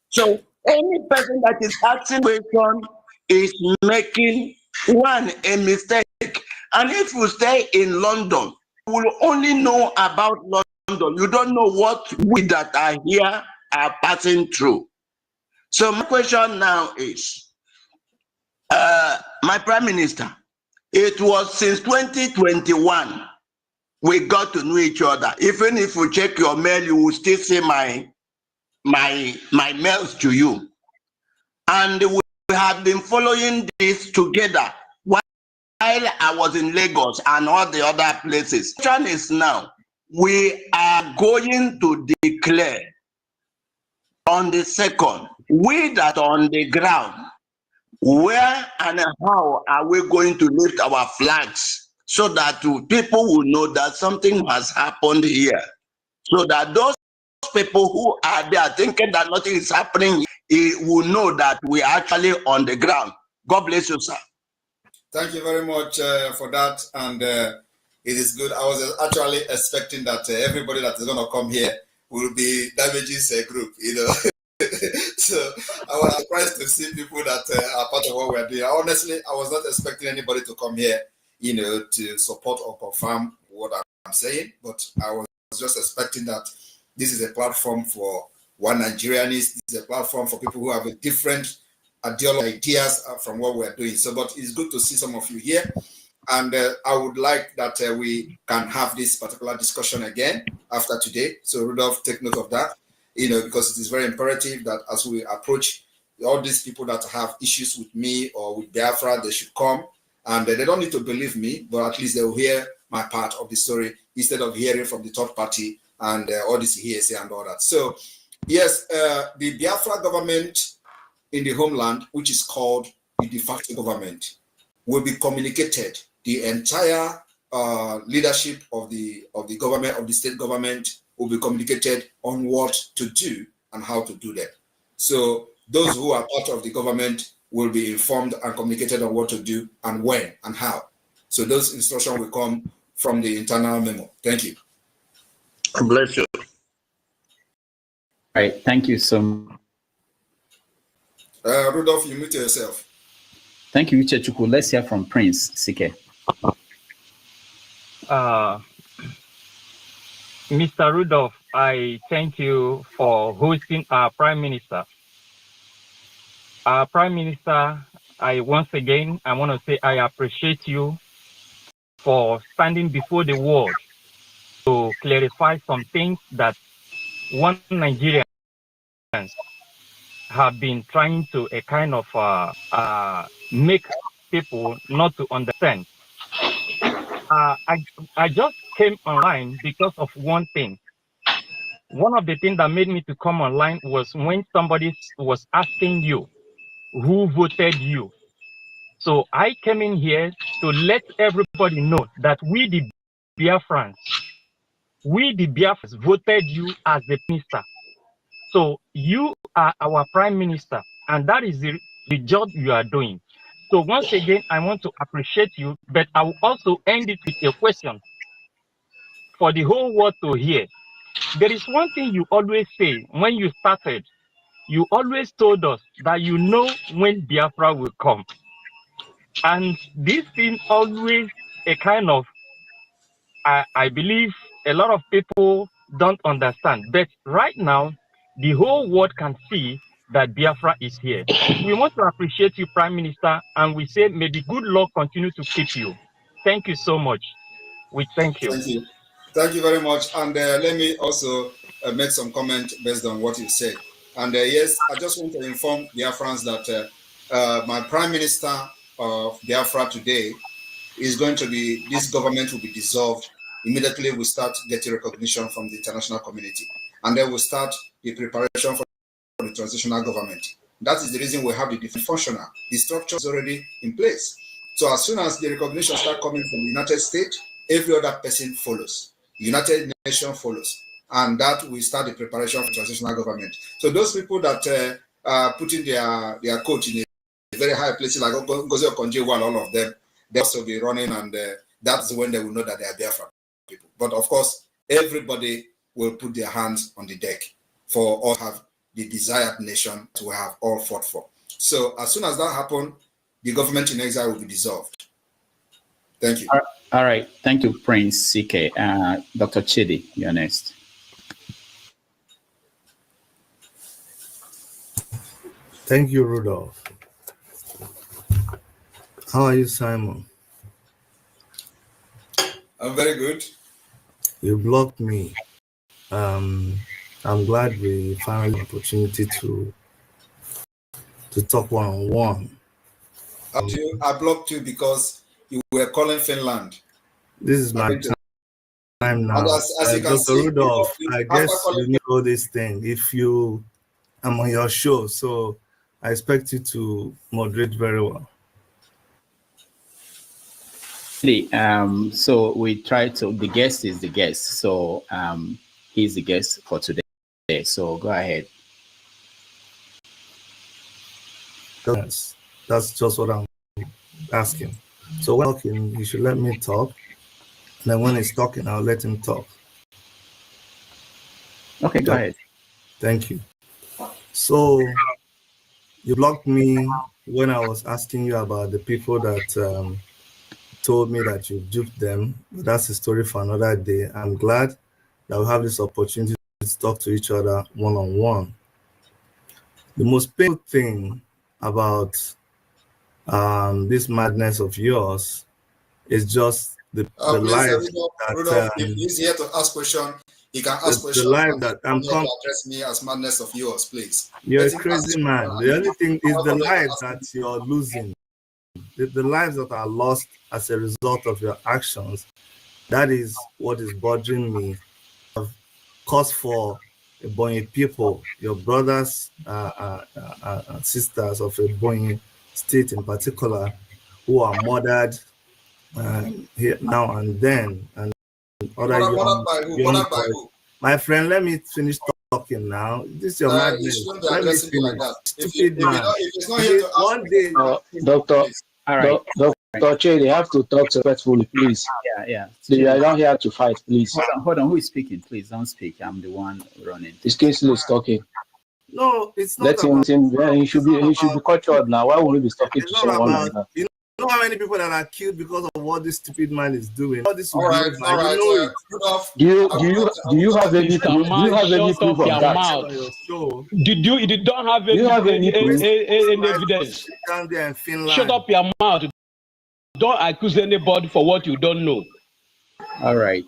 So any person that is asking question is making a mistake. And if you stay in London, you will only know about London. You don't know what we that are here are passing through. So my question now is, my Prime Minister, it was since 2021 we got to know each other. Even if you check your mail, you will still see my mails to you. And we have been following this together while I was in Lagos and all the other places. The question is now, we are going to declare on the 2nd, we that are on the ground, where and how are we going to lift our flags so that people will know that something has happened here? So that those people who are there thinking that nothing is happening will know that we are actually on the ground. God bless you, sir. Thank you very much for that. And it is good. I was actually expecting that everybody that is going to come here will be Damages group, you know. So I was surprised to see people that are part of what we're doing. Honestly, I was not expecting anybody to come here, you know, to support or confirm what I'm saying. But I was just expecting that this is a platform for one Nigerianist. This is a platform for people who have a different ideas from what we're doing. So, but it's good to see some of you here. And I would like that we can have this particular discussion again after today. So Rudolph, take note of that, you know, because it is very imperative that as we approach all these people that have issues with me or with Biafra, they should come. And they don't need to believe me, but at least they will hear my part of the story instead of hearing from the third party and all this hearsay and all that. So, yes, the Biafra government in the homeland, which is called the de facto government, will be communicated. The entire leadership of the government, of the state government, will be communicated on what to do and how to do that. So those who are part of the government will be informed and communicated on what to do and when and how. So those instructions will come from the internal memo. Thank you. Bless you. All right, thank you so much. Rudolph, you mute yourself. Thank you, Uchechukwu. Let's hear from Prince Sike. Mr. Rudolph, I thank you for hosting our Prime Minister. Our Prime Minister, once again, I want to say I appreciate you for standing before the world to clarify some things that one Nigerians have been trying to a kind of make people not to understand. I just came online because of one thing. One of the things that made me to come online was when somebody was asking you who voted you. So I came in here to let everybody know that we the Biafrans voted you as the minister. So you are our prime minister, and that is the job you are doing. So once again, I want to appreciate you, but I will also end it with a question for the whole world to hear. There is one thing you always say when you started. You always told us that you know when Biafra will come. And this thing always a kind of, I believe a lot of people don't understand. But right now, the whole world can see that Biafra is here. We want to appreciate you, Prime Minister, and we say may the good Lord continue to keep you. Thank you so much. We thank you. Thank you. Thank you very much. And let me also make some comment based on what you said. And yes, I just want to inform Biafrans that my Prime Minister of Biafra today is going to be, this government will be dissolved. Immediately we start getting recognition from the international community. And then we'll start the preparation for the transitional government. That is the reason we have the different functional. The structure is already in place. So as soon as the recognition start coming from the United States, every other person follows. The United Nations follows. And that will start the preparation for transitional government. So those people that are putting their coat in a very high places like NGOZI or Konje, all of them, they'll also be running, and that's when they will know that they are Biafra people. But of course, everybody will put their hands on the deck for all have the desired nation to have all fought for. So as soon as that happens, the government in exile will be dissolved. Thank you. All right. Thank you, Prince CK. Dr. Chidi, you're next. Thank you, Rudolph. How are you, Simon? I'm very good. You blocked me. I'm glad we found an opportunity to talk one-on-one. I blocked you because you were calling Finland. This is my time now. As you can Dr. see, Rudolph, I guess you know this thing. If I'm on your show, so I expect you to moderate very well. So we try to, the guest is the guest. So he's the guest for today. So go ahead. That's just what I'm asking. So when talking, you should let me talk. And then when he's talking, I'll let him talk. Okay, go ahead. Thank you. So you blocked me when I was asking you about the people that told me that you duped them. But that's a story for another day. I'm glad that we have this opportunity to talk to each other one-on-one. The most painful thing about this madness of yours is just the life Rudolph, if he's here to ask questions, he can ask questions. The life that I'm coming to address me as madness of yours, please. You're a crazy man. The only thing is the lives that you're losing, the lives that are lost as a result of your actions. That is what is bothering me. Cause for Ebonyi people, your brothers, sisters of Ebonyi state in particular, who are murdered here now and then, and other young boys. My friend, let me finish talking now. This is your madness. Let me finish. Stupid man. One day, Dr. Che, they have to talk respectfully, please. Yeah. They are not here to fight, please. Hold on. Who is speaking? Please don't speak. I'm the one running. This Kingsley is talking. No, it's not. Let him. He should be cultured now. Why would he be talking to someone like that? You know how many people that are killed because of what this stupid man is doing. All this all right. Do you have any proof? Do you have any proof of that? You don't have Do you have any proof? any evidence? Down there in Finland. Shut up your mouth. Don't accuse anybody for what you don't know. All right.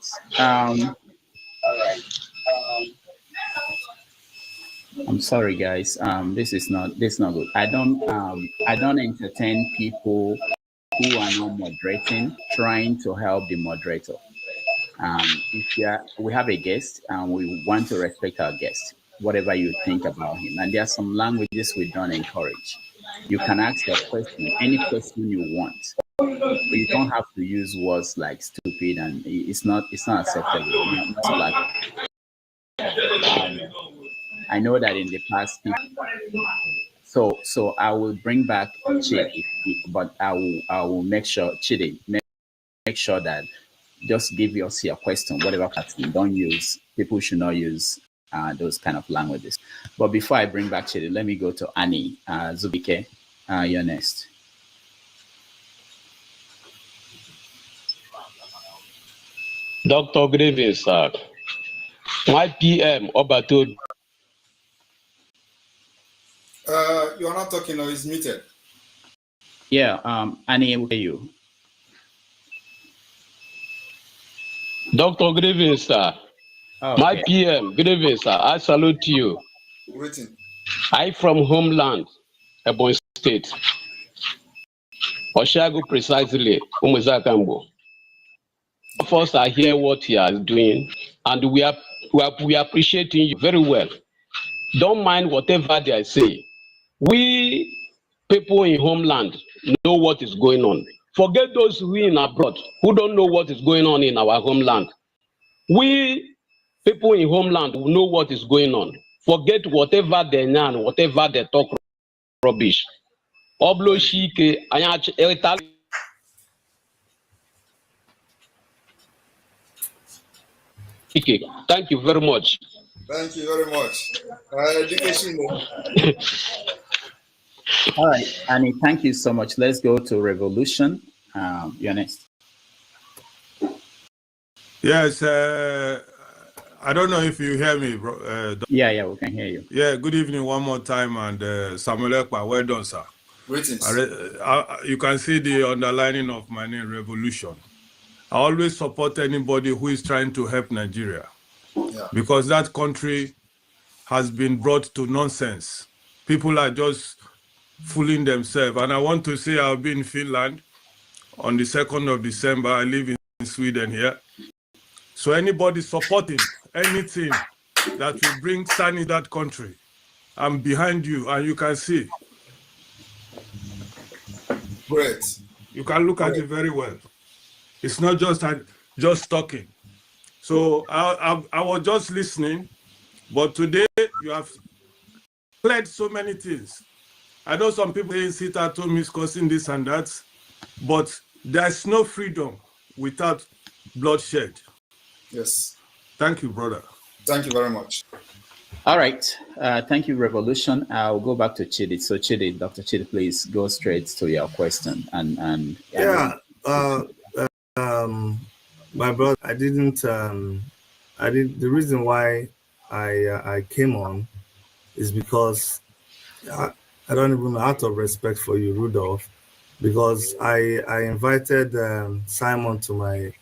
I'm sorry, guys. This is not good. I don't entertain people who are not moderating, trying to help the moderator. We have a guest and we want to respect our guest, whatever you think about him. And there are some languages we don't encourage. You can ask a question, any question you want. But you don't have to use words like stupid, and it's not acceptable. Not like, I know that in the past, so I will bring back Chidi, but I will make sure Chidi make sure that just give us your question, whatever question. Don't use, people should not use those kind of languages. But before I bring back Chidi, let me go to Annie Zubike. You're next. Dr. good evening, sir. My PM Obato. You're not talking, or it's muted. Yeah, Annie, will you? Dr. good evening, sir. Okay. My PM, good evening, sir. I salute you. Waiting. I from homeland, Ebonyi State. Oshago precisely, Umuzakambo. First, I hear what you are doing, and we are appreciating you very well. Don't mind whatever they say. We people in homeland know what is going on. Forget those who are in abroad who don't know what is going on in our homeland. We people in homeland who know what is going on. Forget whatever they know, whatever they talk rubbish. Thank you very much. Thank you very much. All right, Annie, thank you so much. Let's go to Revolution. You're next. Yes, I don't know if you hear me, bro. Yeah, we can hear you. Yeah, good evening one more time, and Samuel Ekpa, well done, sir. Greetings. You can see the underlining of my name, Revolution. I always support anybody who is trying to help Nigeria, because that country has been brought to nonsense. People are just fooling themselves. And I want to say I'll be in Finland on the 2nd of December. I live in Sweden here. So anybody supporting anything that will bring sun in that country, I'm behind you, and you can see. Great. You can look at it very well. It's not just talking. So I was just listening, but today you have cleared so many things. I know some people say sit at home is causing this and that, but there's no freedom without bloodshed. Yes. Thank you, brother. Thank you very much. All right. Thank you, Revolution. I'll go back to Chidi. So Chidi, Dr. Chidi, please go straight to your question. My brother, the reason why I came on is because I don't even know, out of respect for you, Rudolph, because I invited Simon to my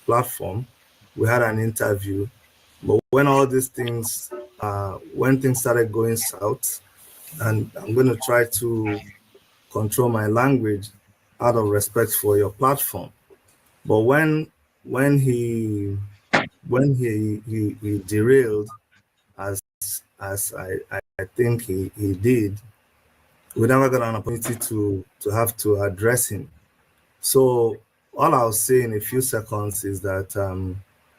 platform. We had an interview, but when all these things, when things started going south, and I'm going to try to control my language out of respect for your platform. But when he derailed, as I think he did, we never got an opportunity to have to address him. So all I'll say in a few seconds is that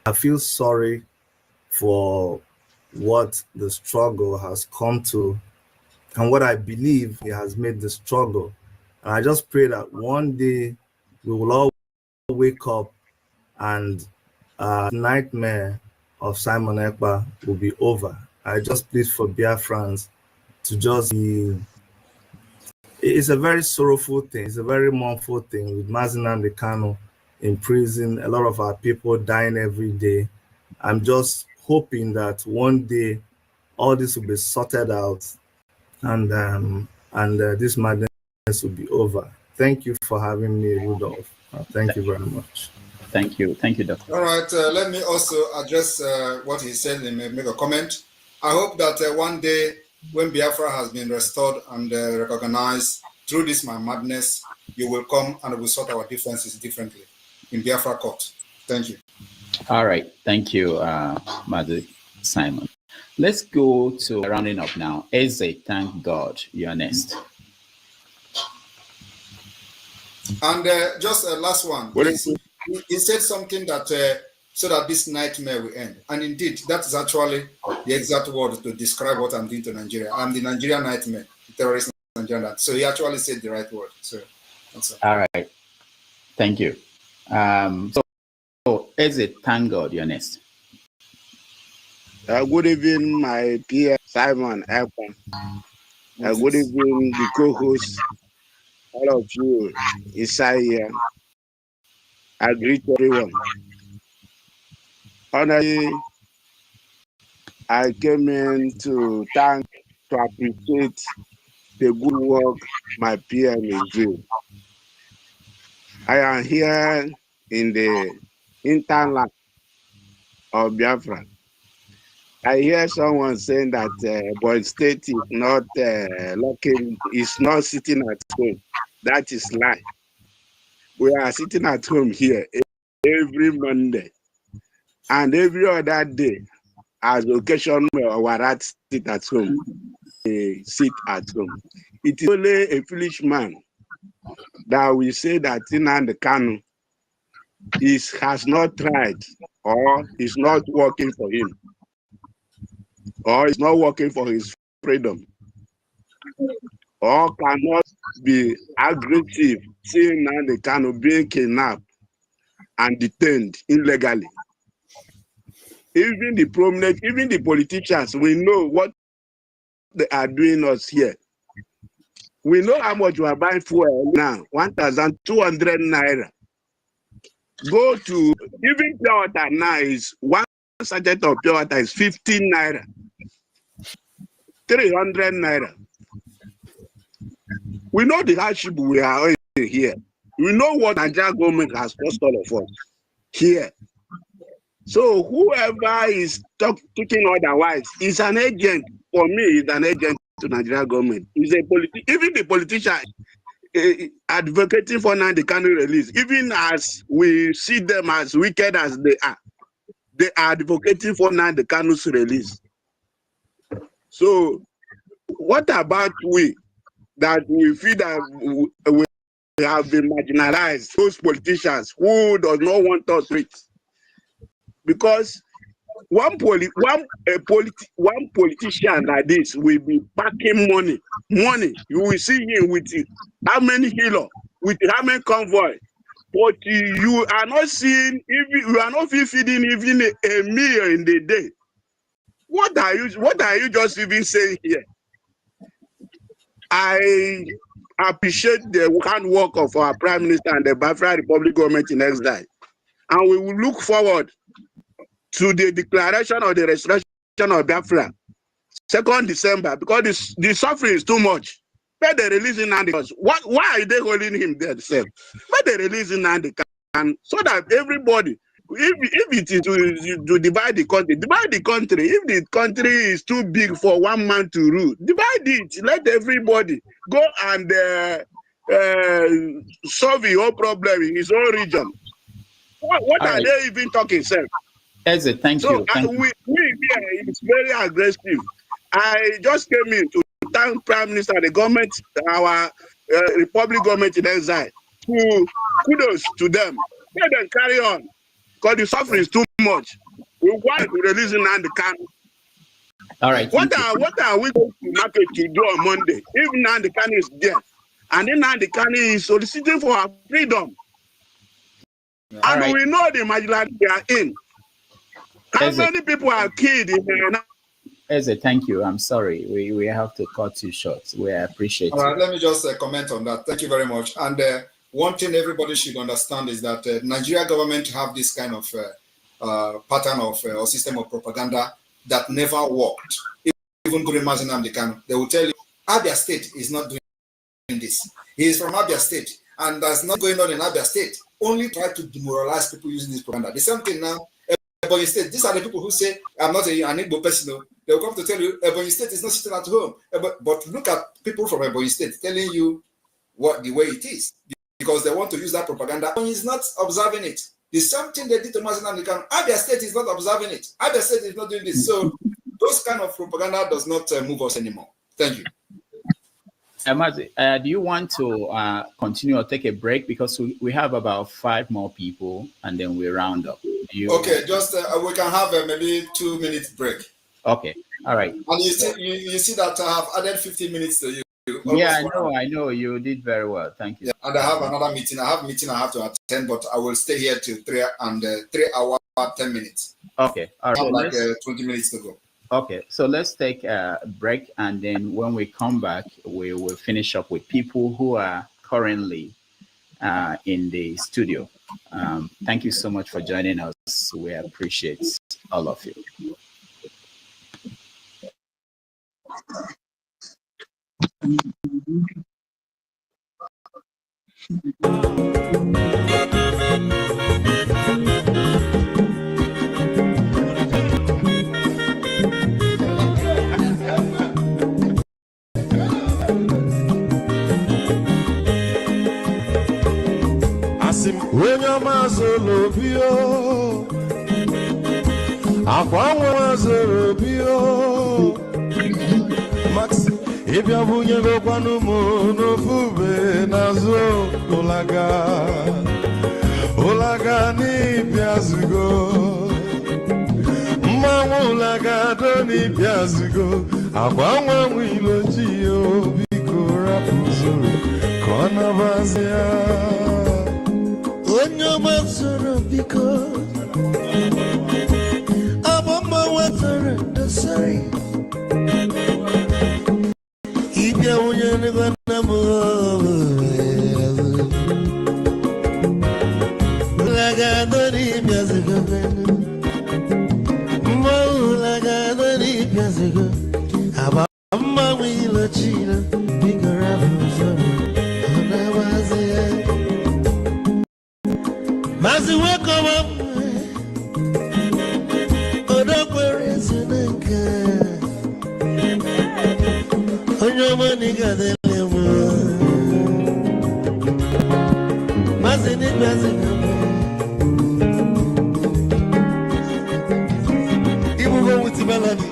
I feel sorry for what the struggle has come to and what I believe he has made the struggle. And I just pray that one day we will all wake up and nightmare of Simon Ekpa will be over. I just plead for Biafrans to just be It's a very sorrowful thing. It's a very mournful thing with Nnamdi Kanu in prison. A lot of our people dying every day. I'm just hoping that one day all this will be sorted out and this madness will be over. Thank you for having me, Rudolph. Thank you very much. Thank you, Doctor. All right, let me also address what he said and make a comment. I hope that one day when Biafra has been restored and recognized through this my madness, you will come and we'll sort our differences differently in Biafra court. Thank you. All right, thank you, Mazi Simon. Let's go to rounding up now. Eze, thank God, you're next. And just last one, please. He said something that so that this nightmare will end. And indeed, that is actually the exact word to describe what I'm doing to Nigeria. I'm the Nigerian nightmare, the terrorist Nigerian. So he actually said the right word. So that's all. All right. Thank you. So Eze, thank God, you're next. Good evening, my peer Simon EKOM. Good evening, the co-hosts, all of you inside here. I greet everyone. Honestly, I came in to appreciate the good work my PM is doing. I am here in the hinterland of Biafra. I hear someone saying that Boy State is not is not sitting at home. That is lie. We are sitting at home here every Monday and every other day. As occasion our sit at home, sit at home. It is only a foolish man that we say that Nnamdi Kanu has not tried or is not working for him or is not working for his freedom or cannot be aggressive seeing Nnamdi Kanu being kidnapped and detained illegally. Even the prominent, even the politicians, we know what they are doing us here. We know how much we are buying fuel now, 1,200 naira. Go to, even pure water now is, one sachet of pure water is 15 naira. 300 naira. We know the hardship we are in here. We know what Nigeria government has cost all of us here. So whoever is talking otherwise is an agent. For me, is an agent to Nigeria government. Is a even the politician advocating for Nnamdi Kanu release. Even as we see them as wicked as they are advocating for Nnamdi Kanu's release. So what about we that we feel that we have been marginalized? Those politicians who does not want us rich. Because one politician like this will be packing money. You will see him with how many kilo, with how many convoy. But you are not seeing, you are not feeding even a meal in the day. What are you just even saying here? I appreciate the hard work of our Prime Minister and the Biafra Republic government in exile. And we will look forward to the declaration of the restoration of Biafra, 2nd December, because the suffering is too much. But they release Nnamdi Kanu. Why are they holding him there? But they release Nnamdi Kanu so that everybody, if it is to divide the country, divide the country. If the country is too big for one man to rule, divide it. Let everybody go and solve the whole problem in his own region. What are they even talking, sir? Thank you. We here is very aggressive. I just came in to thank Prime Minister, the government, our Republic government in exile. Kudos to them. Let them carry on, because the suffering is too much. We want to release Nnamdi Kanu. All right. What are we going to market to do on Monday if Nnamdi Kanu is there, and then Nnamdi Kanu is soliciting for our freedom? And we know the marginality they are in. How many people are killed in As a thank you. I'm sorry. We have to cut you short. We appreciate All right, it. let me just comment on that. Thank you very much. And one thing everybody should understand is that Nigeria government have this kind of pattern of or system of propaganda that never worked. Even during Mazi Nnamdi Kanu, they will tell you, Abia State is not doing this. He is from Abia State, and that's not going on in Abia State. Only try to demoralize people using this propaganda. The same thing now, Ebonyi State. These are the people who say, I'm not an Igbo person. They will come to tell you, Ebonyi State is not sitting at home. But look at people from Ebonyi State telling you what the way it is, because they want to use that propaganda. Ebonyi is not observing it. The same thing they did to Mazi Nnamdi Kanu. Abia State is not observing it. Abia State is not doing this. So those kind of propaganda does not move us anymore. Thank you. Mazi, do you want to continue or take a break? Because we have about 5 more people and then we round up. Okay, just we can have maybe 2 minutes break. Okay, all right. And you see that I have added 15 minutes to you. Yeah, I know. You did very well. Thank you. Yeah, and I have another meeting. I have a meeting I have to attend, but I will stay here till 3 hours, 10 minutes. Okay, all right. I have like 20 minutes to go. Okay, so let's take a break, and then when we come back, we will finish up with people who are currently in the studio. Thank you so much for joining us. We appreciate all of you. Max, if you bunye go kwanu mo no fube nazo olaga ni biazugo mmanwu olaga do ni biazugo akwa nwa wilo ji o biko rapuzuru kona bazia onyo mazuru biko abamba watara dasari ibya unyane gwana mo laga dori biazugo mo laga dori biazugo abamba wilo china biko rapuzuru kona bazia Mazi welcome up. Odokwere sunenka. Onyomo niga delemo. Mazi ni mazi ngamo. Ibu go with melody.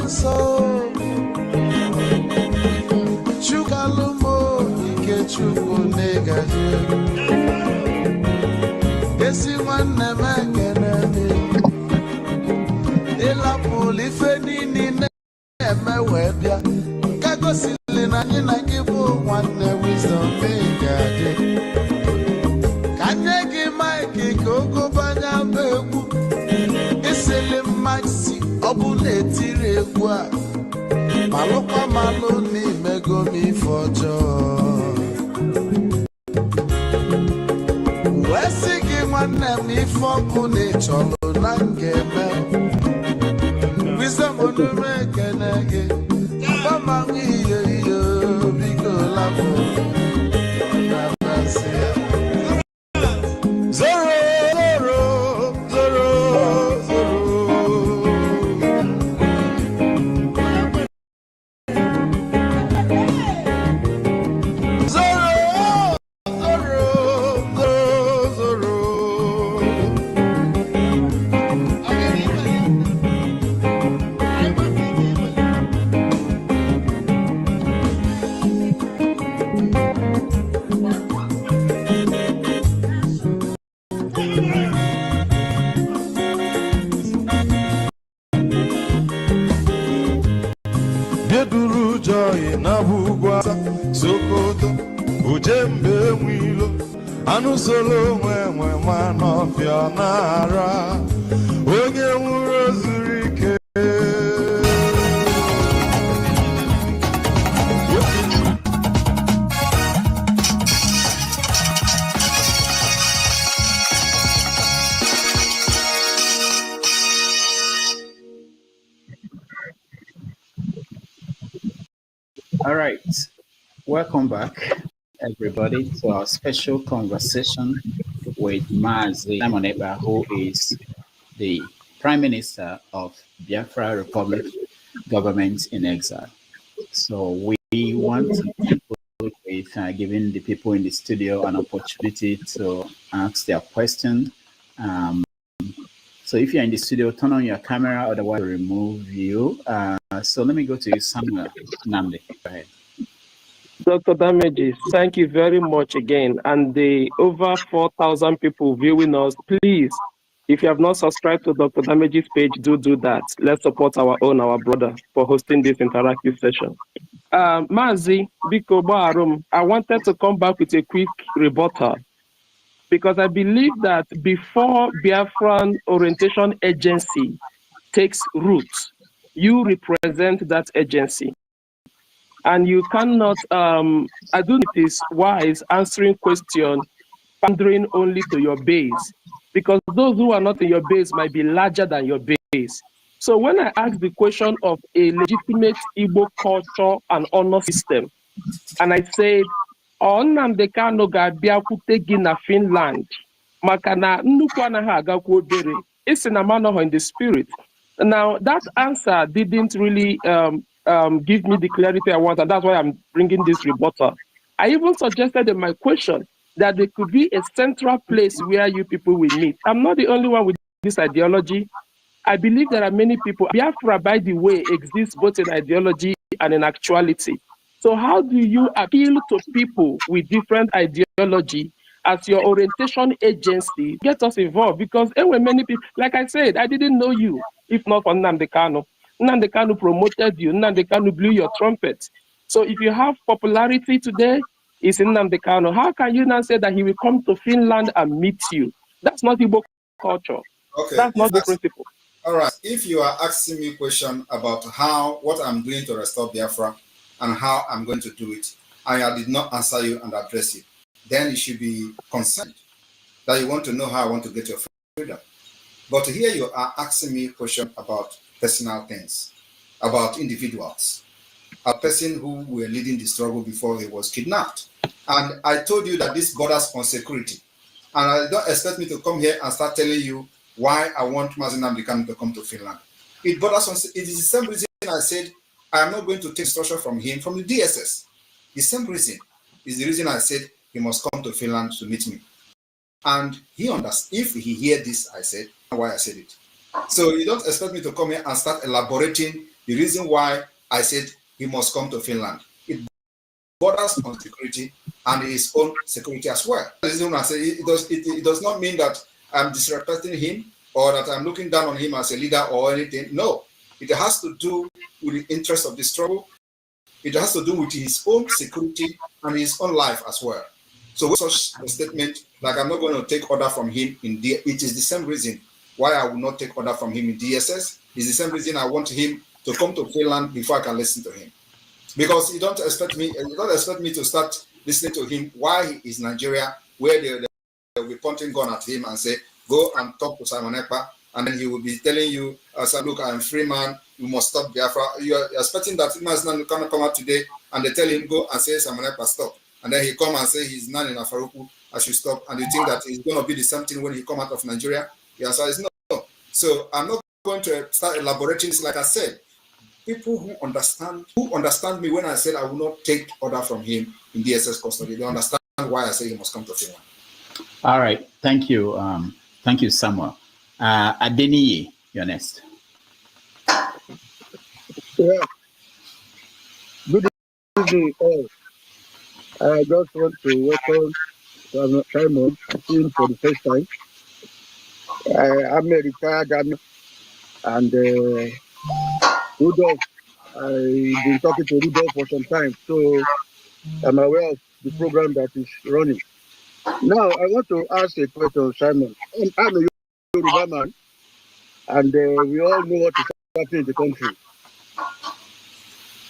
So chukwu negaji esi nwanne m ekene ịlapụlụ ife niile na-eme wee bịa nke gosili na anyị na gị bụ nwanne Wisdom ga-adị ka nye gị maịkị ka ogobanya bụ egwu isili mmasị ọ bụ na-etiri egwu a malụkwa malụ n'imego m ife ọjọọ wee sị gị nwanne m ife ọkụ na ịchọlụ na nga-eme Wisdom onume ekene gị agbamanwụ ihe ihe biko lapụ na basị ya zoro Sokoto ujembe nwilo anụ solo nwe nwa n'ọfịa n'ara onye nwụrụ zuru ike All right. Welcome back, everybody, to our special conversation with Mazi Simon Ekpa, who is the Prime Minister of Biafra Republic Government in Exile. So we want to conclude with giving the people in the studio an opportunity to ask their question. So if you're in the studio, turn on your camera, otherwise we'll remove you. So let me go to you, Samuel Namdi. Go ahead. Dr. Damages, thank you very much again. And the over 4,000 people viewing us, please, if you have not subscribed to Dr. Damages' page, do that. Let's support our brother, for hosting this interactive session. Mazi, Biko Barum, I wanted to come back with a quick rebuttal, because I believe that before Biafran Orientation Agency takes root, you represent that agency. And you cannot, I do think it is wise answering question, pandering only to your base, because those who are not in your base might be larger than your base. So when I ask the question of a legitimate Igbo culture and honor system, and I said, Nnamdi Kanu ga-abịa kwute gị na Finland, maka na nnukwu anaghị agakwa obere, isi na manọhọ in the spirit. Now that answer didn't really give me the clarity I want, and that's why I'm bringing this rebuttal. I even suggested in my question that there could be a central place where you people will meet. I'm not the only one with this ideology. I believe there are many people. Biafra, by the way, exists both in ideology and in actuality. So how do you appeal to people with different ideology as your orientation agency? Get us involved, because there were many people, like I said, I didn't know you, if not for Nnamdi Kanu. Nnamdi Kanu promoted you, Nnamdi Kanu blew your trumpet. So if you have popularity today, it's in Nnamdi Kanu. How can you now say that he will come to Finland and meet you? That's not Igbo culture. Okay. That's not the principle. All right. If you are asking me a question about what I'm doing to restore Biafra and how I'm going to do it, and I did not answer you and address you, then you should be concerned that you want to know how I want to get your freedom. But here you are asking me a question about personal things, about individuals, a person who were leading the struggle before he was kidnapped. And I told you that this borders on security. And I don't expect me to come here and start telling you why I want Mazi Nnamdi Kanu to come to Finland. It borders on, it is the same reason I said I am not going to take instruction from him, from the DSS. The same reason is the reason I said he must come to Finland to meet me. And he understands. If he hear this, I said, why I said it. So you don't expect me to come here and start elaborating the reason why I said he must come to Finland. It borders on security and his own security as well. It does not mean that I'm disrespecting him or that I'm looking down on him as a leader or anything. No, it has to do with the interest of the struggle. It has to do with his own security and his own life as well. So with such a statement, like I'm not going to take order from him in it is the same reason why I will not take order from him in DSS. It's the same reason I want him to come to Finland before I can listen to him. Because you don't expect me to start listening to him while he is Nigeria, where they'll be pointing gun at him and say, go and talk to Simon Ekpa, and then he will be telling you, look, I'm a free man, you must stop Biafra. You're expecting that he must not come out today and they tell him, go and say, Simon Ekpa, stop. And then he come and say he's not in Afaruku, I should stop. And you think that it's going to be the same thing when he come out of Nigeria? The answer is no. So I'm not going to start elaborating this. Like I said, people who understand me when I said I will not take order from him in DSS custody, they understand why I say he must come to Finland. All right, thank you. Thank you, Samuel. Adeniyi, you're next. Yeah. Good evening, all. I just want to welcome Simon for the first time. I'm a retired army, and Rudolph, I've been talking to Rudolph for some time, so I'm aware of the program that is running. Now, I want to ask a question, Simon. I'm a Yoruba man, and we all know what is happening in the country.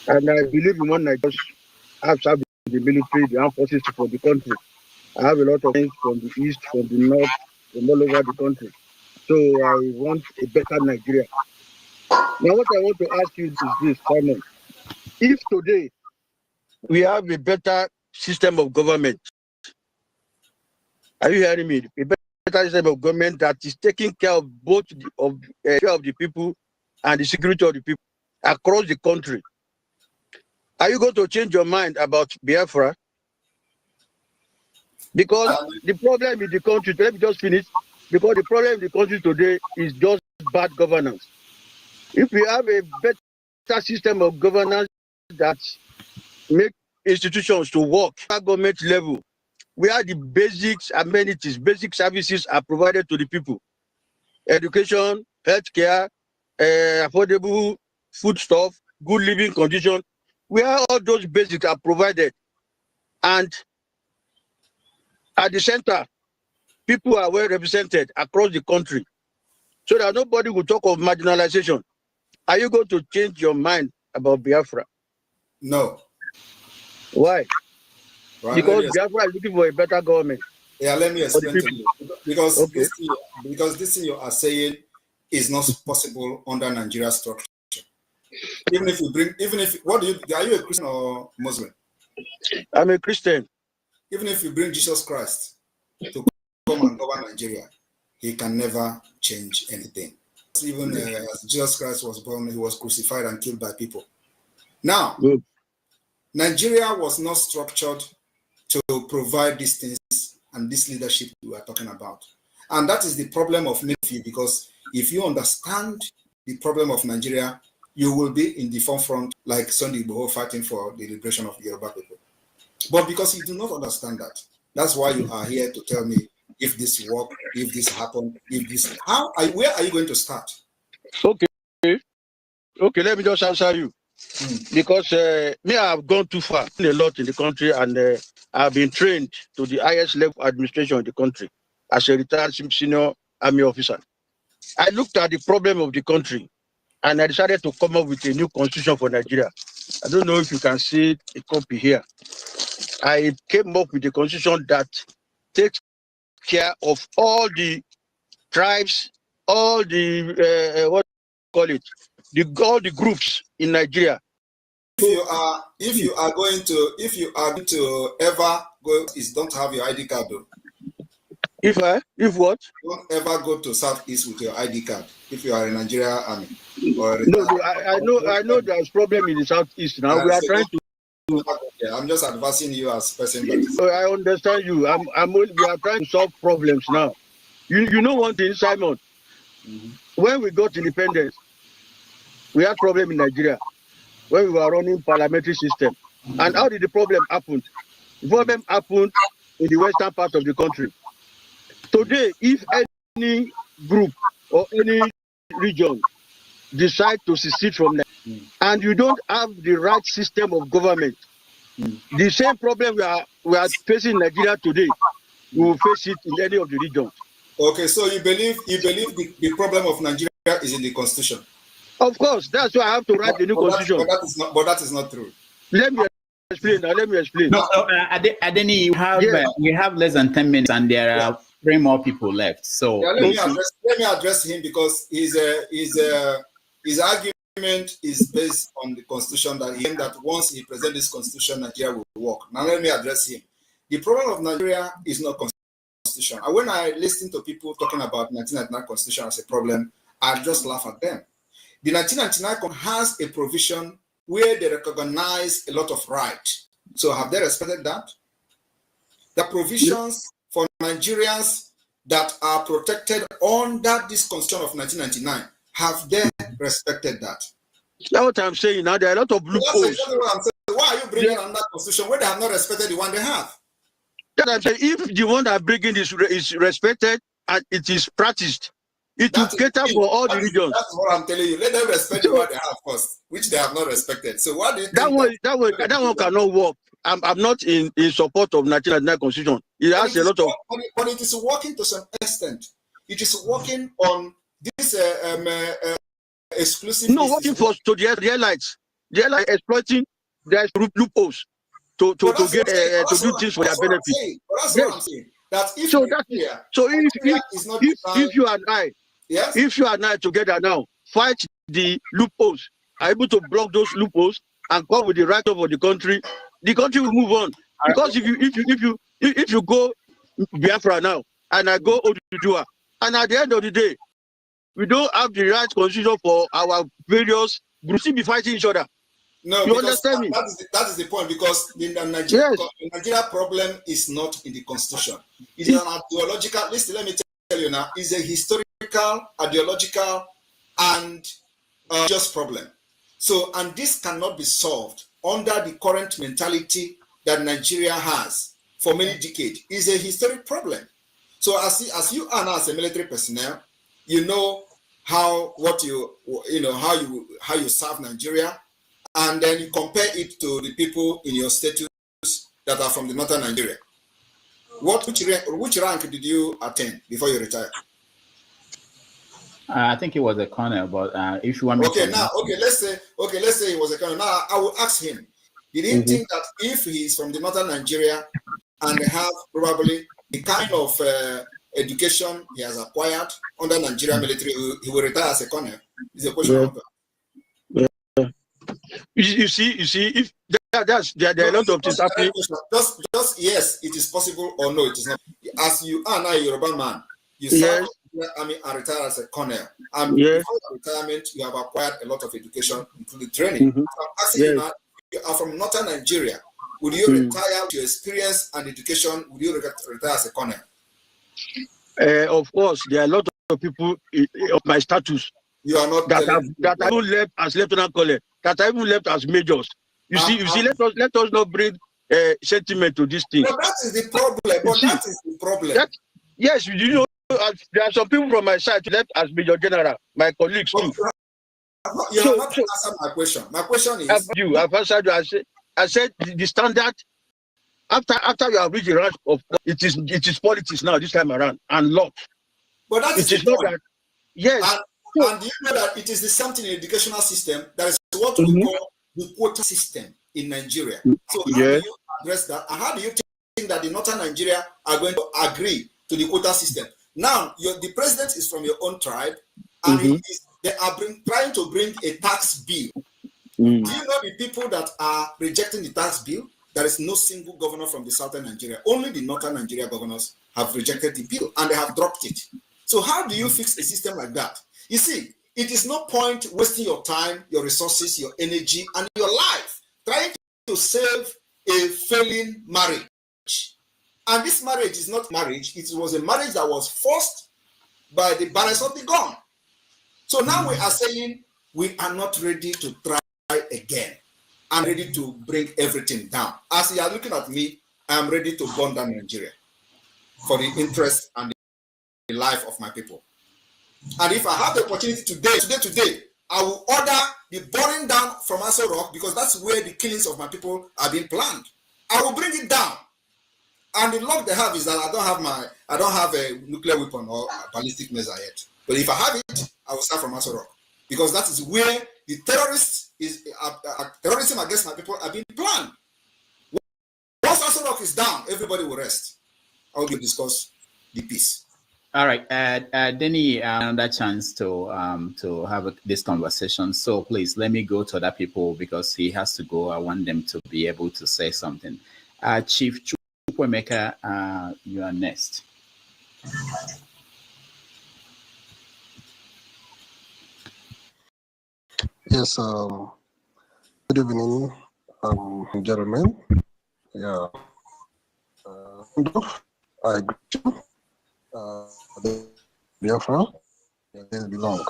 And I believe in one night, I have served in the military, the armed forces for the country. I have a lot of things from the east, from the north, from all over the country. So I want a better Nigeria. Now, what I want to ask you is this, Simon. If today we have a better system of government, are you hearing me? A better system of government that is taking care of both the people and the security of the people across the country. Are you going to change your mind about Biafra? Because the problem in the country, let me just finish, because the problem in the country today is just bad governance. If we have a better system of governance that make institutions to work at government level, where the basics amenities, basic services are provided to the people, education, healthcare, affordable foodstuff, good living condition, where all those basics are provided, and at the center, people are well represented across the country, so that nobody will talk of marginalization. Are you going to change your mind about Biafra? No. Why? Right, because Biafra is looking for a better government. Yeah, let me explain to you. Because, okay. This thing you are saying is not possible under Nigeria structure. Even if, are you a Christian or Muslim? I'm a Christian. Even if you bring Jesus Christ to come and govern Nigeria, he can never change anything. Even as Jesus Christ was born, he was crucified and killed by people. Now, Nigeria was not structured to provide these things and this leadership we are talking about. And that is the problem of many of you, because if you understand the problem of Nigeria, you will be in the forefront like Sunday Igboho fighting for the liberation of the Yoruba people. But because you do not understand that, that's why you are here to tell me if this work, if this happened, if this, where are you going to start? Okay, let me just answer you. Because me, I've gone too far a lot in the country, and I've been trained to the highest level administration in the country as a retired senior army officer. I looked at the problem of the country, and I decided to come up with a new constitution for Nigeria. I don't know if you can see a copy here. I came up with a constitution that takes care of all the tribes, all the all the groups in Nigeria. If you are going to ever go, don't have your ID card though. If what? Don't ever go to Southeast with your ID card if you are in Nigeria army. Or no, I know there's problem in the Southeast now. We are trying to. I'm just advising you as person. I understand you. We are trying to solve problems now. You know one thing, Simon. When we got independence, we had problem in Nigeria when we were running parliamentary system. And how did the problem happen? The problem happened in the western part of the country. Today, if any group or any region decide to secede from them, and you don't have the right system of government, the same problem we are facing in Nigeria today, we will face it in any of the regions. Okay, so you believe the problem of Nigeria is in the constitution? Of course, that's why I have to write the new constitution. But that is not true. Let me explain. Now, let me explain. No, Adeni, we have less than 10 minutes, and there are 3 more people left. So let me address him, because his argument is based on the constitution, that once he presents this constitution, Nigeria will work. Now let me address him. The problem of Nigeria is not constitution. And when I listen to people talking about 1999 constitution as a problem, I just laugh at them. The 1999 has a provision where they recognize a lot of rights. So have they respected that? The provisions for Nigerians that are protected under this constitution of 1999, have they respected that? That's what I'm saying. Now there are a lot of loopholes. That's exactly what I'm saying. Why are you bringing another constitution where they have not respected the one they have? That I'm saying, if the one that bringing is respected and it is practiced, it will cater for all the regions. That's what I'm telling you. Let them respect the one they have first, which they have not respected. So what do you think? That one cannot work. I'm not in support of 1999 constitution. It has a lot of. But it is working to some extent. It is working on this exclusive. No, working for to the airlines. The airlines exploiting their loopholes to do things for their benefit. That's what I'm saying. That if if you and I, yes, if you and I together now fight the loopholes, are able to block those loopholes and come with the right of the country will move on. Because if you go Biafra now and I go OGOJA, and at the end of the day, we don't have the right constitution for our various groups to be fighting each other. No, you understand me? That is the point, because the Nigeria problem is not in the constitution. It is an ideological. Listen, let me tell you now, it's a historical, ideological, and just problem. So, and this cannot be solved under the current mentality that Nigeria has for many decades. It's a historic problem. So, as you are now as a military personnel, you know how you serve Nigeria. And then you compare it to the people in your status that are from the northern Nigeria. Which rank did you attain before you retired? I think it was a colonel, but if you want me let's say it was a colonel. Now I will ask him. Did he think that if he is from the northern Nigeria and have probably the kind of education he has acquired under Nigerian military, he will retire as a colonel? Is a question. You see, if there are a lot of things happening. Just yes, it is possible, or no, it is not. As you are now a Yoruba man, you serve in the army and retire as a colonel. And before retirement, you have acquired a lot of education, including training. So I'm asking you now, you are from northern Nigeria. Would you retire with your experience and education? Would you retire as a colonel? Of course, there are a lot of people of my status. You are not that have left as lieutenant colonel, that I even left as majors. You see, let us not bring sentiment to this thing. But that is the problem. Yes, you know, there are some people from my side who left as major general, my colleagues too. You have not answered my question. My question is: I've answered you. I said the standard. After you have reached the rank of it is politics now this time around and law. But that is not that. Yes. And you know that it is the something in the educational system that is what we call the quota system in Nigeria. So how do you address that? And how do you think that the northern Nigeria are going to agree to the quota system? Now, the president is from your own tribe, and they are trying to bring a tax bill. Do you know the people that are rejecting the tax bill? There is no single governor from the southern Nigeria. Only the northern Nigeria governors have rejected the bill, and they have dropped it. So how do you fix a system like that? You see, it is no point wasting your time, your resources, your energy, and your life trying to save a failing marriage. And this marriage is not marriage. It was a marriage that was forced by the barrels of the gun. So now we are saying we are not ready to try again. I'm ready to bring everything down. As you are looking at me, I'm ready to burn down Nigeria for the interest and the life of my people. And if I have the opportunity today, I will order the burning down from Aso Rock, because that's where the killings of my people are being planned. I will bring it down. And the luck they have is that I don't have a nuclear weapon or a ballistic missile yet. But if I have it, I will start from Aso Rock, because that is where the terrorism against my people are being planned. Once Aso Rock is down, everybody will rest. I will discuss the peace. All right, Denny, another chance to have this conversation. So please let me go to other people because he has to go. I want them to be able to say something. Chief Chukwemeka, you are next. Yes. Good evening, gentlemen. Yeah. I greet you. Biafra, your days belong.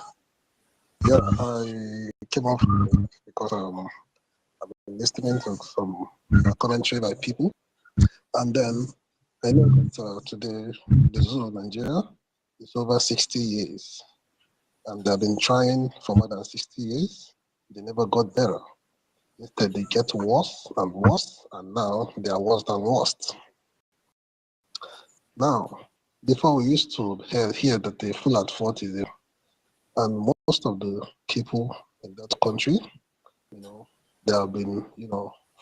Yeah, I came off because I've been listening to some commentary by people, and then I know that today the zoo of Nigeria is over 60 years, and they've been trying for more than 60 years. They never got better. Instead, they get worse, and now they are worse than worst. Now, before we used to hear that the full at 40, and most of the people in that country, they have been,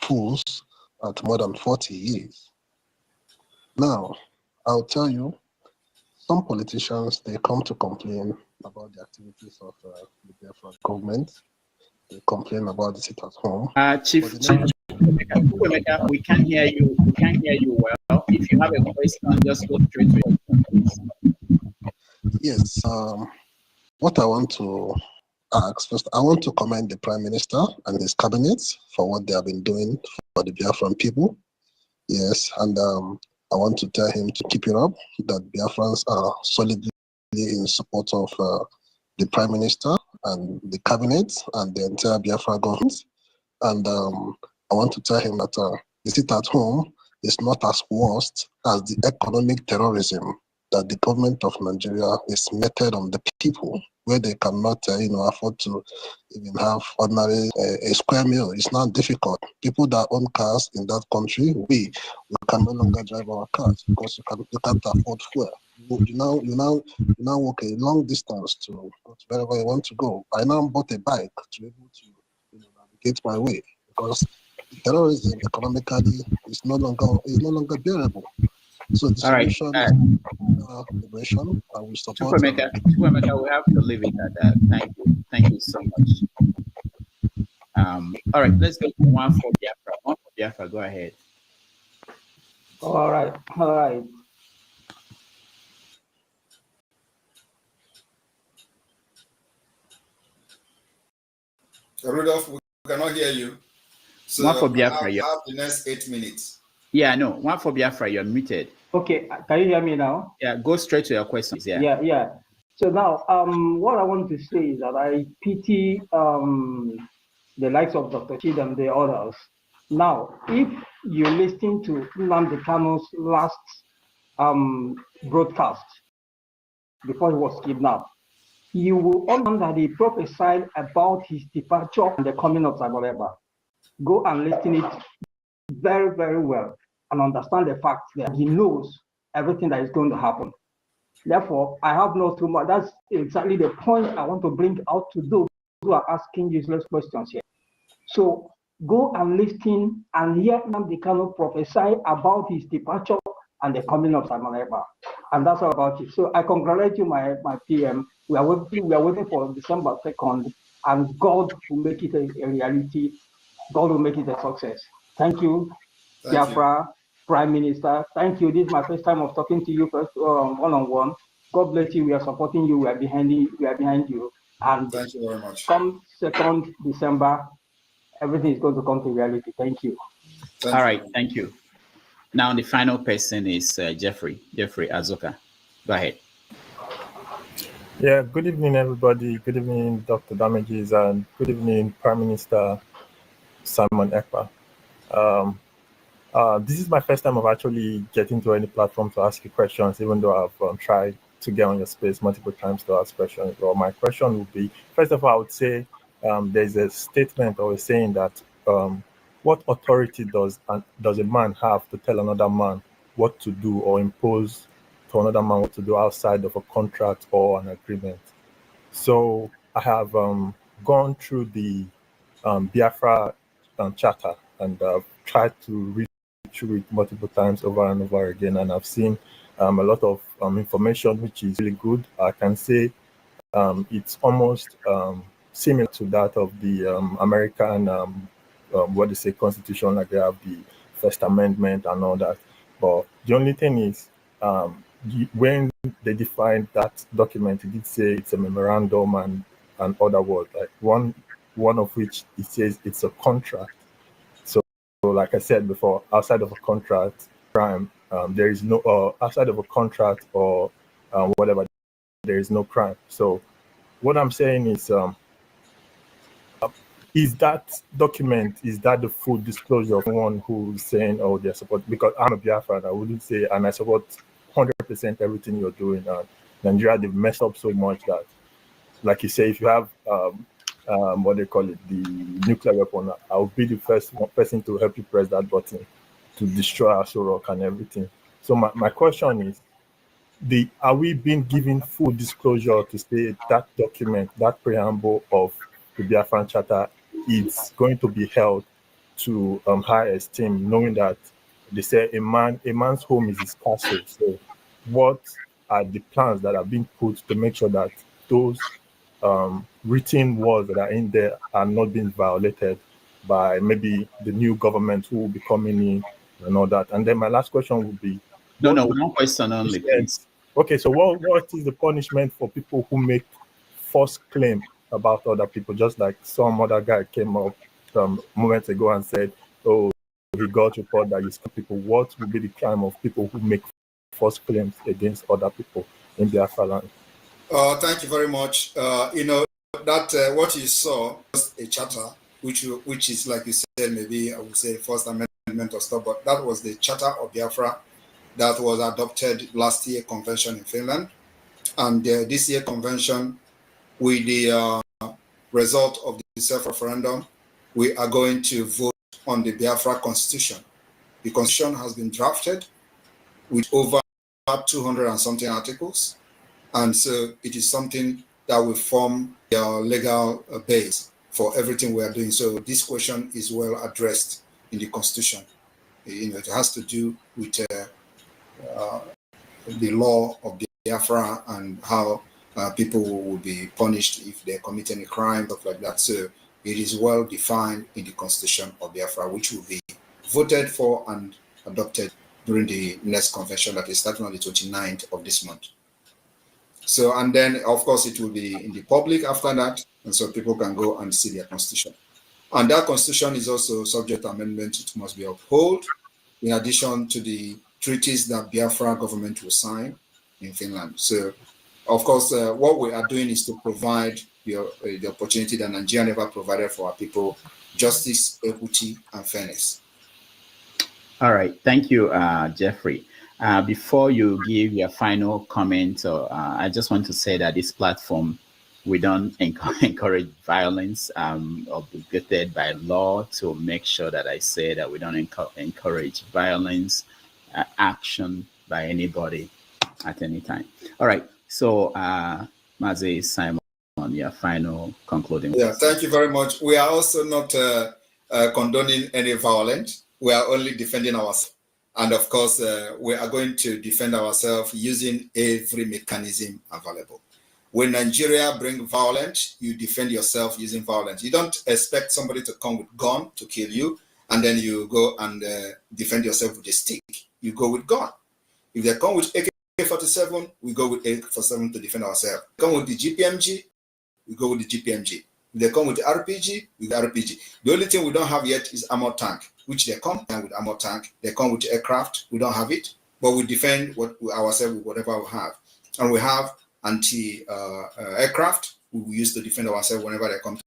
fools at more than 40 years. Now, I'll tell you, some politicians, they come to complain about the activities of the Biafran government. They complain about the sit at home. Chief, we can't hear you. We can't hear you well. If you have a question, just go straight to your question. Yes. What I want to ask first, I want to commend the Prime Minister and his cabinet for what they have been doing for the Biafran people. Yes, and I want to tell him to keep it up. That Biafrans are solidly in support of the Prime Minister and the cabinet and the entire Biafra government. And I want to tell him that the sit at home is not as worst as the economic terrorism that the government of Nigeria is meted on the people, where they cannot, afford to even have ordinary a square meal. It's not difficult. People that own cars in that country, we can no longer drive our cars because you can't afford fuel. You now walk a long distance to wherever you want to go. I now bought a bike to be able to navigate my way because terrorism economically is no longer bearable. So the solution is liberation. I will support. Chukwemeka, we have to leave it at that. Thank you so much. All right, let's go to one for Biafra. One for Biafra, go ahead. All right. Rudolph, we cannot hear you. So one for Biafra. I have the next 8 minutes. Yeah, no, one for Biafra, you're muted. Okay, can you hear me now? Yeah, go straight to your questions. Yeah. So now, what I want to say is that I pity the likes of Dr. Chid and the others. Now, if you listen to Nnamdi Kanu's last broadcast before he was kidnapped, you will understand that he prophesied about his departure and the coming of Zagoreba. Go and listen it very, very well and understand the fact that he knows everything that is going to happen. Therefore, I have no too much. That's exactly the point I want to bring out to those who are asking useless questions here. So go and listen and hear Nnamdi Kanu prophesy about his departure and the coming of Zagoreba. And that's all about it. So I congratulate you, my PM. We are waiting for December 2nd, and God will make it a reality. God will make it a success. Thank you, Biafra, Prime Minister. Thank you. This is my first time of talking to you first one-on-one. God bless you. We are supporting you. We are behind you. And thank you very much. Come 2nd December, everything is going to come to reality. Thank you. All right. Thank you. Now the final person is Jeffrey Azuka. Go ahead. Yeah. Good evening, everybody. Good evening, Dr. Damages, and good evening, Prime Minister. Simon Ekpa. This is my first time of actually getting to any platform to ask you questions, even though I've tried to get on your space multiple times to ask questions. Well, my question would be, first of all, I would say there's a statement or a saying that what authority does a man have to tell another man what to do or impose to another man what to do outside of a contract or an agreement? So I have gone through the Biafra charter and tried to read through it multiple times over and over again, and I've seen a lot of information which is really good. I can say it's almost similar to that of the American what they say constitution, like they have the First Amendment and all that. But the only thing is, when they defined that document, it did say it's a memorandum and other words, like one of which it says it's a contract. So like I said before, outside of a contract, crime, there is no, outside of a contract or whatever, there is no crime. So what I'm saying is that document, is that the full disclosure of someone who's saying, oh, they're support? Because I'm a Biafran, I wouldn't say, and I support 100% everything you're doing. Nigeria, they've messed up so much that, like you say, if you have what they call it, the nuclear weapon, I'll be the first person to help you press that button to destroy Aso Rock and everything. So my question is, are we being given full disclosure to say that document, that preamble of the Biafran Charter is going to be held to high esteem, knowing that they say a man's home is his castle. So what are the plans that are being put to make sure that those written words that are in there are not being violated by maybe the new government who will be coming in and all that? And then my last question would be, one question only, please. Okay, so what is the punishment for people who make false claim about other people? Just like some other guy came up moments ago and said, oh, he got report that you scam people. What would be the crime of people who make false claims against other people in Biafralands? Thank you very much. That what you saw was a charter, which is, like you said, maybe I would say First Amendment or stuff, but that was the Charter of Biafra that was adopted last year convention in Finland. And this year convention, with the result of the self-referendum, we are going to vote on the Biafra Constitution. The Constitution has been drafted with over 200 and something articles. And so it is something that will form the legal base for everything we are doing. So this question is well addressed in the Constitution. It has to do with the law of Biafra and how people will be punished if they commit any crime, stuff like that. So it is well defined in the Constitution of Biafra, which will be voted for and adopted during the next convention that is starting on the 29th of this month. So, and then of course it will be in the public after that, and so people can go and see their constitution. And that constitution is also subject to amendment. It must be upheld in addition to the treaties that Biafra government will sign in Finland. So, of course, what we are doing is to provide the opportunity that Nigeria never provided for our people: justice, equity, and fairness. All right, thank you, Jeffrey. Before you give your final comment, I just want to say that this platform, we don't encourage violence, obligated by law to make sure that I say that we don't encourage violence, action by anybody at any time. All right, so Mazi Simon, your final concluding. Yeah, thank you very much. We are also not condoning any violence. We are only defending ourselves. And of course, we are going to defend ourselves using every mechanism available. When Nigeria brings violence, you defend yourself using violence. You don't expect somebody to come with gun to kill you, and then you go and defend yourself with a stick. You go with gun. If they come with AK-47, we go with AK-47 to defend ourselves. If they come with the GPMG, we go with the GPMG. If they come with the RPG, with the RPG. The only thing we don't have yet is armor tank, which they come with armor tank. They come with aircraft. We don't have it, but we defend ourselves with whatever we have. And we have anti-aircraft we use to defend ourselves whenever they come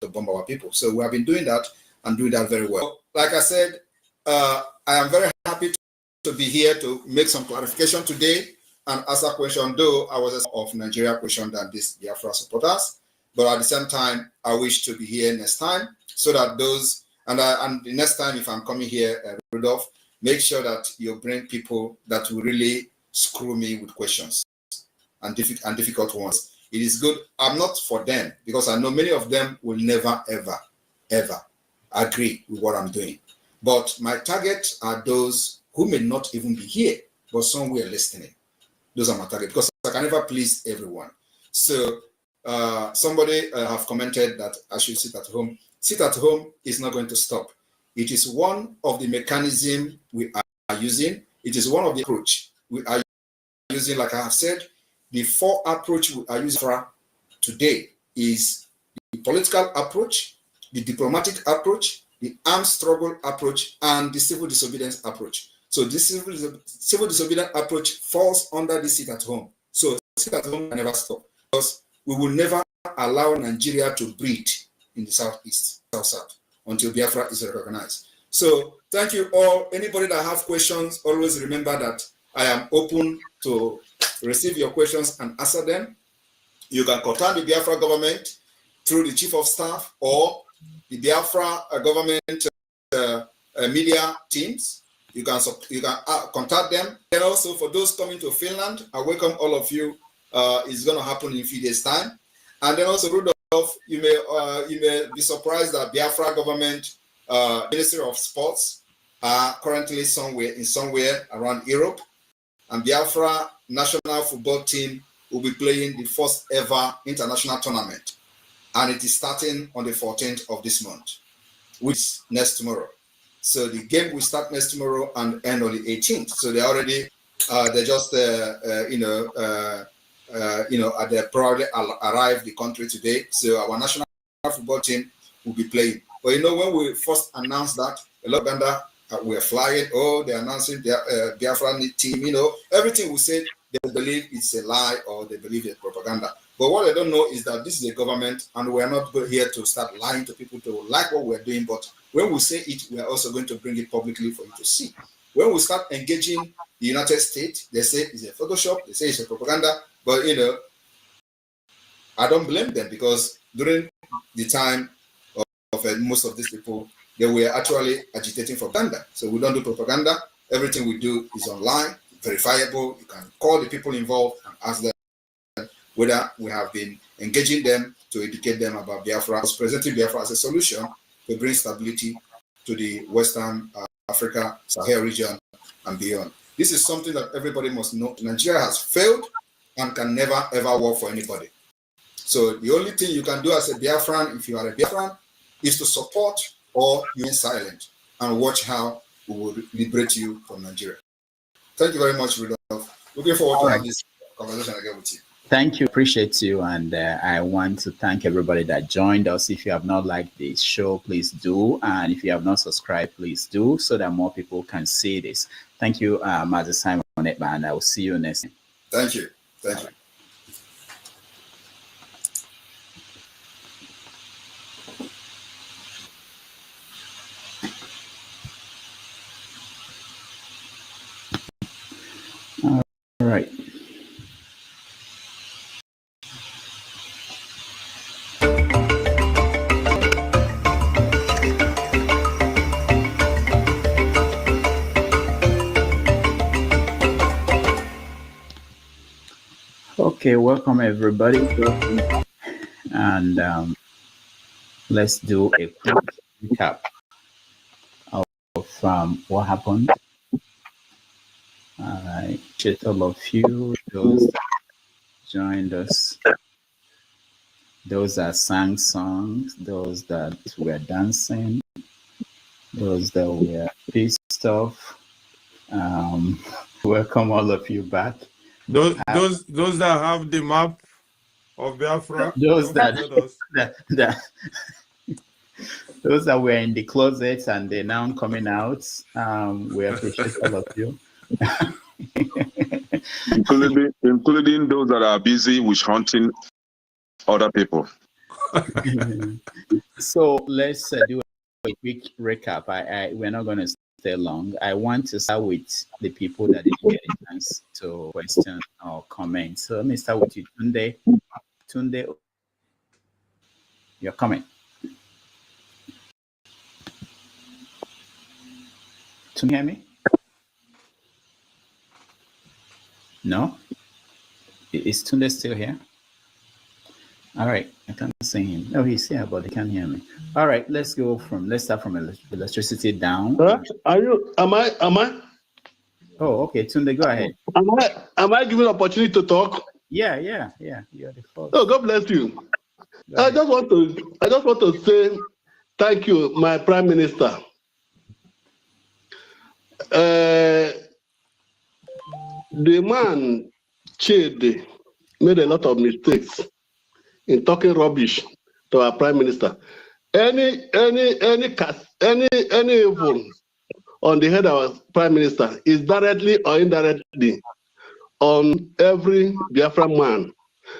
to bomb our people. So we have been doing that, and doing that very well. Like I said, I am very happy to be here to make some clarification today and answer question, though I was of Nigeria question than this Biafra supporters. But at the same time, I wish to be here next time so that those, and the next time if I'm coming here, Rudolph, make sure that you bring people that will really screw me with questions and difficult ones. It is good. I'm not for them because I know many of them will never, ever, ever agree with what I'm doing. But my target are those who may not even be here, but somewhere listening. Those are my target because I can never please everyone. So somebody have commented that I should sit at home. Sit at home is not going to stop. It is one of the mechanisms we are using. It is one of the approach we are using. Like I have said, the 4 approach we are using for today is the political approach, the diplomatic approach, the armed struggle approach, and the civil disobedience approach. So this civil disobedience approach falls under the sit at home. So sit at home can never stop because we will never allow Nigeria to breathe in the southeast, south, until Biafra is recognized. So thank you all. Anybody that have questions, always remember that I am open to receive your questions and answer them. You can contact the Biafra government through the chief of staff or the Biafra government media teams. You can contact them. And also for those coming to Finland, I welcome all of you. It's going to happen in a few days' time. And then also, Rudolph, you may be surprised that Biafra government Ministry of Sports are currently somewhere around Europe, and Biafra national football team will be playing the first ever international tournament, and it is starting on the 14th of this month, which is next tomorrow. So the game will start next tomorrow and end on the 18th. So they already they just they probably arrived the country today. So our national football team will be playing. But when we first announced that, a lot of Uganda were flying. Oh, they're announcing their Biafra team. Everything we said, they believe it's a lie or they believe it's propaganda. But what they don't know is that this is a government, and we're not here to start lying to people to like what we're doing. But when we say it, we're also going to bring it publicly for you to see. When we start engaging the United States, they say it's a Photoshop, they say it's a propaganda. But I don't blame them because during the time of most of these people, they were actually agitating for propaganda. So we don't do propaganda. Everything we do is online, verifiable. You can call the people involved and ask them whether we have been engaging them to educate them about Biafra, presenting Biafra as a solution to bring stability to the Western Africa, Sahel region, and beyond. This is something that everybody must know. Nigeria has failed and can never, ever work for anybody. So the only thing you can do as a Biafran, if you are a Biafran, is to support or remain silent and watch how we will liberate you from Nigeria. Thank you very much, Rudolph. Looking forward to having this conversation again with you. Thank you, appreciate you, and I want to thank everybody that joined us. If you have not liked this show, please do, and if you have not subscribed, please do, so that more people can see this. Thank you, Master Simon, and I will see you next time. Thank you. Thank you. All right. Okay, welcome everybody, and let's do a quick recap of what happened. I appreciate all of you, those that joined us, those that sang songs, those that were dancing, those that were pissed off. Welcome all of you back. Those that have the map of Biafra, those that those that were in the closet and they're now coming out. We appreciate all of you. including those that are busy with hunting other people. So let's do a quick recap. We're not going to stay long. I want to start with the people that didn't get a chance to question or comment. So let me start with you, Tunde. Tunde, your comment. Can you hear me? No? Is Tunde still here? All right, I can't see him. Oh, he's here, but he can't hear me. All right, let's start from electricity down. Am I? Oh, okay, Tunde, go ahead. Am I given opportunity to talk? Yeah. You're the first. Oh, God bless you. I just want to say thank you, my Prime Minister. The man Chede made a lot of mistakes in talking rubbish to our Prime Minister. Any evil on the head of our Prime Minister is directly or indirectly on every Biafran man.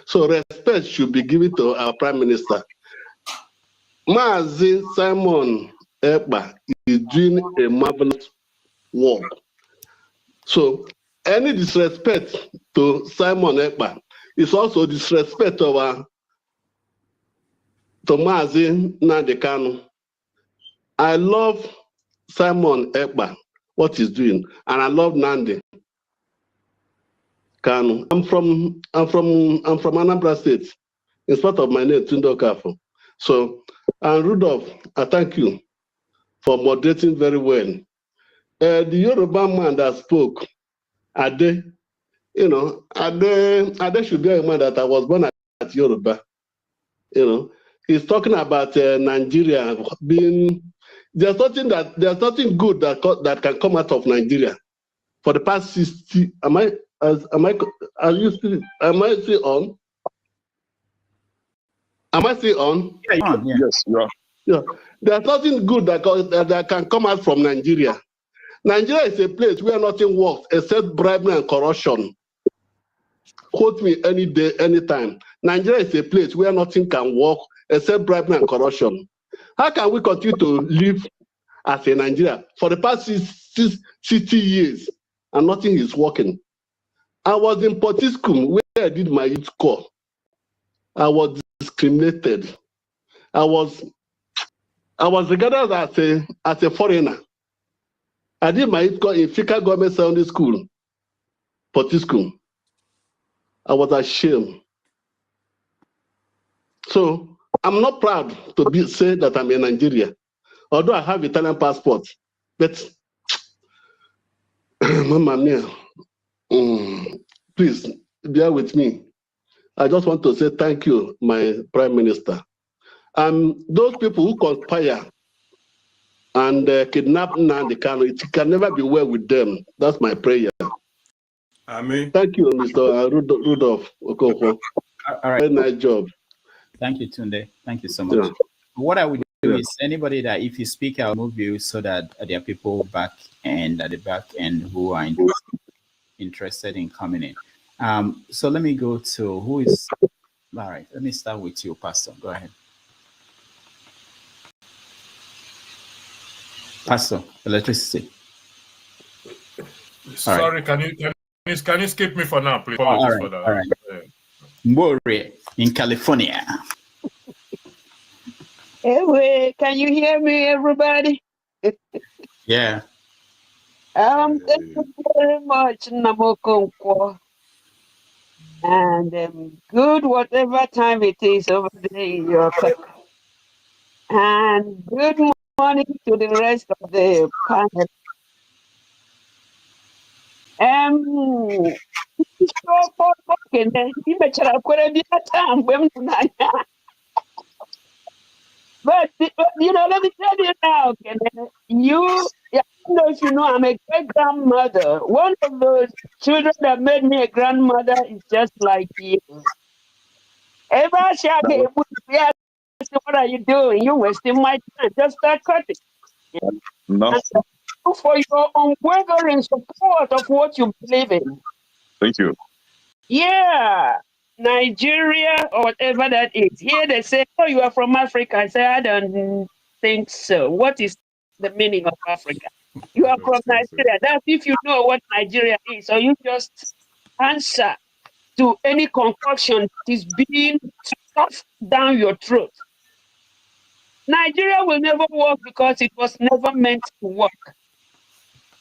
So respect should be given to our Prime Minister. Mazi Simon Ekpa is doing a marvelous work. So any disrespect to Simon Ekpa is also disrespect to Mazi Nnamdi Kanu. I love Simon Ekpa, what he's doing, and I love Nnamdi Kanu. I'm from Anambra State, in spite of my name, Tunde Okafor. So, and Rudolph, I thank you for moderating very well. The Yoruba man that spoke, Ade, Ade should be a man that I was born at Yoruba. He's talking about Nigeria being. There's nothing good that can come out of Nigeria. For the past 60, am I still on? Am I still on? Yeah, you're on. Yeah. Yes, you are. Yeah. There's nothing good that can come out from Nigeria. Nigeria is a place where nothing works except bribery and corruption. Quote me any day, anytime. Nigeria is a place where nothing can work except bribery and corruption. How can we continue to live as a Nigeria for the past 60 years and nothing is working? I was in Potiskum where I did my youth corps. I was discriminated. I was regarded as a foreigner. I did my youth corps in Fika Government Secondary School, Potiskum. I was ashamed. So I'm not proud to say that I'm a Nigerian, although I have Italian passport. But, Mama mia, please bear with me. I just want to say thank you, my Prime Minister. Those people who conspire and kidnap Nnamdi Kanu, it can never be well with them. That's my prayer. Amen. Thank you, Mr. Rudolph Okonkwo. All right. Very nice job. Thank you, Tunde. Thank you so much. Yeah. What I would do is anybody that if you speak, I'll move you so that there are people back and at the back end who are interested in coming in. So let me go to who is all right. Let me start with you, Pastor. Go ahead. Pastor, electricity. Sorry, can you skip me for now, please? All right. All right. More in California. Anyway, can you hear me, everybody? Yeah. Thank you very much, Namokonkwo. And good whatever time it is over there in your country. And good morning to the rest of the panel. But let me tell you now, I don't know if you know, I'm a great grandmother. One of those children that made me a grandmother is just like you. What are you doing? You're wasting my time. Just start cutting. No. And for your unwavering support of what you believe in. Thank you. Yeah. Nigeria or whatever that is. Here they say, oh, you are from Africa. I say, I don't think so. What is the meaning of Africa? You are from Nigeria. That's if you know what Nigeria is, or you just answer to any concoction that is being stuffed down your throat. Nigeria will never work because it was never meant to work.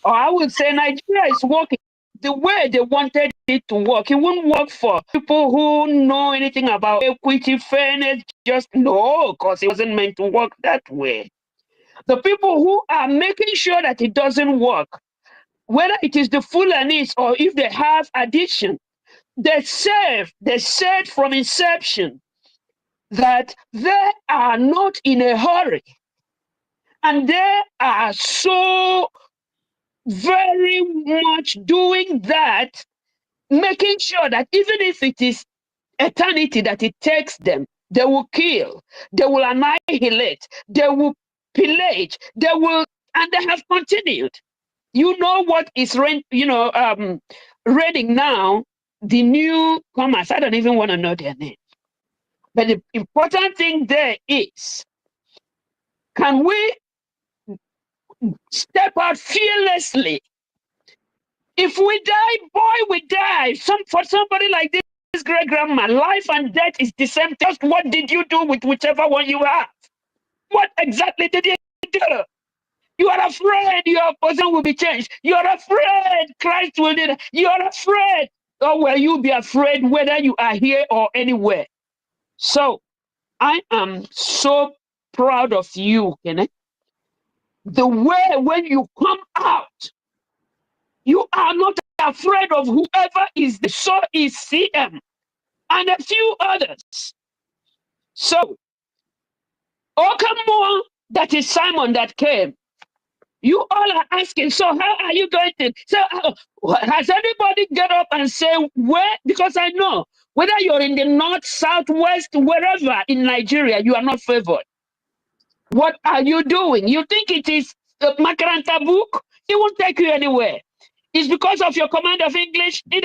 Or I would say Nigeria is working the way they wanted it to work. It wouldn't work for people who know anything about equity, fairness, just no, because it wasn't meant to work that way. The people who are making sure that it doesn't work, whether it is the Fulanis or if they have addiction, they said from inception that they are not in a hurry. And they are so very much doing that, making sure that even if it is eternity that it takes them, they will kill, they will annihilate, they will pillage, they will, and they have continued. You know what is reading now, the newcomers, I don't even want to know their name. But the important thing there is, can we step out fearlessly? If we die, boy, we die. For somebody like this great grandma, life and death is the same. Just what did you do with whichever one you have? What exactly did you do? You are afraid your person will be changed. You are afraid Christ will do that. You are afraid. Or will you be afraid whether you are here or anywhere? So I am so proud of you, Kenneth. The way when you come out, you are not afraid of whoever is the so is CM and a few others. So, Okamwa, that is Simon that came. You all are asking, so how are you going to? So, has anybody get up and say where? Because I know whether you're in the north, south, west, wherever in Nigeria, you are not favored. What are you doing? You think it is a Makaranta book? It won't take you anywhere. It's because of your command of English. It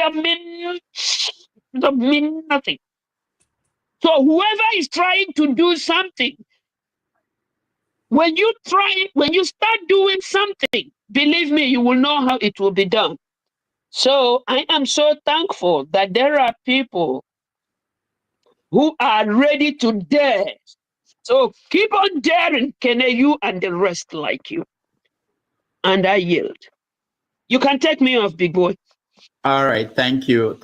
don't mean nothing. So whoever is trying to do something, when you start doing something, believe me, you will know how it will be done. So I am so thankful that there are people who are ready to dare. So keep on daring, Kene, you and the rest like you. And I yield. You can take me off, big boy. All right, thank you,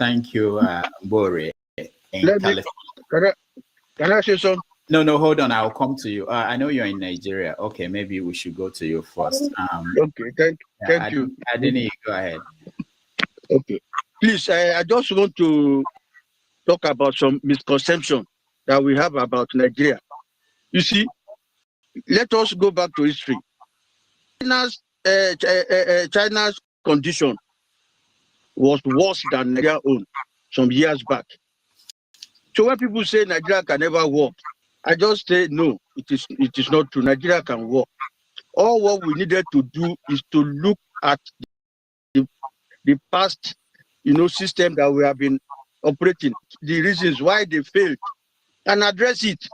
Bore. Can I say something? No, hold on. I'll come to you. I know you're in Nigeria. Okay, maybe we should go to you first. Okay, thank you. Adini, go ahead. Okay, please. I just want to talk about some misconception that we have about Nigeria. You see, let us go back to history. China's condition was worse than Nigeria's own some years back. So when people say Nigeria can never work, I just say no, it is not true. Nigeria can work. All what we needed to do is to look at the past, system that we have been operating, the reasons why they failed, and address it.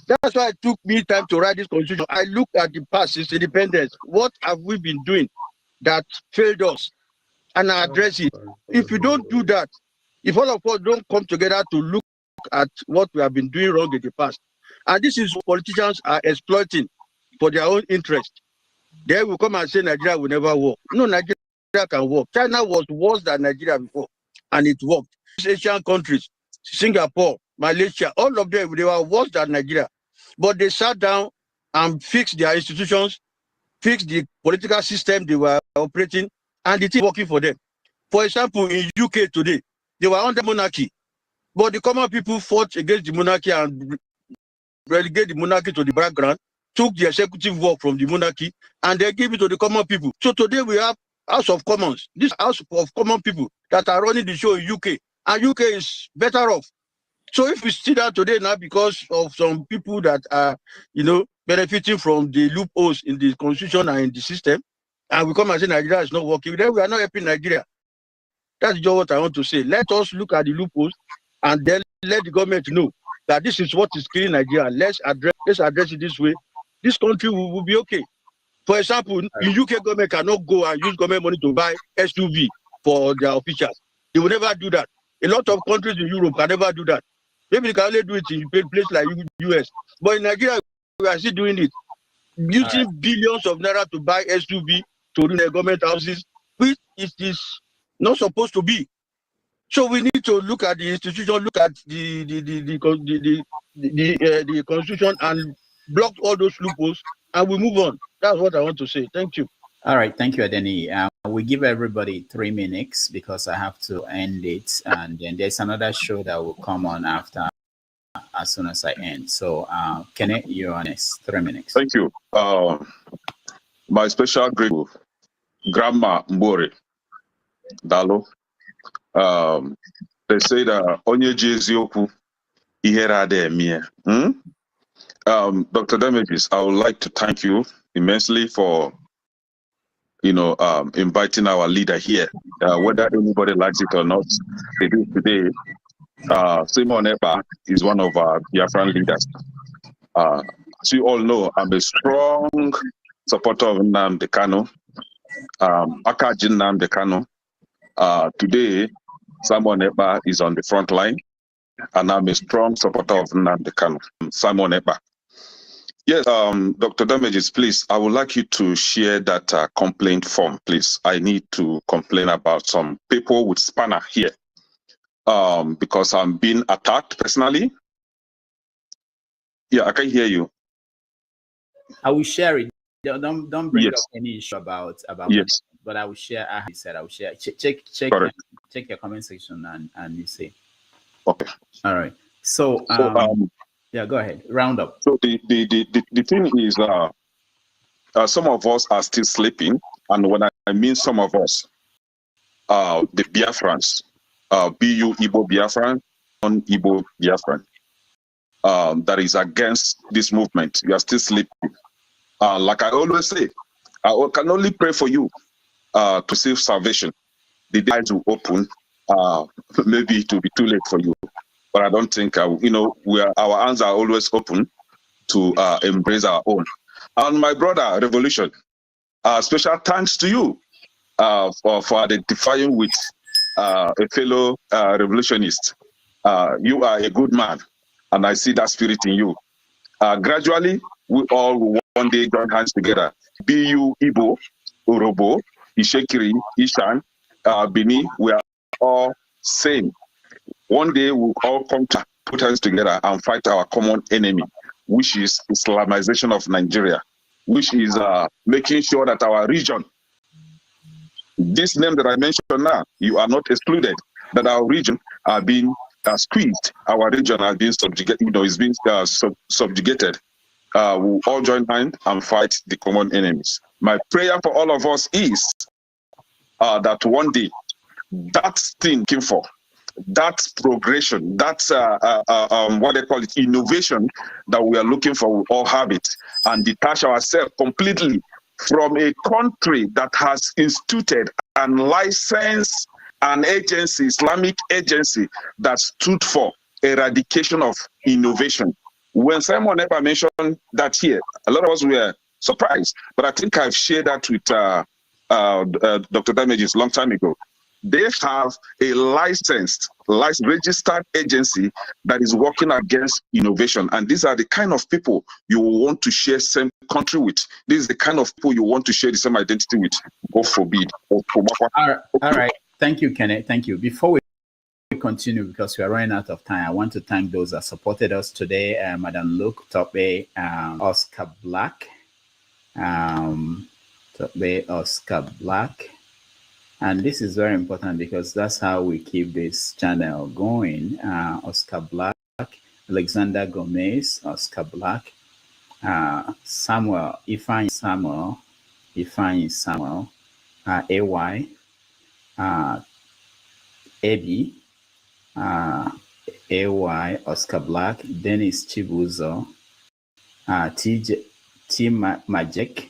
That's why it took me time to write this constitution. I looked at the past since independence. What have we been doing that failed us? And I address it. If you don't do that, if all of us don't come together to look at what we have been doing wrong in the past, and this is what politicians are exploiting for their own interest, they will come and say Nigeria will never work. No, Nigeria can work. China was worse than Nigeria before, and it worked. Asian countries, Singapore, Malaysia, all of them, they were worse than Nigeria. But they sat down and fixed their institutions, fixed the political system they were operating, and it is working for them. For example, in UK today, they were under monarchy, but the common people fought against the monarchy and relegated the monarchy to the background, took the executive work from the monarchy, and they gave it to the common people. So today we have House of Commons, this House of Common People that are running the show in UK, and UK is better off. So if we sit down today now because of some people that are, benefiting from the loopholes in the constitution and in the system, and we come and say Nigeria is not working, then we are not helping Nigeria. That's just what I want to say. Let us look at the loopholes and then let the government know that this is what is killing Nigeria. Let's address it this way, this country will be okay. For example, the UK government cannot go and use government money to buy SUV for their officials. They will never do that. A lot of countries in Europe can never do that. Maybe they can only do it in places like US. But in Nigeria, we are still doing it. Using billions of naira to buy SUV to run their government houses, which it is not supposed to be. So we need to look at the institution, look at the constitution, and block all those loopholes, and we move on. That's what I want to say. Thank you. All right, thank you, Adeni. We give everybody 3 minutes because I have to end it, and then there's another show that will come on after as soon as I end. So, Kenneth, you're on next. 3 minutes. Thank you. My special great Grandma Mbore Dalo. They say that onye Jezioku ihera de emie. Dr. Damages, I would like to thank you immensely for inviting our leader here. Whether anybody likes it or not, they do today. Simon Epa is one of our Biafran leaders. As you all know, I'm a strong supporter of Nnamdi Kanu, Akajin Nnamdi Kanu. Today, Simon Epa is on the front line, and I'm a strong supporter of Nnamdi Kanu. Simon Epa. Yes, Dr. Damages, please, I would like you to share that complaint form, please. I need to complain about some people with spanner here because I'm being attacked personally. Yeah, I can hear you. I will share it. Don't bring Yes. up any issue about Yes. but I will share. I said I will share. Check your comment section and you see. Okay. All right. So yeah, go ahead. Round up. So the thing is, some of us are still sleeping, and when I mean some of us, the Biafrans, BU Igbo Biafran, non-Igbo Biafran, that is against this movement. You are still sleeping. Like I always say, I can only pray for you to receive salvation. The eyes will open. Maybe it will be too late for you. But I don't think, our hands are always open to embrace our own. And my brother, Revolution, special thanks to you for identifying with a fellow revolutionist. You are a good man, and I see that spirit in you. Gradually, we all will one day join hands together. BU, Igbo, Orobo, Ishekiri, Ishan, Bini, we are all same. One day we'll all come to put hands together and fight our common enemy, which is Islamization of Nigeria, which is making sure that our region, this name that I mentioned now, you are not excluded, that our region are being squeezed, our region are being subjugated, is being subjugated. We'll all join hands and fight the common enemies. My prayer for all of us is that one day that thing came for, that progression, that what they call it, innovation that we are looking for, we all have it, and detach ourselves completely from a country that has instituted and licensed an agency, Islamic agency, that stood for eradication of innovation. When Simon Epa mentioned that here, a lot of us were surprised, but I think I've shared that with Dr. Damages a long time ago. They have a licensed, registered agency that is working against innovation. And these are the kind of people you want to share same country with. This is the kind of people you want to share the same identity with. God forbid. All right. Thank you, Kenneth. Thank you. Before we continue, because we are running out of time, I want to thank those that supported us today. Madam Luke, Tope, Oscar Black, Oscar Black. And this is very important because that's how we keep this channel going. Oscar Black, Alexander Gomez, Oscar Black, Samuel, Ifeanyi Samuel, AY, Ebi, AY, Oscar Black, Dennis Chibuzo, T Majek,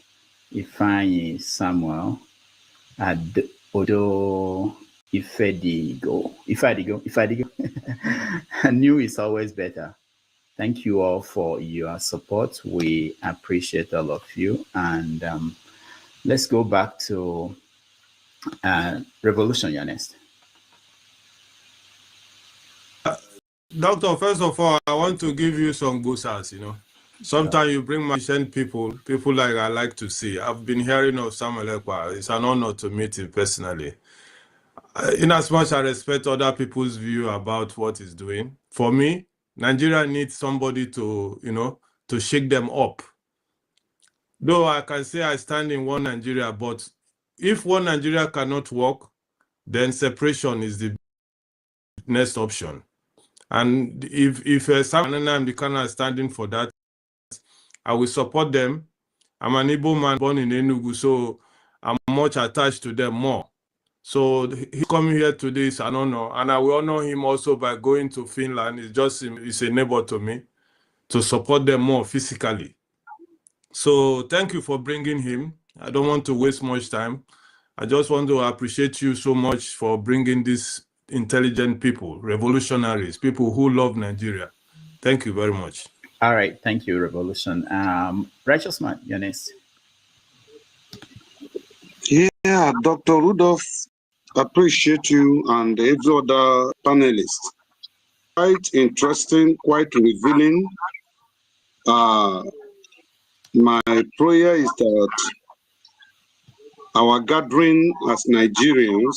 Ifeanyi Samuel, Odo Ifedigo. New is always better. Thank you all for your support. We appreciate all of you. And let's go back to Revolution, you're next. Doctor, first of all, I want to give you some boosters, you know. Sometimes you bring my people like I like to see. I've been hearing of Samuel Ekpa. It's an honor to meet him personally. In as much I respect other people's view about what he's doing, for me, Nigeria needs somebody to, you know, to shake them up. Though I can say I stand in one Nigeria, but if one Nigeria cannot work, then separation is the next option. And if Sam and I'm the kind of standing for that, I will support them. I'm an Igbo man born in Enugu, so I'm much attached to them more. So he coming here today is an honor, and I will honor him also by going to Finland. It's a neighbor to me, to support them more physically. So thank you for bringing him. I don't want to waste much time. I just want to appreciate you so much for bringing these intelligent people, revolutionaries, people who love Nigeria. Thank you very much. All right, thank you, Revolution. Righteous Man, you're next. Yeah, Dr. Rudolph, appreciate you and every other panelist. Quite interesting, quite revealing. My prayer is that our gathering as Nigerians,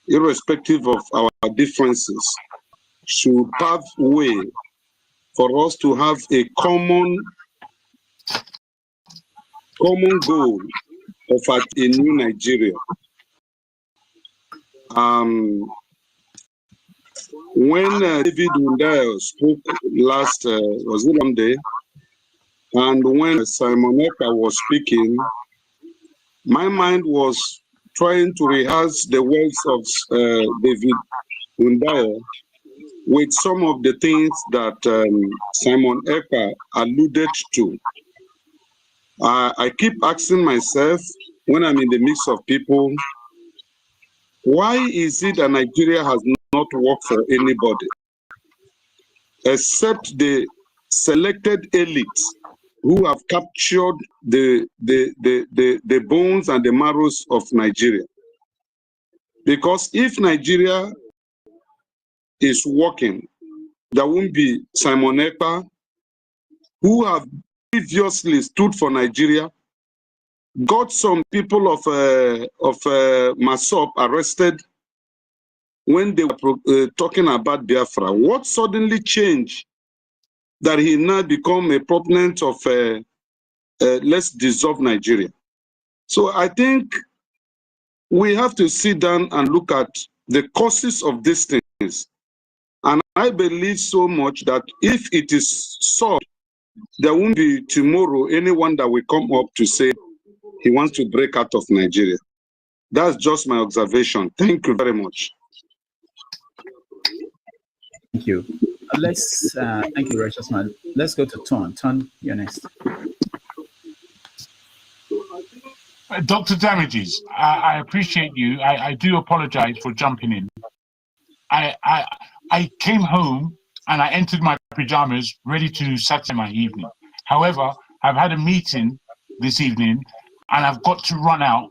irrespective of our differences, should pave way for us to have a common goal of a new Nigeria. When David Wundayo spoke last, was it Monday, and when Simon Ekpa was speaking, my mind was trying to rehearse the words of David Wundayo with some of the things that Simon Ekpa alluded to. I keep asking myself, when I'm in the midst of people, why is it that Nigeria has not worked for anybody except the selected elites who have captured the bones and the marrows of Nigeria? Because if Nigeria is working, there won't be Simon Ekpa, who have previously stood for Nigeria, got some people of Masop arrested when they were talking about Biafra. What suddenly changed that he now become a proponent of let's dissolve Nigeria? So I think we have to sit down and look at the causes of these things. And I believe so much that if it is solved, there won't be tomorrow anyone that will come up to say he wants to break out of Nigeria. That's just my observation. Thank you very much. Thank you. Let's thank you, Righteous Man. Let's go to Ton. Ton, you're next. Dr. Damages, I appreciate you. I do apologize for jumping in. I came home and I entered my pajamas ready to Saturday my evening. However, I've had a meeting this evening and I've got to run out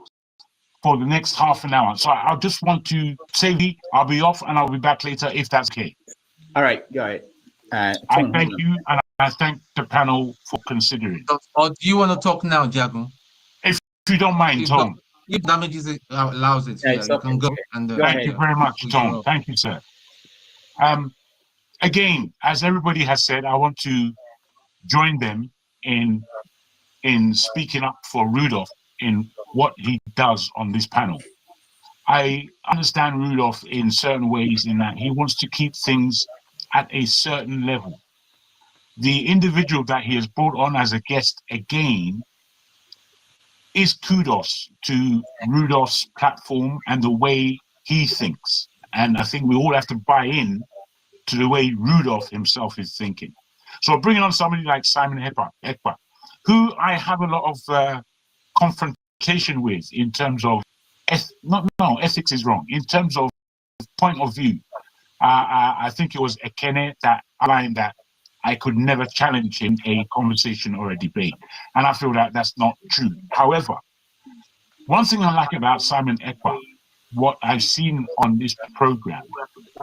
for the next half an hour. So I just want to say I'll be off and I'll be back later if that's okay. All right, go ahead. I thank you and I thank the panel for considering. Or do you want to talk now, Jago? If you don't mind, Tom. If Damages allows it, yeah, you can go. And, thank you very much, Tom. Thank you, sir. Again, as everybody has said, I want to join them in speaking up for Rudolph in what he does on this panel. I understand Rudolph in certain ways in that he wants to keep things at a certain level. The individual that he has brought on as a guest again is kudos to Rudolph's platform and the way he thinks. And I think we all have to buy in to the way Rudolph himself is thinking. So bringing on somebody like Simon Ekpa, who I have a lot of confrontation with in terms of, ethics is wrong, in terms of point of view. I think it was Ekene that outlined that I could never challenge him a conversation or a debate. And I feel that that's not true. However, one thing I like about Simon Ekpa, what I've seen on this program,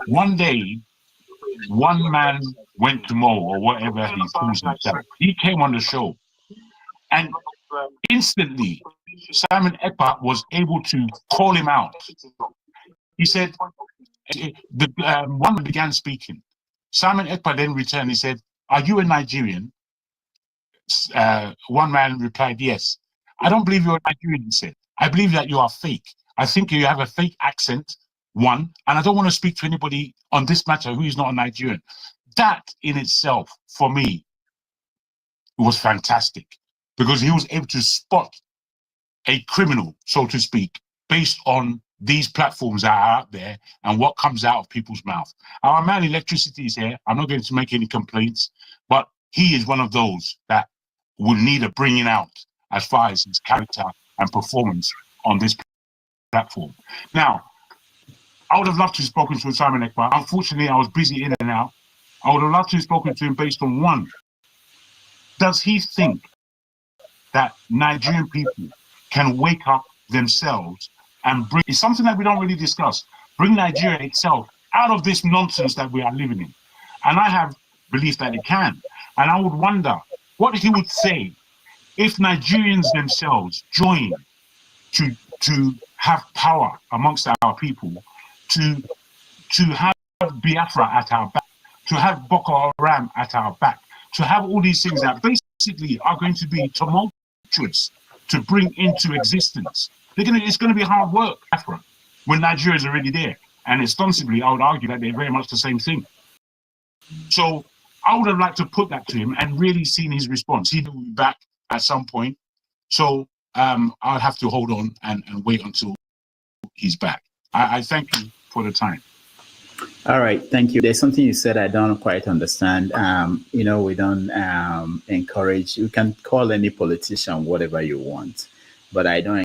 one day, one man went to Mo, or whatever he calls himself. He came on the show, and instantly, Simon Ekpa was able to call him out. He said, one man began speaking. Simon Ekpa then returned. He said, "Are you a Nigerian?" One man replied, "Yes." "I don't believe you're a Nigerian," he said. "I believe that you are fake. I think you have a fake accent, one, and I don't want to speak to anybody on this matter who is not a Nigerian." That in itself, for me, was fantastic, because he was able to spot a criminal, so to speak, based on these platforms that are out there and what comes out of people's mouth. Our man Electricity is here. I'm not going to make any complaints, but he is one of those that will need a bringing out as far as his character and performance on this platform. Now, I would have loved to have spoken to Simon Ekpa. Unfortunately, I was busy in and out. I would have loved to have spoken to him based on one. Does he think that Nigerian people can wake up themselves and bring, it's something that we don't really discuss, bring Nigeria itself out of this nonsense that we are living in? And I have belief that it can. And I would wonder what he would say if Nigerians themselves join to have power amongst our people, to have Biafra at our back, to have Boko Haram at our back, to have all these things that basically are going to be tumultuous to bring into existence. It's going to be hard work, Biafra, when Nigeria is already there. And ostensibly, I would argue that they're very much the same thing. So I would have liked to put that to him and really seen his response. He will be back at some point. So I'll have to hold on and wait until he's back. I thank you for the time. All right, thank you. There's something you said I don't quite understand. We don't encourage, you can call any politician whatever you want, but I don't